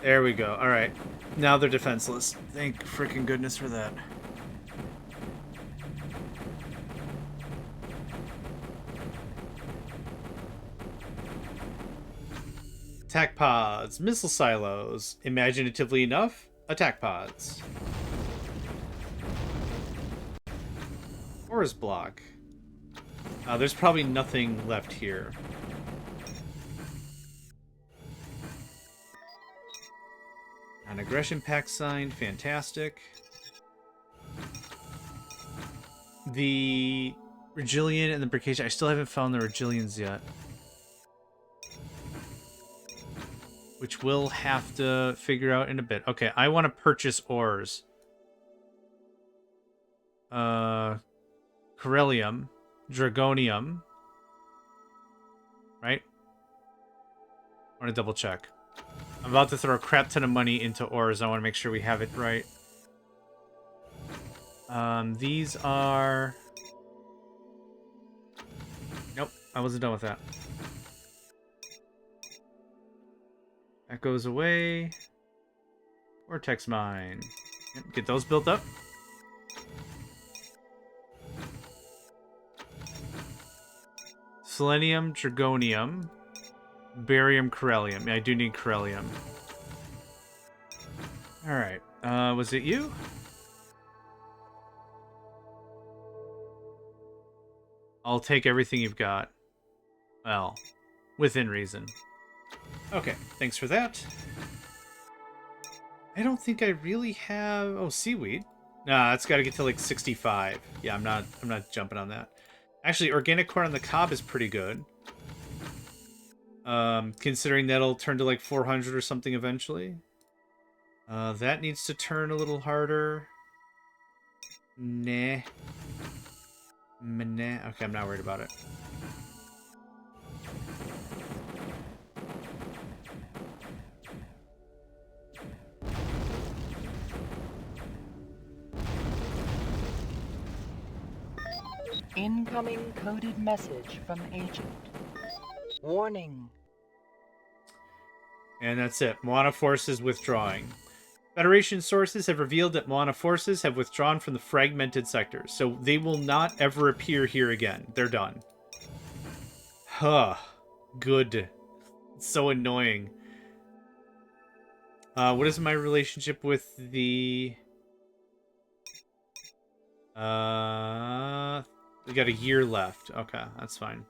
There we go. Alright. Now they're defenseless. Thank freaking goodness for that. Attack pods. Missile silos. Imaginatively enough, attack pods. Forest block. There's probably nothing left here. An aggression pact signed. Fantastic. The Regillian and the Brication. I still haven't found the Regillians yet. Which we'll have to figure out in a bit. Okay, I want to purchase ores. Corellium. Dragonium. Right? I want to double check. I'm about to throw a crap ton of money into ores. I want to make sure we have it right. These are... Nope, I wasn't done with that. That goes away. Vortex mine. Yep, get those built up. Selenium, Dragonium. Barium, Corellium. Yeah, I do need Corellium. Alright. Was it you? I'll take everything you've got. Well, within reason. Okay, thanks for that. I don't think I really have... Oh, seaweed. Nah, that's got to get to like 65. Yeah, I'm not jumping on that. Actually, organic corn on the cob is pretty good. Considering that'll turn to like 400 or something eventually. That needs to turn a little harder. Nah. Nah. Okay, I'm not worried about it. Incoming coded message from agent. Warning. And that's it. Moana forces withdrawing. Federation sources have revealed that Moana forces have withdrawn from the fragmented sectors, so they will not ever appear here again. They're done. Huh. Good. It's so annoying. What is my relationship with the... We got a year left. Okay, that's fine.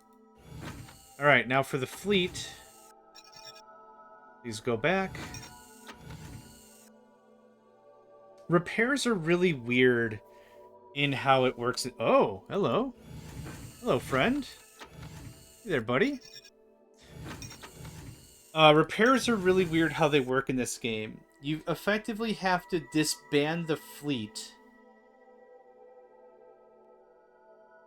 Alright, now for the fleet. Please go back. Repairs are really weird in how it works. Oh, hello. Hello, friend. Hey there, buddy. Repairs are really weird how they work in this game. You effectively have to disband the fleet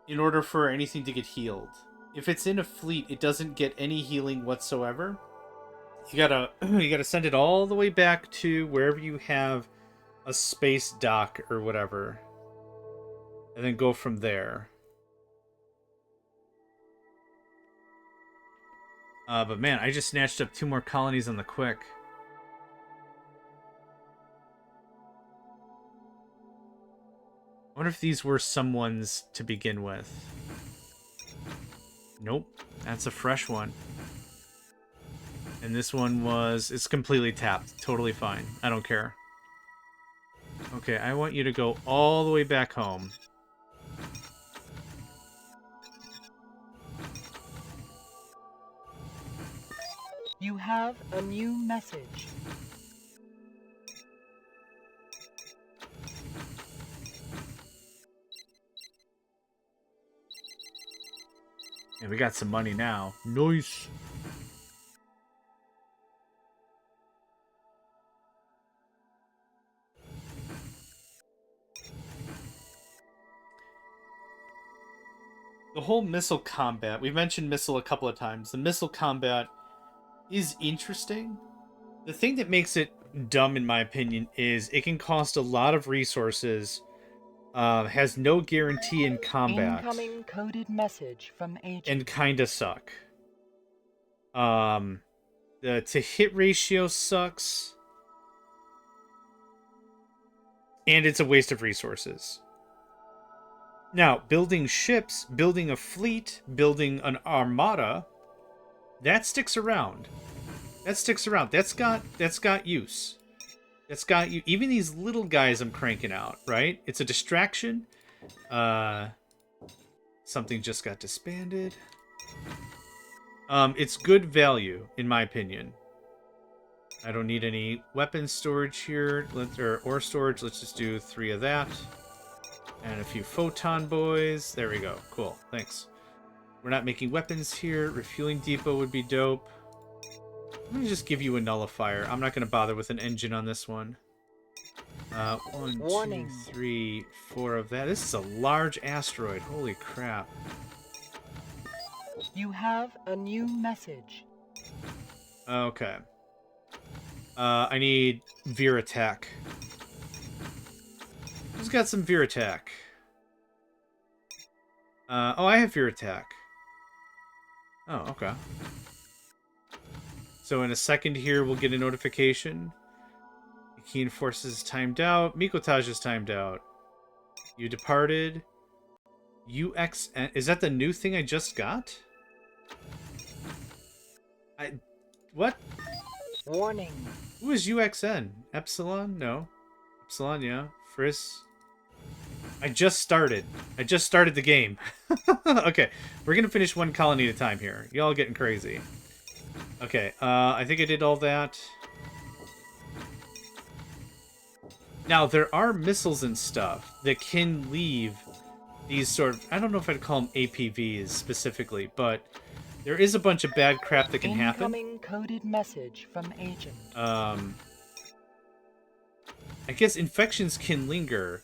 in order for anything to get healed. If it's in a fleet, it doesn't get any healing whatsoever. You gotta send it all the way back to wherever you have a space dock or whatever, and then go from there. But man, I just snatched up 2 more colonies on the quick. I wonder if these were someone's to begin with. Nope, that's a fresh one. And this one it's completely tapped. Totally fine. I don't care. Okay, I want you to go all the way back home. You have a new message. And we got some money now. Nice. The whole missile combat, we mentioned missile a couple of times. The missile combat is interesting. The thing that makes it dumb, in my opinion, is it can cost a lot of resources, has no guarantee in combat, Incoming coded message from agent. and kinda suck. The to-hit ratio sucks, and it's a waste of resources. Now, building ships, building a fleet, building an armada, that sticks around. That sticks around. That's got use. That's got you. Even these little guys I'm cranking out, right? It's a distraction. Something just got disbanded. It's good value, in my opinion. I don't need any weapon storage here, or storage. Let's just do 3 of that. And a few photon boys. There we go. Cool. Thanks. We're not making weapons here. Refueling depot would be dope. I'm going to just give you a nullifier. I'm not going to bother with an engine on this one. 1, Warning. 2, 3, 4 of that. This is a large asteroid. Holy crap. You have a new message. Okay. I need Veer attack. Who's got some Veer attack? Oh, I have Veer attack. Oh, okay. So in a second here, we'll get a notification. Keen Forces is timed out. Mikotaj is timed out. You departed. UXN. Is that the new thing I just got? What? Warning. Who is UXN? Epsilon? No. Epsilon, yeah. Friss. I just started the game. Okay, we're gonna finish 1 colony at a time here. Y'all getting crazy. Okay, I think I did all that. Now, there are missiles and stuff that can leave these sort of... I don't know if I'd call them APVs specifically, but there is a bunch of bad crap that can happen. Incoming coded message from agent. I guess infections can linger.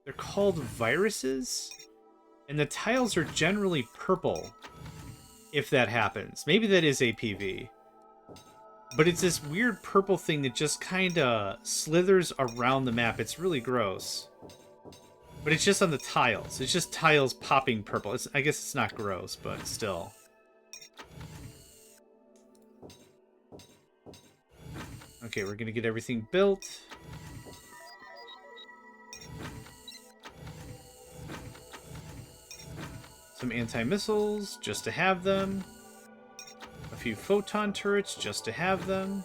They're called viruses, and the tiles are generally purple if that happens. Maybe that is APV. But it's this weird purple thing that just kind of slithers around the map. It's really gross. But it's just on the tiles. It's just tiles popping purple. I guess it's not gross, but still. Okay, we're going to get everything built. Some anti-missiles, just to have them. A few photon turrets, just to have them.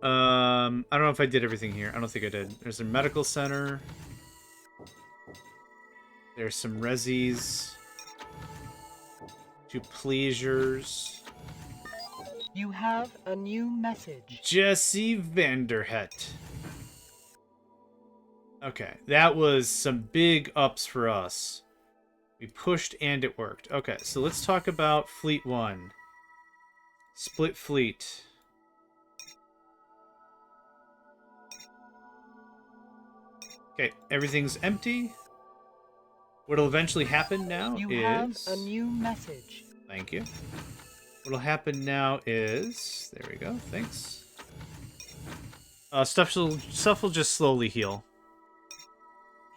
I don't know if I did everything here. I don't think I did. There's a medical center. There's some resis. 2 pleasures. You have a new message. Jesse Vanderhet. Okay, that was some big ups for us. We pushed and it worked. Okay, so let's talk about Fleet 1. Split fleet. Okay, everything's empty. What'll eventually happen now You is... have a new message. Thank you. What'll happen now is... There we go, thanks. Stuff will just slowly heal.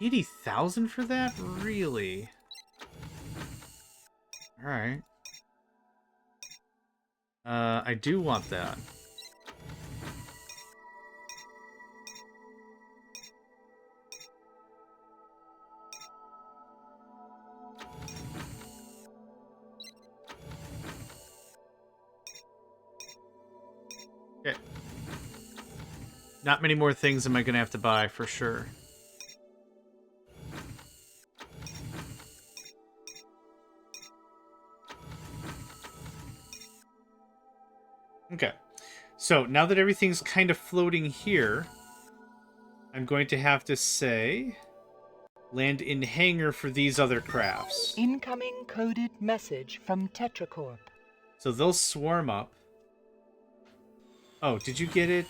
80,000 for that? Really? Alright. I do want that. Okay. Not many more things am I gonna have to buy, for sure. Okay. So, now that everything's kind of floating here, I'm going to have to say... Land in hangar for these other crafts. Incoming coded message from TetraCorp. So they'll swarm up. Oh, did you get it?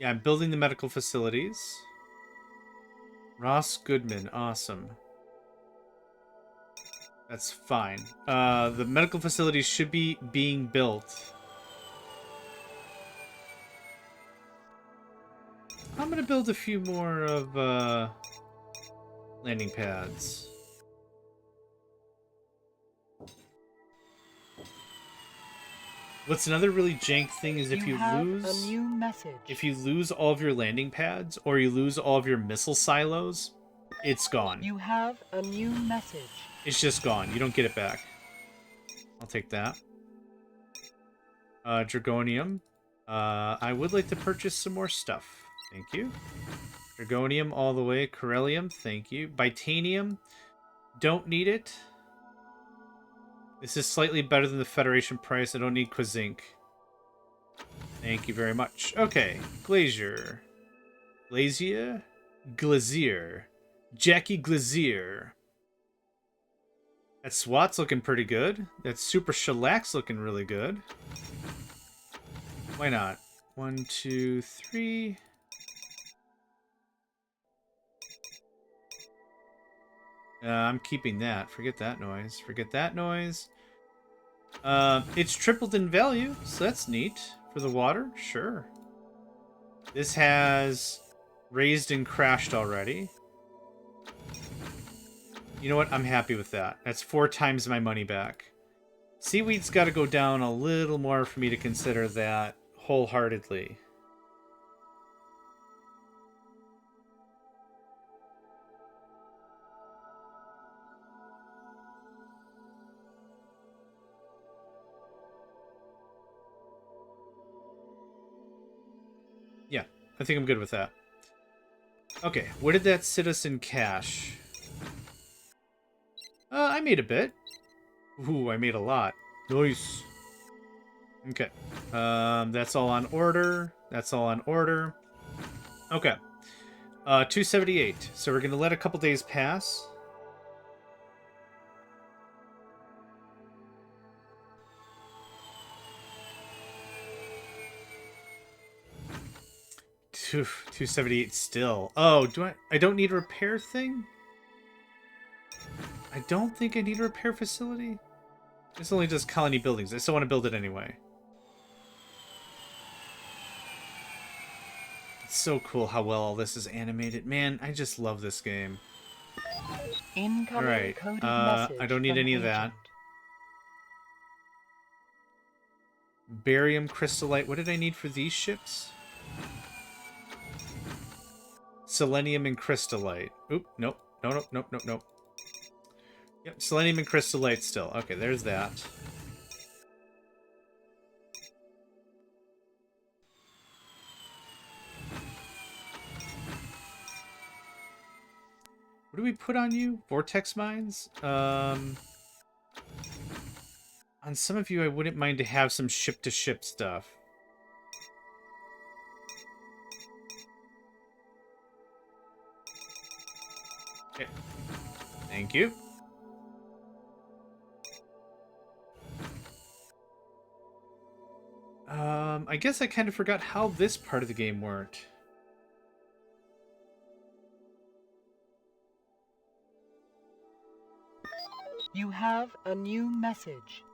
Yeah, I'm building the medical facilities. Ross Goodman, awesome. That's fine. The medical facilities should be being built. I'm gonna build a few more of landing pads. What's another really jank thing is if you lose a new message. If you lose all of your landing pads or you lose all of your missile silos, it's gone. You have a new message. It's just gone. You don't get it back. I'll take that. Dragonium. I would like to purchase some more stuff. Thank you. Dragonium all the way. Corellium, thank you. Bitanium, don't need it. This is slightly better than the Federation price. I don't need Quizinc. Thank you very much. Okay, Glazier. Glazier? Glazier. Jackie Glazier. That SWAT's looking pretty good. That Super Shellac's looking really good. Why not? 1, 2, 3... I'm keeping that. Forget that noise. Forget that noise. It's tripled in value, so that's neat. For the water? Sure. This has raised and crashed already. You know what? I'm happy with that. That's 4 times my money back. Seaweed's got to go down a little more for me to consider that wholeheartedly. Yeah, I think I'm good with that. Okay, what did that sit us in cash? I made a bit. Ooh, I made a lot. Nice. Okay. That's all on order. That's all on order. Okay. 278. So we're going to let a couple days pass. Ooh, 278 still. Oh, I don't need a repair thing? I don't think I need a repair facility. This only does colony buildings. I still want to build it anyway. It's so cool how well all this is animated. Man, I just love this game. Incoming Alright, coded message I don't need from any of that. agent. Barium crystallite. What did I need for these ships? Selenium and crystallite. Oop, nope. Nope. Yep, selenium and crystallite still. Okay, there's that. What do we put on you? Vortex mines? On some of you, I wouldn't mind to have some ship-to-ship stuff. Okay. Thank you. I guess I kind of forgot how this part of the game worked. You have a new message.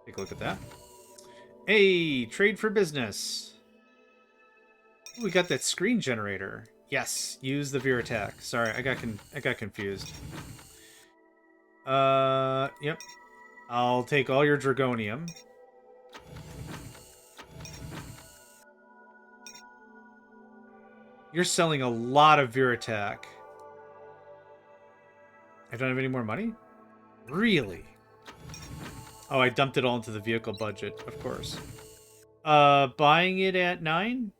Take a look at that. Hey, trade for business. Ooh, we got that screen generator. Yes, use the veer attack. Sorry, I got confused. Yep. I'll take all your dragonium. You're selling a lot of veer attack. I don't have any more money? Really? Oh, I dumped it all into the vehicle budget, of course. Buying it at 9?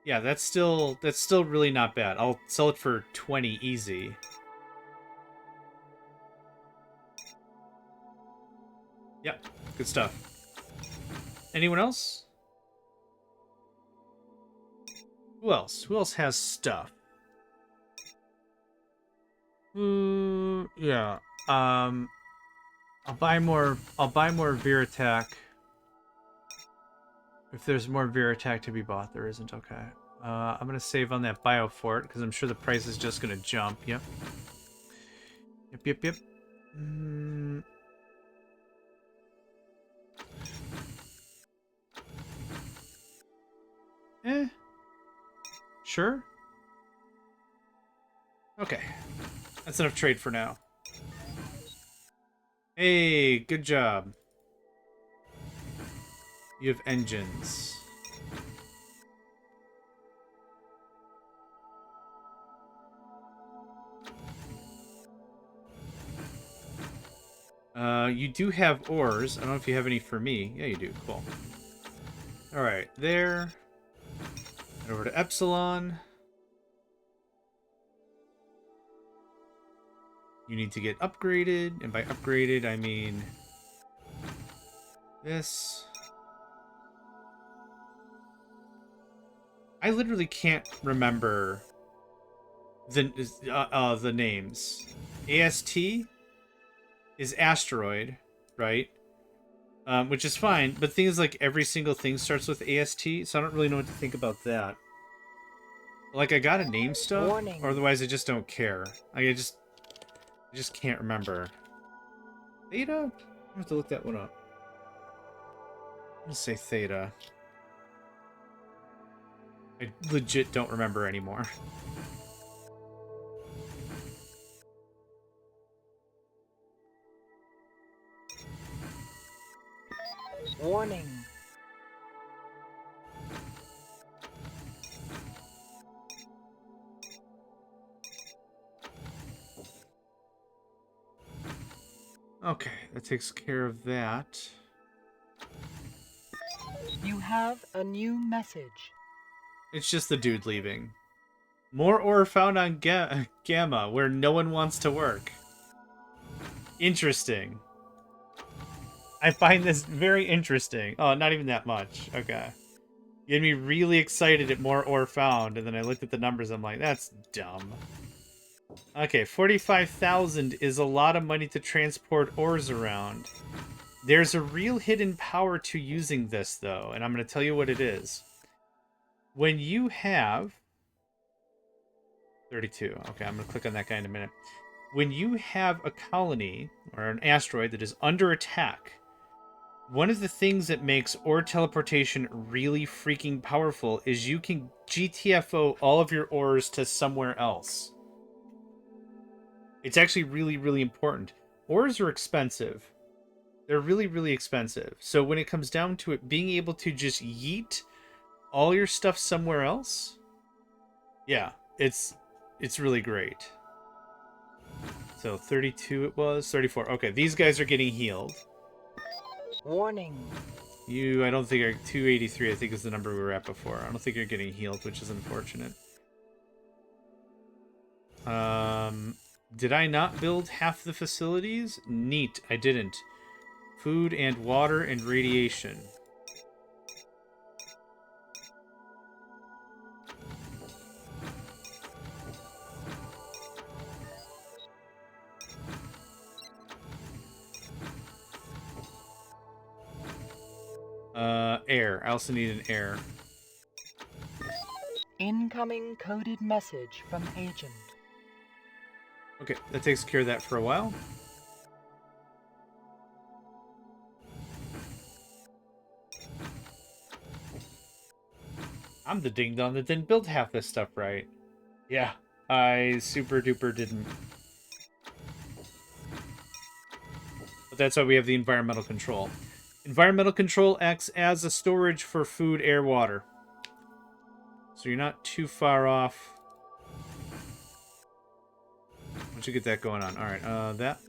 Yeah, that's still really not bad. I'll sell it for 20 easy. Yep, good stuff. Anyone else? Who else? Who else has stuff? Yeah. I'll buy more veer attack. If there's more veer attack to be bought, there isn't. Okay. I'm gonna save on that biofort because I'm sure the price is just gonna jump. Yep. Yep. Sure. Okay. That's enough trade for now. Hey, good job. You have engines. You do have ores. I don't know if you have any for me. Yeah, you do. Cool. Alright, there. And over to Epsilon. You need to get upgraded, and by upgraded, I mean this. I literally can't remember the names. AST is asteroid, right? Which is fine, but things like every single thing starts with AST, so I don't really know what to think about that. Like, I gotta name stuff, Warning. or otherwise I just don't care. I just can't remember. Theta? I have to look that one up. Let's say Theta. I legit don't remember anymore. Warning. Okay, that takes care of that. You have a new message. It's just the dude leaving. More ore found on Gamma, where no one wants to work. Interesting. I find this very interesting. Oh, not even that much. Okay. You had me really excited at more ore found, and then I looked at the numbers, I'm like, that's dumb. Okay, 45,000 is a lot of money to transport ores around. There's a real hidden power to using this, though, and I'm going to tell you what it is. When you have... 32. Okay, I'm going to click on that guy in a minute. When you have a colony, or an asteroid, that is under attack, one of the things that makes ore teleportation really freaking powerful is you can GTFO all of your ores to somewhere else. It's actually really, really important. Ores are expensive. They're really, really expensive. So when it comes down to it, being able to just yeet all your stuff somewhere else, yeah, it's really great. So 32 it was, 34. Okay, these guys are getting healed. Warning. You, I don't think are 283. I think is the number we were at before. I don't think you're getting healed, which is unfortunate. Did I not build half the facilities? Neat, I didn't. Food and water and radiation. Air. I also need an air. Incoming coded message from agent. Okay, that takes care of that for a while. I'm the ding-dong that didn't build half this stuff right. Yeah, I super duper didn't. But that's why we have the environmental control. Environmental control acts as a storage for food, air, water. So you're not too far off. Once you get that going on. Alright, that.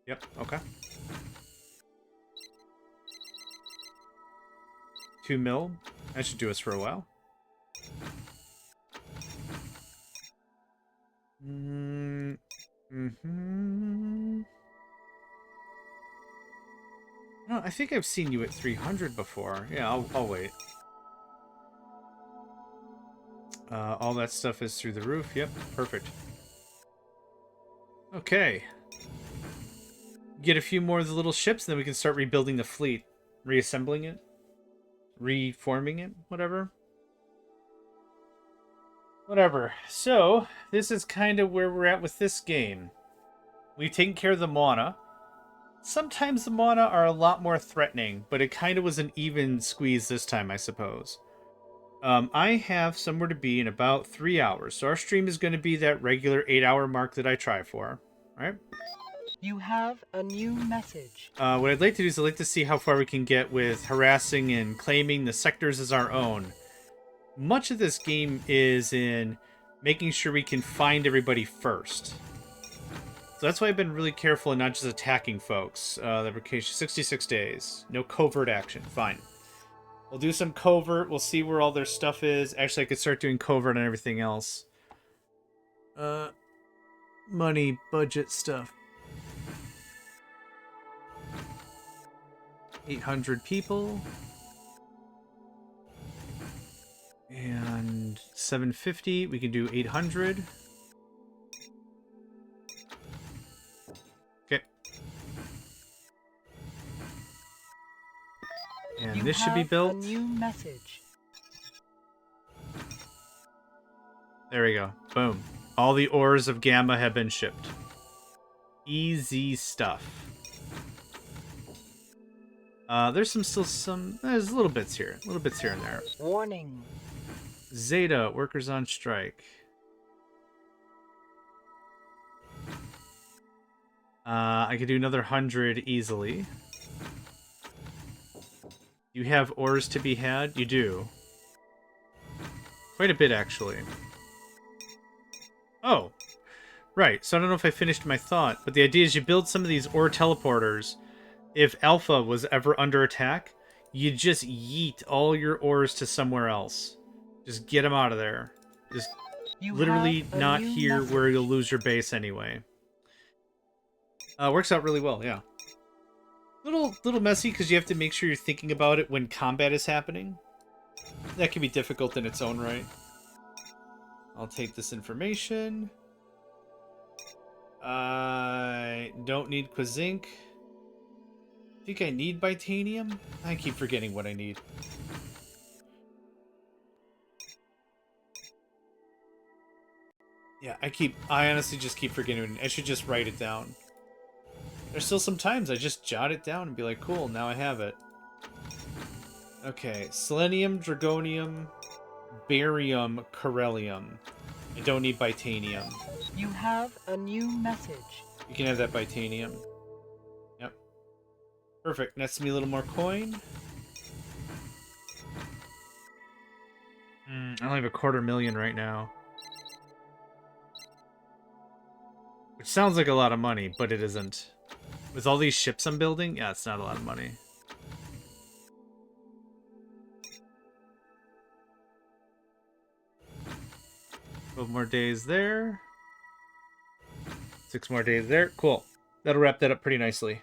Yep, okay. 2 mil. That should do us for a while. No, I think I've seen you at 300 before. Yeah, I'll wait. All that stuff is through the roof. Yep, perfect. Okay. Get a few more of the little ships, then we can start rebuilding the fleet. Reassembling it. Reforming it. Whatever. Whatever. So, this is kind of where we're at with this game. We've taken care of the mana. Sometimes the mana are a lot more threatening, but it kind of was an even squeeze this time, I suppose. I have somewhere to be in about 3 hours, so our stream is going to be that regular 8-hour mark that I try for. Alright? You have a new message. What I'd like to do is I'd like to see how far we can get with harassing and claiming the sectors as our own. Much of this game is in making sure we can find everybody first. So that's why I've been really careful and not just attacking folks. The vacation 66 days. No covert action. Fine. We'll do some covert. We'll see where all their stuff is. Actually, I could start doing covert on everything else. Money, budget stuff. 800 people. And 750. We can do 800. Okay. And this should be built. A new message. There we go. Boom. All the ores of Gamma have been shipped. Easy stuff. There's there's little bits here. Little bits here and there. Warning. Zeta, workers on strike. I could do another 100 easily. You have ores to be had? You do. Quite a bit, actually. Oh. Right, so I don't know if I finished my thought, but the idea is you build some of these ore teleporters. If Alpha was ever under attack, you just yeet all your ores to somewhere else. Just get them out of there. Just literally not here where you'll lose your base anyway. Works out really well, yeah. Little messy because you have to make sure you're thinking about it when combat is happening. That can be difficult in its own right. I'll take this information. I don't need Quazinc. I think I need Bitanium. I keep forgetting what I need. Yeah, I honestly just keep forgetting. I should just write it down. There's still some times I just jot it down and be like, cool, now I have it. Okay, Selenium, Dragonium, Barium, Corellium. I don't need Bitanium. You have a new message. You can have that Bitanium. Yep. Perfect. Nets me a little more coin. I only have 250,000 right now. Which sounds like a lot of money, but it isn't. With all these ships I'm building, yeah, it's not a lot of money. Twelve more days there. 6 more days there. Cool. That'll wrap that up pretty nicely.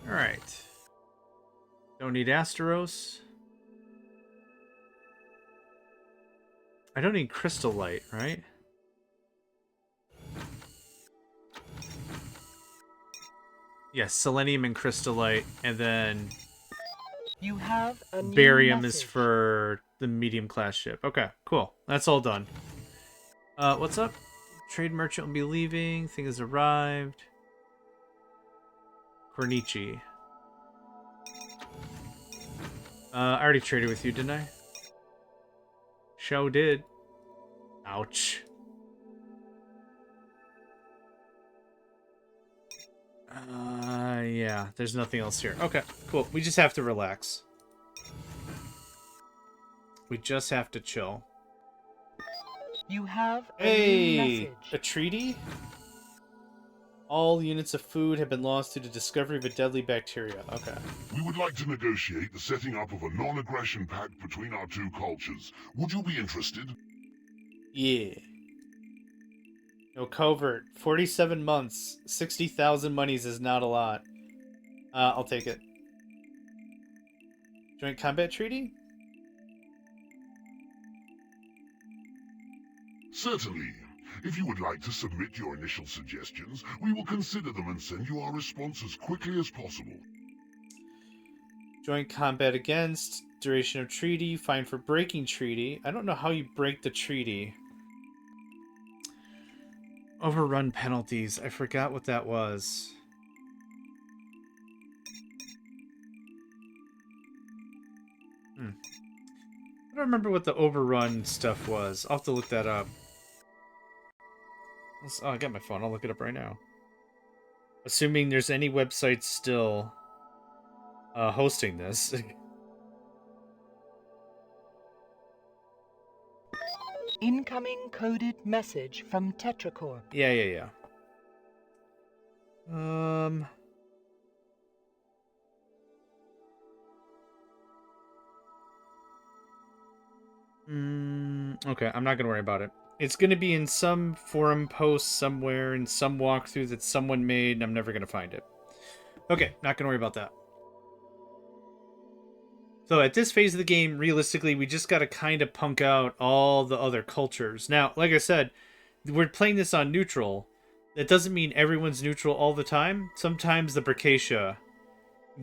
Alright. Don't need Asteros. I don't need Crystal Light, right? Yes, Selenium and Crystal Light, and then You have a new Barium is message. for the medium class ship. Okay, cool. That's all done. What's up? Trade merchant will be leaving. Thing has arrived. Cornichi. I already traded with you, didn't I? Show did. Ouch. Yeah, there's nothing else here. Okay, cool. We just have to relax. We just have to chill. You have a new Hey! message. A treaty? All units of food have been lost due to discovery of a deadly bacteria. Okay. We would like to negotiate the setting up of a non-aggression pact between our two cultures. Would you be interested? Yeah. No covert. 47 months. 60,000 monies is not a lot. I'll take it. Joint combat treaty? Certainly. If you would like to submit your initial suggestions, we will consider them and send you our response as quickly as possible. Joint combat against. Duration of treaty. Fine for breaking treaty. I don't know how you break the treaty. Overrun penalties. I forgot what that was. I don't remember what the overrun stuff was. I'll have to look that up. Oh, I got my phone. I'll look it up right now. Assuming there's any websites still hosting this. Incoming coded message from TetraCorp. Yeah. Okay, I'm not gonna worry about it. It's gonna be in some forum post somewhere, in some walkthrough that someone made, and I'm never gonna find it. Okay, not gonna worry about that. So at this phase of the game, realistically, we just gotta kind of punk out all the other cultures. Now, like I said, we're playing this on neutral. That doesn't mean everyone's neutral all the time. Sometimes the Bricatia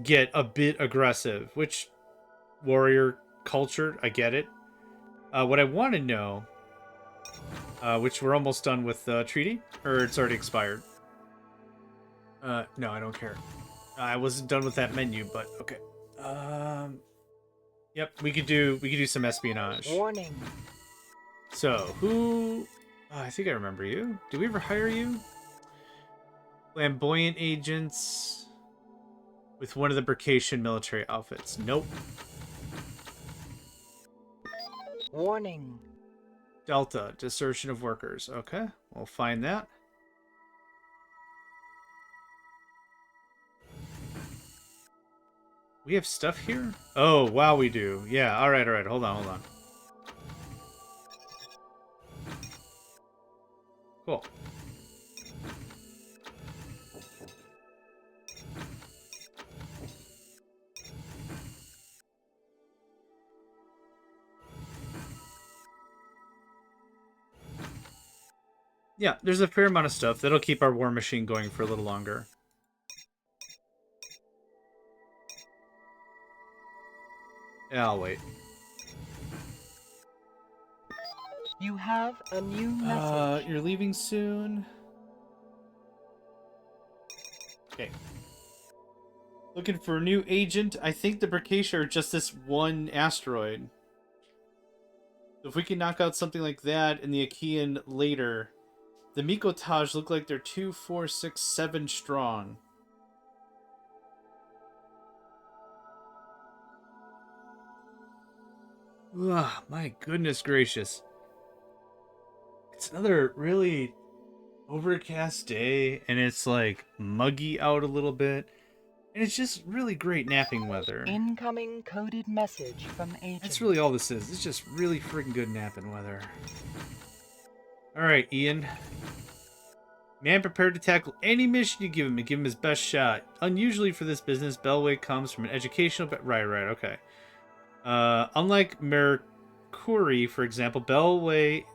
get a bit aggressive, which warrior culture, I get it. What I want to know, which we're almost done with the treaty, or it's already expired. No, I don't care. I wasn't done with that menu, but okay. Yep, we could do some espionage. Warning. So who? Oh, I think I remember you. Did we ever hire you? Flamboyant agents with one of the Bricacian military outfits. Nope. Warning. Delta, desertion of workers. Okay, we'll find that. We have stuff here? Oh, wow, we do. Yeah, alright. Hold on. Cool. Yeah, there's a fair amount of stuff. That'll keep our war machine going for a little longer. Yeah, I'll wait. You have a new message. You're leaving soon? Okay. Looking for a new agent. I think the Bricacia are just this one asteroid. If we can knock out something like that in the Achaean later, the Mikotaj look like they're 2, 4, 6, 7 strong. Ugh, my goodness gracious. It's another really overcast day, and it's like muggy out a little bit. And it's just really great napping weather. Incoming coded message from agent. That's really all this is. It's just really freaking good napping weather. Alright, Ian. Man prepared to tackle any mission you give him and give him his best shot. Unusually for this business, Bellway comes from an educational... Right, okay. Unlike Mercury, for example, Bellway...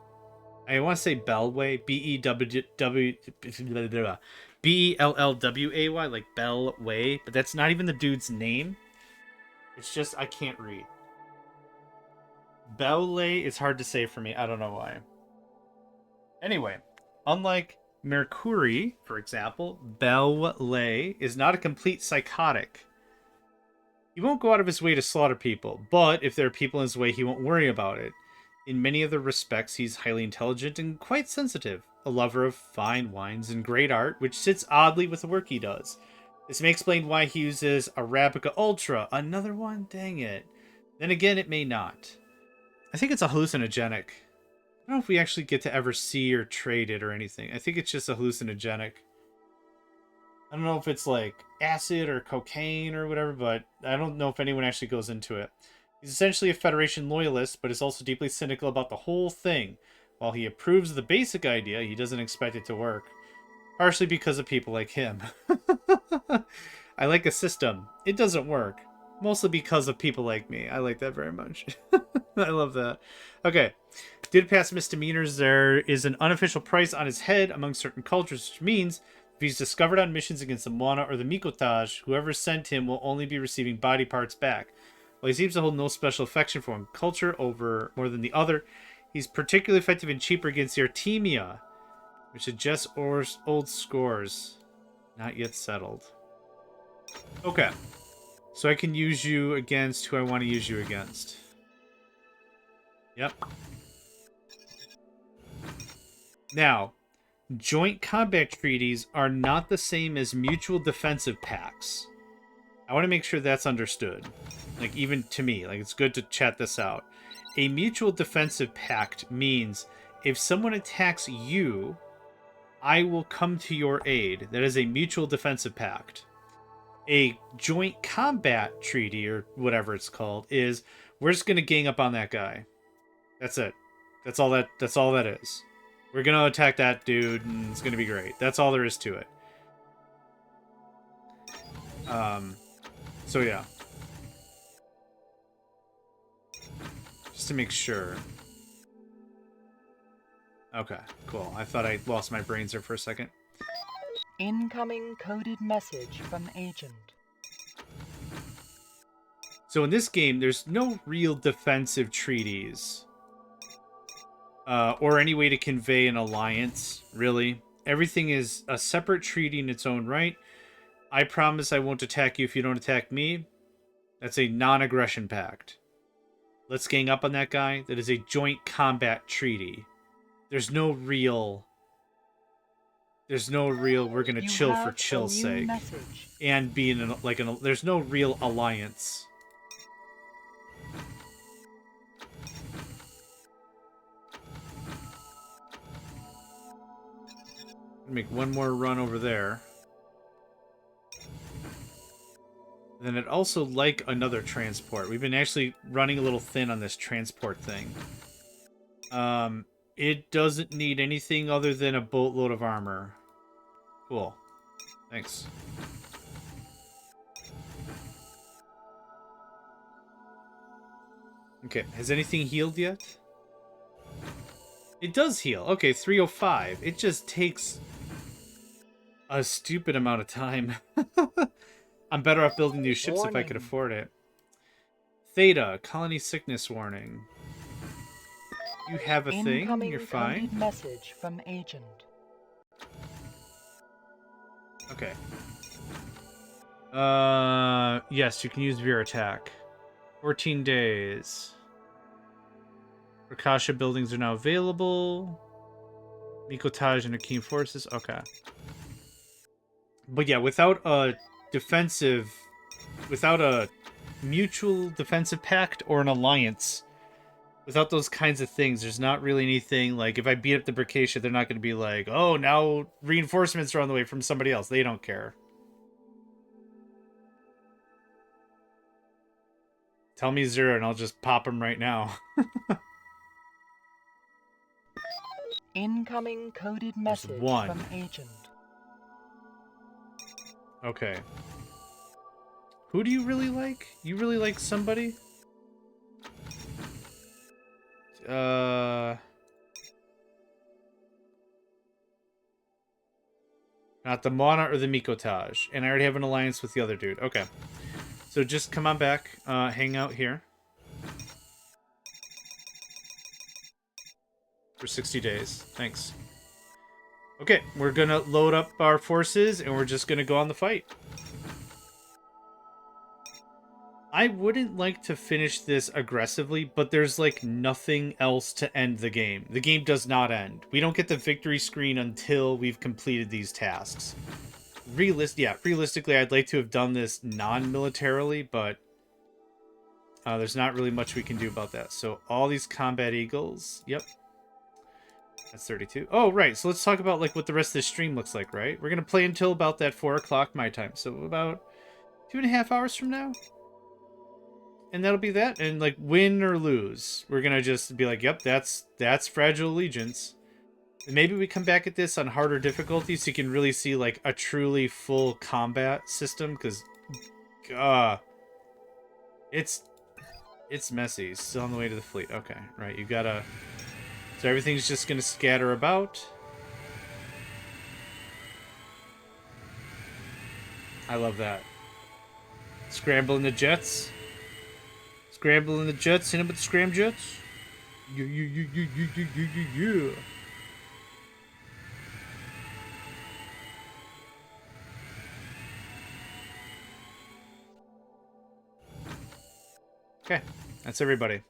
I want to say Bellway. B-E-L-L-W-A-Y, like Bellway. But that's not even the dude's name. It's just, I can't read. Bellway is hard to say for me. I don't know why. Anyway, unlike Mercury, for example, Bellway is not a complete psychotic. He won't go out of his way to slaughter people, but if there are people in his way, he won't worry about it. In many other respects, he's highly intelligent and quite sensitive, a lover of fine wines and great art, which sits oddly with the work he does. This may explain why he uses Arabica Ultra. Another one? Dang it. Then again, it may not. I think it's a hallucinogenic. I don't know if we actually get to ever see or trade it or anything. I think it's just a hallucinogenic. I don't know if it's like acid or cocaine or whatever, but I don't know if anyone actually goes into it. He's essentially a Federation loyalist, but is also deeply cynical about the whole thing. While he approves of the basic idea, he doesn't expect it to work. Partially because of people like him. I like a system. It doesn't work. Mostly because of people like me. I like that very much. I love that. Okay. Due to past misdemeanors, there is an unofficial price on his head among certain cultures, which means if he's discovered on missions against the Moana or the Mikotage, whoever sent him will only be receiving body parts back. While he seems to hold no special affection for one culture over more than the other, he's particularly effective and cheaper against the Artemia, which suggests old scores. Not yet settled. Okay. So I can use you against who I want to use you against. Yep. Now, joint combat treaties are not the same as mutual defensive pacts. I want to make sure that's understood. Like, even to me. Like, it's good to chat this out. A mutual defensive pact means if someone attacks you, I will come to your aid. That is a mutual defensive pact. A joint combat treaty, or whatever it's called, is we're just going to gang up on that guy. That's it. That's all that is. We're going to attack that dude, and it's going to be great. That's all there is to it. So yeah. Just to make sure. Okay, cool. I thought I lost my brains there for a second. Incoming coded message from agent. So in this game, there's no real defensive treaties. Or any way to convey an alliance, really. Everything is a separate treaty in its own right. I promise I won't attack you if you don't attack me. That's a non-aggression pact. Let's gang up on that guy. That is a joint combat treaty. There's no real we're gonna chill for chill's sake. Message. And be in there's no real alliance. Make one more run over there. Then I'd also like another transport. We've been actually running a little thin on this transport thing. It doesn't need anything other than a boatload of armor. Cool. Thanks. Okay, has anything healed yet? It does heal. Okay, 305. It just takes a stupid amount of time. I'm better off building new ships if I could afford it. Theta, colony sickness warning. You have a thing, you're fine. Message from agent. Okay. Yes, you can use Veer attack. 14 days. Rakasha buildings are now available. Mikotage and Akeem forces. Okay. But yeah, without a mutual defensive pact or an alliance, without those kinds of things, there's not really anything, like, if I beat up the Bricatia, they're not going to be like, oh, now reinforcements are on the way from somebody else. They don't care. Tell me 0 and I'll just pop them right now. Incoming coded message one. from agent. Okay. Who do you really like? You really like somebody? Not the Mana or the Mikotage. And I already have an alliance with the other dude. Okay. So just come on back. Hang out here. For 60 days. Thanks. Okay, we're gonna load up our forces and we're just gonna go on the fight. I wouldn't like to finish this aggressively, but there's like nothing else to end the game. The game does not end. We don't get the victory screen until we've completed these tasks. Realistically, I'd like to have done this non-militarily, but there's not really much we can do about that. So all these combat eagles, yep. That's 32. Oh, right. So let's talk about like what the rest of the stream looks like, right? We're going to play until about that 4 o'clock my time. So about 2.5 hours from now. And that'll be that. And like win or lose, we're going to just be like, yep, that's Fragile Allegiance. And maybe we come back at this on harder difficulty so you can really see like a truly full combat system. Because, it's messy. Still on the way to the fleet. Okay, right. You got to... So everything's just going to scatter about. I love that. Scrambling the jets. Scrambling the jets. Hit him with the scram jets. Yeah. Okay. That's everybody.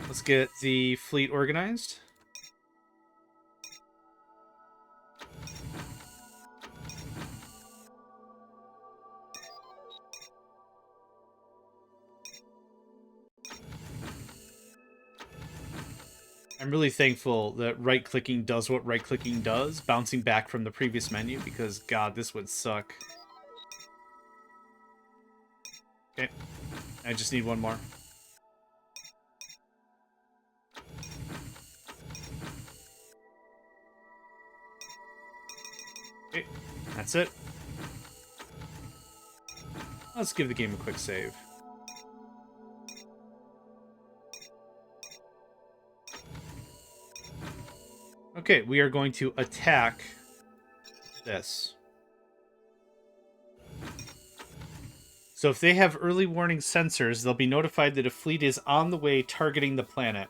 Let's get the fleet organized. I'm really thankful that right-clicking does what right-clicking does, bouncing back from the previous menu, because, God, this would suck. Okay. I just need one more. Okay, that's it. Let's give the game a quick save. Okay, we are going to attack this. So if they have early warning sensors, they'll be notified that a fleet is on the way targeting the planet.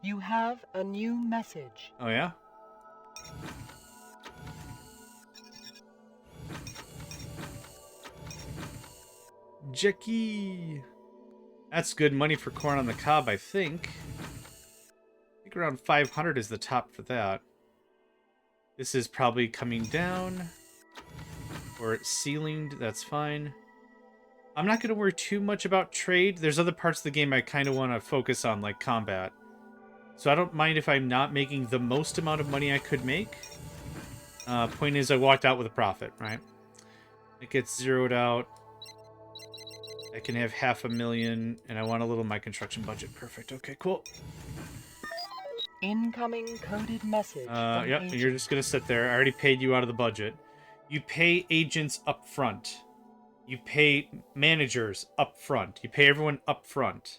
You have a new message. Oh, yeah? Jackie! That's good money for corn on the cob, I think. I think around 500 is the top for that. This is probably coming down. Or it's ceilinged, that's fine. I'm not going to worry too much about trade. There's other parts of the game I kind of want to focus on, like combat. So I don't mind if I'm not making the most amount of money I could make. Point is, I walked out with a profit, right? It gets zeroed out. I can have $500,000, and I want a little of my construction budget. Perfect. Okay, cool. Incoming coded message. Yep, and you're just going to sit there. I already paid you out of the budget. You pay agents up front. You pay managers up front. You pay everyone up front.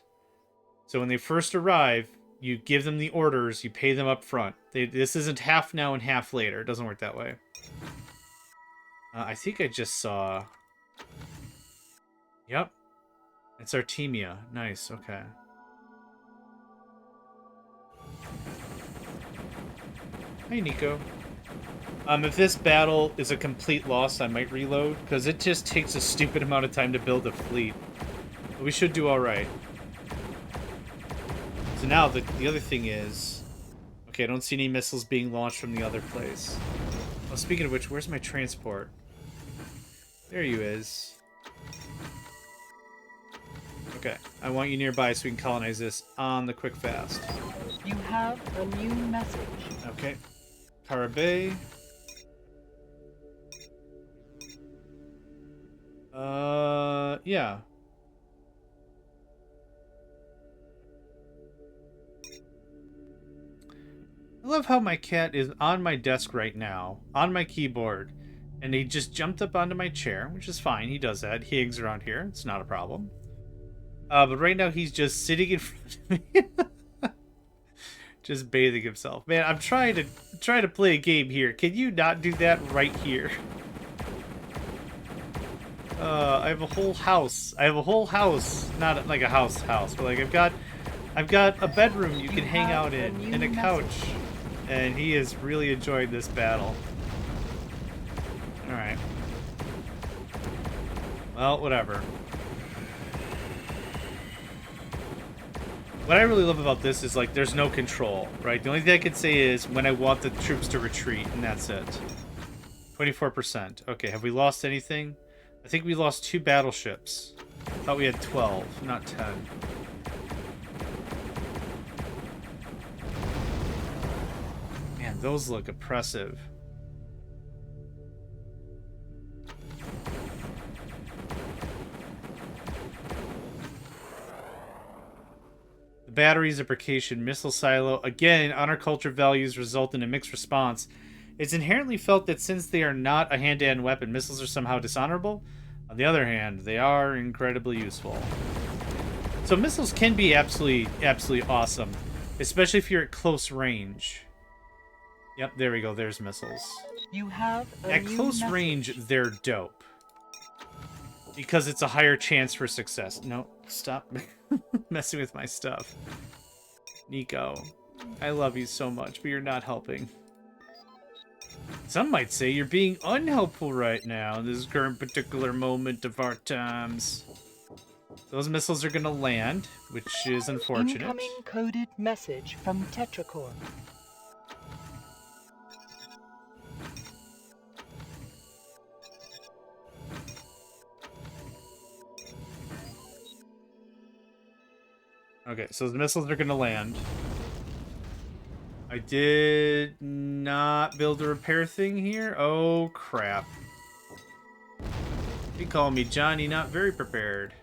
So when they first arrive, you give them the orders, you pay them up front. This isn't half now and half later. It doesn't work that way. I think I just saw... Yep. It's Artemia. Nice, okay. Hey, Nico. If this battle is a complete loss, I might reload, because it just takes a stupid amount of time to build a fleet. But we should do alright. So now, the other thing is... Okay, I don't see any missiles being launched from the other place. speaking of which, where's my transport? There you is. Okay, I want you nearby so we can colonize this on the quick fast. You have a new message. Okay. Karabay. Yeah. I love how my cat is on my desk right now, on my keyboard, and he just jumped up onto my chair, which is fine. He does that. He eggs around here. It's not a problem. But right now he's just sitting in front of me, just bathing himself. Man, I'm trying to play a game here. Can you not do that right here? I have a whole house. I have a whole house, not like a house, but like I've got a bedroom you can hang out in, and a couch, and he is really enjoying this battle. All right. Well, whatever. What I really love about this is, like, there's no control, right? The only thing I can say is when I want the troops to retreat, and that's it. 24%. Okay, have we lost anything? I think we lost 2 battleships. I thought we had 12, not 10. Man, those look oppressive. Batteries, a Bracation missile silo. Again, honor culture values result in a mixed response. It's inherently felt that since they are not a hand-to-hand weapon, missiles are somehow dishonorable. On the other hand, they are incredibly useful. So missiles can be absolutely awesome, especially if you're at close range. Yep, there we go. There's missiles. You have a At new close message. range, they're dope. Because it's a higher chance for success. No, stop messing with my stuff. Nico, I love you so much, but you're not helping. Some might say you're being unhelpful right now in this current particular moment of our times. Those missiles are going to land, which is unfortunate. Incoming coded message from TetraCorp. Okay, so the missiles are going to land. I did not build a repair thing here. Oh, crap. They call me Johnny, not very prepared.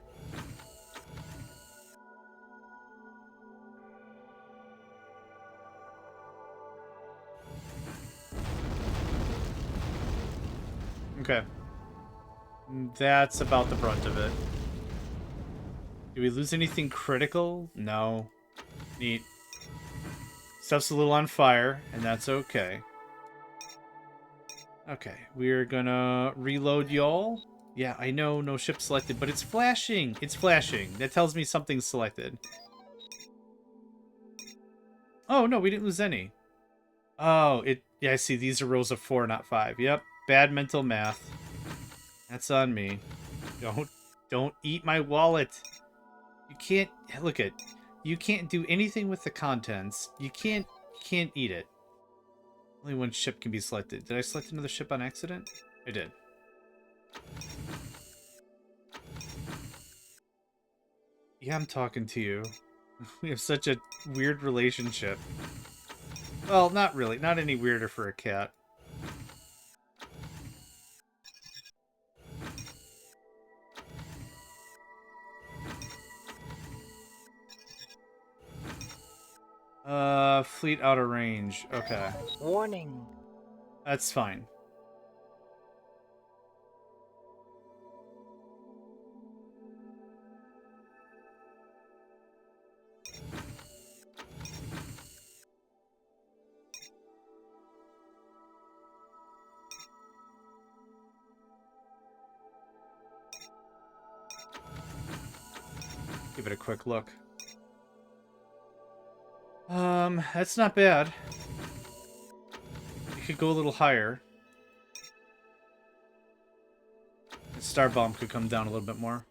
Okay. That's about the brunt of it. Did we lose anything critical? No. Neat. Stuff's a little on fire, and that's okay. Okay, we're gonna reload y'all. Yeah, I know, no ship selected, but it's flashing! It's flashing. That tells me something's selected. Oh, no, we didn't lose any. Oh, yeah, I see. These are rows of 4, not 5. Yep, bad mental math. That's on me. Don't eat my wallet. You can't, look at, you can't do anything with the contents. You can't eat it. Only one ship can be selected. Did I select another ship on accident? I did. Yeah, I'm talking to you. We have such a weird relationship. Well, not really. Not any weirder for a cat. Fleet out of range. Okay. Warning. That's fine. Give it a quick look. That's not bad. We could go a little higher. The Star Bomb could come down a little bit more.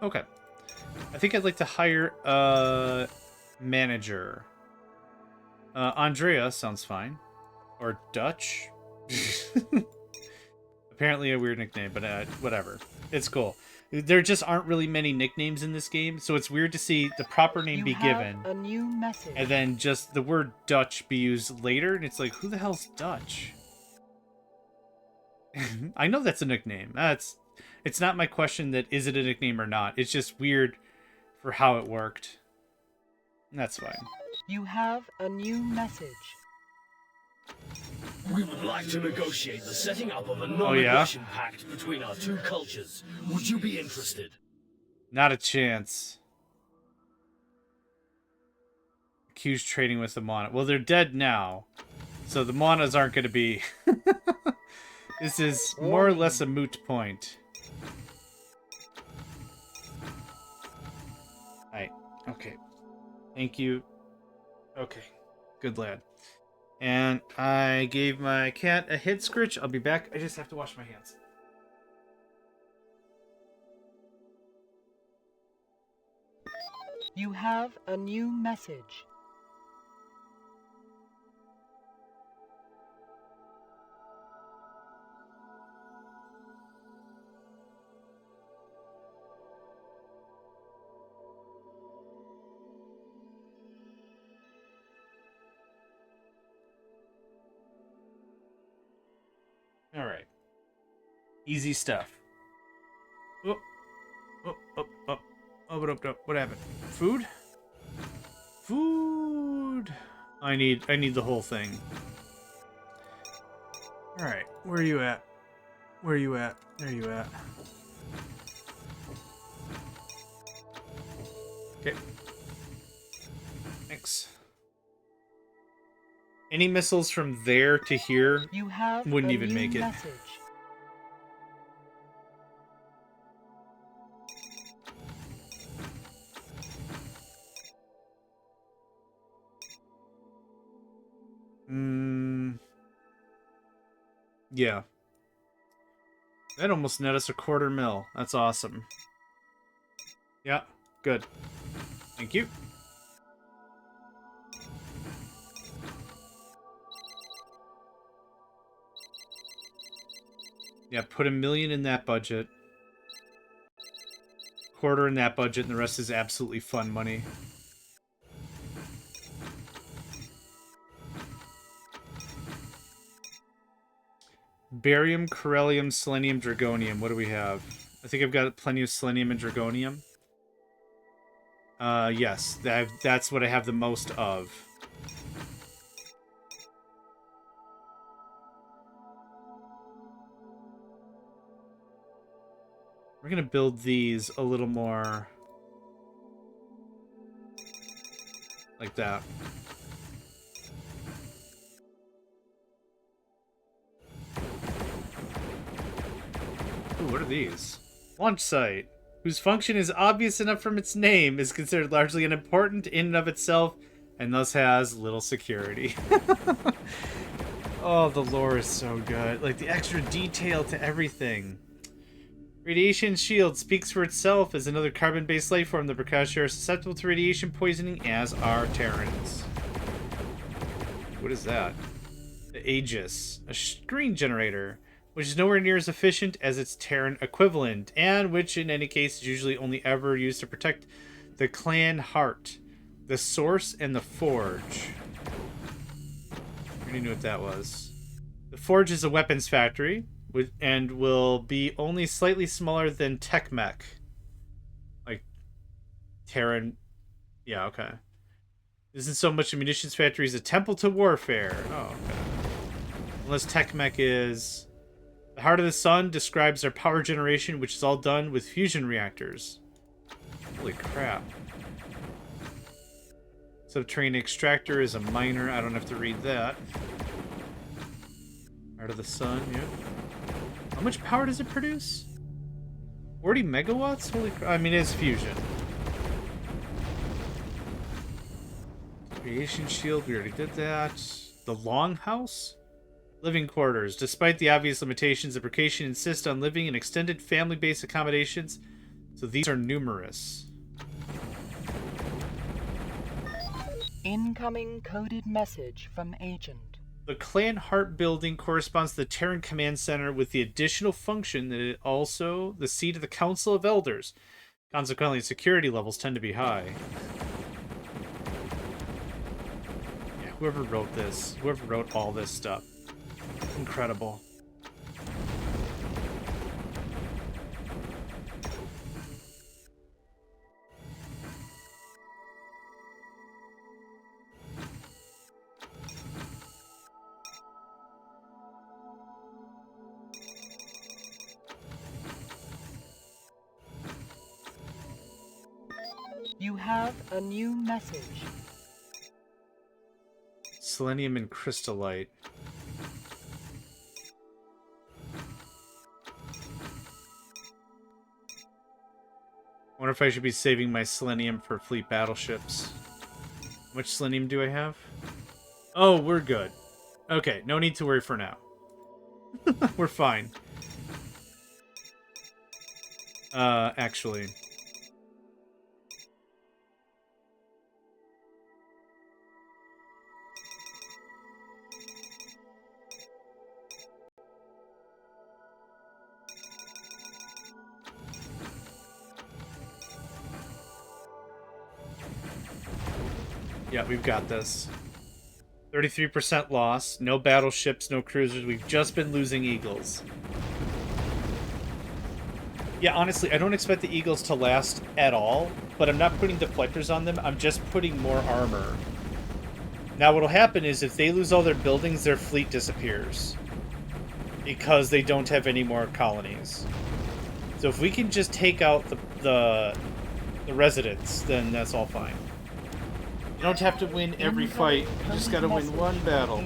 Okay. I think I'd like to hire a manager. Andrea sounds fine. Or Dutch. Apparently a weird nickname, but whatever. It's cool. There just aren't really many nicknames in this game, so it's weird to see the proper name be given. A new message. And then just the word Dutch be used later, and it's like, who the hell's Dutch? I know that's a nickname. It's not my question that is it a nickname or not. It's just weird for how it worked. That's fine. You have a new message. We would like to negotiate the setting up of a non-aggression pact between our two cultures. Would you be interested? Not a chance. Accused trading with the Mana. Well, they're dead now. So the Manas aren't going to be... This is more or less a moot point. Alright. Okay. Thank you. Okay. Good lad. And I gave my cat a head scritch. I'll be back. I just have to wash my hands. You have a new message. All right. Easy stuff. Oh, oh, oh, oh. Oh, what happened? Food? Food. I need the whole thing. All right. Where are you at? Where are you at? There you at. Okay. Thanks. Any missiles from there to here wouldn't even make it. Message. Yeah. That almost net us $250,000. That's awesome. Yeah, good. Thank you. Yeah, put $1 million in that budget. $250,000 in that budget, and the rest is absolutely fun money. Barium, Corellium, Selenium, Dragonium. What do we have? I think I've got plenty of Selenium and Dragonium. Yes, that's what I have the most of. We're gonna build these a little more like that. Ooh, what are these? Launch site, whose function is obvious enough from its name, is considered largely unimportant in and of itself, and thus has little security. Oh, the lore is so good. Like, the extra detail to everything. Radiation shield speaks for itself as another carbon-based life form. The Bracati are susceptible to radiation poisoning, as are Terrans. What is that? The Aegis, a screen generator, which is nowhere near as efficient as its Terran equivalent, and which in any case is usually only ever used to protect the clan heart, the source, and the forge. I already knew what that was. The forge is a weapons factory, and will be only slightly smaller than Tech Mech. Like, Terran... Yeah, okay. This isn't so much a munitions factory as a temple to warfare. Oh, okay. Unless Tech Mech is... The Heart of the Sun describes their power generation, which is all done with fusion reactors. Holy crap. Subterranean extractor is a miner. I don't have to read that. Heart of the Sun, yeah. How much power does it produce? 40 megawatts? Holy crap. I mean, it's fusion. Radiation shield, we already did that. The Longhouse? Living quarters. Despite the obvious limitations, the Bracatian insist on living in extended family-based accommodations So these are numerous. Incoming coded message from Agent. The clan heart building corresponds to the Terran Command Center with the additional function that it also the seat of the Council of Elders. Consequently, security levels tend to be high. Yeah, whoever wrote this, whoever wrote all this stuff, incredible. You have a new message. Selenium and crystallite. I wonder if I should be saving my selenium for fleet battleships. How much selenium do I have? Oh, we're good. Okay, no need to worry for now. We're fine. Actually. Yeah, we've got this. 33% loss. No battleships, no cruisers. We've just been losing Eagles. Yeah, honestly, I don't expect the Eagles to last at all, but I'm not putting deflectors on them. I'm just putting more armor. Now, what'll happen is if they lose all their buildings, their fleet disappears. Because they don't have any more colonies. So if we can just take out the residents, then that's all fine. You don't have to win every fight. You just gotta win one battle.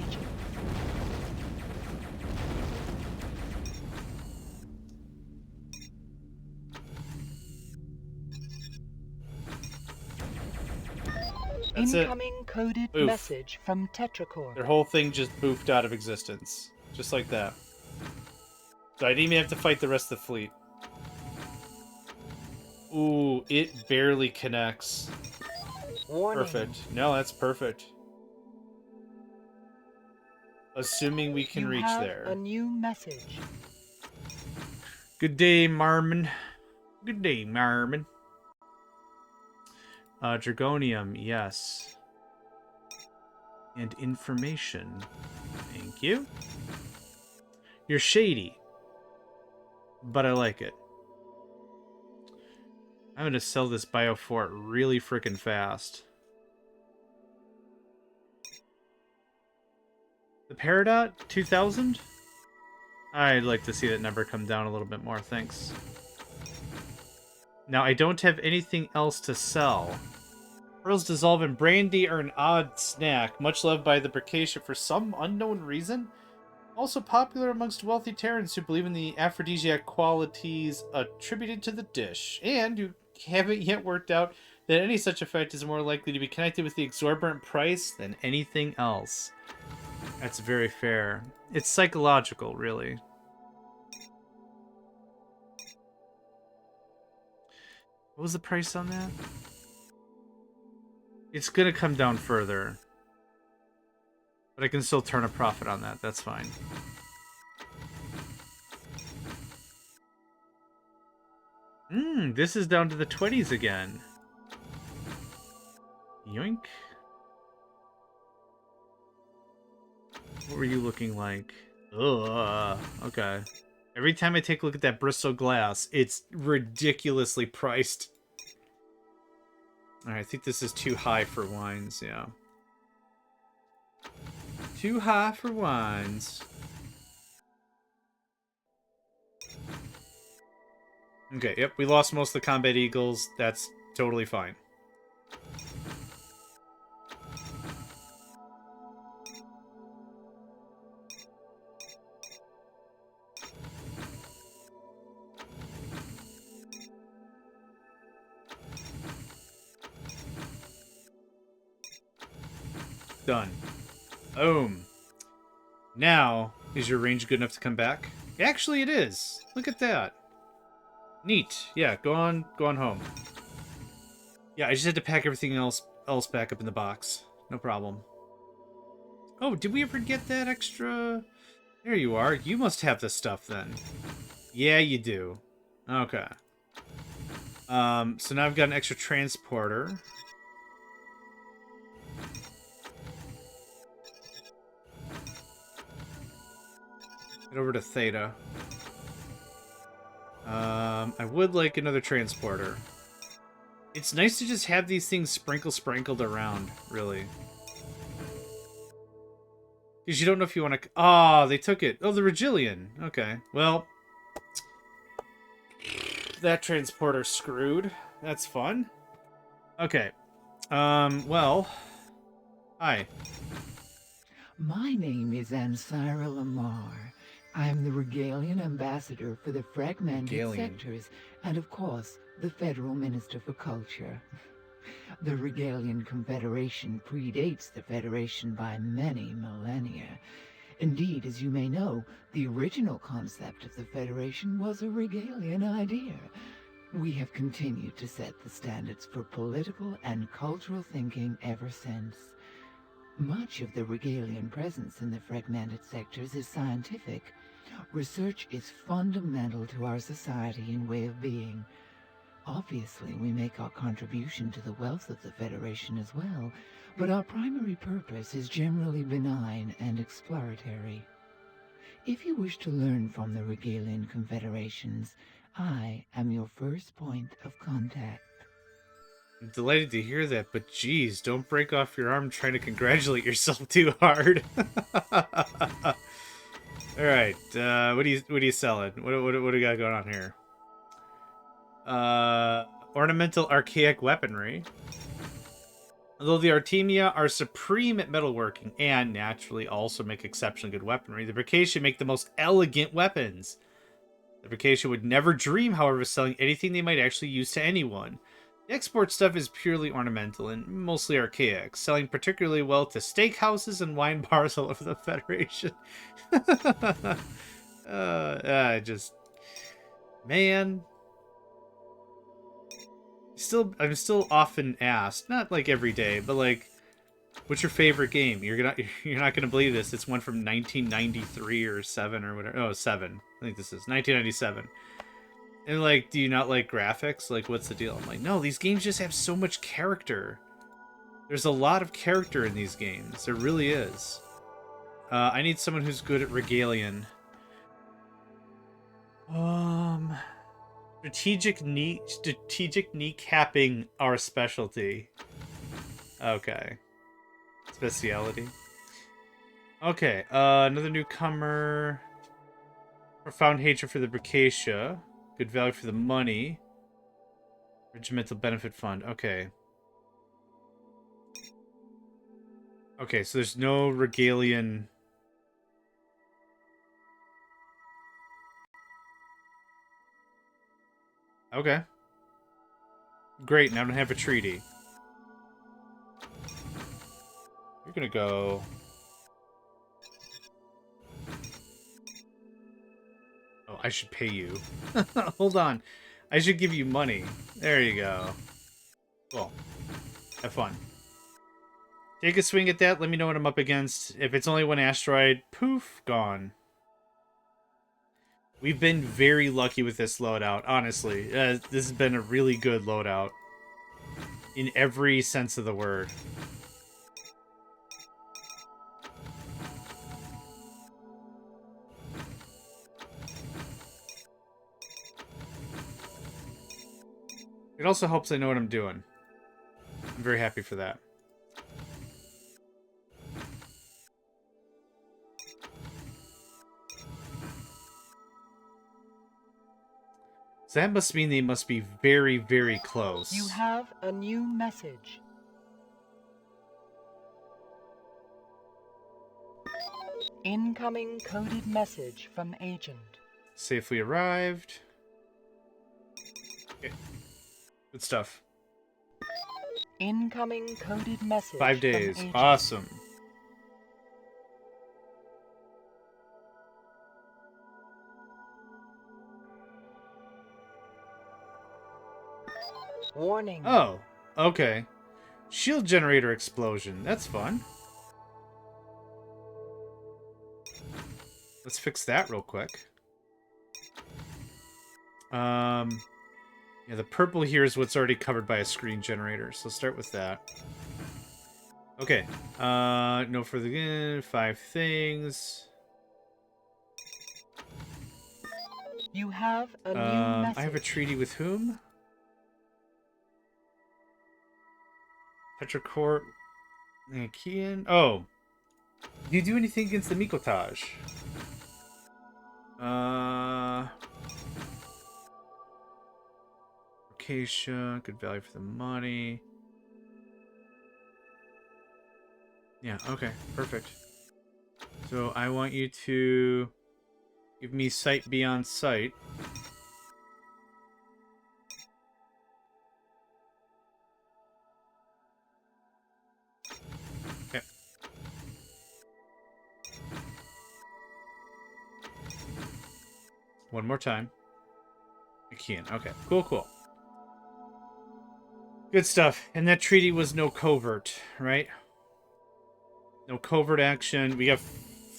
That's Incoming it. coded Oof. message from TetraCorp. Their whole thing just boofed out of existence. Just like that. So I didn't even have to fight the rest of the fleet. Ooh, it barely connects. Warning. Perfect. No, that's perfect. Assuming we can reach there. A new message. Good day, Marmon. Good day, Marmon. Dragonium, yes. And information. Thank you. You're shady. But I like it. I'm gonna sell this biofort really freaking fast. The Peridot? 2,000? I'd like to see that number come down a little bit more, thanks. Now, I don't have anything else to sell. Pearls dissolve in brandy are an odd snack, much loved by the Bricatia for some unknown reason. Also popular amongst wealthy Terrans who believe in the aphrodisiac qualities attributed to the dish, and who haven't yet worked out that any such effect is more likely to be connected with the exorbitant price than anything else. That's very fair. It's psychological, really. What was the price on that? It's gonna come down further. But I can still turn a profit on that. That's fine. This is down to the 20s again. Yoink. What were you looking like? Ugh. Okay. Every time I take a look at that Bristol glass, it's ridiculously priced. Alright, I think this is too high for wines, yeah. Too high for wines. Okay, yep, we lost most of the combat eagles. That's totally fine. Done. Boom. Now, is your range good enough to come back? Actually, it is. Look at that. Neat. Yeah, go on home. Yeah, I just had to pack everything else back up in the box. No problem. Oh, did we ever get that extra? There you are. You must have the stuff then. Yeah, you do. Okay. So now I've got an extra transporter. Head over to Theta. I would like another transporter. It's nice to just have these things sprinkled around, really. Because you don't know if you want to... Oh, they took it. Oh, the Regillion. Okay, well... That transporter screwed. That's fun. Okay. Well... Hi. My name is Ansira Lamar. I am the Regalian Ambassador for the Fragmented Regalian. Sectors, and of course, the Federal Minister for Culture. The Regalian Confederation predates the Federation by many millennia. Indeed, as you may know, the original concept of the Federation was a Regalian idea. We have continued to set the standards for political and cultural thinking ever since. Much of the Regalian presence in the fragmented sectors is scientific. Research is fundamental to our society and way of being. Obviously, we make our contribution to the wealth of the Federation as well, but our primary purpose is generally benign and exploratory. If you wish to learn from the Regalian Confederations, I am your first point of contact. I'm delighted to hear that, but geez, don't break off your arm trying to congratulate yourself too hard. All right, what are you selling? What do we got going on here? Ornamental archaic weaponry. Although the Artemia are supreme at metalworking and naturally also make exceptionally good weaponry, the Bricatia make the most elegant weapons. The Bricatia would never dream, however, of selling anything they might actually use to anyone. The export stuff is purely ornamental and mostly archaic, selling particularly well to steakhouses and wine bars all over the Federation. Man. I'm still often asked, not like every day, but like, what's your favorite game? You're not gonna believe this. It's one from 1993 or 7 or whatever. Oh, 7. I think this is 1997. And like, do you not like graphics? Like, what's the deal? I'm like, no, these games just have so much character. There's a lot of character in these games. There really is. I need someone who's good at Regalian. Strategic kneecapping our specialty. Okay. Speciality. Okay, another newcomer. Profound hatred for the Bricatia. Good value for the money. Regimental benefit fund. Okay. Okay, so there's no Regalian. Okay. Great, now I don't have a treaty. You're gonna go... Oh, I should pay you. Hold on. I should give you money. There you go. Cool. Have fun. Take a swing at that. Let me know what I'm up against. If it's only one asteroid, poof, gone. We've been very lucky with this loadout, honestly. This has been a really good loadout. In every sense of the word. It also helps I know what I'm doing. I'm very happy for that. So that must mean they must be very, very close. You have a new message. Incoming coded message from agent. Safely arrived. Okay. Good stuff. Incoming coded message 5 days. from agent. Awesome. Warning. Oh, okay. Shield generator explosion. That's fun. Let's fix that real quick. Yeah, the purple here is what's already covered by a screen generator, so start with that. Okay. No further. 5 things. You have a new message. I have a treaty with whom? TetraCorp. Kian. Oh. Do you do anything against the Mikotage? Acacia. Good value for the money. Yeah, okay. Perfect. So I want you to give me sight beyond sight. Okay. One more time. I can't. Okay. Cool, cool. Good stuff. And that treaty was no covert, right? No covert action. We have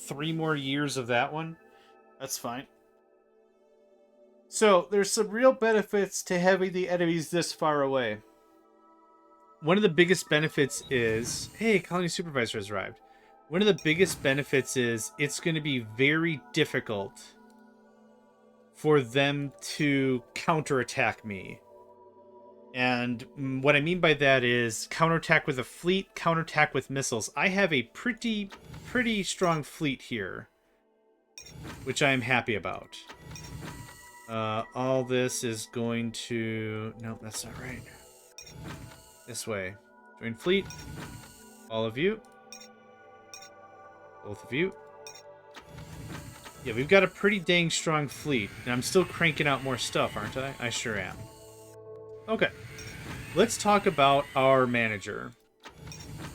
3 more years of that one. That's fine. So, there's some real benefits to having the enemies this far away. One of the biggest benefits is... Hey, colony supervisor has arrived. One of the biggest benefits is it's going to be very difficult for them to counterattack me. And what I mean by that is counterattack with a fleet, counterattack with missiles. I have a pretty strong fleet here, which I am happy about. All this is going to... Nope, that's not right. This way. Join fleet. All of you. Both of you. Yeah, we've got a pretty dang strong fleet. And I'm still cranking out more stuff, aren't I? I sure am. Okay. Let's talk about our manager.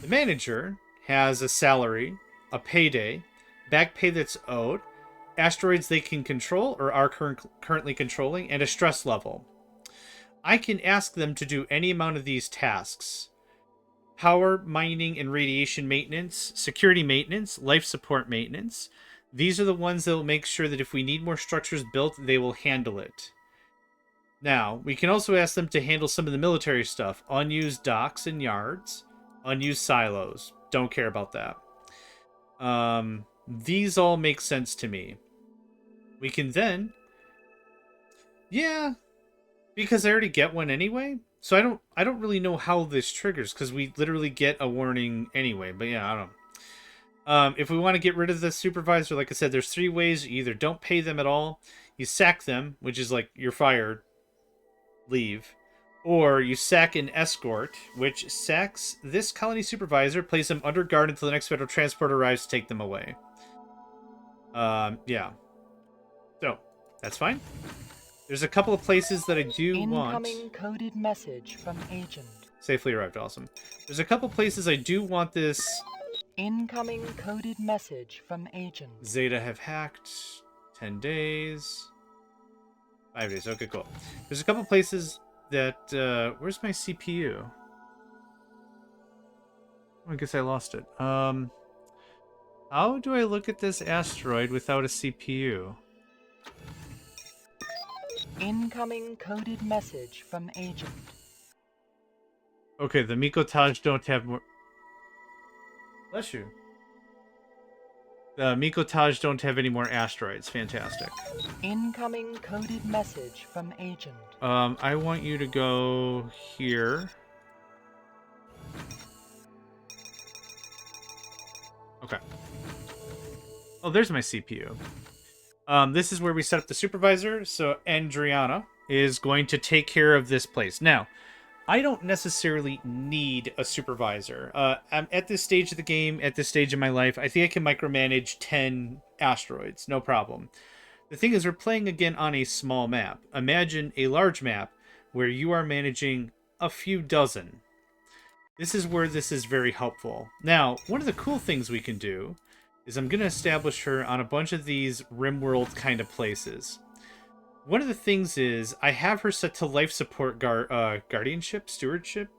The manager has a salary, a payday, back pay that's owed, asteroids they can control or are currently controlling, and a stress level. I can ask them to do any amount of these tasks. Power, mining, and radiation maintenance, security maintenance, life support maintenance. These are the ones that will make sure that if we need more structures built, they will handle it. Now, we can also ask them to handle some of the military stuff. Unused docks and yards. Unused silos. Don't care about that. These all make sense to me. We can then... Yeah, because I already get one anyway. So I don't really know how this triggers, because we literally get a warning anyway. But yeah, I don't know. If we want to get rid of the supervisor, like I said, there's 3 ways. You either don't pay them at all, you sack them, which is like you're fired, leave, or you sack an escort, which sacks this colony supervisor, place them under guard until the next federal transport arrives to take them away. Yeah. So, that's fine. There's a couple of places that I do want... Incoming coded message from agent. Safely arrived, awesome. There's a couple places I do want this... Incoming coded message from agent. Zeta have hacked. 10 days. 5 days, okay, cool. There's a couple places that... where's my CPU? I guess I lost it. How do I look at this asteroid without a CPU? Incoming coded message from agent. Okay, the Mikotage don't have more... Bless you. The Mikotage don't have any more asteroids. Fantastic. Incoming coded message from agent. I want you to go here. Okay. Oh, there's my CPU. This is where we set up the supervisor. So Andriana is going to take care of this place. Now, I don't necessarily need a supervisor. I'm at this stage of the game, at this stage of my life, I think I can micromanage 10 asteroids, no problem. The thing is, we're playing again on a small map. Imagine a large map where you are managing a few dozen. This is where this is very helpful. Now, one of the cool things we can do is I'm going to establish her on a bunch of these RimWorld kind of places. One of the things is I have her set to life support guardianship, stewardship.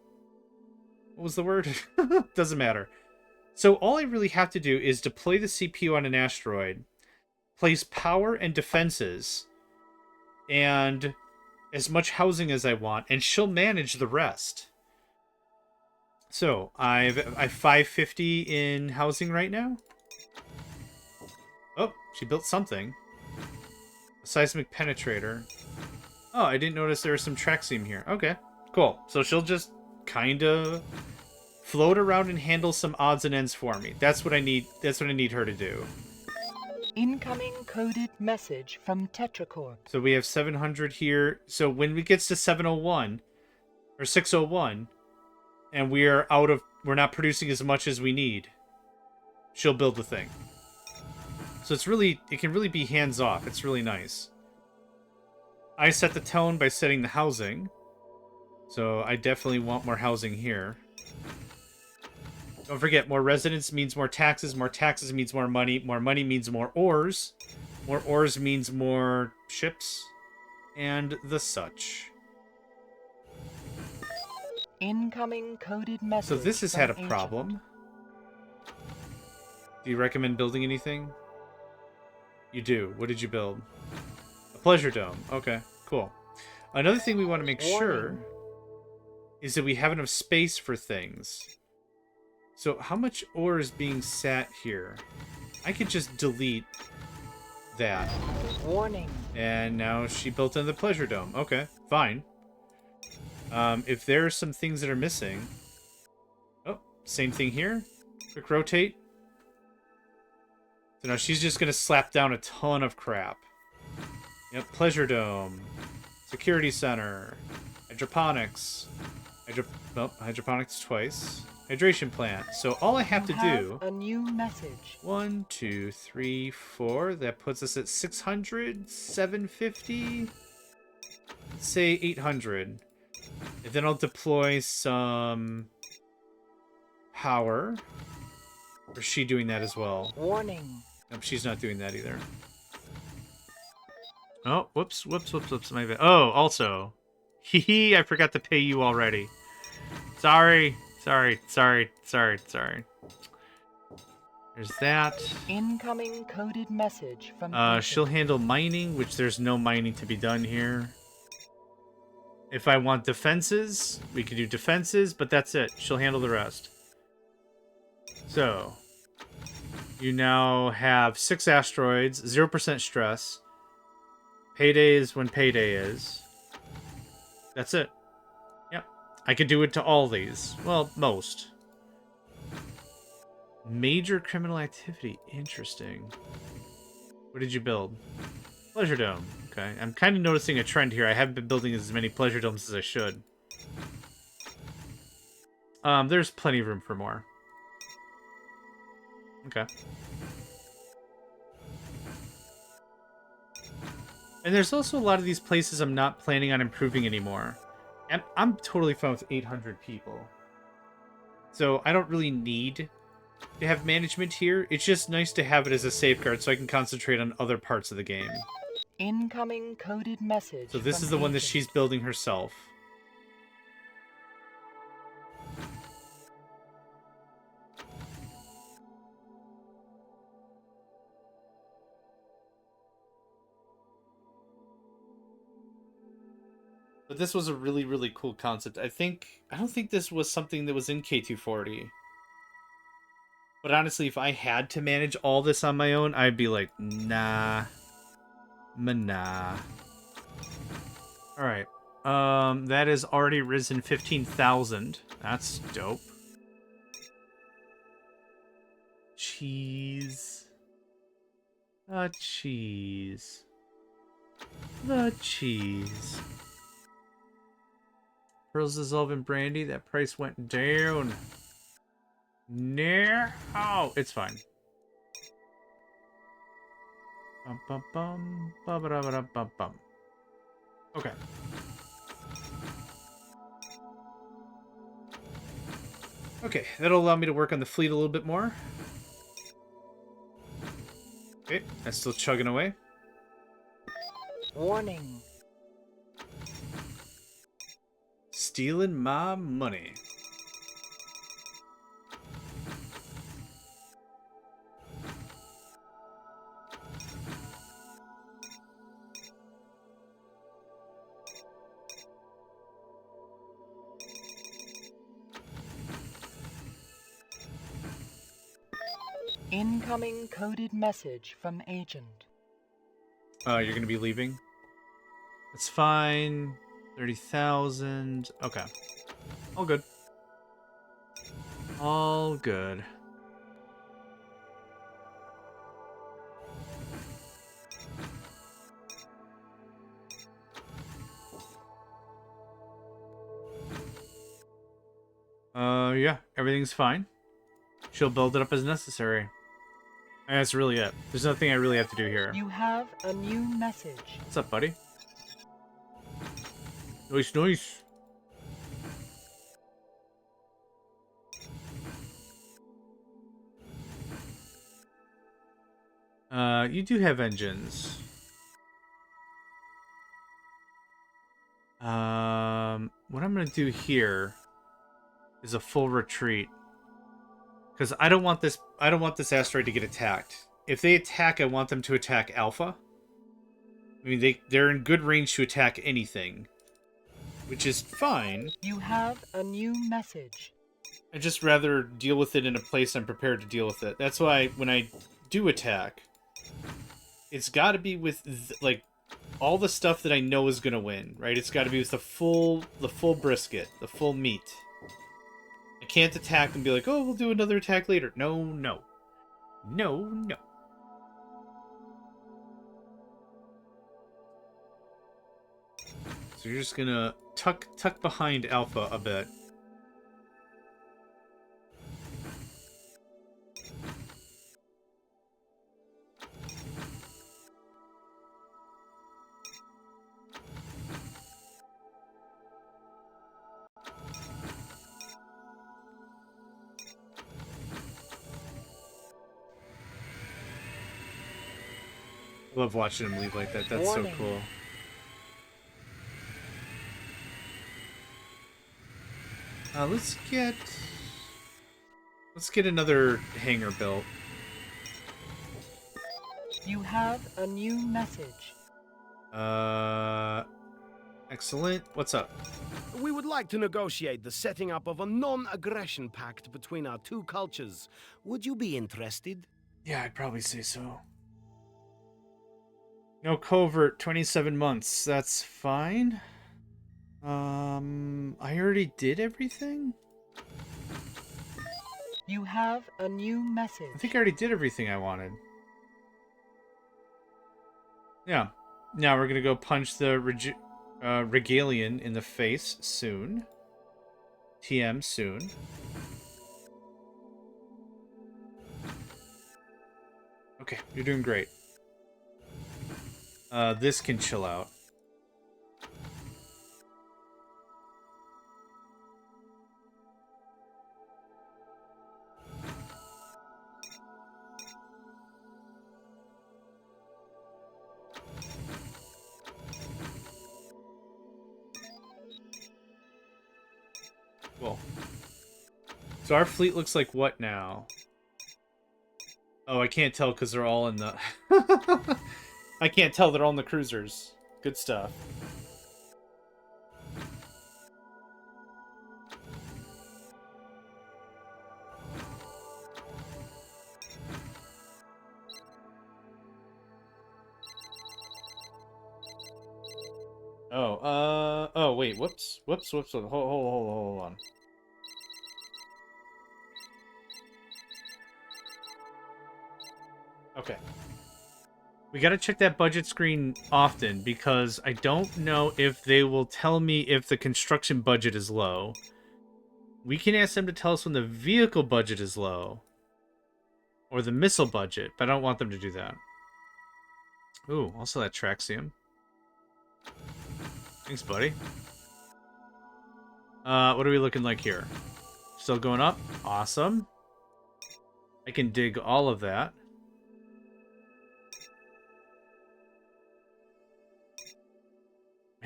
What was the word? Doesn't matter. So all I really have to do is deploy the CPU on an asteroid, place power and defenses, and as much housing as I want, and she'll manage the rest. So I've 550 in housing right now. Oh, she built something. A seismic penetrator. Oh, I didn't notice there was some track seam here. Okay, cool. So she'll just kind of float around and handle some odds and ends for me. That's what I need. That's what I need her to do. Incoming coded message from TetraCorp. So we have 700 here. So when it gets to 701 or 601, and we're not producing as much as we need, she'll build the thing. So it can really be hands off. It's really nice. I set the tone by setting the housing. So I definitely want more housing here. Don't forget, more residents means more taxes means more money means more ores means more ships, and the such. Incoming coded message. So this has had a problem. Do you recommend building anything? You do. What did you build? A pleasure dome. Okay, cool. Another thing we want to make sure is that we have enough space for things. So how much ore is being sat here? I could just delete that. Warning. And now she built in the pleasure dome. Okay, fine. If there are some things that are missing... Oh, same thing here. Quick rotate. So now she's just going to slap down a ton of crap. Yep, pleasure dome. Security center. Hydroponics. Hydroponics twice. Hydration plant. So all I have to do... A new message. 1, 2, 3, 4. That puts us at 600, 750. Let's say 800. And then I'll deploy some power. Or is she doing that as well? Warning. Nope, she's not doing that either. Oh, whoops. My bad. Oh, also. Hee, I forgot to pay you already. Sorry. There's that. Incoming coded message from she'll handle mining, which there's no mining to be done here. If I want defenses, we could do defenses, but that's it. She'll handle the rest. So, you now have 6 asteroids, 0% stress. Payday is when payday is. That's it. Yep. I could do it to all these. Well, most. Major criminal activity. Interesting. What did you build? Pleasure dome. Okay. I'm kind of noticing a trend here. I haven't been building as many pleasure domes as I should. There's plenty of room for more. Okay. And there's also a lot of these places I'm not planning on improving anymore. And I'm totally fine with 800 people. So I don't really need to have management here. It's just nice to have it as a safeguard so I can concentrate on other parts of the game. Incoming coded message. So this is the one that she's building herself. But this was a really, really cool concept. I don't think this was something that was in K240. But honestly, if I had to manage all this on my own, I'd be like, nah. Nah. Alright. That has already risen 15,000. That's dope. Cheese. The cheese. The cheese. Pearls dissolve in brandy. That price went down. No, it's fine. Bum, bum, bum, bum, bum, bum, bum, bum. Okay. Okay, that'll allow me to work on the fleet a little bit more. Okay, that's still chugging away. Warning. Stealing my money. Incoming coded message from agent. You're gonna be leaving? That's fine. 30,000. Okay. All good. All good. Yeah, everything's fine. She'll build it up as necessary. And that's really it. There's nothing I really have to do here. You have a new message. What's up, buddy? Nice, nice. You do have engines. What I'm gonna do here is a full retreat. Because I don't want this asteroid to get attacked. If they attack, I want them to attack Alpha. I mean, they're in good range to attack anything. Which is fine. You have a new message. I'd just rather deal with it in a place I'm prepared to deal with it. That's why when I do attack, it's got to be with like all the stuff that I know is gonna win, right? It's got to be with the full brisket, the full meat. I can't attack and be like, oh, we'll do another attack later. No, no, no, no. So you're just gonna tuck behind Alpha a bit. I love watching him leave like that. That's so cool. Let's get another hangar built. You have a new message. Excellent. What's up? We would like to negotiate the setting up of a non-aggression pact between our two cultures. Would you be interested? Yeah, I'd probably say so. No covert, 27 months. That's fine. I already did everything? You have a new message. I think I already did everything I wanted. Yeah. Now we're gonna go punch the Regalian in the face soon. TM soon. Okay, you're doing great. This can chill out. Cool. So our fleet looks like what now? Oh, I can't tell because they're all in the... I can't tell, they're all in the cruisers. Good stuff. Oh, wait, whoops. Hold on. Okay. We gotta check that budget screen often, because I don't know if they will tell me if the construction budget is low. We can ask them to tell us when the vehicle budget is low. Or the missile budget, but I don't want them to do that. Ooh, also that Traxium. Thanks, buddy. What are we looking like here? Still going up? Awesome. I can dig all of that.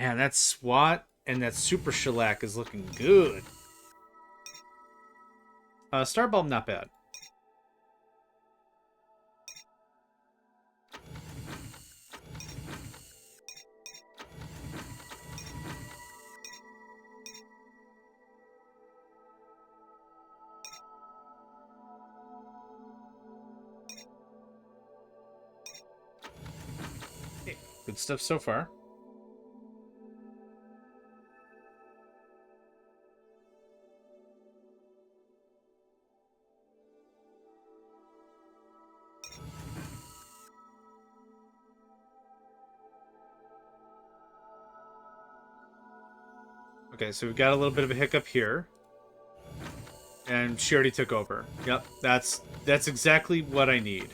Man, that SWAT and that Super Shellac is looking good. Star Bulb, not bad. Okay, good stuff so far. Okay, so we've got a little bit of a hiccup here. And she already took over. Yep, that's exactly what I need.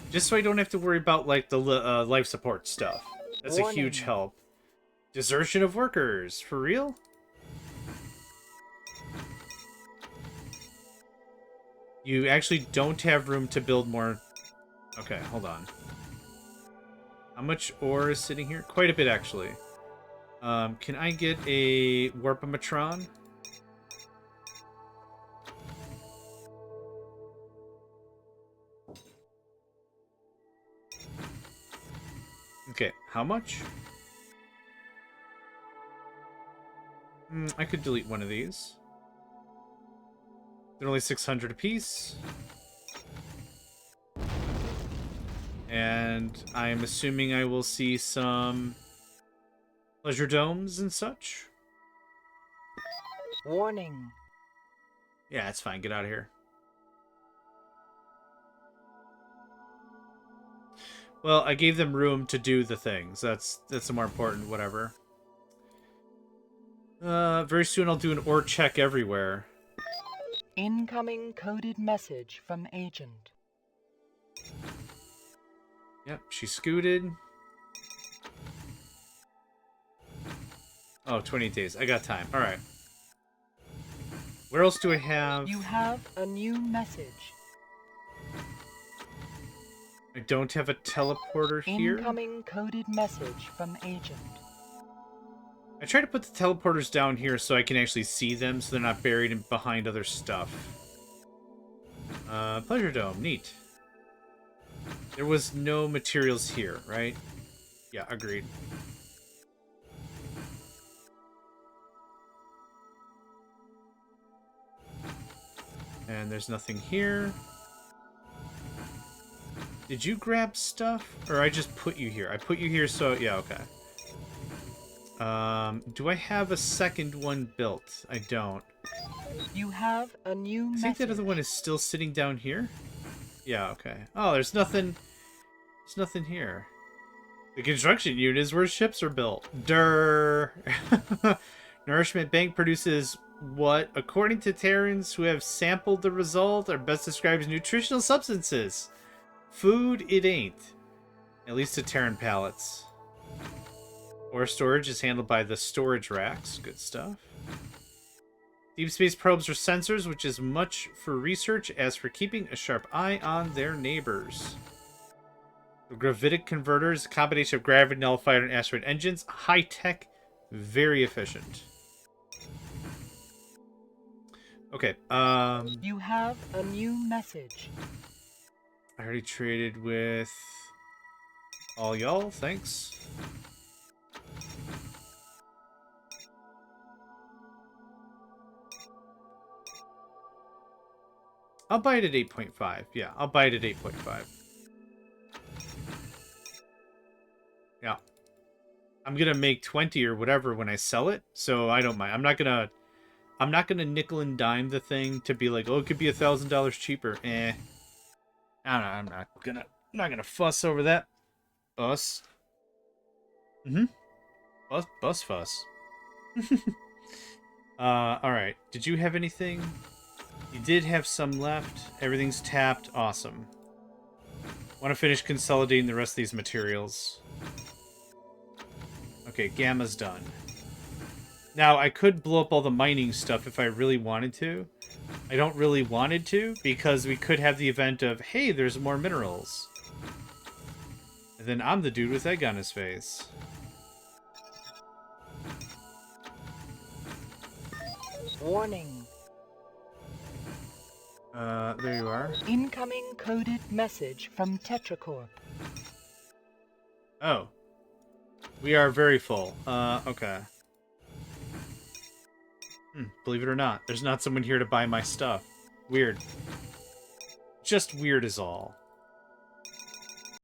Just so I don't have to worry about, like, the life support stuff. That's a huge help. Desertion of workers. For real? You actually don't have room to build more... Okay, hold on. How much ore is sitting here? Quite a bit, actually. Can I get a Warpamatron? Okay, how much? I could delete one of these. They're only 600 apiece. And I'm assuming I will see some pleasure domes and such. Warning. Yeah, it's fine. Get out of here. Well, I gave them room to do the things. That's the more important whatever. Very soon I'll do an ore check everywhere. Incoming coded message from agent. Yep, she scooted. Oh, 20 days. I got time. Alright. Where else do I have... You have a new message. I don't have a teleporter here. Incoming coded message from agent. I try to put the teleporters down here so I can actually see them so they're not buried behind other stuff. Pleasure Dome. Neat. There was no materials here, right? Yeah, agreed. And there's nothing here. Did you grab stuff? Or I just put you here? I put you here so... Yeah, okay. Do I have a second one built? I don't. You have a new message. I think that other one is still sitting down here? Yeah, okay. Oh, there's nothing... There's nothing here. The construction unit is where ships are built. Durr. Nourishment Bank produces what, according to Terrans who have sampled the result, are best described as nutritional substances. Food, it ain't. At least to Terran pallets. Ore storage is handled by the storage racks. Good stuff. Deep space probes are sensors, which is much for research as for keeping a sharp eye on their neighbors. The gravitic converter is a combination of gravity nullifier and asteroid engines. High-tech, very efficient. Okay, You have a new message. I already traded with all y'all, thanks. I'll buy it at 8.5. Yeah, I'll buy it at 8.5. Yeah. I'm gonna make 20 or whatever when I sell it, so I don't mind. I'm not gonna nickel and dime the thing to be like, oh, it could be $1,000 cheaper. I don't know, I'm not gonna fuss over that. Bus. Bus fuss. Alright. Did you have anything? You did have some left. Everything's tapped. Awesome. Want to finish consolidating the rest of these materials. Okay, Gamma's done. Now, I could blow up all the mining stuff if I really wanted to. I don't really wanted to, because we could have the event of, hey, there's more minerals. And then I'm the dude with egg on his face. Warning. There you are. Incoming coded message from TetraCorp. Oh. We are very full. Okay. Believe it or not, there's not someone here to buy my stuff. Weird. Just weird is all.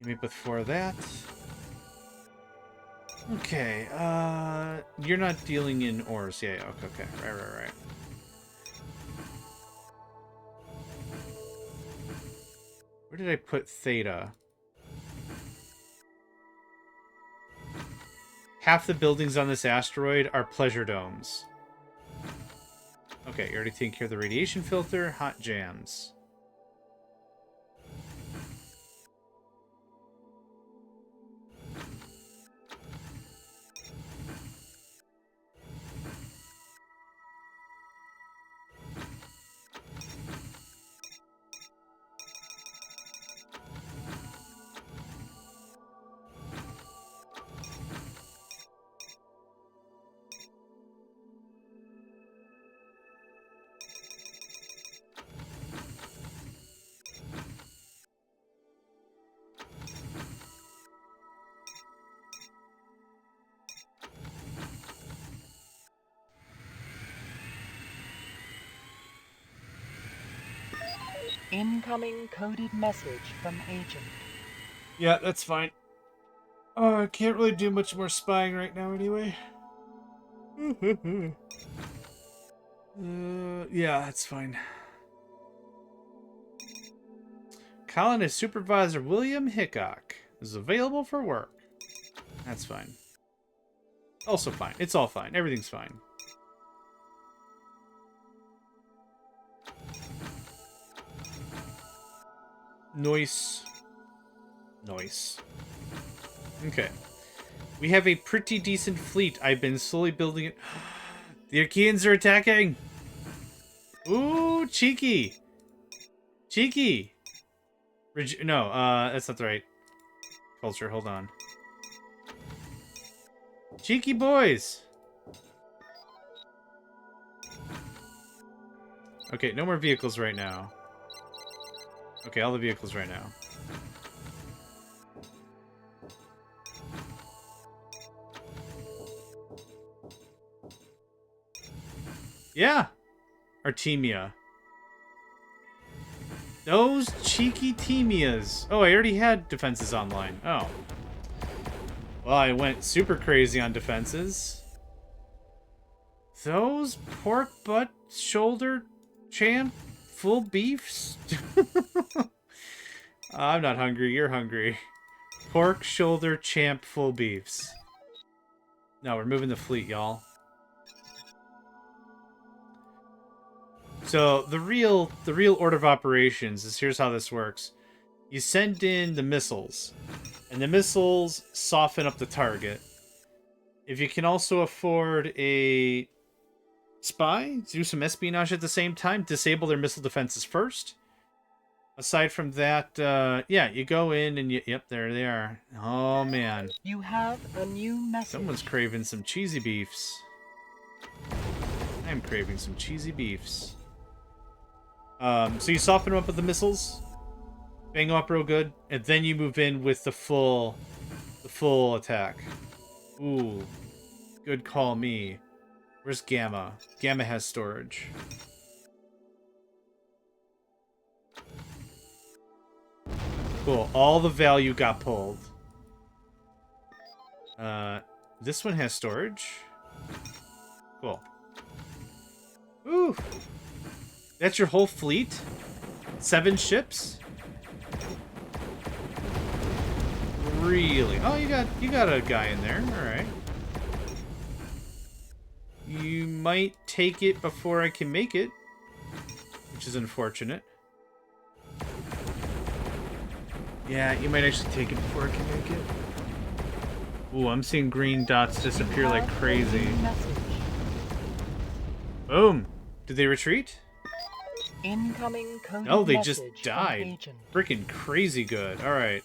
Give me with 4 of that. Okay, you're not dealing in ores. Yeah, okay. Right. Where did I put Theta? Half the buildings on this asteroid are pleasure domes. Okay, you already taking care of the radiation filter. Hot jams. Incoming coded message from agent. Yeah, that's fine. I can't really do much more spying right now anyway. Yeah, that's fine. Colonist Supervisor William Hickok is available for work. That's fine. Also fine. It's all fine. Everything's fine. Noise. Okay. We have a pretty decent fleet. I've been slowly building it. The Achaeans are attacking! Ooh, cheeky! Cheeky! No, that's not the right culture. Hold on. Cheeky boys! Okay, no more vehicles right now. Okay, all the vehicles right now. Yeah! Artemia. Those cheeky Temias. Oh, I already had defenses online. Oh. Well, I went super crazy on defenses. Those pork butt shoulder champ full beefs? I'm not hungry, you're hungry. Pork shoulder champ full beefs. No, we're moving the fleet, y'all. So the real order of operations is, here's how this works. You send in the missiles, and the missiles soften up the target. If you can also afford a spy, do some espionage at the same time, disable their missile defenses first. Aside from that, yeah, you go in and yep, there they are. Oh man. You have a new message. Someone's craving some cheesy beefs. I'm craving some cheesy beefs. So you soften them up with the missiles, bang them up real good, and then you move in with the full attack. Ooh, good call me. Where's Gamma? Gamma has storage. Cool, all the value got pulled. This one has storage. Cool. Ooh. That's your whole fleet? 7 ships? Really? Oh, you got a guy in there. All right. You might take it before I can make it, which is unfortunate. Yeah, you might actually take it before I can make it. Ooh, I'm seeing green dots disappear like crazy. Boom. Did they retreat? Incoming coded No, they just message died. from agent. Freaking crazy good. All right.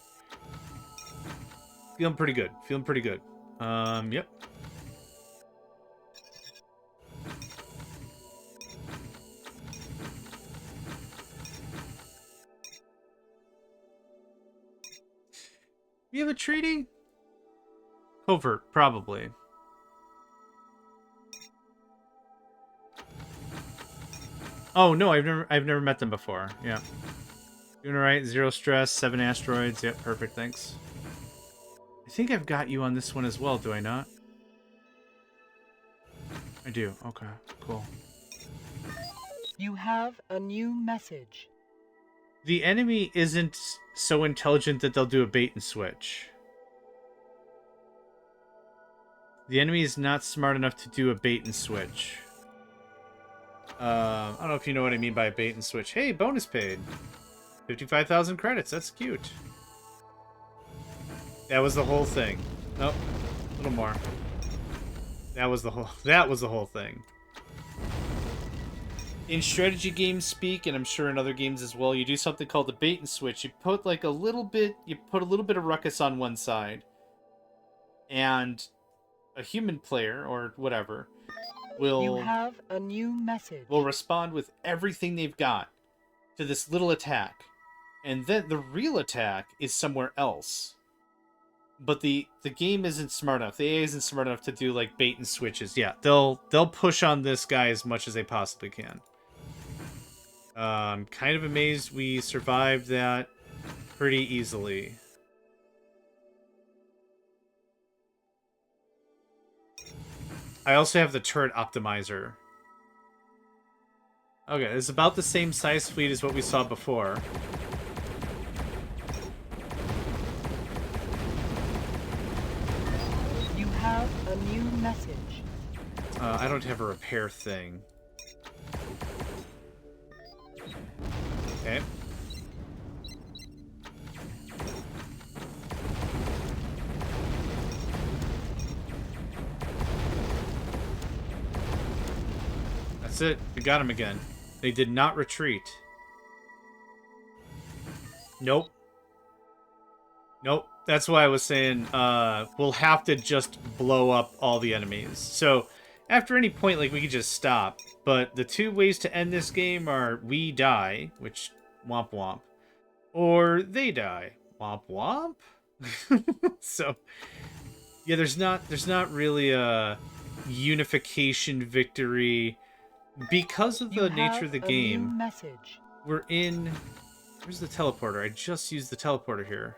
Feeling pretty good. Feeling pretty good. Yep. We have a treaty? Covert, probably. Oh no, I've never met them before. Yeah. Doing alright, 0 stress, 7 asteroids. Yep, perfect, thanks. I think I've got you on this one as well, do I not? I do. Okay, cool. You have a new message. The enemy isn't so intelligent that they'll do a bait and switch. The enemy is not smart enough to do a bait and switch. I don't know if you know what I mean by bait and switch. Hey, bonus paid. 55,000 credits. That's cute. That was the whole thing. Nope. A little more. That was the whole thing. In strategy games speak, and I'm sure in other games as well, you do something called the bait and switch. You put like a little bit of ruckus on one side, and a human player or whatever You have a new message. will respond with everything they've got to this little attack, and then the real attack is somewhere else. But the game isn't smart enough. The AI isn't smart enough to do like bait and switches. Yeah, they'll push on this guy as much as they possibly can. Kind of amazed we survived that pretty easily. I also have the turret optimizer. Okay, it's about the same size fleet as what we saw before. You have a new message. I don't have a repair thing. Okay. That's it. We got him again. They did not retreat. Nope. Nope. That's why I was saying we'll have to just blow up all the enemies. So after any point, like, we could just stop. But the two ways to end this game are we die, which womp womp, or they die, womp womp. So yeah, there's not really a unification victory because of the nature of the game. Message. We're in. Where's the teleporter? I just used the teleporter here.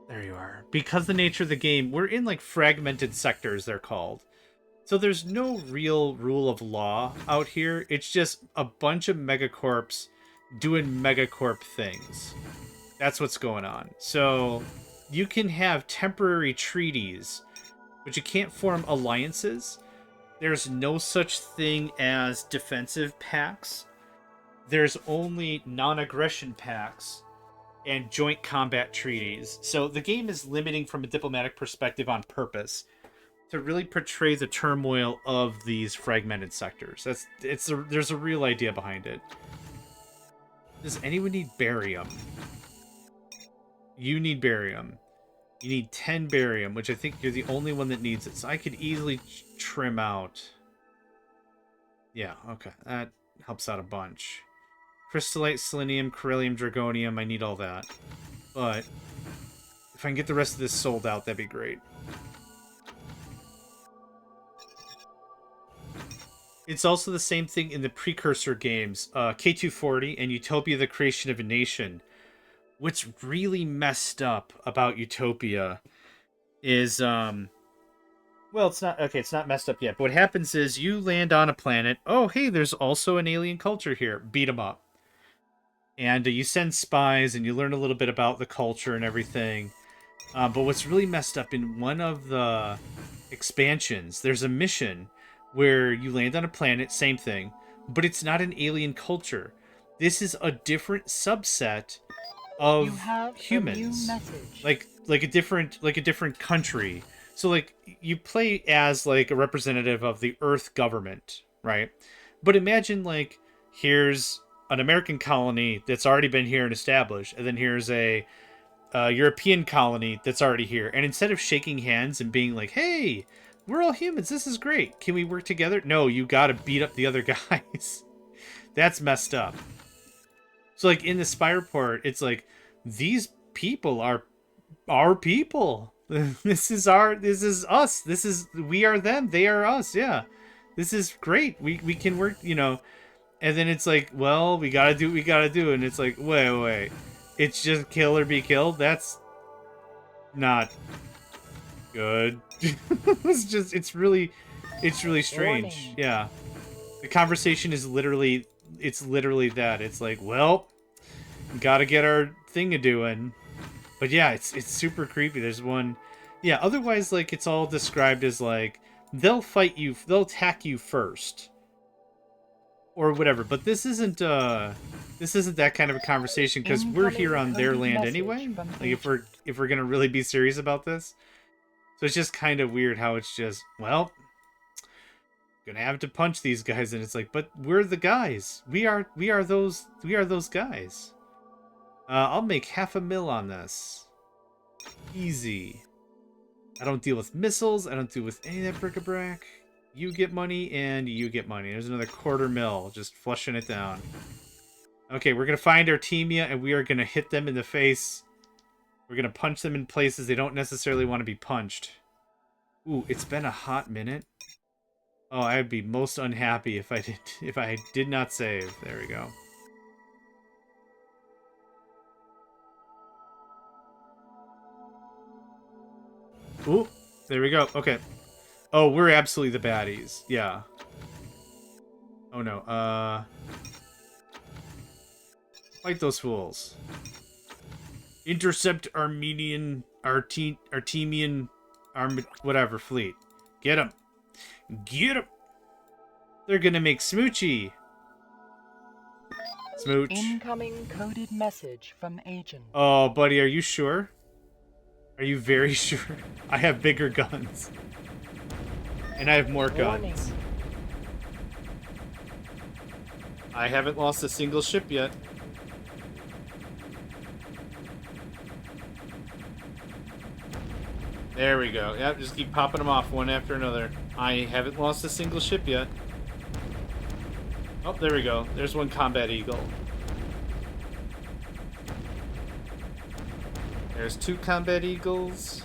There you are. Because the nature of the game, we're in like fragmented sectors, they're called. So there's no real rule of law out here. It's just a bunch of megacorps doing megacorp things. That's what's going on. So you can have temporary treaties, but you can't form alliances. There's no such thing as defensive pacts. There's only non-aggression pacts and joint combat treaties. So the game is limiting from a diplomatic perspective on purpose to really portray the turmoil of these fragmented sectors. There's a real idea behind it. Does anyone need barium? You need barium. You need 10 barium, which I think you're the only one that needs it. So I could easily trim out. Yeah, okay. That helps out a bunch. Crystallite, selenium, beryllium, dragonium. I need all that. But if I can get the rest of this sold out, that'd be great. It's also the same thing in the precursor games, K240 and Utopia, the Creation of a Nation. What's really messed up about Utopia is, well, it's not messed up yet. But what happens is you land on a planet. Oh, hey, there's also an alien culture here. Beat them up. And you send spies and you learn a little bit about the culture and everything. But what's really messed up, in one of the expansions, there's a mission where you land on a planet, same thing, but it's not an alien culture. This is a different subset of humans, like a different country. So like you play as like a representative of the Earth government, right? But imagine like here's an American colony that's already been here and established, and then here's a European colony that's already here. And instead of shaking hands and being like, "Hey, we're all humans. This is great. Can we work together?" No, you got to beat up the other guys. That's messed up. So like in the spy report, it's like these people are our people. This is us. We are them. They are us. Yeah. This is great. We can work, you know. And then it's like, well, we gotta do what we gotta do. And it's like, wait. It's just kill or be killed? That's not good. it's really strange. Warning. Yeah. The conversation is literally that. It's like, well, we gotta get our thing a doing. But yeah, it's super creepy. There's one, yeah. Otherwise, like, it's all described as like they'll fight you, they'll attack you first, or whatever. But this isn't that kind of a conversation because we're here on their land anyway. Like, if we're gonna really be serious about this, so it's just kind of weird how it's just, well, gonna have to punch these guys, and it's like, but we're the guys. We are those guys. I'll make $500,000 on this. Easy. I don't deal with missiles. I don't deal with any of that bric-a-brac. You get money, and you get money. There's another $250,000, just flushing it down. Okay, we're going to find Artemia, and we are going to hit them in the face. We're going to punch them in places they don't necessarily want to be punched. Ooh, it's been a hot minute. Oh, I'd be most unhappy if I did not save. There we go. Ooh, there we go. Okay. Oh, we're absolutely the baddies. Yeah. Oh no. Fight those fools. Intercept Artemian whatever fleet. Get them. Get them. They're gonna make Smoochy. Smooch. Incoming coded message from agent. Oh, buddy, are you sure? Are you very sure? I have bigger guns. And I have more guns. I haven't lost a single ship yet. There we go. Yep, just keep popping them off one after another. I haven't lost a single ship yet. Oh, there we go. There's one combat eagle. There's 2 combat eagles.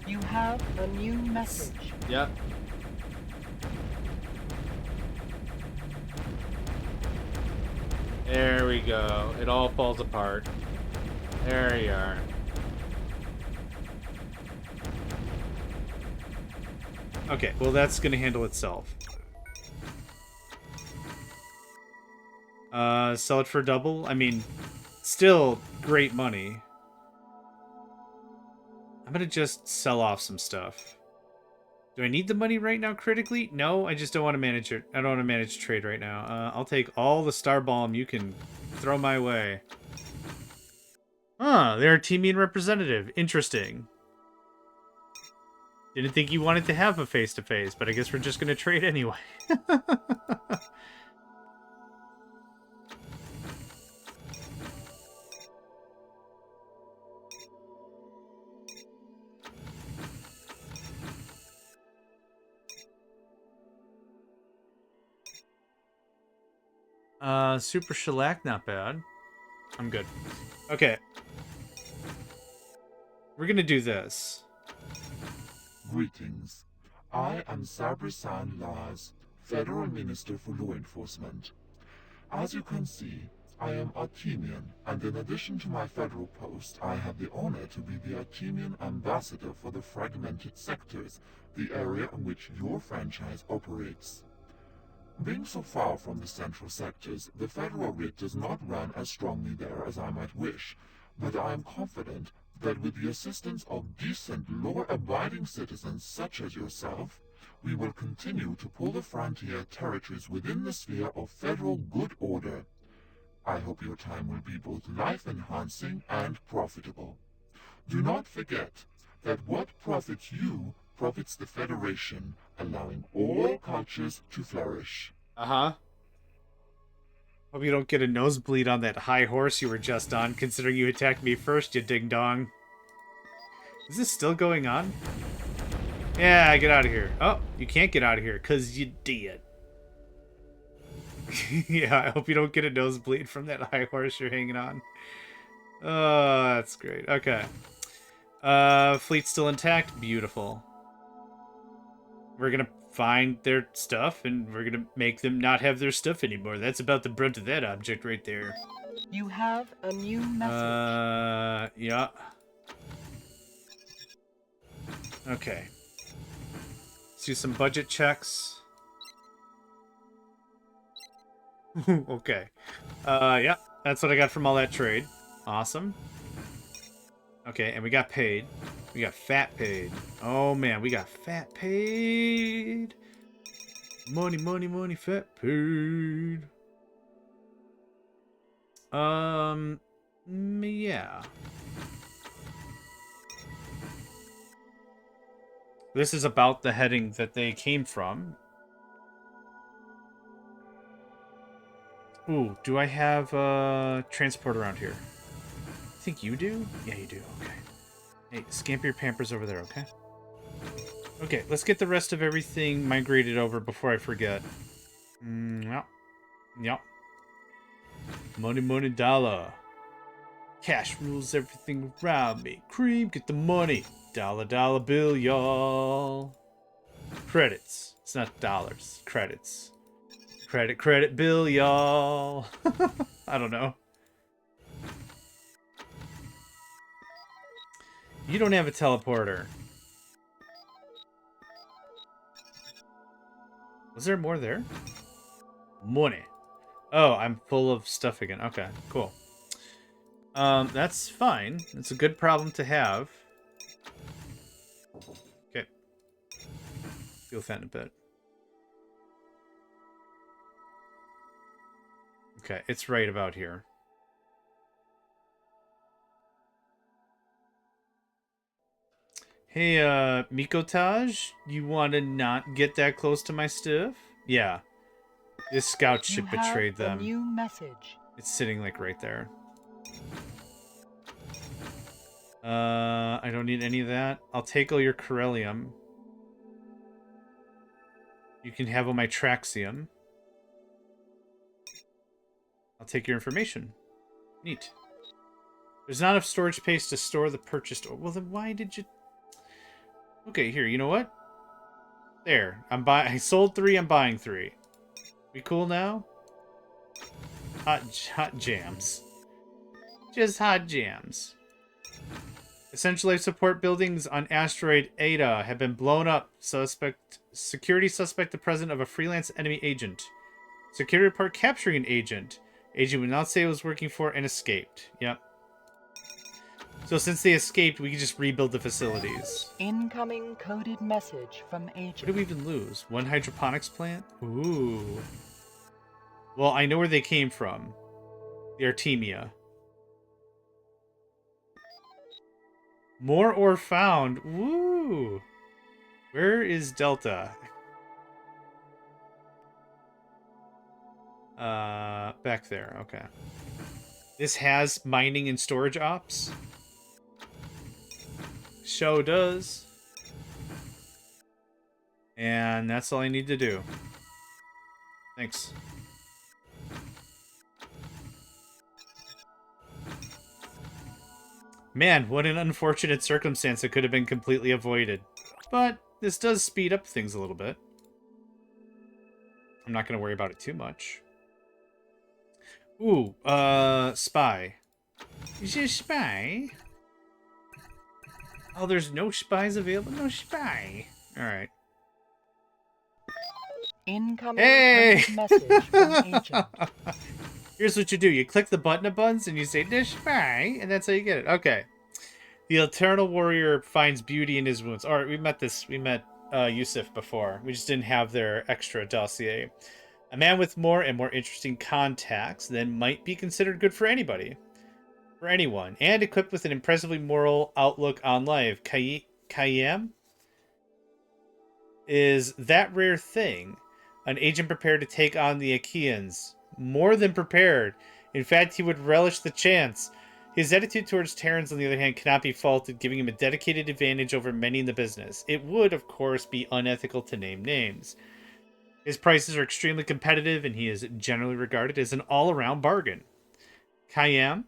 You have a new message. Yep. There we go. It all falls apart. There you are. Okay, well, that's gonna handle itself. Sell it for double? I mean, still great money. I'm gonna just sell off some stuff. Do I need the money right now critically? No, I just don't want to manage it. I don't want to manage trade right now. I'll take all the star balm you can throw my way. Huh, they're a Artemian representative. Interesting. Didn't think you wanted to have a face-to-face, but I guess we're just gonna trade anyway. Super shellac, not bad. I'm good. Okay. We're gonna do this. Greetings. I am Sabrisan Lars, Federal Minister for Law Enforcement. As you can see, I am Artemian, and in addition to my federal post, I have the honor to be the Artemian Ambassador for the Fragmented Sectors, the area in which your franchise operates. Being so far from the central sectors, the federal writ does not run as strongly there as I might wish, but I am confident that with the assistance of decent, law-abiding citizens such as yourself, we will continue to pull the frontier territories within the sphere of federal good order. I hope your time will be both life-enhancing and profitable. Do not forget that what profits you profits the Federation, allowing all cultures to flourish. Uh-huh. Hope you don't get a nosebleed on that high horse you were just on, considering you attacked me first, you ding-dong. Is this still going on? Yeah, get out of here. Oh, you can't get out of here, because you did. Yeah, I hope you don't get a nosebleed from that high horse you're hanging on. Oh, that's great. Okay. Fleet's still intact. Beautiful. We're gonna find their stuff, and we're gonna make them not have their stuff anymore. That's about the brunt of that object right there. You have a new message. Yeah. Okay. Let's do some budget checks. Okay. Yeah. That's what I got from all that trade. Awesome. Okay, and we got paid. We got fat paid. Oh, man, we got fat paid. Money, money, money, fat paid. Yeah. This is about the heading that they came from. Ooh, do I have transport around here? I think you do? Yeah, you do. Okay. Hey, scamper your Pampers over there, okay? Okay, let's get the rest of everything migrated over before I forget. Yep. Yep. Money, money, dollar. Cash rules everything around me. Cream, get the money. Dollar, dollar bill, y'all. Credits. It's not dollars. Credits. Credit, credit bill, y'all. I don't know. You don't have a teleporter. Was there more there? Money. Oh, I'm full of stuff again. Okay, cool. That's fine. It's a good problem to have. Okay. Feel fat in a bit. Okay, it's right about here. Hey, Mikotaj, you want to not get that close to my stuff? Yeah. This scout ship betrayed them. A new message. It's sitting, like, right there. I don't need any of that. I'll take all your Corellium. You can have all my Traxium. I'll take your information. Neat. There's not enough storage space to store the purchased... Well, then why did you... Okay, here, you know what? There. I sold 3, I'm buying 3. We cool now? Hot jams. Just hot jams. Essential life support buildings on asteroid Ada have been blown up. Security suspect the presence of a freelance enemy agent. Security report capturing an agent. Agent would not say it was working for and escaped. Yep. So since they escaped, we can just rebuild the facilities. Incoming coded message from agent. What did we even lose? 1 hydroponics plant? Ooh. Well, I know where they came from. The Artemia. More ore found. Woo! Where is Delta? Back there. Okay. This has mining and storage ops. Show does. And that's all I need to do. Thanks. Man, what an unfortunate circumstance that could have been completely avoided. But this does speed up things a little bit. I'm not going to worry about it too much. Ooh, spy. Is there a spy? Oh, there's no spies available? No spy. Alright. Incoming hey! message from agent. Here's what you do. You click the button at buttons and you say, "There's spy," and that's how you get it. Okay. The Eternal Warrior finds beauty in his wounds. Alright, we met Yusuf before. We just didn't have their extra dossier. A man with more and more interesting contacts than might be considered good for anybody. For anyone. And equipped with an impressively moral outlook on life. Kayam is that rare thing. An agent prepared to take on the Achaeans. More than prepared. In fact, he would relish the chance. His attitude towards Terrans, on the other hand, cannot be faulted, giving him a dedicated advantage over many in the business. It would, of course, be unethical to name names. His prices are extremely competitive, and he is generally regarded as an all-around bargain. Kayam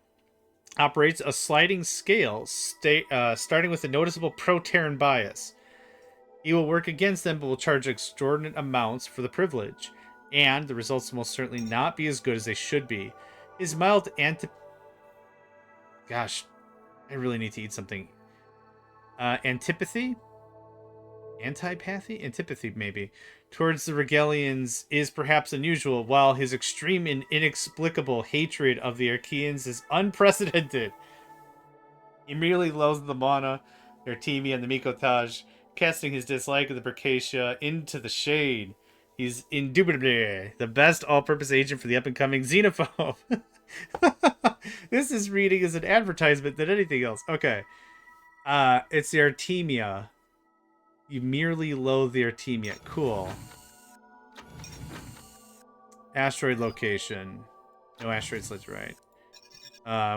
operates a sliding scale, starting with a noticeable pro-Terran bias. He will work against them, but will charge extraordinary amounts for the privilege, and the results will most certainly not be as good as they should be. His mild Gosh, I really need to eat something. Antipathy? Antipathy? Antipathy, maybe. Towards the Regalians is perhaps unusual, while his extreme and inexplicable hatred of the Archeans is unprecedented. He merely loathes the Mana, their Artemia, and the Mikotaj, casting his dislike of the Bercacia into the shade. He's indubitably the best all-purpose agent for the up-and-coming xenophobe. This is reading as an advertisement than anything else. Okay. It's the Artemia. You merely loathe the Artemia. Cool. Asteroid location. No asteroids, that's right.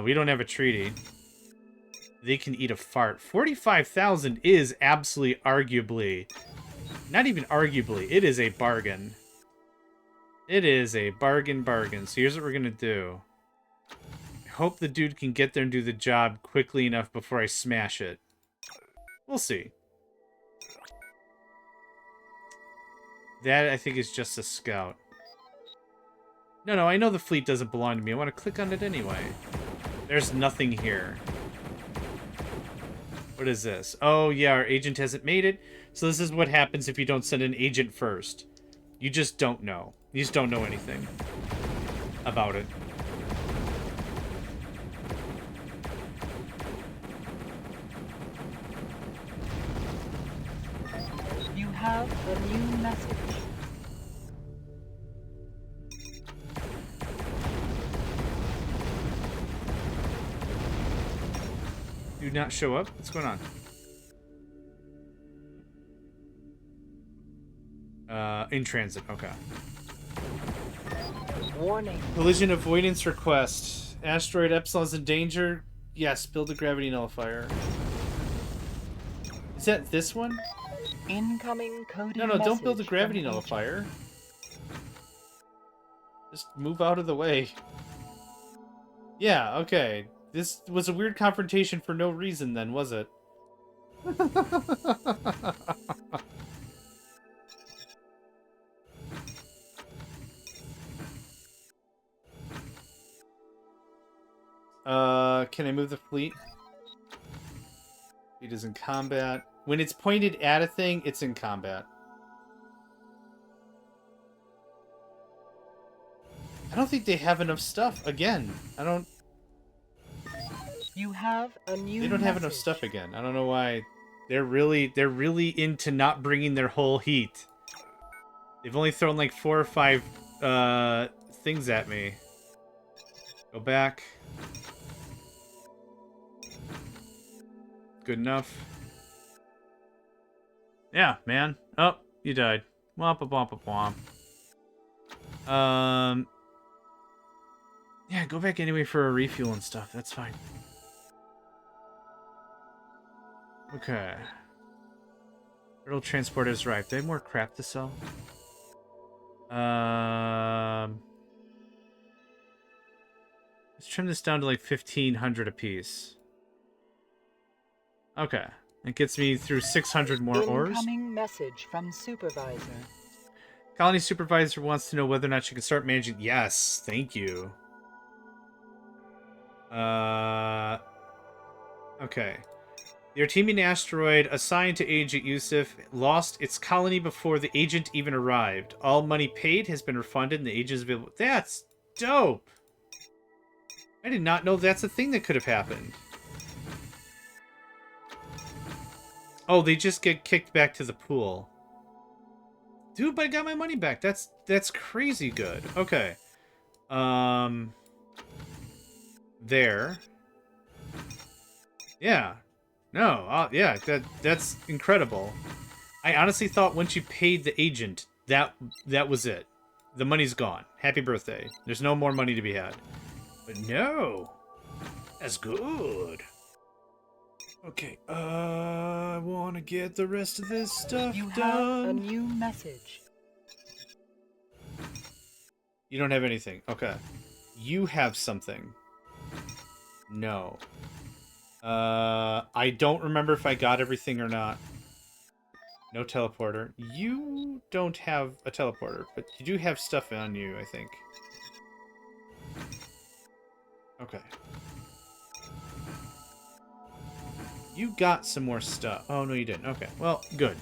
We don't have a treaty. They can eat a fart. 45,000 is absolutely arguably... Not even arguably. It is a bargain. It is a bargain. So here's what we're going to do. I hope the dude can get there and do the job quickly enough before I smash it. We'll see. That, I think, is just a scout. No, I know the fleet doesn't belong to me. I want to click on it anyway. There's nothing here. What is this? Oh, yeah, our agent hasn't made it. So this is what happens if you don't send an agent first. You just don't know. You just don't know anything about it. You have a new message. Do not show up? What's going on? In transit. Okay. Warning. Collision avoidance request. Asteroid Epsilon's in danger. Yes, build a gravity nullifier. Is that this one? Incoming coded No, don't build a message gravity from nullifier. Just move out of the way. Yeah, okay. This was a weird confrontation for no reason then, was it? Can I move the fleet? It is in combat. When it's pointed at a thing, it's in combat. I don't think they have enough stuff again. You have a new They don't have enough message. stuff again. I don't know why. They're really into not bringing their whole heat. They've only thrown like 4 or 5 things at me. Go back. Good enough. Yeah, man. Oh, you died. Womp womp womp. Yeah, go back anyway for a refuel and stuff. That's fine. Okay. Turtle transporter is arrived. Do I have more crap to sell? Let's trim this down to like 1,500 apiece. Okay. It gets me through 600 more ores. Incoming message from supervisor. Colony supervisor wants to know whether or not she can start managing. Yes, thank you. Okay. The Artemian asteroid assigned to Agent Yusuf lost its colony before the agent even arrived. All money paid has been refunded and the agent is available. That's dope! I did not know that's a thing that could have happened. Oh, they just get kicked back to the pool. Dude, but I got my money back. That's crazy good. Okay. There. Yeah. No, yeah, that's incredible. I honestly thought once you paid the agent, that was it. The money's gone. Happy birthday. There's no more money to be had. But no. That's good. Okay, I want to get the rest of this stuff You done. have a new message. You don't have anything. Okay. You have something. No. I don't remember if I got everything or not. No teleporter. You don't have a teleporter, but you do have stuff on you, I think. Okay. You got some more stuff. Oh, no, you didn't. Okay, well, good.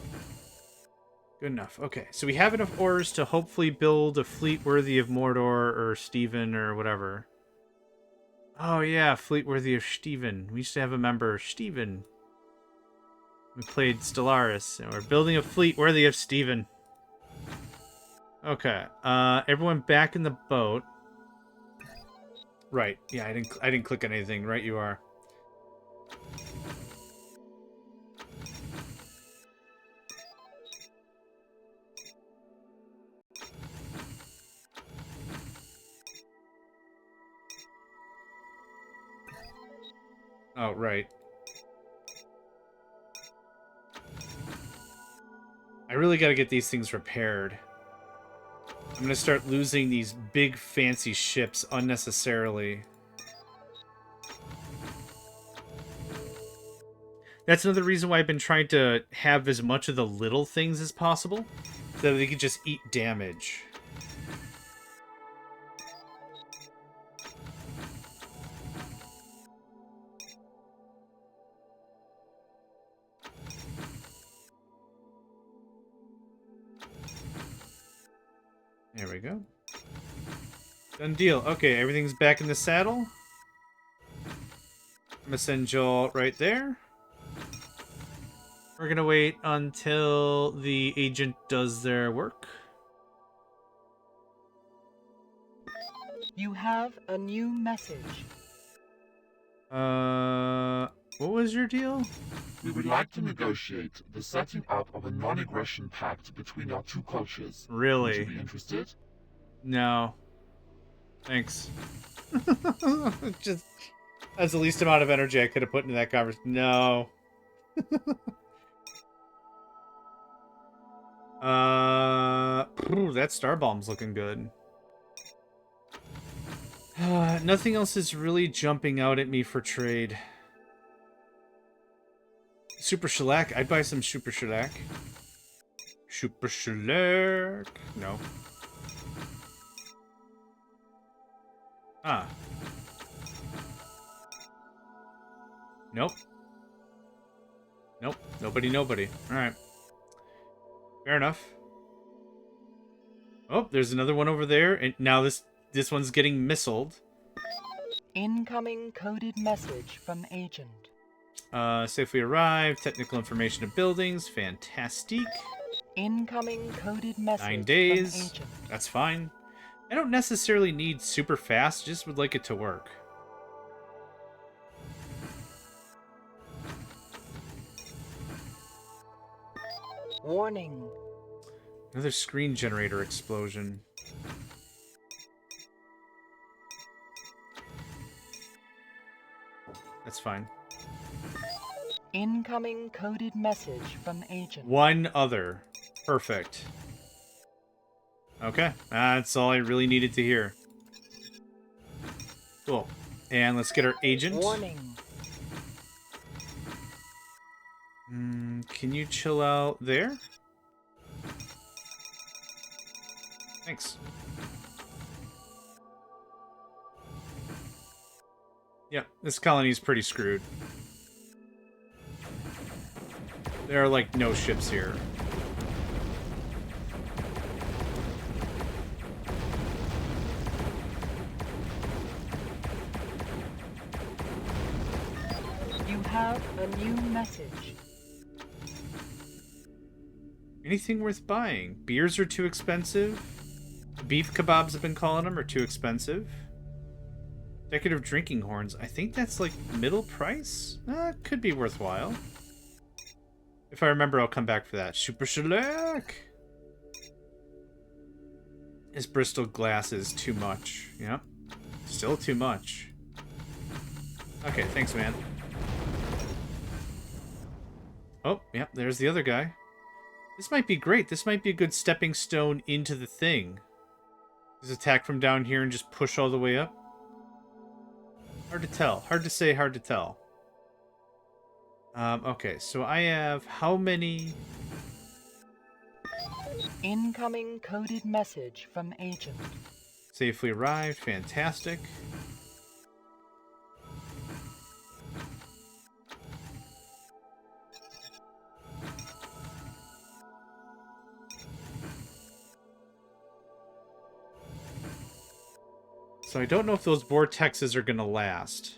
Good enough. Okay, so we have enough ores to hopefully build a fleet worthy of Mordor or Steven or whatever. Oh, yeah, fleet worthy of Steven. We used to have a member, Steven. We played Stellaris, and we're building a fleet worthy of Steven. Okay, everyone back in the boat. Right, yeah, I didn't click on anything. Right, you are. Oh, right. I really gotta get these things repaired. I'm gonna start losing these big fancy ships unnecessarily. That's another reason why I've been trying to have as much of the little things as possible, so that they can just eat damage. There we go. Done deal. Okay, everything's back in the saddle. I'm gonna send Joel right there. We're gonna wait until the agent does their work. You have a new message. What was your deal? We would like to negotiate the setting up of a non-aggression pact between our two cultures. Really? Would you be interested? No. Thanks. Just that's the least amount of energy I could have put into that conversation. No. That star bomb's looking good. Nothing else is really jumping out at me for trade. Super shellac. I'd buy some super shellac. Super shellac. No. Ah. Nope. Nope. Nobody. Alright. Fair enough. Oh, there's another one over there, and now this one's getting missiled. Incoming coded message from agent. Safely arrived. Technical information of buildings. Fantastic. Incoming coded message 9 days. from agent. That's fine. I don't necessarily need super fast, just would like it to work. Warning. Another screen generator explosion. That's fine. Incoming coded message from agent. One other. Perfect. Okay, that's all I really needed to hear. Cool. And let's get our agent. Warning. Can you chill out there? Thanks. Yeah, this colony's pretty screwed. There are, like, no ships here. You have a new message. Anything worth buying? Beers are too expensive. Beef kebabs, I've been calling them, are too expensive. Decorative drinking horns. I think that's like middle price? Could be worthwhile. If I remember, I'll come back for that. Super shellac! This Bristol glass is too much. Yep. Still too much. Okay, thanks, man. Oh, yep, there's the other guy. This might be great. This might be a good stepping stone into the thing. Just attack from down here and just push all the way up. Hard to tell. Hard to say, hard to tell. Okay, so I have how many... Incoming coded message from agent. Safely arrived. Fantastic. So I don't know if those vortexes are going to last.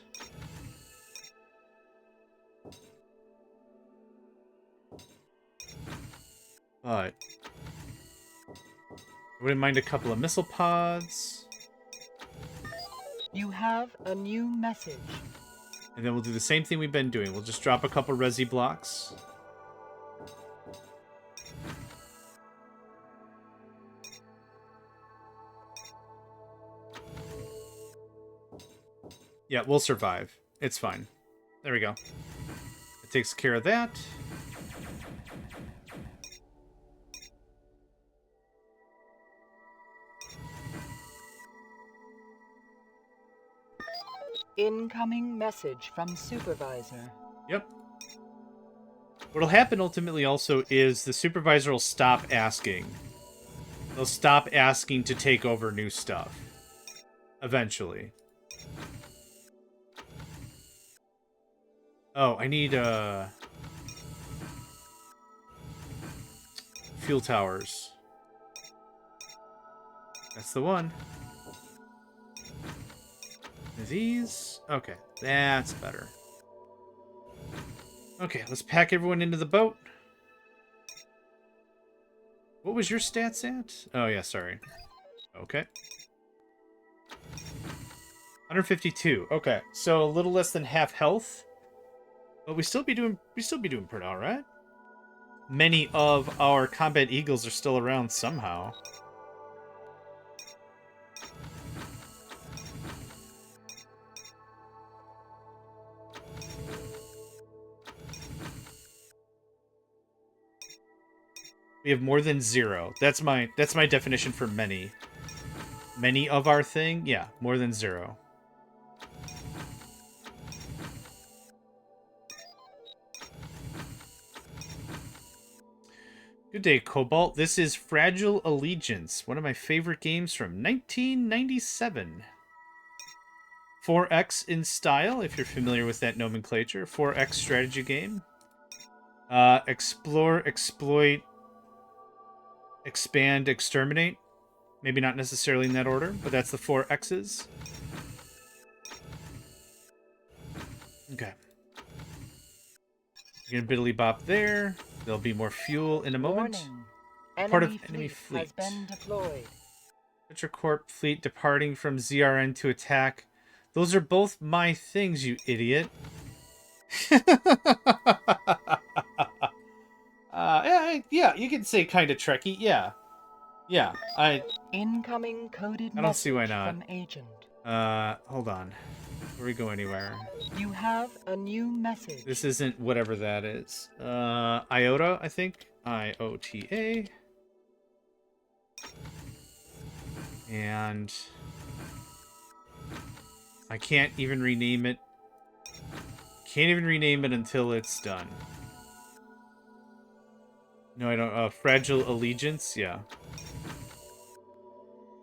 But I wouldn't mind a couple of missile pods. You have a new message. And then we'll do the same thing we've been doing. We'll just drop a couple resi blocks. Yeah, we'll survive. It's fine. There we go. It takes care of that. Incoming message from supervisor. Yep. What'll happen ultimately also is the supervisor will stop asking. They'll stop asking to take over new stuff. Eventually. Oh, I need, fuel towers. That's the one. These? Okay, that's better. Okay, let's pack everyone into the boat. What was your stats at? Oh, yeah, sorry. Okay. 152. Okay, so a little less than half health. But we still be doing pretty all right. Many of our combat eagles are still around somehow. We have more than 0. That's my definition for many. Many of our thing? Yeah, more than 0. Good day, Cobalt. This is Fragile Allegiance, one of my favorite games from 1997. 4X in style, if you're familiar with that nomenclature. 4X strategy game. Explore, exploit, expand, exterminate. Maybe not necessarily in that order, but that's the 4 X's. Okay. You're gonna biddly bop there. There'll be more fuel in a moment. Warning. Part of enemy fleet. Has been deployed. TetraCorp fleet departing from ZRN to attack. Those are both my things, you idiot. Yeah, you can say kind of Trekkie. Yeah. Yeah, Incoming coded I don't see why not. from agent. Hold on. Before we go anywhere. You have a new message. This isn't whatever that is. IOTA, I think. IOTA. And I can't even rename it. Can't even rename it until it's done. No, I don't. Fragile Allegiance, yeah.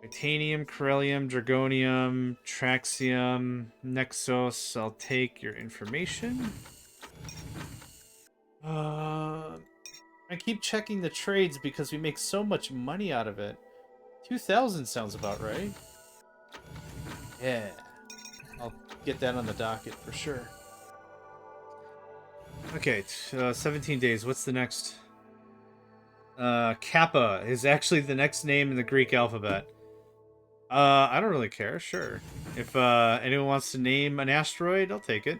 Titanium, Corellium, Dragonium, Traxium, Nexus. I'll take your information. I keep checking the trades because we make so much money out of it. 2,000 sounds about right. Yeah. I'll get that on the docket for sure. Okay, 17 days. What's the next? Kappa is actually the next name in the Greek alphabet. I don't really care, sure. If anyone wants to name an asteroid, I'll take it.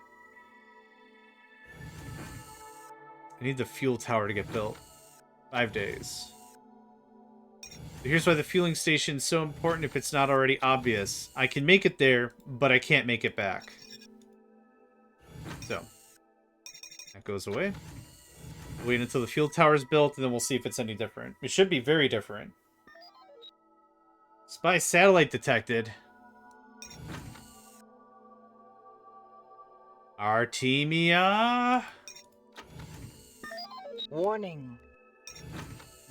I need the fuel tower to get built. 5 days. Here's why the fueling station is so important if it's not already obvious. I can make it there, but I can't make it back. So, that goes away. Wait until the fuel tower is built, and then we'll see if it's any different. It should be very different. Spy satellite detected. Artemia. Warning.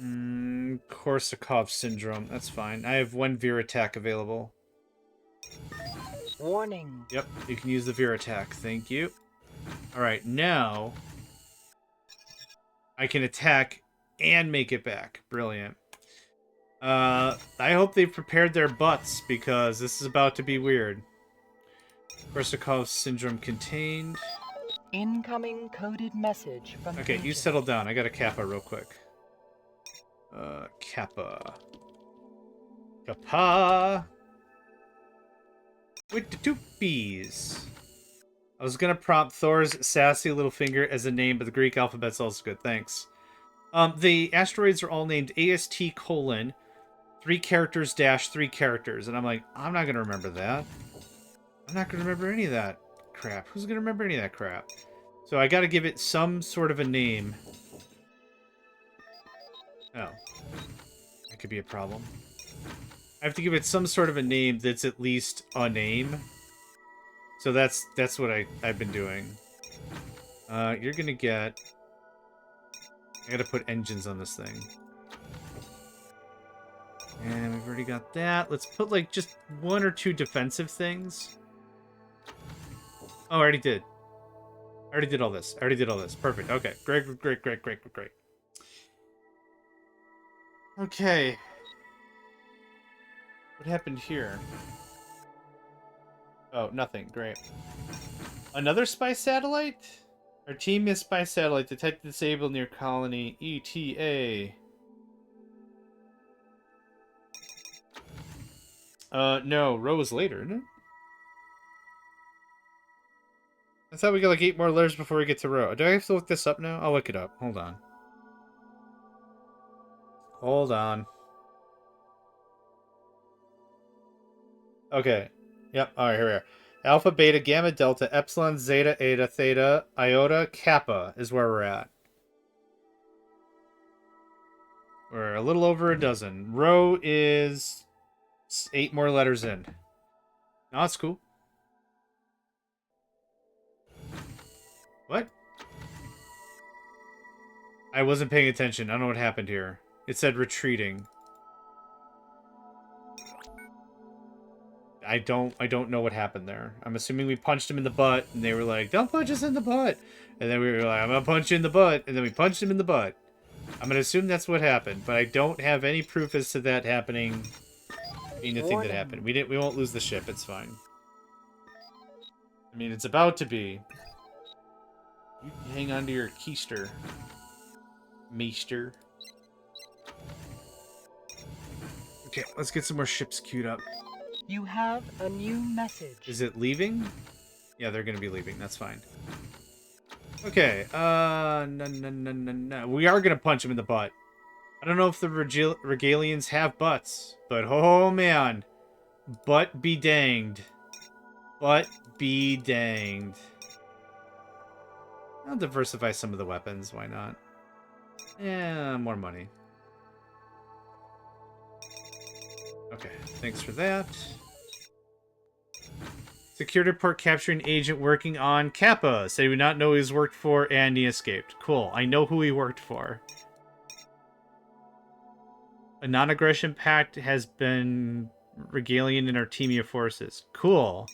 Korsakoff syndrome. That's fine. I have 1 Veer attack available. Warning. Yep, you can use the Veer attack. Thank you. Alright, now I can attack and make it back. Brilliant. I hope they've prepared their butts, because this is about to be weird. Korsakoff syndrome contained. Incoming coded message from Okay, you agent. settle down. I got a Kappa real quick. Kappa. Kappa! With the 2 P's. I was gonna prompt Thor's sassy little finger as a name, but the Greek alphabet's also good. Thanks. The asteroids are all named AST:, 3 characters dash 3 characters, and I'm like, I'm not gonna remember that. I'm not gonna remember any of that crap. Who's gonna remember any of that crap? So I gotta give it some sort of a name. Oh. That could be a problem. I have to give it some sort of a name that's at least a name. So that's what I've been doing. You're gonna get... I gotta put engines on this thing. And we've already got that. Let's put, like, just 1 or 2 defensive things. Oh, I already did. I already did all this. Perfect. Okay. Great. Okay. What happened here? Oh, nothing. Great. Another spy satellite? Our team is spy satellite. Detected disabled near colony. ETA. No. Row was later, isn't it? I thought we got like 8 more letters before we get to row. Do I have to look this up now? I'll look it up. Hold on. Okay. Yep. Alright, here we are. Alpha, Beta, Gamma, Delta, Epsilon, Zeta, Eta, Theta, Iota, Kappa is where we're at. We're a little over a dozen. Rho is 8 more letters in. No, that's cool. What? I wasn't paying attention. I don't know what happened here. It said retreating. I don't know what happened there. I'm assuming we punched him in the butt, and they were like, "Don't punch us in the butt." And then we were like, "I'm gonna punch you in the butt," and then we punched him in the butt. I'm gonna assume that's what happened, but I don't have any proof as to that happening. Being the thing that happened. We won't lose the ship. It's fine. I mean, it's about to be. You hang on to your keister, meester. Okay, let's get some more ships queued up. You have a new message. Is it leaving? Yeah, they're gonna be leaving. That's fine. Okay, no. We are gonna punch him in the butt. I don't know if the Regalians have butts, but oh man. Butt be danged. Butt be danged. I'll diversify some of the weapons. Why not? Yeah, more money. Okay, thanks for that. Security report capturing agent working on Kappa. Said he would not know who he's worked for, and he escaped. Cool. I know who he worked for. A non-aggression pact has been Regalian in Artemia forces. Cool.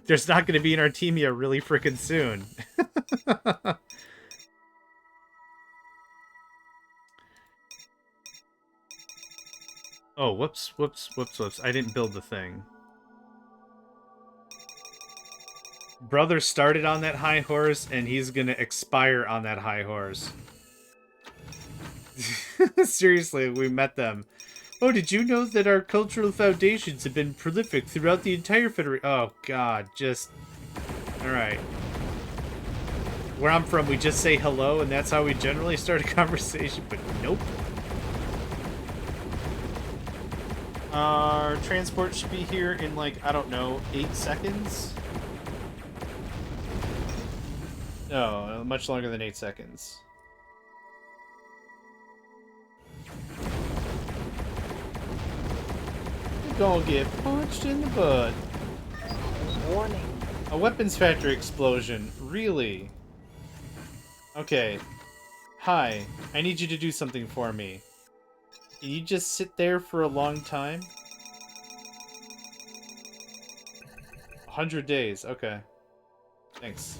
There's not going to be an Artemia really freaking soon. Oh, whoops. I didn't build the thing. Brother started on that high horse, and he's gonna expire on that high horse. Seriously, we met them. Oh, did you know that our cultural foundations have been prolific throughout the entire Federation? Oh, God, just... Alright. Where I'm from, we just say hello, and that's how we generally start a conversation, but nope. Our transport should be here in, like, I don't know, 8 seconds? No, much longer than 8 seconds. You're gonna get punched in the butt. Warning. A weapons factory explosion. Really? Okay. Hi. I need you to do something for me. Can you just sit there for a long time? 100 days. Okay. Thanks.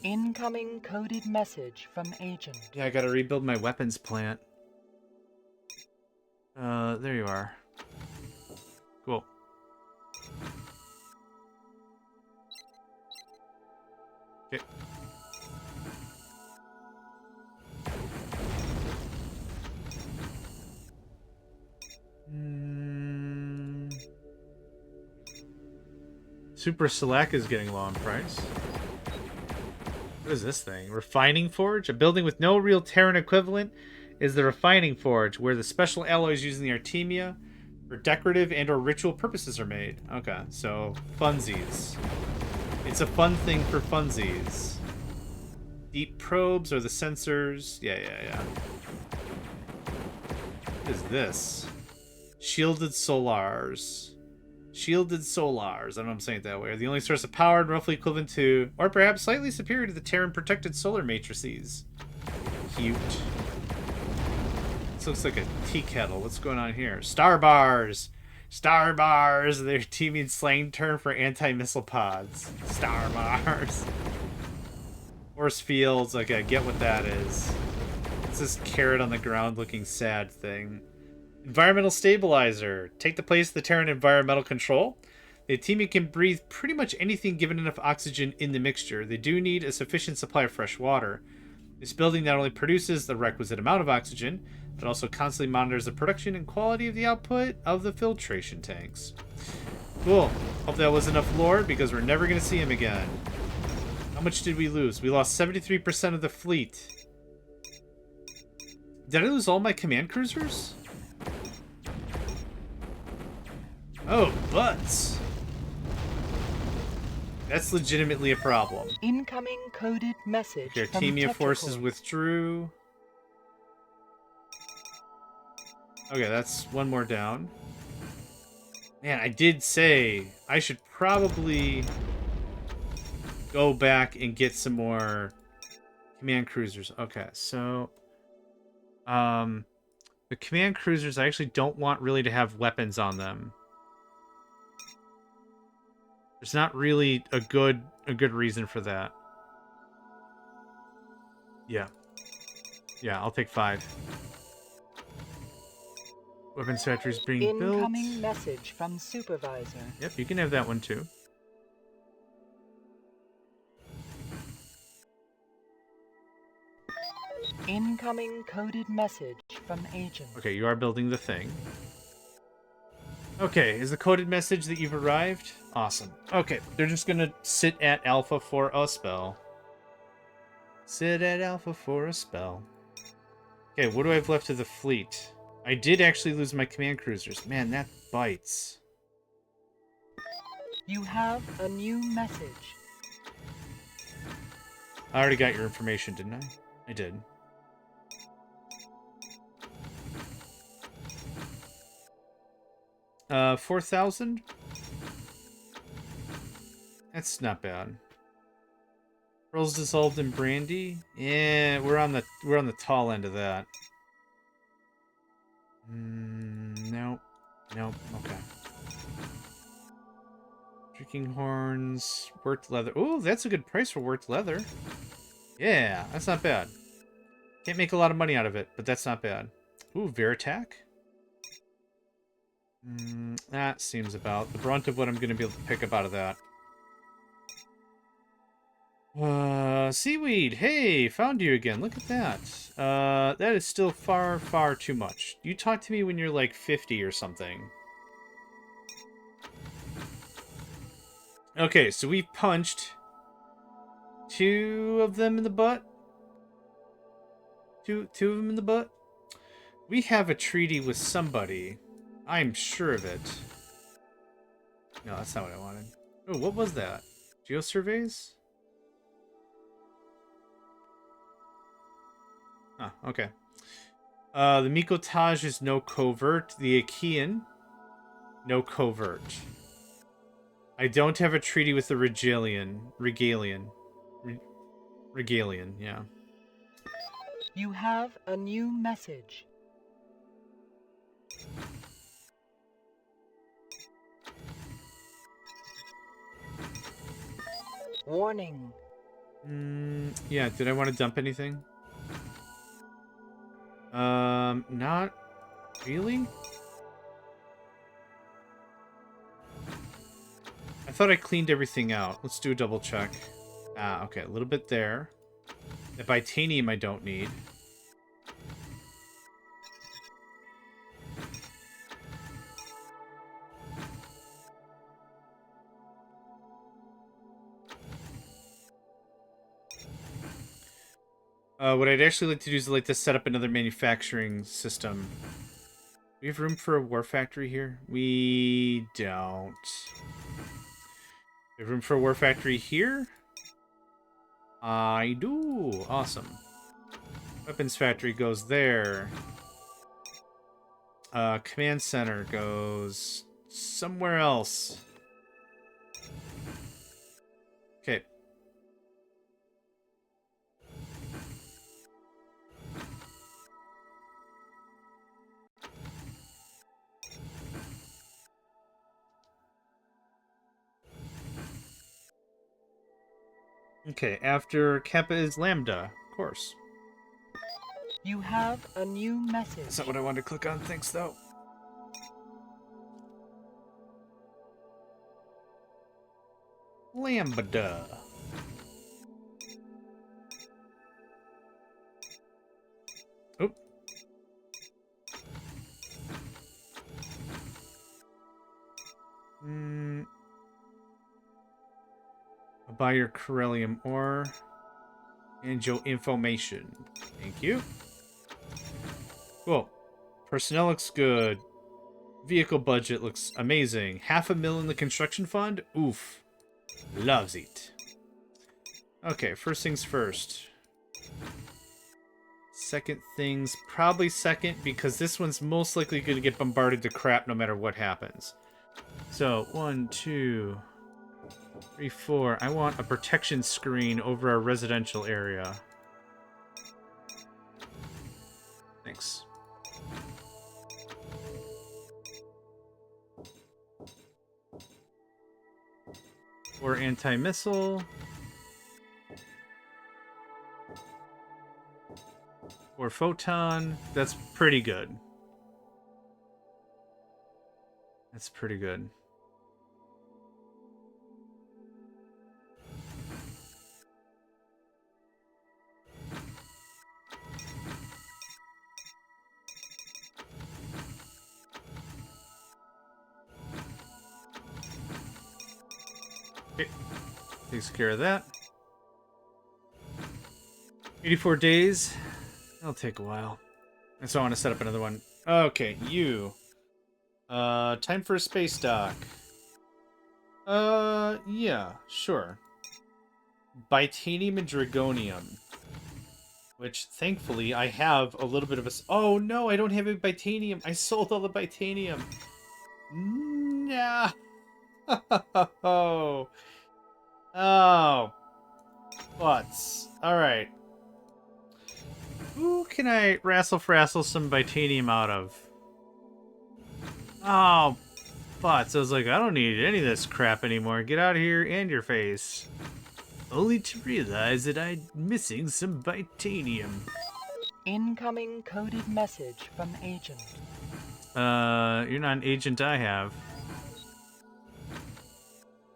Incoming coded message from agent. Yeah, I gotta rebuild my weapons plant. There you are. Cool. Okay. Super Select is getting low on price. What is this thing? Refining Forge? A building with no real Terran equivalent is the Refining Forge, where the special alloys used in the Artemia for decorative and or ritual purposes are made. Okay, so funsies. It's a fun thing for funsies. Deep probes are the sensors. Yeah. What is this? Shielded solars. Shielded solars, I don't know if I'm saying it that way, are the only source of power and roughly equivalent to, or perhaps slightly superior to the Terran protected solar matrices. Cute. This looks like a tea kettle. What's going on here? Star bars! Star bars! They're teaming slang term for anti-missile pods. Star bars. Force fields, okay, I get what that is. It's this carrot on the ground looking sad thing. Environmental stabilizer. Take the place of the Terran environmental control. The Artemia can breathe pretty much anything given enough oxygen in the mixture. They do need a sufficient supply of fresh water. This building not only produces the requisite amount of oxygen, but also constantly monitors the production and quality of the output of the filtration tanks. Cool. Hope that was enough lore, because we're never going to see him again. How much did we lose? We lost 73% of the fleet. Did I lose all my command cruisers? Oh, butts. That's legitimately a problem. Incoming coded message The from Artemia TetraCorp. forces withdrew. Okay, that's one more down. Man, I did say I should probably go back and get some more command cruisers. Okay, so the command cruisers I actually don't want really to have weapons on them. There's not really a good reason for that. Yeah, I'll take 5. Weapons factory's being built. Incoming message from supervisor. Yep, you can have that one too. Incoming coded message from agent. Okay, you are building the thing. Okay, is the coded message that you've arrived? Awesome. Okay, they're just gonna sit at alpha for a spell. Sit at alpha for a spell. Okay, what do I have left of the fleet? I did actually lose my command cruisers. Man, that bites. You have a new message. I already got your information, didn't I? I did. Uh, 4,000? That's not bad. Pearls dissolved in brandy? Yeah, we're on the tall end of that. Nope. Okay. Drinking horns, worked leather. Oh, that's a good price for worked leather. Yeah, that's not bad. Can't make a lot of money out of it, but that's not bad. Ooh, Veritac. That seems about the brunt of what I'm going to be able to pick up out of that. Seaweed. Hey, found you again. Look at that. That is still far, far too much. You talk to me when you're like 50 or something. Okay, so we punched 2 of them in the butt. Two of them in the butt. We have a treaty with somebody. I'm sure of it. No, that's not what I wanted. Oh, what was that? Geosurveys? Ah, okay. The Mikotaj is no covert. The Achaean, no covert. I don't have a treaty with the Regalian, yeah. You have a new message. Warning. Yeah, did I want to dump anything? Not really? I thought I cleaned everything out. Let's do a double check. Ah, okay, a little bit there. The titanium I don't need. What I'd actually like to do is like to set up another manufacturing system. We have room for a war factory here? We don't. We have room for a war factory here? I do. Awesome. Weapons factory goes there. Command center goes somewhere else. Okay. Okay, after Kappa is Lambda, of course. You have a new message. That's not what I wanted to click on, thanks though. Lambda. Oh. I'll buy your Corellium ore and your information. Thank you. Cool. Personnel looks good. Vehicle budget looks amazing. $500,000 in the construction fund? Oof. Loves it. Okay, first things first. Second things, probably second, because this one's most likely going to get bombarded to crap no matter what happens. So, 1, 2, 3, 4. I want a protection screen over our residential area. Thanks. Or anti-missile. Or photon. That's pretty good. That's pretty good. Okay. Takes care of that. 84 days. That'll take a while. And so I want to set up another one. Okay, you. Time for a space dock. Yeah, sure. Bitanium and Dragonium. Which, thankfully, I have a little bit of a... Oh, no, I don't have a Bitanium. I sold all the Bitanium. Nah. Oh. Oh. Butts. Alright. Who can I rassle-frassle some Bitanium out of? Oh, butts. I was like, I don't need any of this crap anymore. Get out of here and your face. Only to realize that I'm missing some Bitanium. Incoming coded message from agent. You're not an agent I have.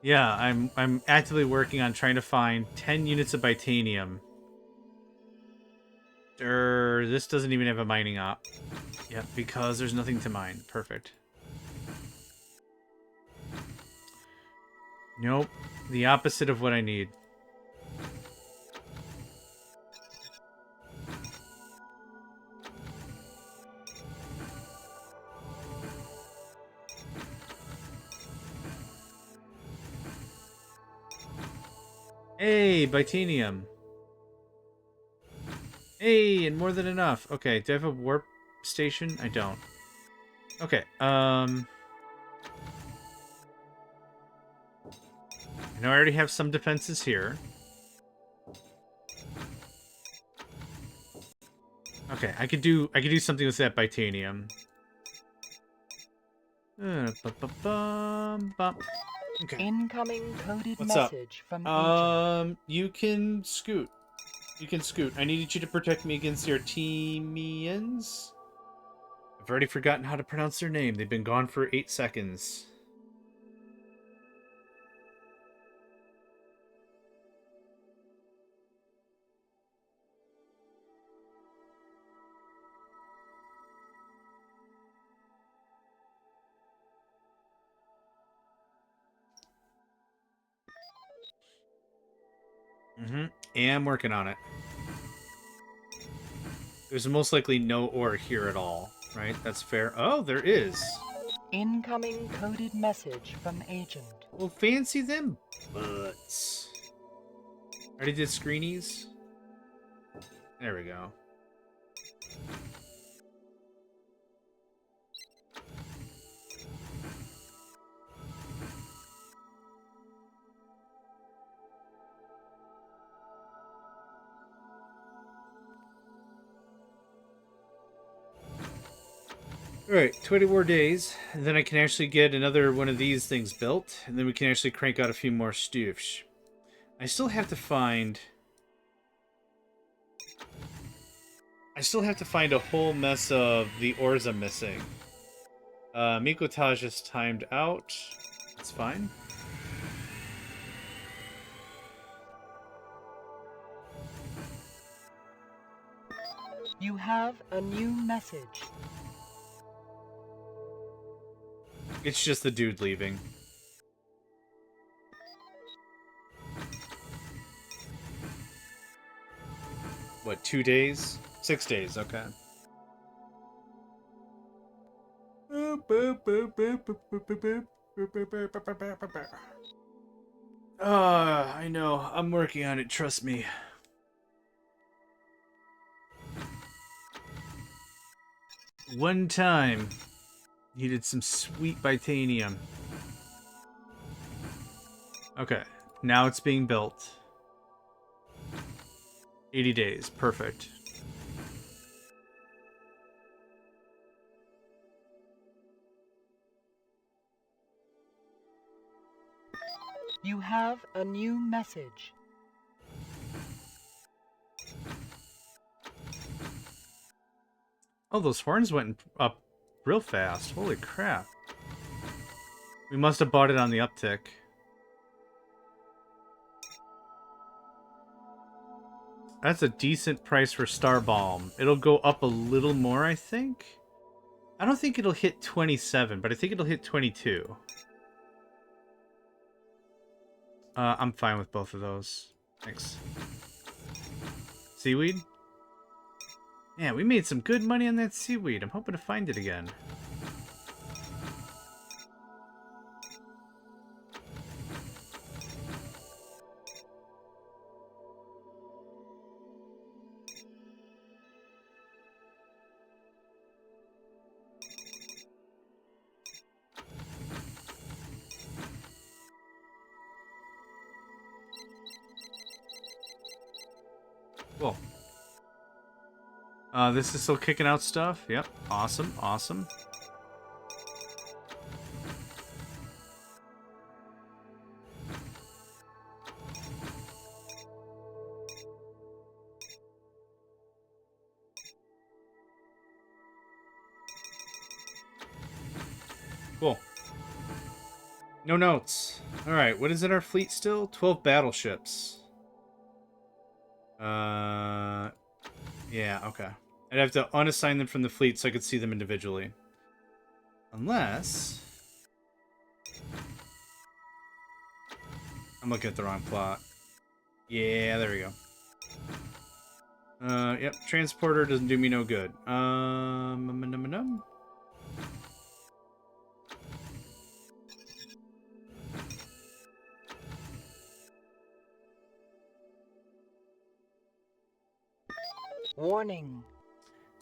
Yeah, I'm actively working on trying to find 10 units of Bitanium. This doesn't even have a mining op. Yep, because there's nothing to mine. Perfect. Nope. The opposite of what I need. Hey, Bitanium. Hey, and more than enough. Okay, do I have a warp station? I don't. I know I already have some defenses here. Okay, I could do something with that Titanium. Okay. Incoming coded What's up? message from agent. You can scoot. You can scoot. I needed you to protect me against your Artemians. I've already forgotten how to pronounce their name. They've been gone for 8 seconds. And I'm working on it. There's most likely no ore here at all, right? That's fair. Oh, there is. Incoming coded message from agent. Well, fancy them butts. Already did screenies. There we go. Alright, 20 more days, and then I can actually get another one of these things built, and then we can actually crank out a few more stoofs. I still have to find a whole mess of the ores I'm missing. Mikotaj is timed out. That's fine. You have a new message. It's just the dude leaving. What, 2 days? 6 days, okay. I know. I'm working on it, trust me. One time, needed some sweet Titanium. Okay, now it's being built. 80 days, perfect. You have a new message. Oh, those horns went up real fast. Holy crap. We must have bought it on the uptick. That's a decent price for Star Balm. It'll go up a little more, I think. I don't think it'll hit 27, but I think it'll hit 22. I'm fine with both of those. Thanks. Seaweed? Yeah, we made some good money on that seaweed. I'm hoping to find it again. Cool. This is still kicking out stuff. Yep. Awesome. Awesome. Cool. No notes. Alright, what is in our fleet still? 12 battleships. Yeah, okay. I'd have to unassign them from the fleet so I could see them individually. Unless... I'm looking at the wrong plot. Yeah, there we go. Yep, transporter doesn't do me no good. Warning.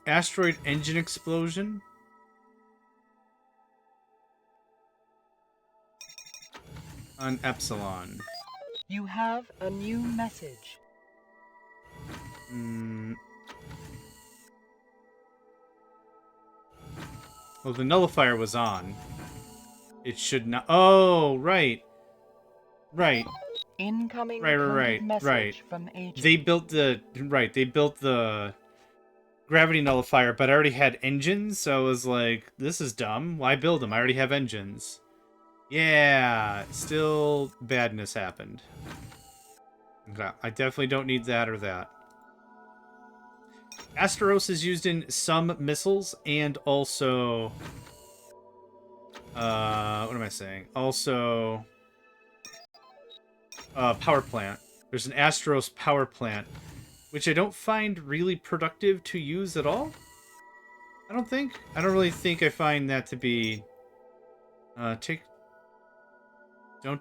Asteroid engine explosion. On Epsilon. You have a new message. Well, the nullifier was on. It should not... Oh, right. Right. Incoming Right. coded message from agent. They built the... Right, they built the gravity nullifier, but I already had engines, so I was like, this is dumb. Why build them? I already have engines. Yeah, still badness happened. Okay, I definitely don't need that or that. Asteros is used in some missiles and also... what am I saying? Also... power plant. There's an Asteros power plant, which I don't find really productive to use at all. I don't think. I don't really think I find that to be... Don't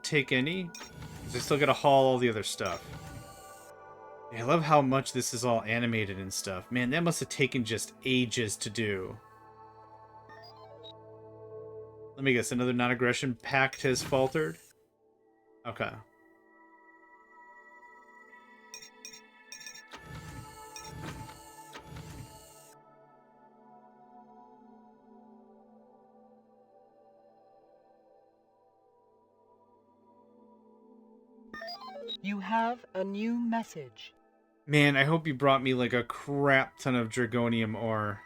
take any. Because I still gotta haul all the other stuff. Yeah, I love how much this is all animated and stuff. Man, that must have taken just ages to do. Let me guess, another non-aggression pact has faltered? Okay. You have a new message. Man, I hope you brought me like a crap ton of Dragonium ore.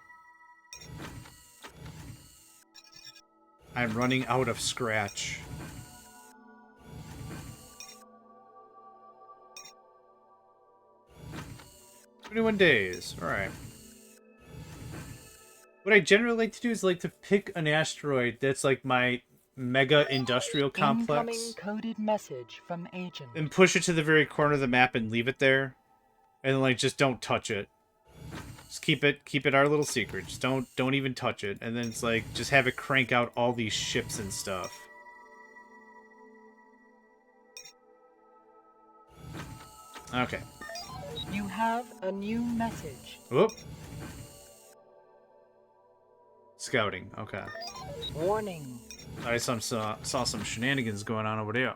I'm running out of scratch. 21 days. Alright. What I generally like to do is like to pick an asteroid that's like my mega industrial complex. Incoming coded message from agent. And push it to the very corner of the map and leave it there. And like just don't touch it. Just keep it our little secret. Just don't even touch it. And then it's like just have it crank out all these ships and stuff. Okay. You have a new message. Whoop. Scouting. Okay. Warning. I saw some shenanigans going on over there.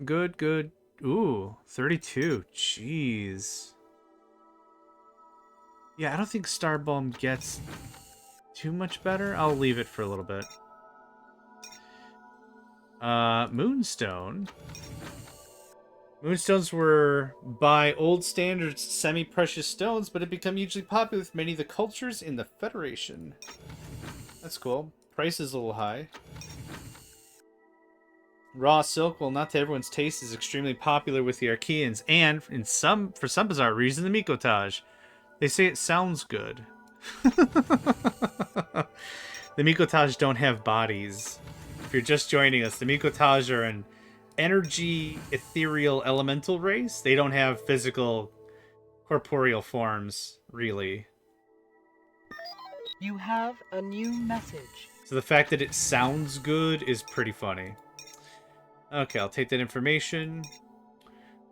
Good. Ooh, 32. Jeez. Yeah, I don't think Starbomb gets too much better. I'll leave it for a little bit. Moonstone. Moonstones were, by old standards, semi-precious stones, but have become hugely popular with many of the cultures in the Federation. That's cool. Price is a little high. Raw silk, well, not to everyone's taste, is extremely popular with the Archeans, and for some bizarre reason, the Mikotaj. They say it sounds good. The Mikotaj don't have bodies. If you're just joining us, the Mikotaj are an energy ethereal elemental race. They don't have physical corporeal forms, really. You have a new message. So the fact that it sounds good is pretty funny. Okay, I'll take that information.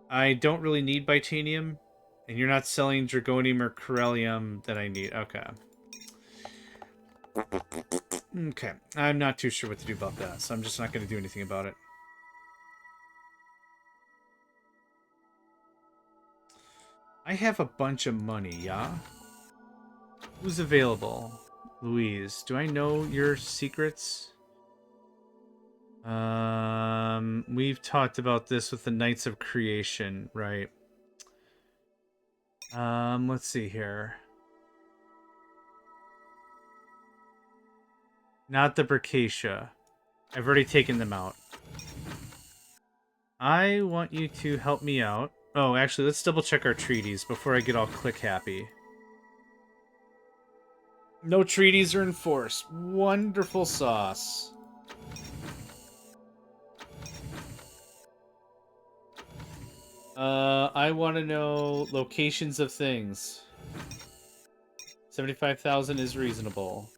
I don't really need Bitanium, and you're not selling Dragonium or Corellium that I need. Okay. Okay, I'm not too sure what to do about that, so I'm just not going to do anything about it. I have a bunch of money, yeah? Who's available? Louise, do I know your secrets? We've talked about this with the Knights of Creation, right? Let's see here. Not the Bercacia. I've already taken them out. I want you to help me out. Oh, actually, let's double check our treaties before I get all click happy. No treaties are enforced. Wonderful sauce. I want to know locations of things. 75,000 is reasonable.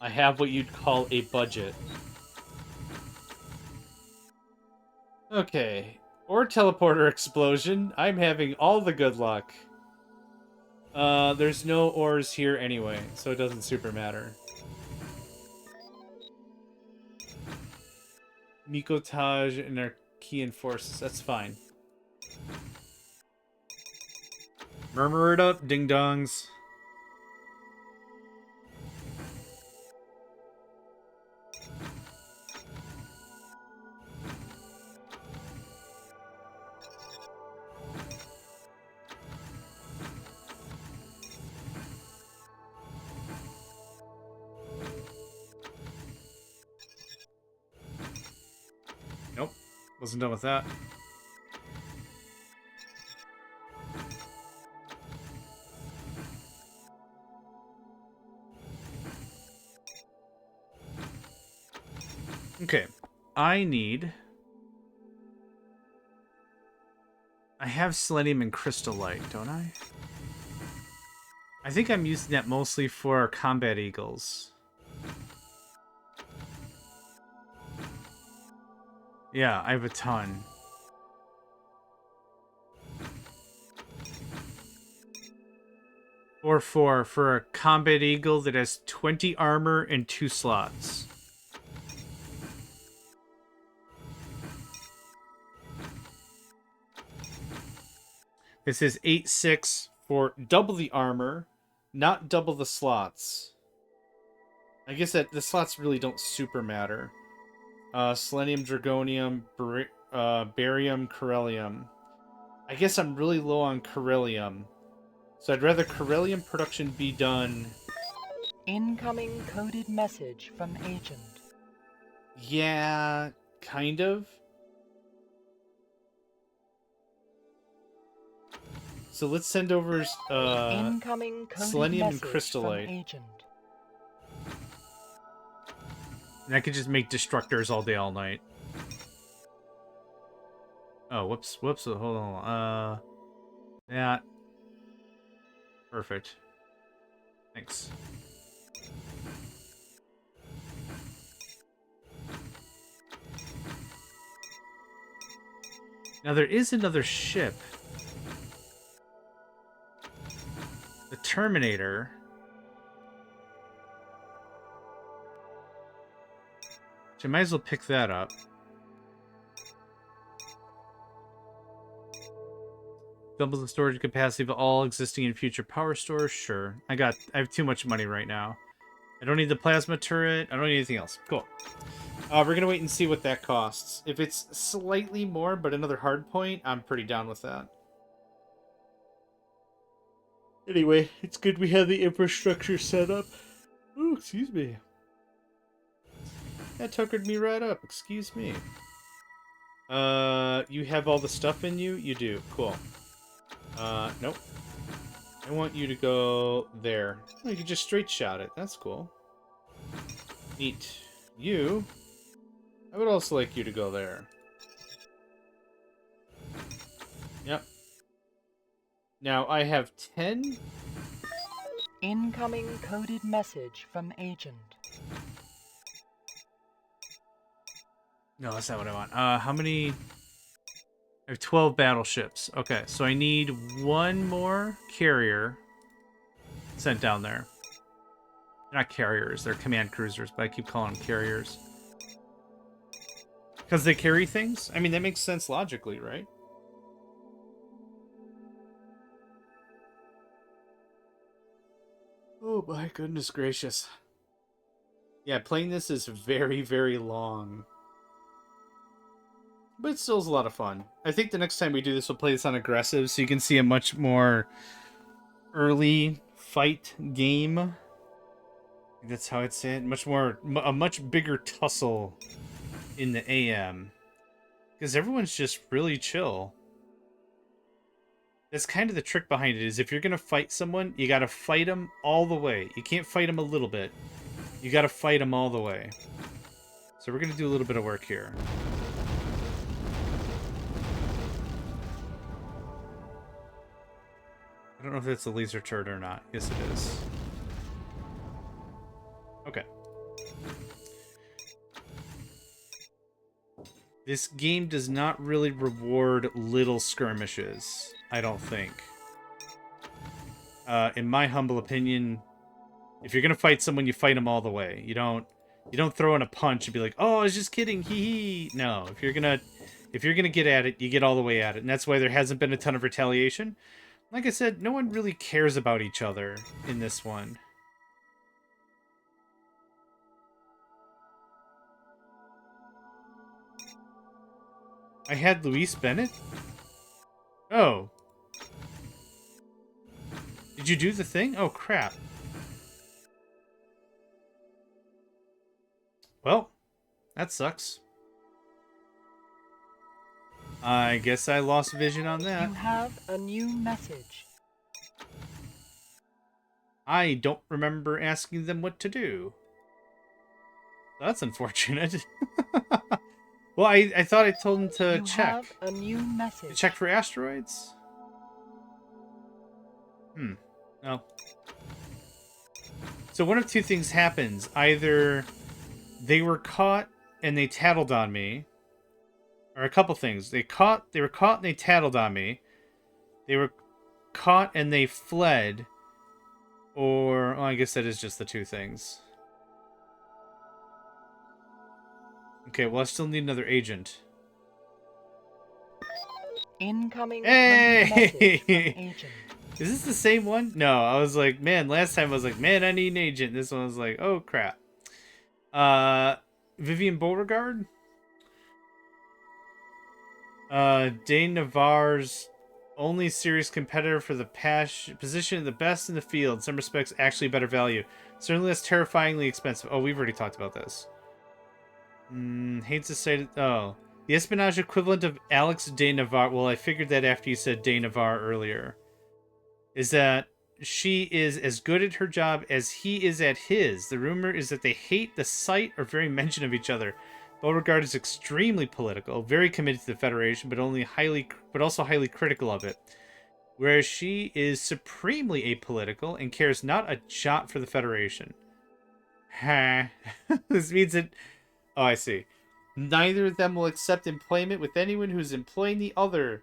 I have what you'd call a budget. Okay. Or teleporter explosion. I'm having all the good luck. There's no ores here anyway, so it doesn't super matter. Mikotaj and Archean forces. That's fine. Murmur it up, ding-dongs. Nope. Wasn't done with that. Okay. I have selenium and crystallite, don't I? I think I'm using that mostly for combat eagles. Yeah, I have a ton. Or for a combat eagle that has 20 armor and 2 slots. This is 8/6 for double the armor, not double the slots. I guess that the slots really don't super matter. Selenium, Dragonium, Barium, Corellium. I guess I'm really low on Corellium. So I'd rather Corellium production be done... Incoming coded message from agent. Yeah, kind of. So let's send over Incoming coded selenium and message crystallite. from agent. And I could just make destructors all day, all night. Oh, whoops. Hold on. Yeah. Perfect. Thanks. Now there is another ship. The Terminator. So I might as well pick that up. Doubles the storage capacity of all existing and future power stores? Sure. I have too much money right now. I don't need the plasma turret. I don't need anything else. Cool. We're gonna wait and see what that costs. If it's slightly more, but another hard point, I'm pretty down with that. Anyway, it's good we have the infrastructure set up. Ooh, excuse me. That tuckered me right up. Excuse me. You have all the stuff in you? You do. Cool. Nope. I want you to go there. Oh, you can just straight shot it. That's cool. Neat. You... I would also like you to go there. Yep. Now, I have 10... Incoming coded message from agent. No, that's not what I want. How many... I have 12 battleships. Okay, so I need one more carrier sent down there. They're not carriers, they're command cruisers, but I keep calling them carriers. Because they carry things? I mean, that makes sense logically, right? Oh my goodness gracious. Yeah, playing this is very, very long. But it still is a lot of fun. I think the next time we do this, we'll play this on aggressive, so you can see a much more early fight game. I think that's how I'd say it. A much bigger tussle in the AM. Because everyone's just really chill. That's kind of the trick behind it, is if you're going to fight someone, you got to fight them all the way. You can't fight them a little bit. You got to fight them all the way. So we're going to do a little bit of work here. I don't know if it's a laser turret or not. Yes, it is. Okay. This game does not really reward little skirmishes, I don't think. In my humble opinion, if you're going to fight someone, you fight them all the way. You don't You don't throw in a punch and be like, "Oh, I was just kidding, hee hee." No, if you're gonna get at it, you get all the way at it, and that's why there hasn't been a ton of retaliation. Like I said, no one really cares about each other in this one. I had Luis Bennett? Oh. Did you do the thing? Oh, crap. Well, that sucks. I guess I lost vision on that. You have a new message. I don't remember asking them what to do. That's unfortunate. Well, I thought I told them to You check. have a new message. To check for asteroids? No. So one of two things happens. Either they were caught and they tattled on me. Or a couple things. They were caught and they tattled on me. They were caught and they fled. Or, I guess that is just the two things. Okay, well, I still need another agent. Incoming Hey! message from agent. Is this the same one? No, I was like, man, last time I was like, man, I need an agent. This one was like, oh, crap. Vivian Beauregard? Dane Navarre's only serious competitor for the position of the best in the field. In some respects, actually better value. Certainly less terrifyingly expensive. Oh, we've already talked about this. Hates to say it. Oh. The espionage equivalent of Alex de Navarre. Well, I figured that after you said de Navarre earlier. Is that she is as good at her job as he is at his. The rumor is that they hate the sight or very mention of each other. Beauregard is extremely political, very committed to the Federation, but also highly critical of it. Whereas she is supremely apolitical and cares not a jot for the Federation. Ha. This means that... Oh, I see. Neither of them will accept employment with anyone who's employing the other.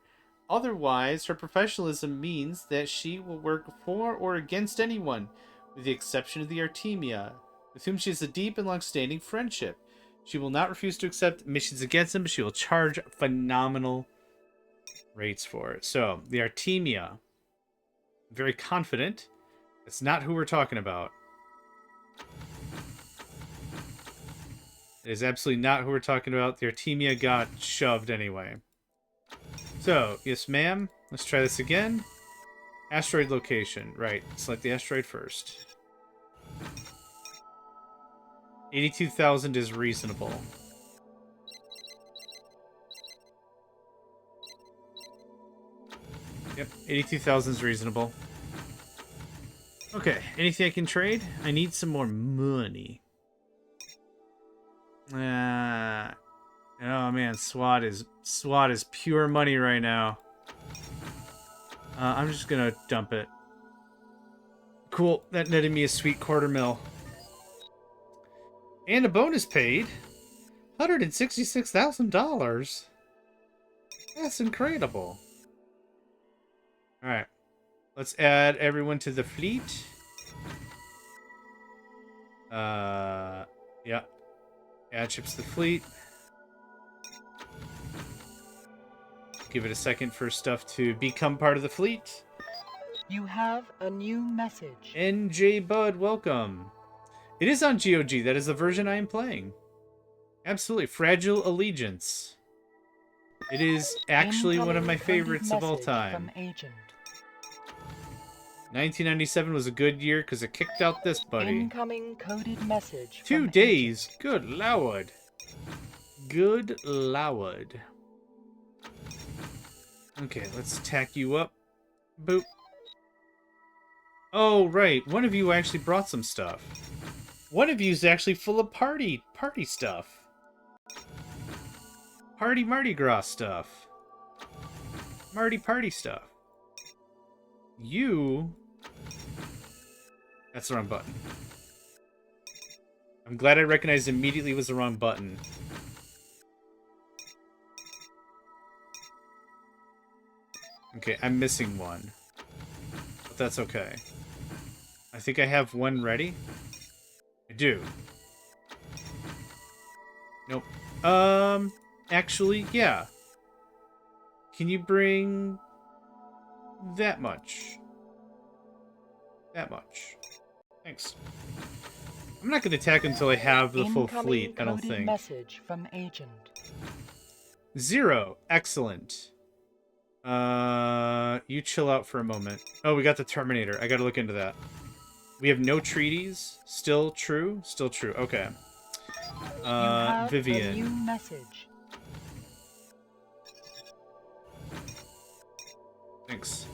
Otherwise, her professionalism means that she will work for or against anyone, with the exception of the Artemia, with whom she has a deep and long-standing friendship. She will not refuse to accept missions against them, but she will charge phenomenal rates for it. So, the Artemia. I'm very confident. That's not who we're talking about. It is absolutely not who we're talking about. The Artemia got shoved anyway. So, yes ma'am. Let's try this again. Asteroid location. Right. Select the asteroid first. 82,000 is reasonable. Yep, 82,000 is reasonable. Okay, anything I can trade? I need some more money. Oh man, SWAT is pure money right now. I'm just gonna dump it. Cool, that netted me a sweet $250,000. And a bonus paid. $166,000. That's incredible. Alright. Let's add everyone to the fleet. Yeah. Add ships to the fleet. Give it a second for stuff to become part of the fleet. You have a new message. NJ Bud, welcome. It is on GOG. That is the version I am playing. Absolutely. Fragile Allegiance. It is actually one of my favorites of all time. 1997 was a good year because it kicked out this buddy. Incoming coded message. 2 days. Good lord. Good lord. Okay, let's tack you up. Boop. Oh, right. One of you actually brought some stuff. One of you is actually full of party stuff. Mardi Gras stuff. Party stuff. You... That's the wrong button. I'm glad I recognized immediately was the wrong button. Okay, I'm missing one. But that's okay. I think I have one ready. I do. Nope. Actually, yeah. Can you bring that much? That much. Thanks. I'm not going to attack until I have the full fleet, I don't think. Message from agent. 0. Excellent. You chill out for a moment. Oh, we got the Terminator. I gotta look into that. We have no treaties. Still true? Still true. Okay. Vivian. A new message. Thanks.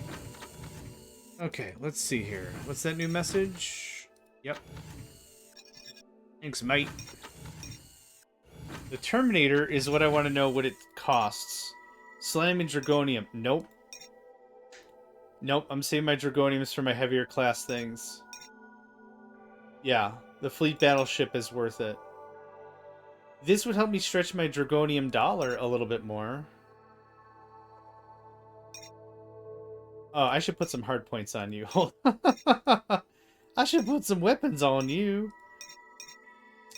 Okay, let's see here. What's that new message? Yep. Thanks, mate. The Terminator is what I want to know what it costs. Slam and Dragonium. Nope. Nope, I'm saving my Dragoniums for my heavier class things. Yeah, the fleet battleship is worth it. This would help me stretch my Dragonium dollar a little bit more. Oh, I should put some hard points on you. I should put some weapons on you.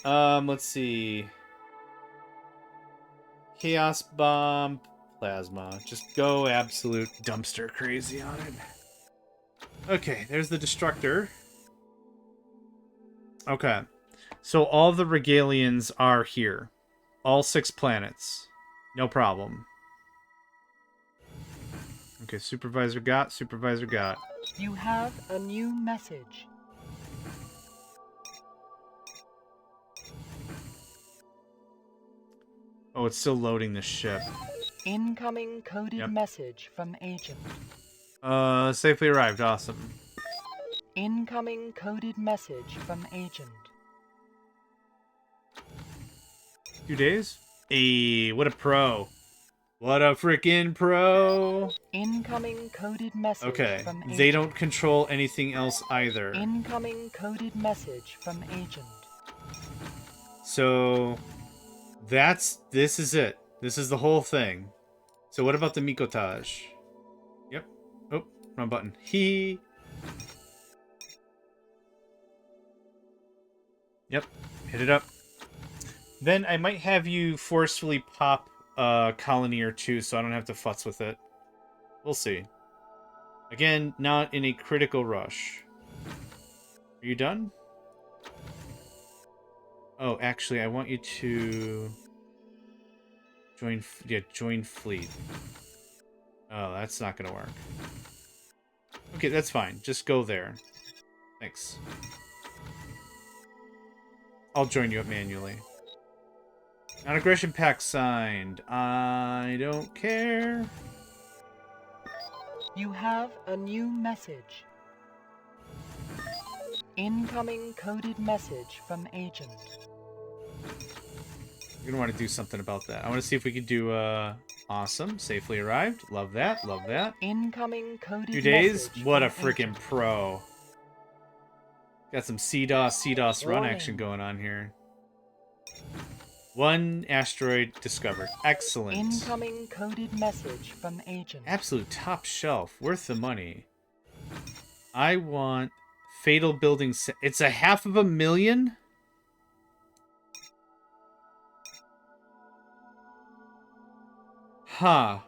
Let's see. Chaos Bomb, Plasma. Just go absolute dumpster crazy on it. Okay, there's the Destructor. Okay. So all the Regalians are here. All 6 planets. No problem. Okay, Supervisor got, Supervisor got. You have a new message. Oh, it's still loading the ship. Incoming coded message from agent. Safely arrived. Awesome. Incoming coded message from agent. 2 days? Hey, what a pro. What a freaking pro. Incoming coded message from agent. They don't control anything else either. Incoming coded message from agent. So, this is it. This is the whole thing. So what about the Mikotage? Yep. Oh, wrong button. Yep. Hit it up. Then I might have you forcefully pop a colony or 2 so I don't have to futz with it. We'll see. Again, not in a critical rush. Are you done? Oh, actually, I want you to join fleet. Oh, that's not gonna work. Okay, that's fine. Just go there. Thanks. I'll join you up manually. Non-aggression pact signed. I don't care. You have a new message. Incoming coded message from agent. You're gonna want to do something about that. I want to see if we can do awesome. Safely arrived. Love that. Love that. Incoming coded 2 days. message What a from freaking agent. pro. Got some CDOS run action going on here. 1 asteroid discovered. Excellent. Incoming coded message from agent. Absolute top shelf. Worth the money. I want fatal building. It's a $500,000? Huh.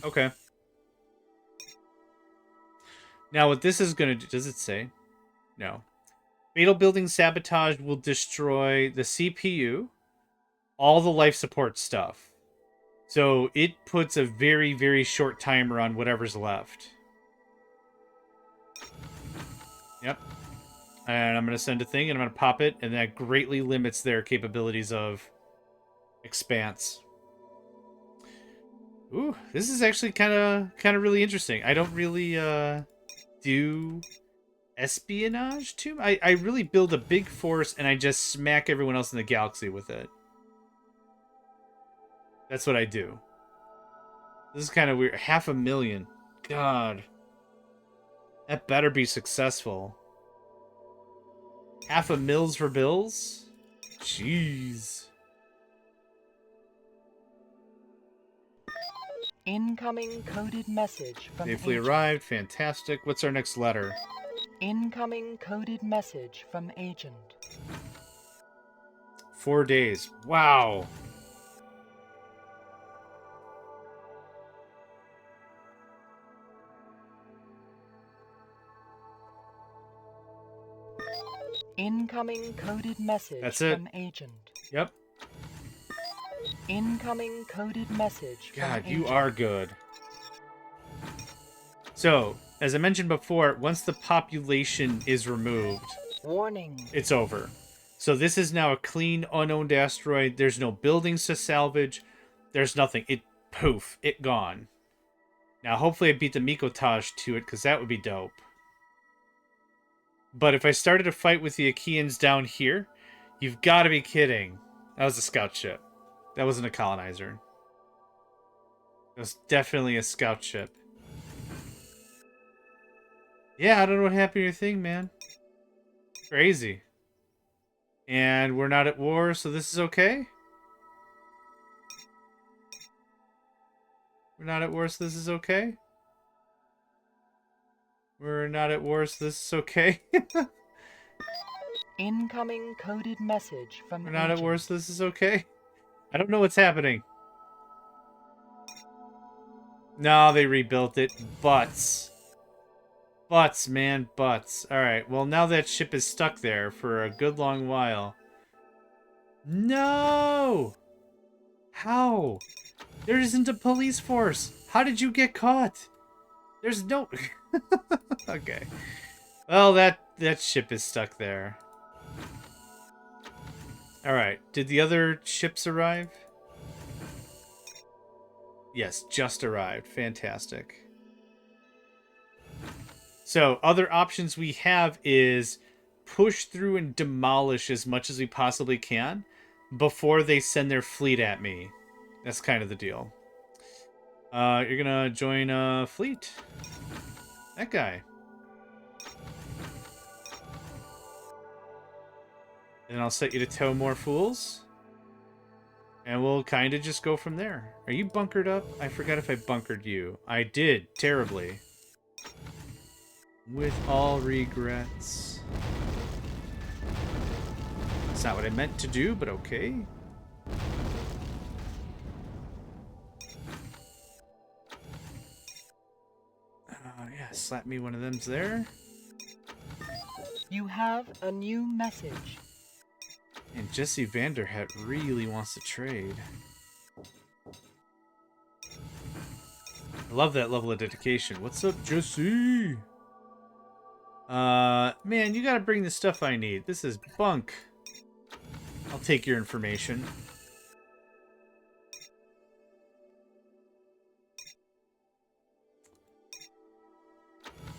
Okay. Now what this is going to do, does it say? No. Fatal building sabotage will destroy the CPU, all the life support stuff. So it puts a very, very short timer on whatever's left. Yep. And I'm going to send a thing, and I'm going to pop it, and that greatly limits their capabilities of expanse. Ooh, this is actually kind of really interesting. I don't really do espionage too. I really build a big force, and I just smack everyone else in the galaxy with it. That's what I do. This is kind of weird. $500,000. God. That better be successful. $500,000 for bills? Jeez. Incoming coded message from Safely agent. arrived. Fantastic. What's our next letter? Incoming coded message from agent. 4 days. Wow. Incoming coded message That's it. from agent. Yep. Incoming coded message God, from you agent. are good. So, as I mentioned before, once the population is removed, Warning. it's over. So this is now a clean, unowned asteroid. There's no buildings to salvage. There's nothing. Poof, it gone. Now, hopefully I beat the Mikotaj to it, because that would be dope. But if I started a fight with the Achaeans down here, you've got to be kidding. That was a scout ship. That wasn't a colonizer. It was definitely a scout ship. Yeah, I don't know what happened to your thing, man. Crazy. And we're not at war, so this is okay? We're not at war, so this is okay? We're not at war, so this is okay? Incoming coded message from We're not agent. at war, so this is okay? I don't know what's happening. No, they rebuilt it. Butts. Butts, man, butts. Alright, well, now that ship is stuck there for a good long while. No! How? There isn't a police force. How did you get caught? There's no... Okay. Well, that ship is stuck there. Alright, did the other ships arrive? Yes, just arrived. Fantastic. So, other options we have is push through and demolish as much as we possibly can before they send their fleet at me. That's kind of the deal. You're gonna join a fleet. That guy. And I'll set you to tow more fools. And we'll kind of just go from there. Are you bunkered up? I forgot if I bunkered you. I did, terribly. With all regrets. That's not what I meant to do, but okay. Yeah, slap me one of them's there. You have a new message. And Jesse Vanderhet really wants to trade. I love that level of dedication. What's up, Jesse? Man, you gotta bring the stuff I need. This is bunk. I'll take your information.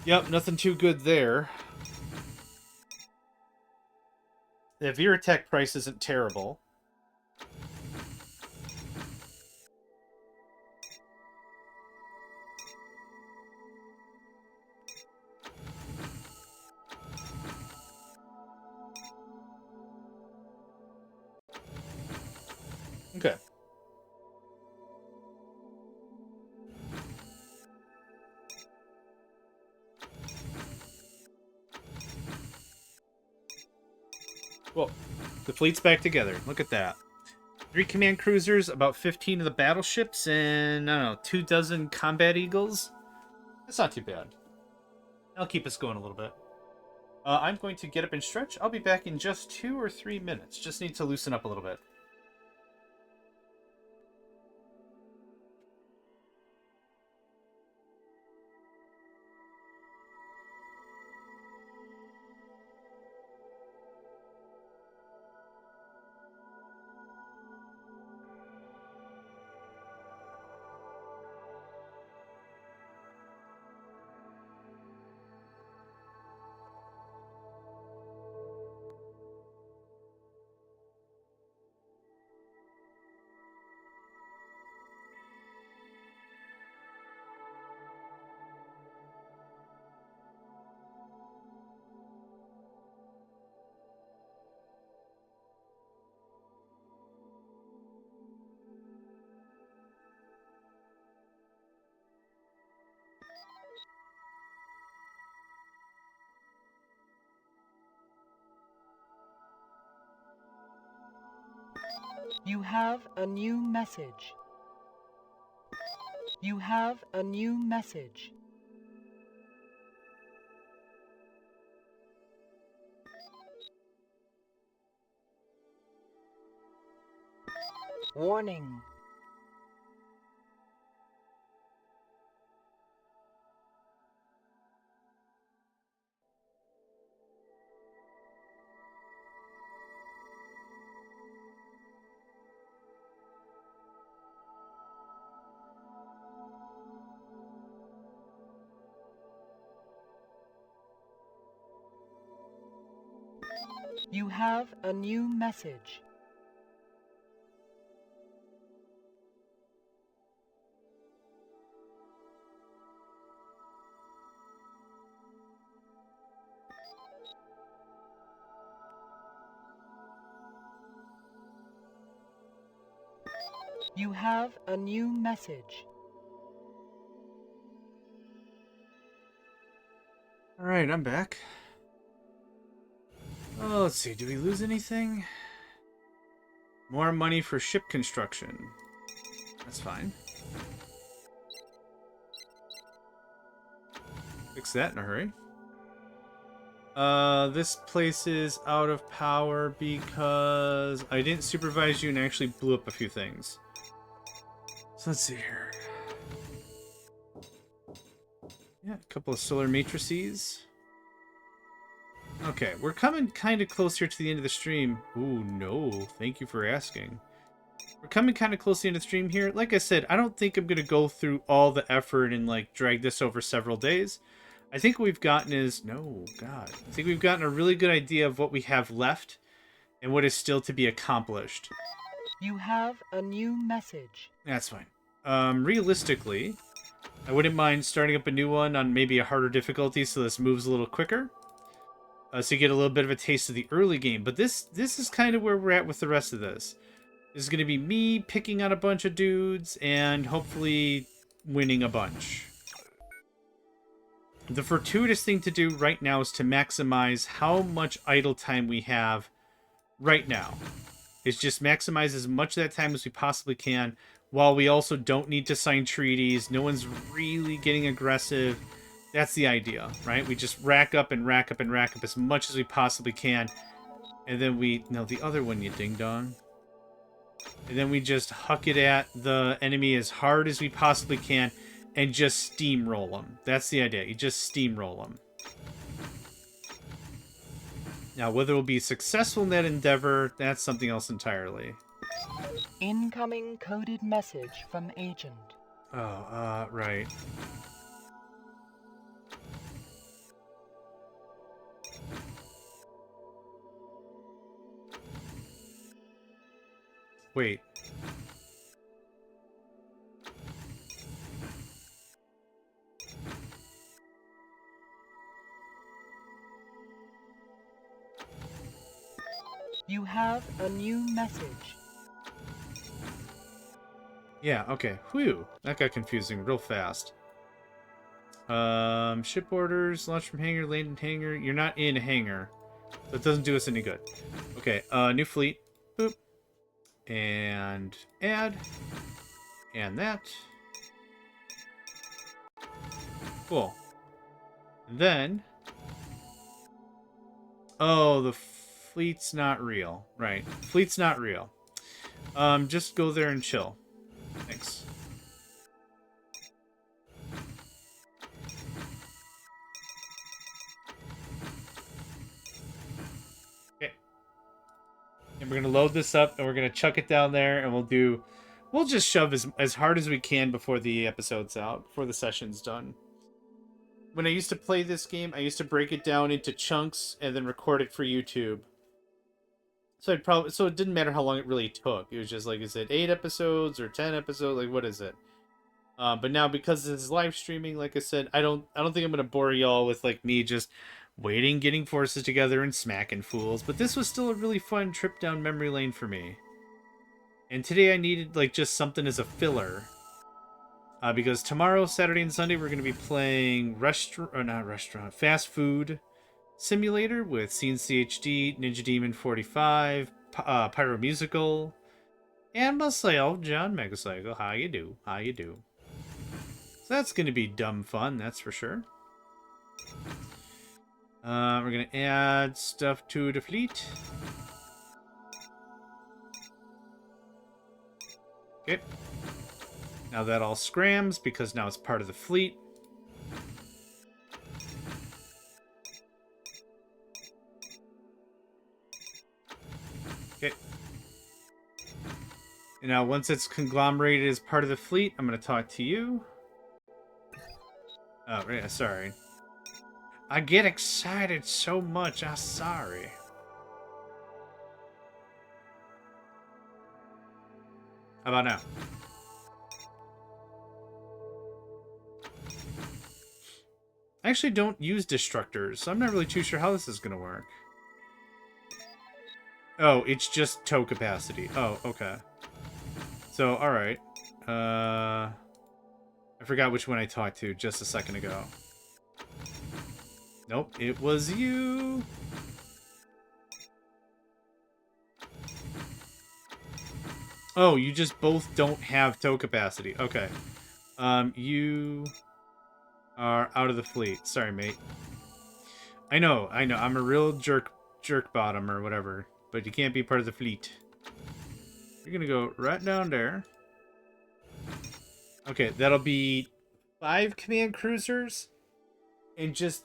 Yep, nothing too good there. The Viratech price isn't terrible. Okay. Well, the fleet's back together. Look at that. 3 command cruisers, about 15 of the battleships, and, I don't know, 2 dozen combat eagles. That's not too bad. That'll keep us going a little bit. I'm going to get up and stretch. I'll be back in just 2 or 3 minutes. Just need to loosen up a little bit. You have a new message. You have a new message. Warning. You have a new message. You have a new message. All right, I'm back. Oh, let's see. Do we lose anything? More money for ship construction. That's fine. Fix that in a hurry. This place is out of power because I didn't supervise you and actually blew up a few things. So let's see here. Yeah, a couple of solar matrices. Okay, we're coming kind of close here to the end of the stream. Ooh, no. Thank you for asking. We're coming kind of close to the end of the stream here. Like I said, I don't think I'm going to go through all the effort and, like, drag this over several days. I think what we've gotten is... No, God. I think we've gotten a really good idea of what we have left and what is still to be accomplished. You have a new message. That's fine. Realistically, I wouldn't mind starting up a new one on maybe a harder difficulty so this moves a little quicker. So you get a little bit of a taste of the early game. But this is kind of where we're at with the rest of this. This is going to be me picking on a bunch of dudes and hopefully winning a bunch. The fortuitous thing to do right now is to maximize how much idle time we have right now. It's just maximize as much of that time as we possibly can, while we also don't need to sign treaties. No one's really getting aggressive. That's the idea, right? We just rack up and rack up and rack up as much as we possibly can. And then we... No, the other one, you ding-dong. And then we just huck it at the enemy as hard as we possibly can and just steamroll them. That's the idea. You just steamroll them. Now, whether we'll be successful in that endeavor, that's something else entirely. Incoming coded message from agent. Oh, right. Wait. You have a new message. Yeah, okay. Whew. That got confusing real fast. Ship orders, launch from hangar, land in hangar. You're not in hangar. So it doesn't do us any good. Okay, new fleet. Boop. And add. And that. Cool. And then... Oh, the fleet's not real. Right. Fleet's not real. Just go there and chill. Thanks. Okay. And we're going to load this up, and we're going to chuck it down there, and we'll just shove as hard as we can before the episode's out, before the session's done. When I used to play this game, I used to break it down into chunks and then record it for YouTube. So it didn't matter how long it really took. It was just like, is it 8 episodes or 10 episodes? Like, what is it? But now, because this is live streaming, like I said, I don't think I'm gonna bore y'all with like me just waiting, getting forces together, and smacking fools. But this was still a really fun trip down memory lane for me. And today I needed like just something as a filler. Because tomorrow, Saturday and Sunday, we're gonna be playing fast food simulator with CNCHD, Ninja Demon 45, Pyro Musical, And myself, JohnMegacycle. How you do? How you do? So that's going to be dumb fun, that's for sure. We're going to add stuff to the fleet. Okay. Now that all scrams because now it's part of the fleet. Okay. And now once it's conglomerated as part of the fleet, I'm going to talk to you. Oh, yeah, sorry. I get excited so much, I'm sorry. How about now? I actually don't use destructors, so I'm not really too sure how this is going to work. Oh, it's just tow capacity. Oh, okay. So, alright. I forgot which one I talked to just a second ago. Nope, it was you. Oh, you just both don't have tow capacity. Okay. You are out of the fleet. Sorry, mate. I know. I'm a real jerk bottom or whatever, but you can't be part of the fleet. You're gonna go right down there. Okay, that'll be 5 command cruisers and just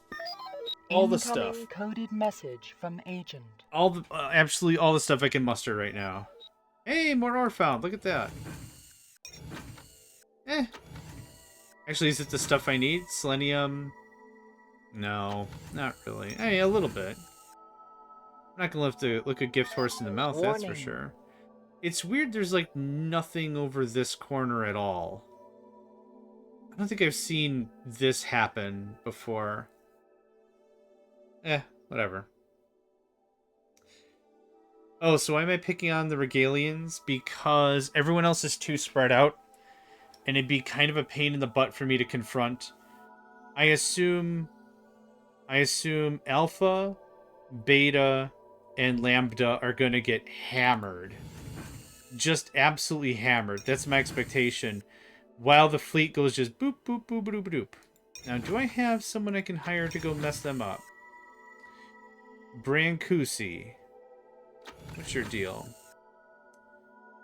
all the stuff. Incoming coded message from agent. All the absolutely all the stuff I can muster right now. Hey, more ore found. Look at that. Actually, is it the stuff I need? Selenium? No, not really. Hey, a little bit. I'm not gonna have to look a gift horse in the mouth, that's for sure. It's weird there's like nothing over this corner at all. I don't think I've seen this happen before. Whatever. Oh, so why am I picking on the Regalians? Because everyone else is too spread out, and it'd be kind of a pain in the butt for me to confront. I assume Alpha, Beta, and Lambda are going to get hammered. Just absolutely hammered. That's my expectation. While the fleet goes just boop, boop, boop, boop, boop. Now, do I have someone I can hire to go mess them up? Brancusi. What's your deal?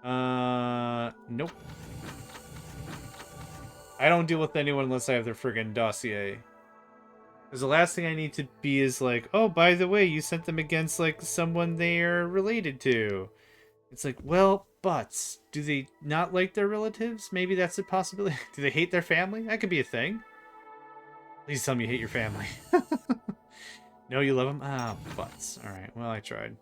Nope. I don't deal with anyone unless I have their friggin' dossier. Because the last thing I need to be is like, oh, by the way, you sent them against, like, someone they're related to. It's like, well, but do they not like their relatives? Maybe that's a possibility. Do they hate their family? That could be a thing. Please tell me you hate your family. No, you love them? Ah, butts. Alright, well, I tried.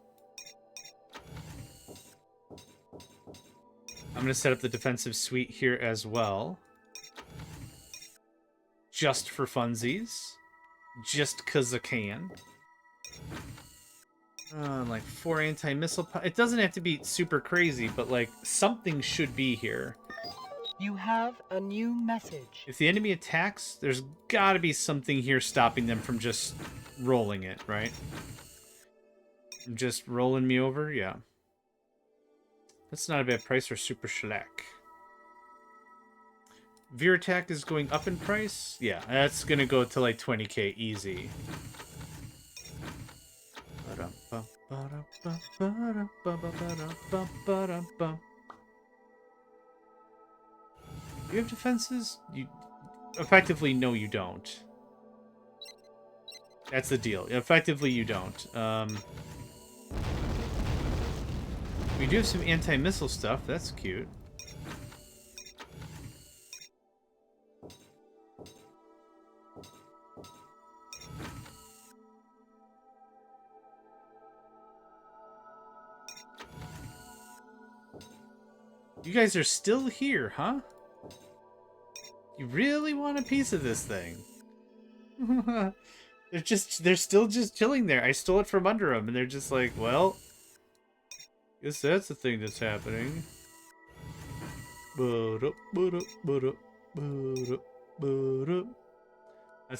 I'm going to set up the defensive suite here as well. Just for funsies. Just because I can. Like 4 anti-missile... It doesn't have to be super crazy, but like something should be here. You have a new message. If the enemy attacks, there's got to be something here stopping them from just rolling it, right? Just rolling me over? Yeah. That's not a bad price for Super Shellac. Veer attack is going up in price? Yeah, that's going to go to like 20k easy. Do you have defenses? You effectively, no, you don't. That's the deal. Effectively, you don't. We do have some anti-missile stuff. That's cute. You guys are still here, huh? You really want a piece of this thing? They're still just chilling there. I stole it from under them, and they're just like, well, guess that's the thing that's happening. That's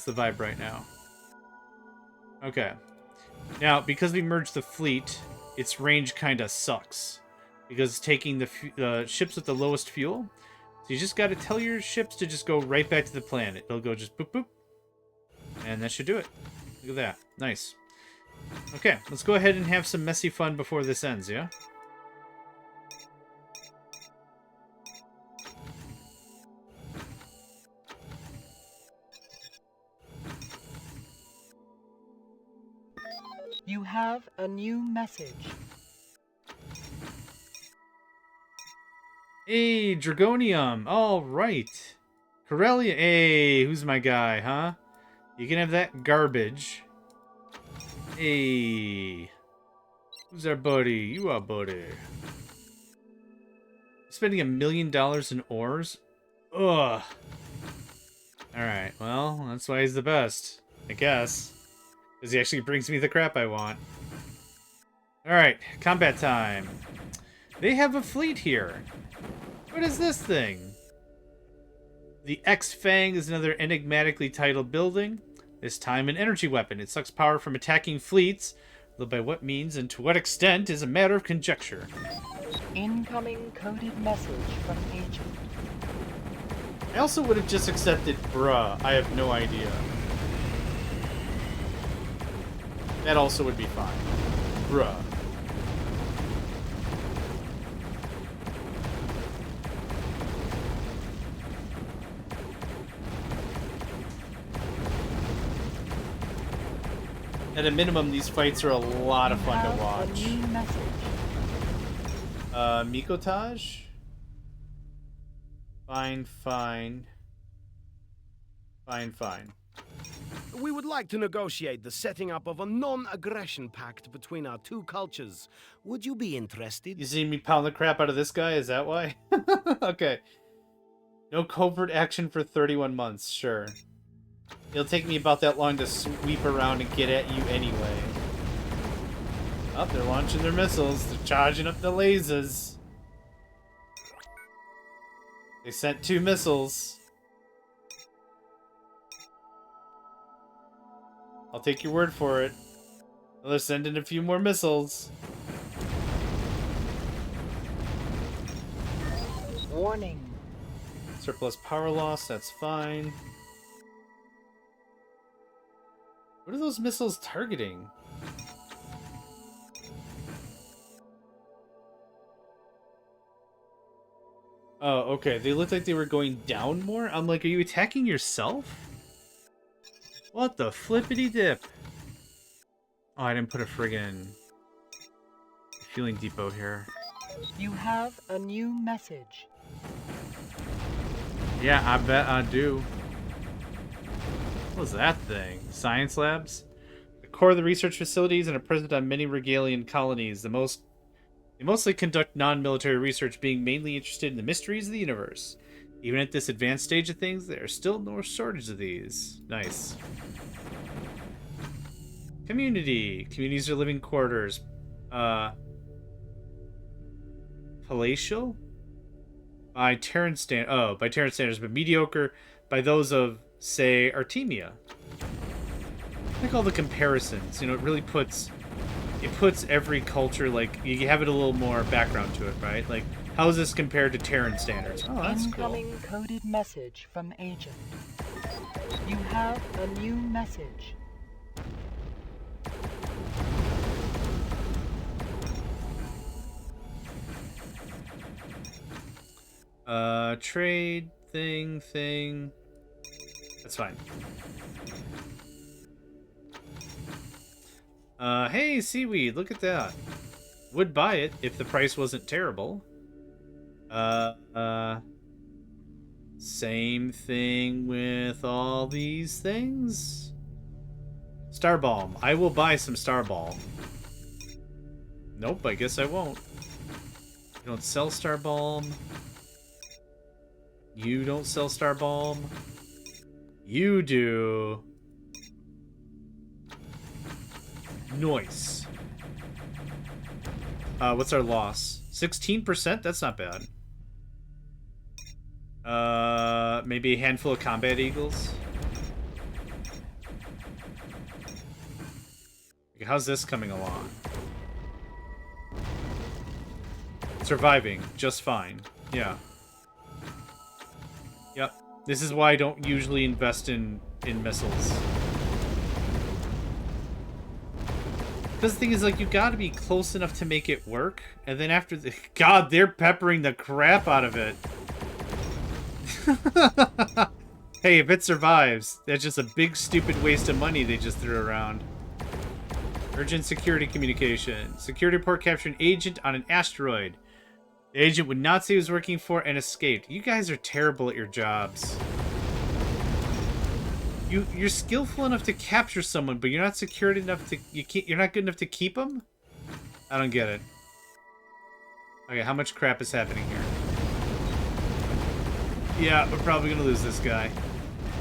the vibe right now. Okay. Now, because we merged the fleet, its range kind of sucks. because it's taking the ships with the lowest fuel. So you just got to tell your ships to just go right back to the planet. They'll go just boop boop, and that should do it. Look at that, nice. Okay, let's go ahead and have some messy fun before this ends, yeah? You have a new message. Hey, Dragonium. All right. Corellia. Hey, who's my guy, huh? You can have that garbage. Hey. Who's our buddy? You are buddy. Spending $1 million in ores? Ugh. Alright, well, that's why he's the best. I guess. Because he actually brings me the crap I want. Alright, combat time. They have a fleet here. What is this thing? The X-Fang is another enigmatically titled building. This time an energy weapon. It sucks power from attacking fleets, though by what means and to what extent is a matter of conjecture. Incoming coded message from agent. I also would have just accepted bruh. I have no idea. That also would be fine. Bruh. At a minimum, these fights are a lot of fun to watch. A new message. Mikotage? Fine, fine. Fine, fine. We would like to negotiate the setting up of a non-aggression pact between our two cultures. Would you be interested? You seen me pound the crap out of this guy? Is that why? Okay. No covert action for 31 months, sure. It'll take me about that long to sweep around and get at you anyway. Oh, they're launching their missiles. They're charging up the lasers. They sent 2 missiles. I'll take your word for it. Well, they're sending a few more missiles. Warning. Surplus power loss, that's fine. What are those missiles targeting? Oh, okay. They looked like they were going down more. I'm like, are you attacking yourself? What the flippity dip? Oh, I didn't put a friggin' fueling depot here. You have a new message. Yeah, I bet I do. What was that thing? Science labs? The core of the research facilities and are present on many Regalian colonies. They mostly conduct non-military research, being mainly interested in the mysteries of the universe. Even at this advanced stage of things, there are still no shortage of these. Nice. Community. Communities are living quarters. Palatial? By Terran standards, but mediocre by those of, say, Artemia. I like all the comparisons. You know, it really puts every culture, like, you have it a little more background to it, right? Like, how is this compared to Terran standards? Oh, that's Incoming cool. coded message from agent. You have a new message. Trade thing. That's fine. Hey, seaweed, look at that. Would buy it if the price wasn't terrible. Same thing with all these things. Star Balm. I will buy some Star Balm. Nope, I guess I won't. You don't sell Star Balm. You don't sell Star Balm. You do. Nice. What's our loss? 16%? That's not bad. Maybe a handful of combat eagles. How's this coming along? Surviving just fine. Yeah. Yep. This is why I don't usually invest in missiles. Because the thing is, like, you gotta be close enough to make it work. And then after the... God, they're peppering the crap out of it. Hey, if it survives, that's just a big, stupid waste of money they just threw around. Urgent security communication. Security report captured an agent on an asteroid. The agent would not say he was working for and escaped. You guys are terrible at your jobs. You're skillful enough to capture someone, but you're not secured enough to... You're not good enough to keep them? I don't get it. Okay, how much crap is happening here? Yeah, we're probably gonna lose this guy.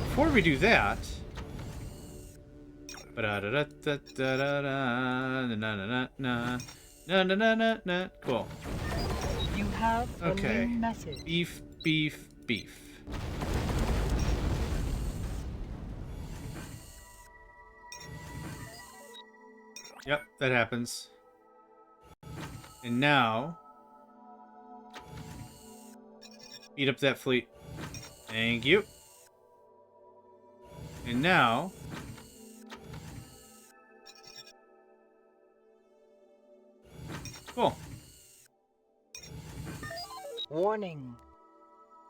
Before we do that... Cool. You have a Okay. new message. Beef, beef, beef. Yep, that happens. And now... Beat up that fleet. Thank you. And now... Cool. Warning.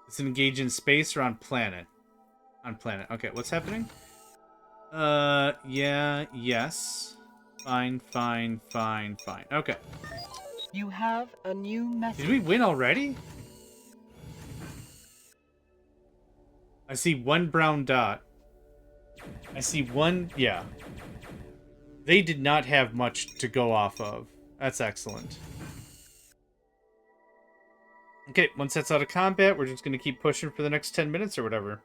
Let's engage in space or on planet. On planet. Okay, what's happening? Yeah, yes. Fine, fine, fine, fine. Okay. You have a new message. Did we win already? I see one brown dot. I see one... Yeah. They did not have much to go off of. That's excellent. Okay, once that's out of combat, we're just going to keep pushing for the next 10 minutes or whatever.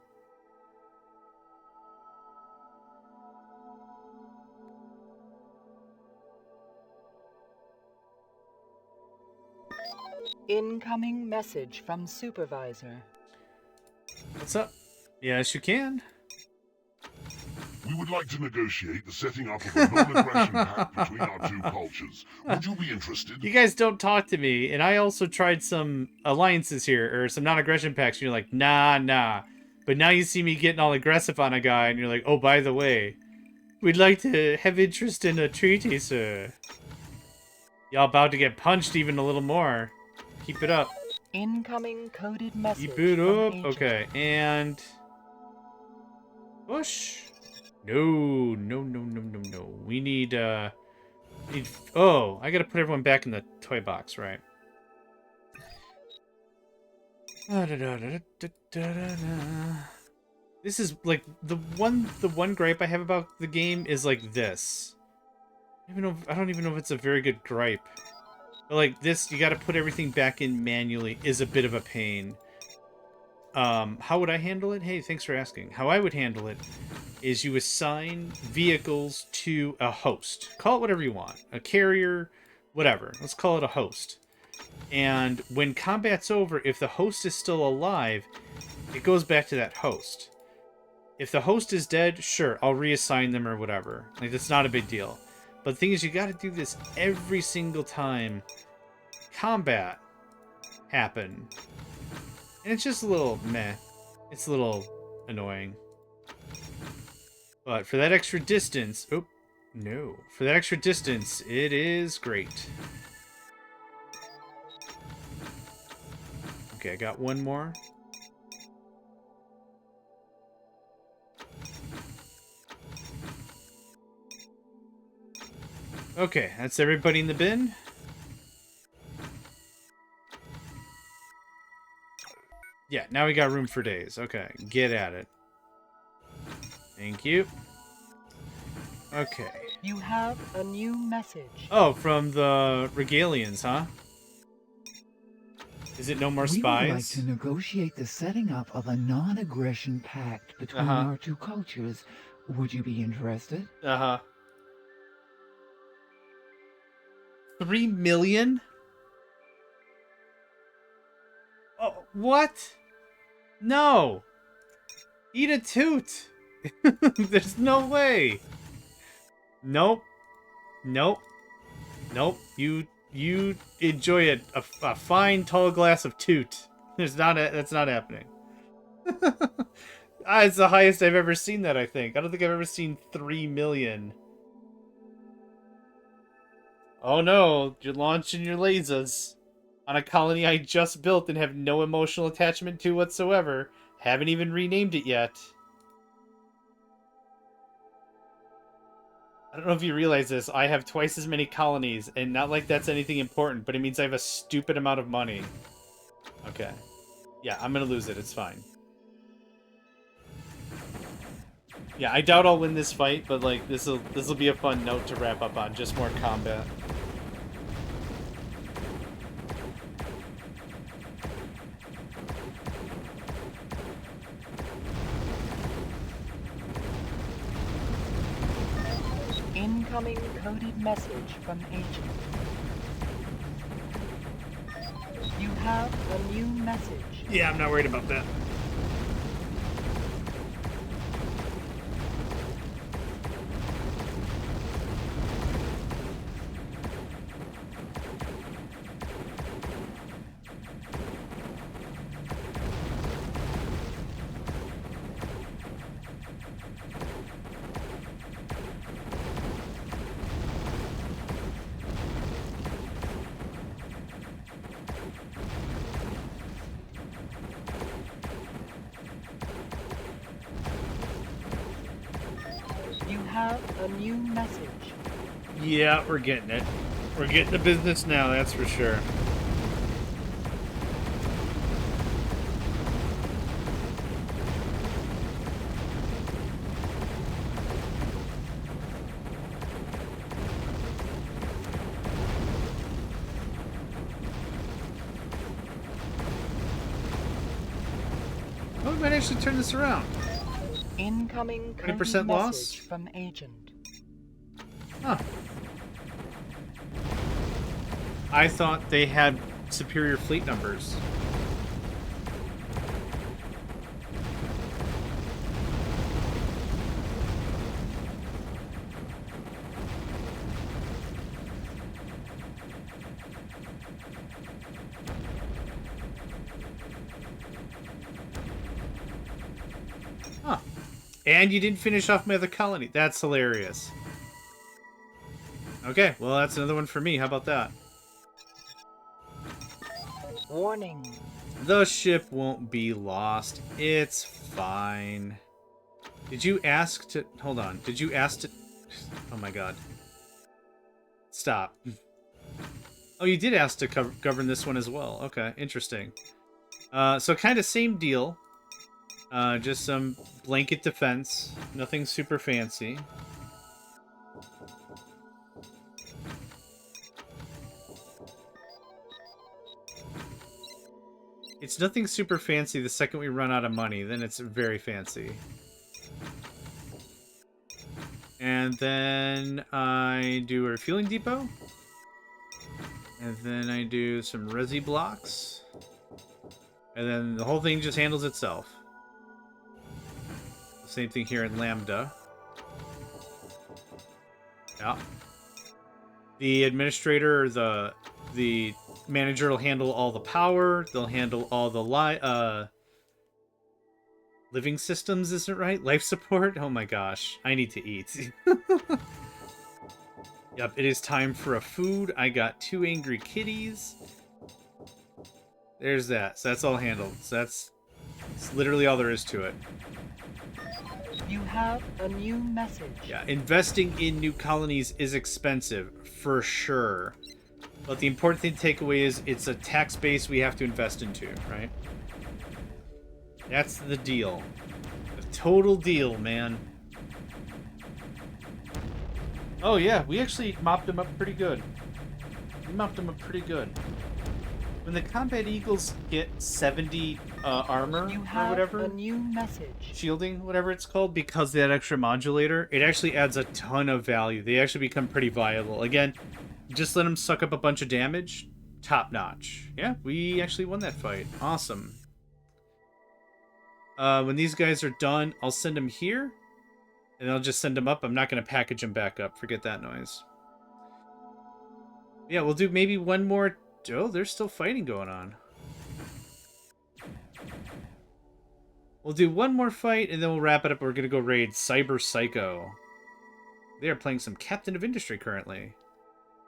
Incoming message from supervisor. What's up? Yes, you can. We would like to negotiate the setting up of a non-aggression pact between our two cultures. Would you be interested? You guys don't talk to me, and I also tried some alliances here, or some non-aggression pacts, and you're like, nah. But now you see me getting all aggressive on a guy, and you're like, oh, by the way, we'd like to have interest in a treaty, sir. Y'all about to get punched even a little more. Keep it up. Incoming coded message. Keep it from up. agent. Okay, and... Push. No. We need, oh, I gotta put everyone back in the toy box, right? This is, like, the one gripe I have about the game is, like, this. I don't even know if it's a very good gripe. But, like, this, you gotta put everything back in manually is a bit of a pain. How would I handle it? Hey, thanks for asking. How I would handle it is you assign vehicles to a host. Call it whatever you want. A carrier, whatever. Let's call it a host. And when combat's over, if the host is still alive, it goes back to that host. If the host is dead, sure, I'll reassign them or whatever. Like, that's not a big deal. But the thing is, you gotta do this every single time combat happen. And it's just a little meh. It's a little annoying. But for that extra distance... Oh, no. For that extra distance, it is great. Okay, I got one more. Okay, that's everybody in the bin. Yeah, now we got room for days. Okay, get at it. Thank you. Okay. You have a new message. Oh, from the Regalians, huh? Is it no more We would like spies? to negotiate the setting up of a non-aggression pact between our two cultures. Would you be interested? 3 million? Oh, what? No! Eat a toot! There's no way! Nope. You You enjoy a fine tall glass of toot. That's not happening. It's the highest I've ever seen that, I think. I don't think I've ever seen 3 million. Oh no, you're launching your lasers on a colony I just built and have no emotional attachment to whatsoever. Haven't even renamed it yet. I don't know if you realize this, I have twice as many colonies, and not like that's anything important, but it means I have a stupid amount of money. Okay. Yeah, I'm gonna lose it, it's fine. Yeah, I doubt I'll win this fight, but like this'll be a fun note to wrap up on, just more combat. Incoming coded message from agent. You have a new message. Yeah, I'm not worried about that. You have a new message. Yeah, we're getting it. We're getting the business now, that's for sure. Oh, we might actually turn this around. Incoming 20% coded loss? message from agent. Huh. I thought they had superior fleet numbers. Huh. And you didn't finish off my other colony. That's hilarious. Okay, well, that's another one for me. How about that? Warning. The ship won't be lost. It's fine. Did you ask to... Hold on. Did you ask to... Oh my god. Stop. Oh, you did ask to govern this one as well. Okay, interesting. So kind of same deal. Just some blanket defense. Nothing super fancy. It's nothing super fancy the second we run out of money, then it's very fancy. And then I do a refueling depot. And then I do some resi blocks. And then the whole thing just handles itself. Same thing here in Lambda. Yeah. The administrator, or the manager will handle all the power. They'll handle all the living systems, isn't it right? Life support? Oh my gosh. I need to eat. Yep, it is time for a food. I got 2 angry kitties. There's that. So that's all handled. So that's literally all there is to it. You have a new message. Yeah, investing in new colonies is expensive, for sure. But the important thing to take away is it's a tax base we have to invest into, right? That's the deal. The total deal, man. Oh yeah, we actually mopped them up pretty good. We mopped them up pretty good. When the combat eagles get 70 armor You or have whatever, a new message. shielding, whatever it's called, because of that extra modulator, it actually adds a ton of value. They actually become pretty viable. Again, just let them suck up a bunch of damage. Top notch. Yeah, we actually won that fight. Awesome. When these guys are done, I'll send them here. And I'll just send them up. I'm not going to package them back up. Forget that noise. Yeah, we'll do maybe one more. Oh, there's still fighting going on. We'll do one more fight, and then we'll wrap it up. We're going to go raid Cyber Psycho. They are playing some Captain of Industry currently.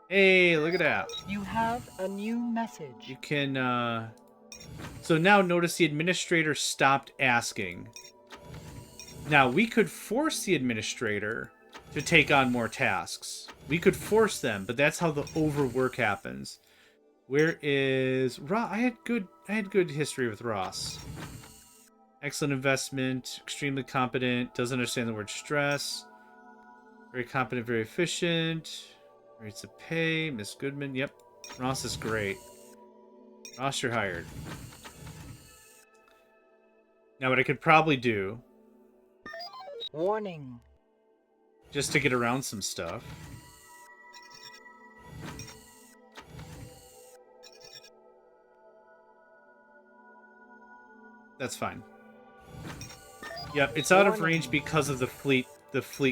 Hey, look at that. You have a new message. You can, So now notice the administrator stopped asking. Now, we could force the administrator to take on more tasks. We could force them, but that's how the overwork happens. Where is Ross? I had good history with Ross. Excellent investment, extremely competent, doesn't understand the word stress. Very competent, very efficient. Rates of pay, Miss Goodman. Yep, Ross is great. Ross, you're hired. Now, what I could probably do, Warning. just to get around some stuff, that's fine. Yep, it's out of range because of the fleet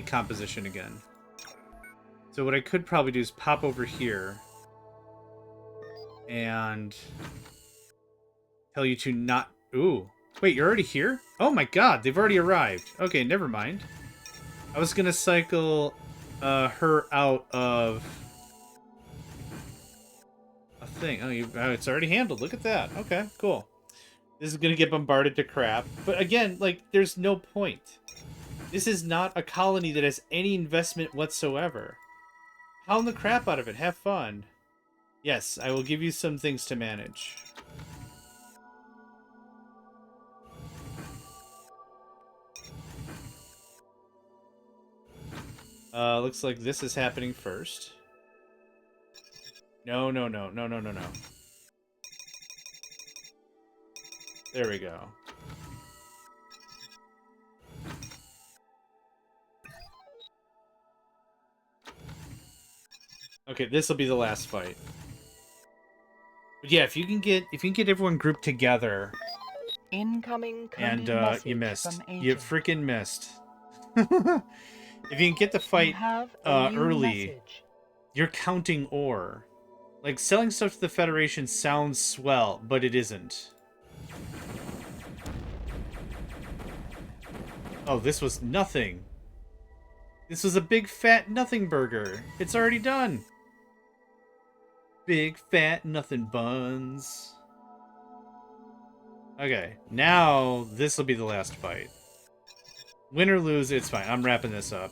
composition again. So what I could probably do is pop over here and tell you to not... Ooh. Wait, you're already here? Oh my god, they've already arrived. Okay, never mind. I was gonna cycle her out of a thing. Oh, it's already handled. Look at that. Okay, cool. This is gonna get bombarded to crap. But again, like, there's no point. This is not a colony that has any investment whatsoever. Pound the crap out of it. Have fun. Yes, I will give you some things to manage. Looks like this is happening first. No. There we go. Okay, this will be the last fight. But yeah, if you can get everyone grouped together. Incoming And you missed. From You agent. freaking missed. If you can get the fight You have a new early, message. you're counting ore. Like, selling stuff to the Federation sounds swell, but it isn't. Oh, this was nothing. This was a big fat nothing burger. It's already done. Big fat nothing buns. Okay, now this will be the last fight. Win or lose, it's fine. I'm wrapping this up.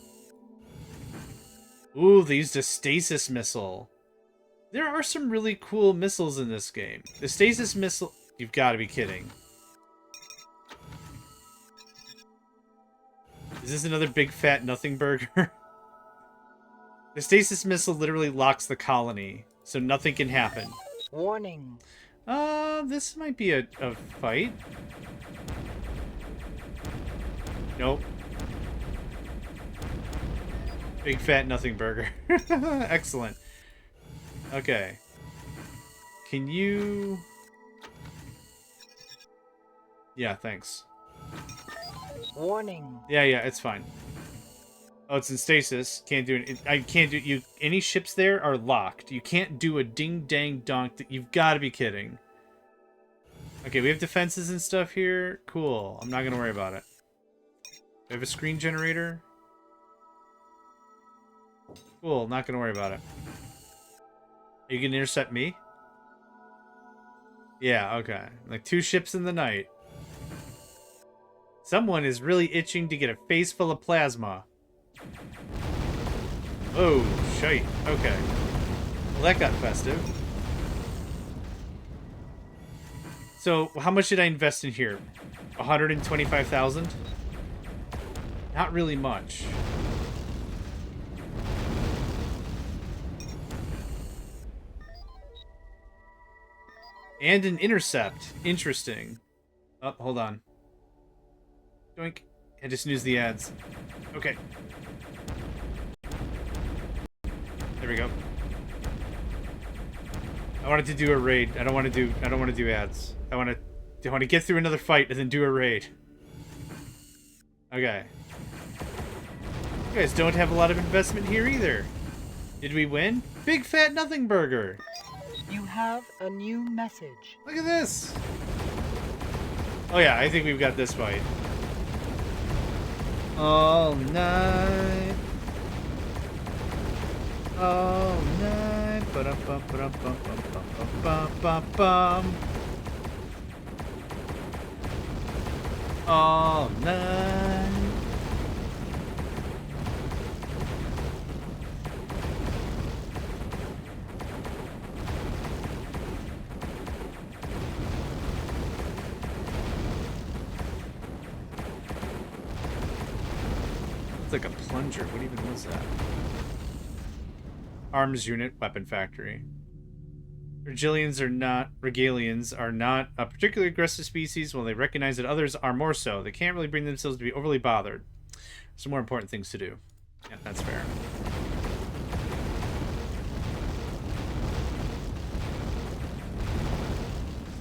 Ooh, they used a stasis missile. There are some really cool missiles in this game. The stasis missile... You've got to be kidding. Is this another big fat nothing burger? The stasis missile literally locks the colony, so nothing can happen. Warning. This might be a fight. Nope. Big fat nothing burger. Excellent. Okay. Can you... Yeah, thanks. Warning. Yeah, it's fine. Oh, it's in stasis. Can't do it. I can't do you. Any ships there are locked. You can't do a ding dang donk. You've got to be kidding. Okay, we have defenses and stuff here. Cool. I'm not gonna worry about it. We have a screen generator. Cool. Not gonna worry about it. Are you gonna intercept me? Yeah. Okay. Like 2 ships in the night. Someone is really itching to get a face full of plasma. Oh, shite. Okay. Well, that got festive. So, how much did I invest in here? 125,000? Not really much. And an intercept. Interesting. Oh, hold on. Doink. I just snoozed the ads. Okay. There we go. I wanted to do a raid. I don't want to do ads. I want to get through another fight and then do a raid. Okay. You guys don't have a lot of investment here either. Did we win? Big Fat Nothing Burger. You have a new message. Look at this. Oh yeah, I think we've got this fight. All night. All night. Ba-dum-bum-ba-dum-bum-bum-bum-bum-bum. All night. It's like a plunger. What even was that? Arms unit, weapon factory. Regalians are not a particularly aggressive species, while they recognize that others are more so. They can't really bring themselves to be overly bothered. Some more important things to do. Yeah, that's fair.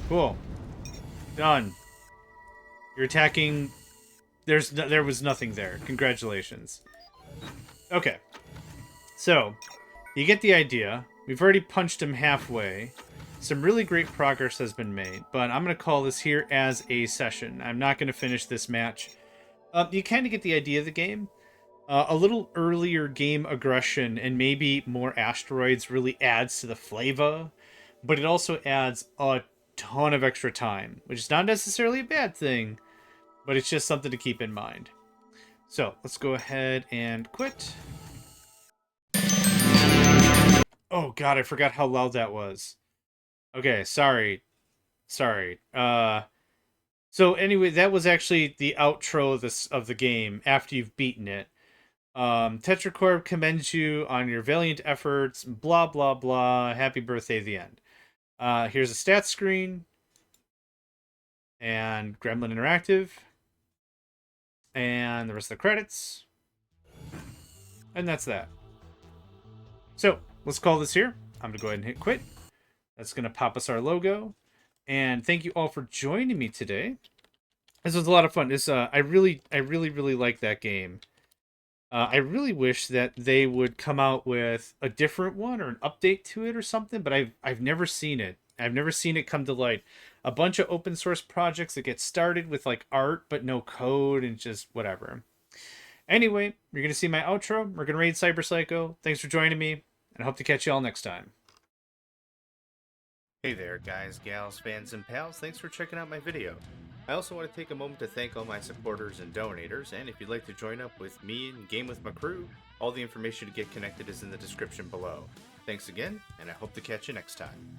Cool. Done. You're attacking. There was nothing there. Congratulations. Okay. So, you get the idea. We've already punched him halfway. Some really great progress has been made, but I'm going to call this here as a session. I'm not going to finish this match. You kind of get the idea of the game. A little earlier game aggression and maybe more asteroids really adds to the flavor, but it also adds a ton of extra time, which is not necessarily a bad thing, but it's just something to keep in mind. So, let's go ahead and quit. Oh god, I forgot how loud that was. Okay, sorry. Sorry. So anyway, that was actually the outro of the game after you've beaten it. TetraCorp commends you on your valiant efforts, blah blah blah. Happy birthday, the end. Here's a stats screen. And Gremlin Interactive. And the rest of the credits. And that's that. So, let's call this here. I'm going to go ahead and hit quit. That's going to pop us our logo. And thank you all for joining me today. This was a lot of fun. I really like that game. I really wish that they would come out with a different one or an update to it or something, but I've never seen it. I've never seen it come to light. A bunch of open source projects that get started with like art but no code and just whatever. Anyway, you're going to see my outro. We're going to raid Cyberpsycho. Thanks for joining me, and I hope to catch you all next time. Hey there, guys, gals, fans, and pals. Thanks for checking out my video. I also want to take a moment to thank all my supporters and donators, and if you'd like to join up with me and game with my crew, all the information to get connected is in the description below. Thanks again, and I hope to catch you next time.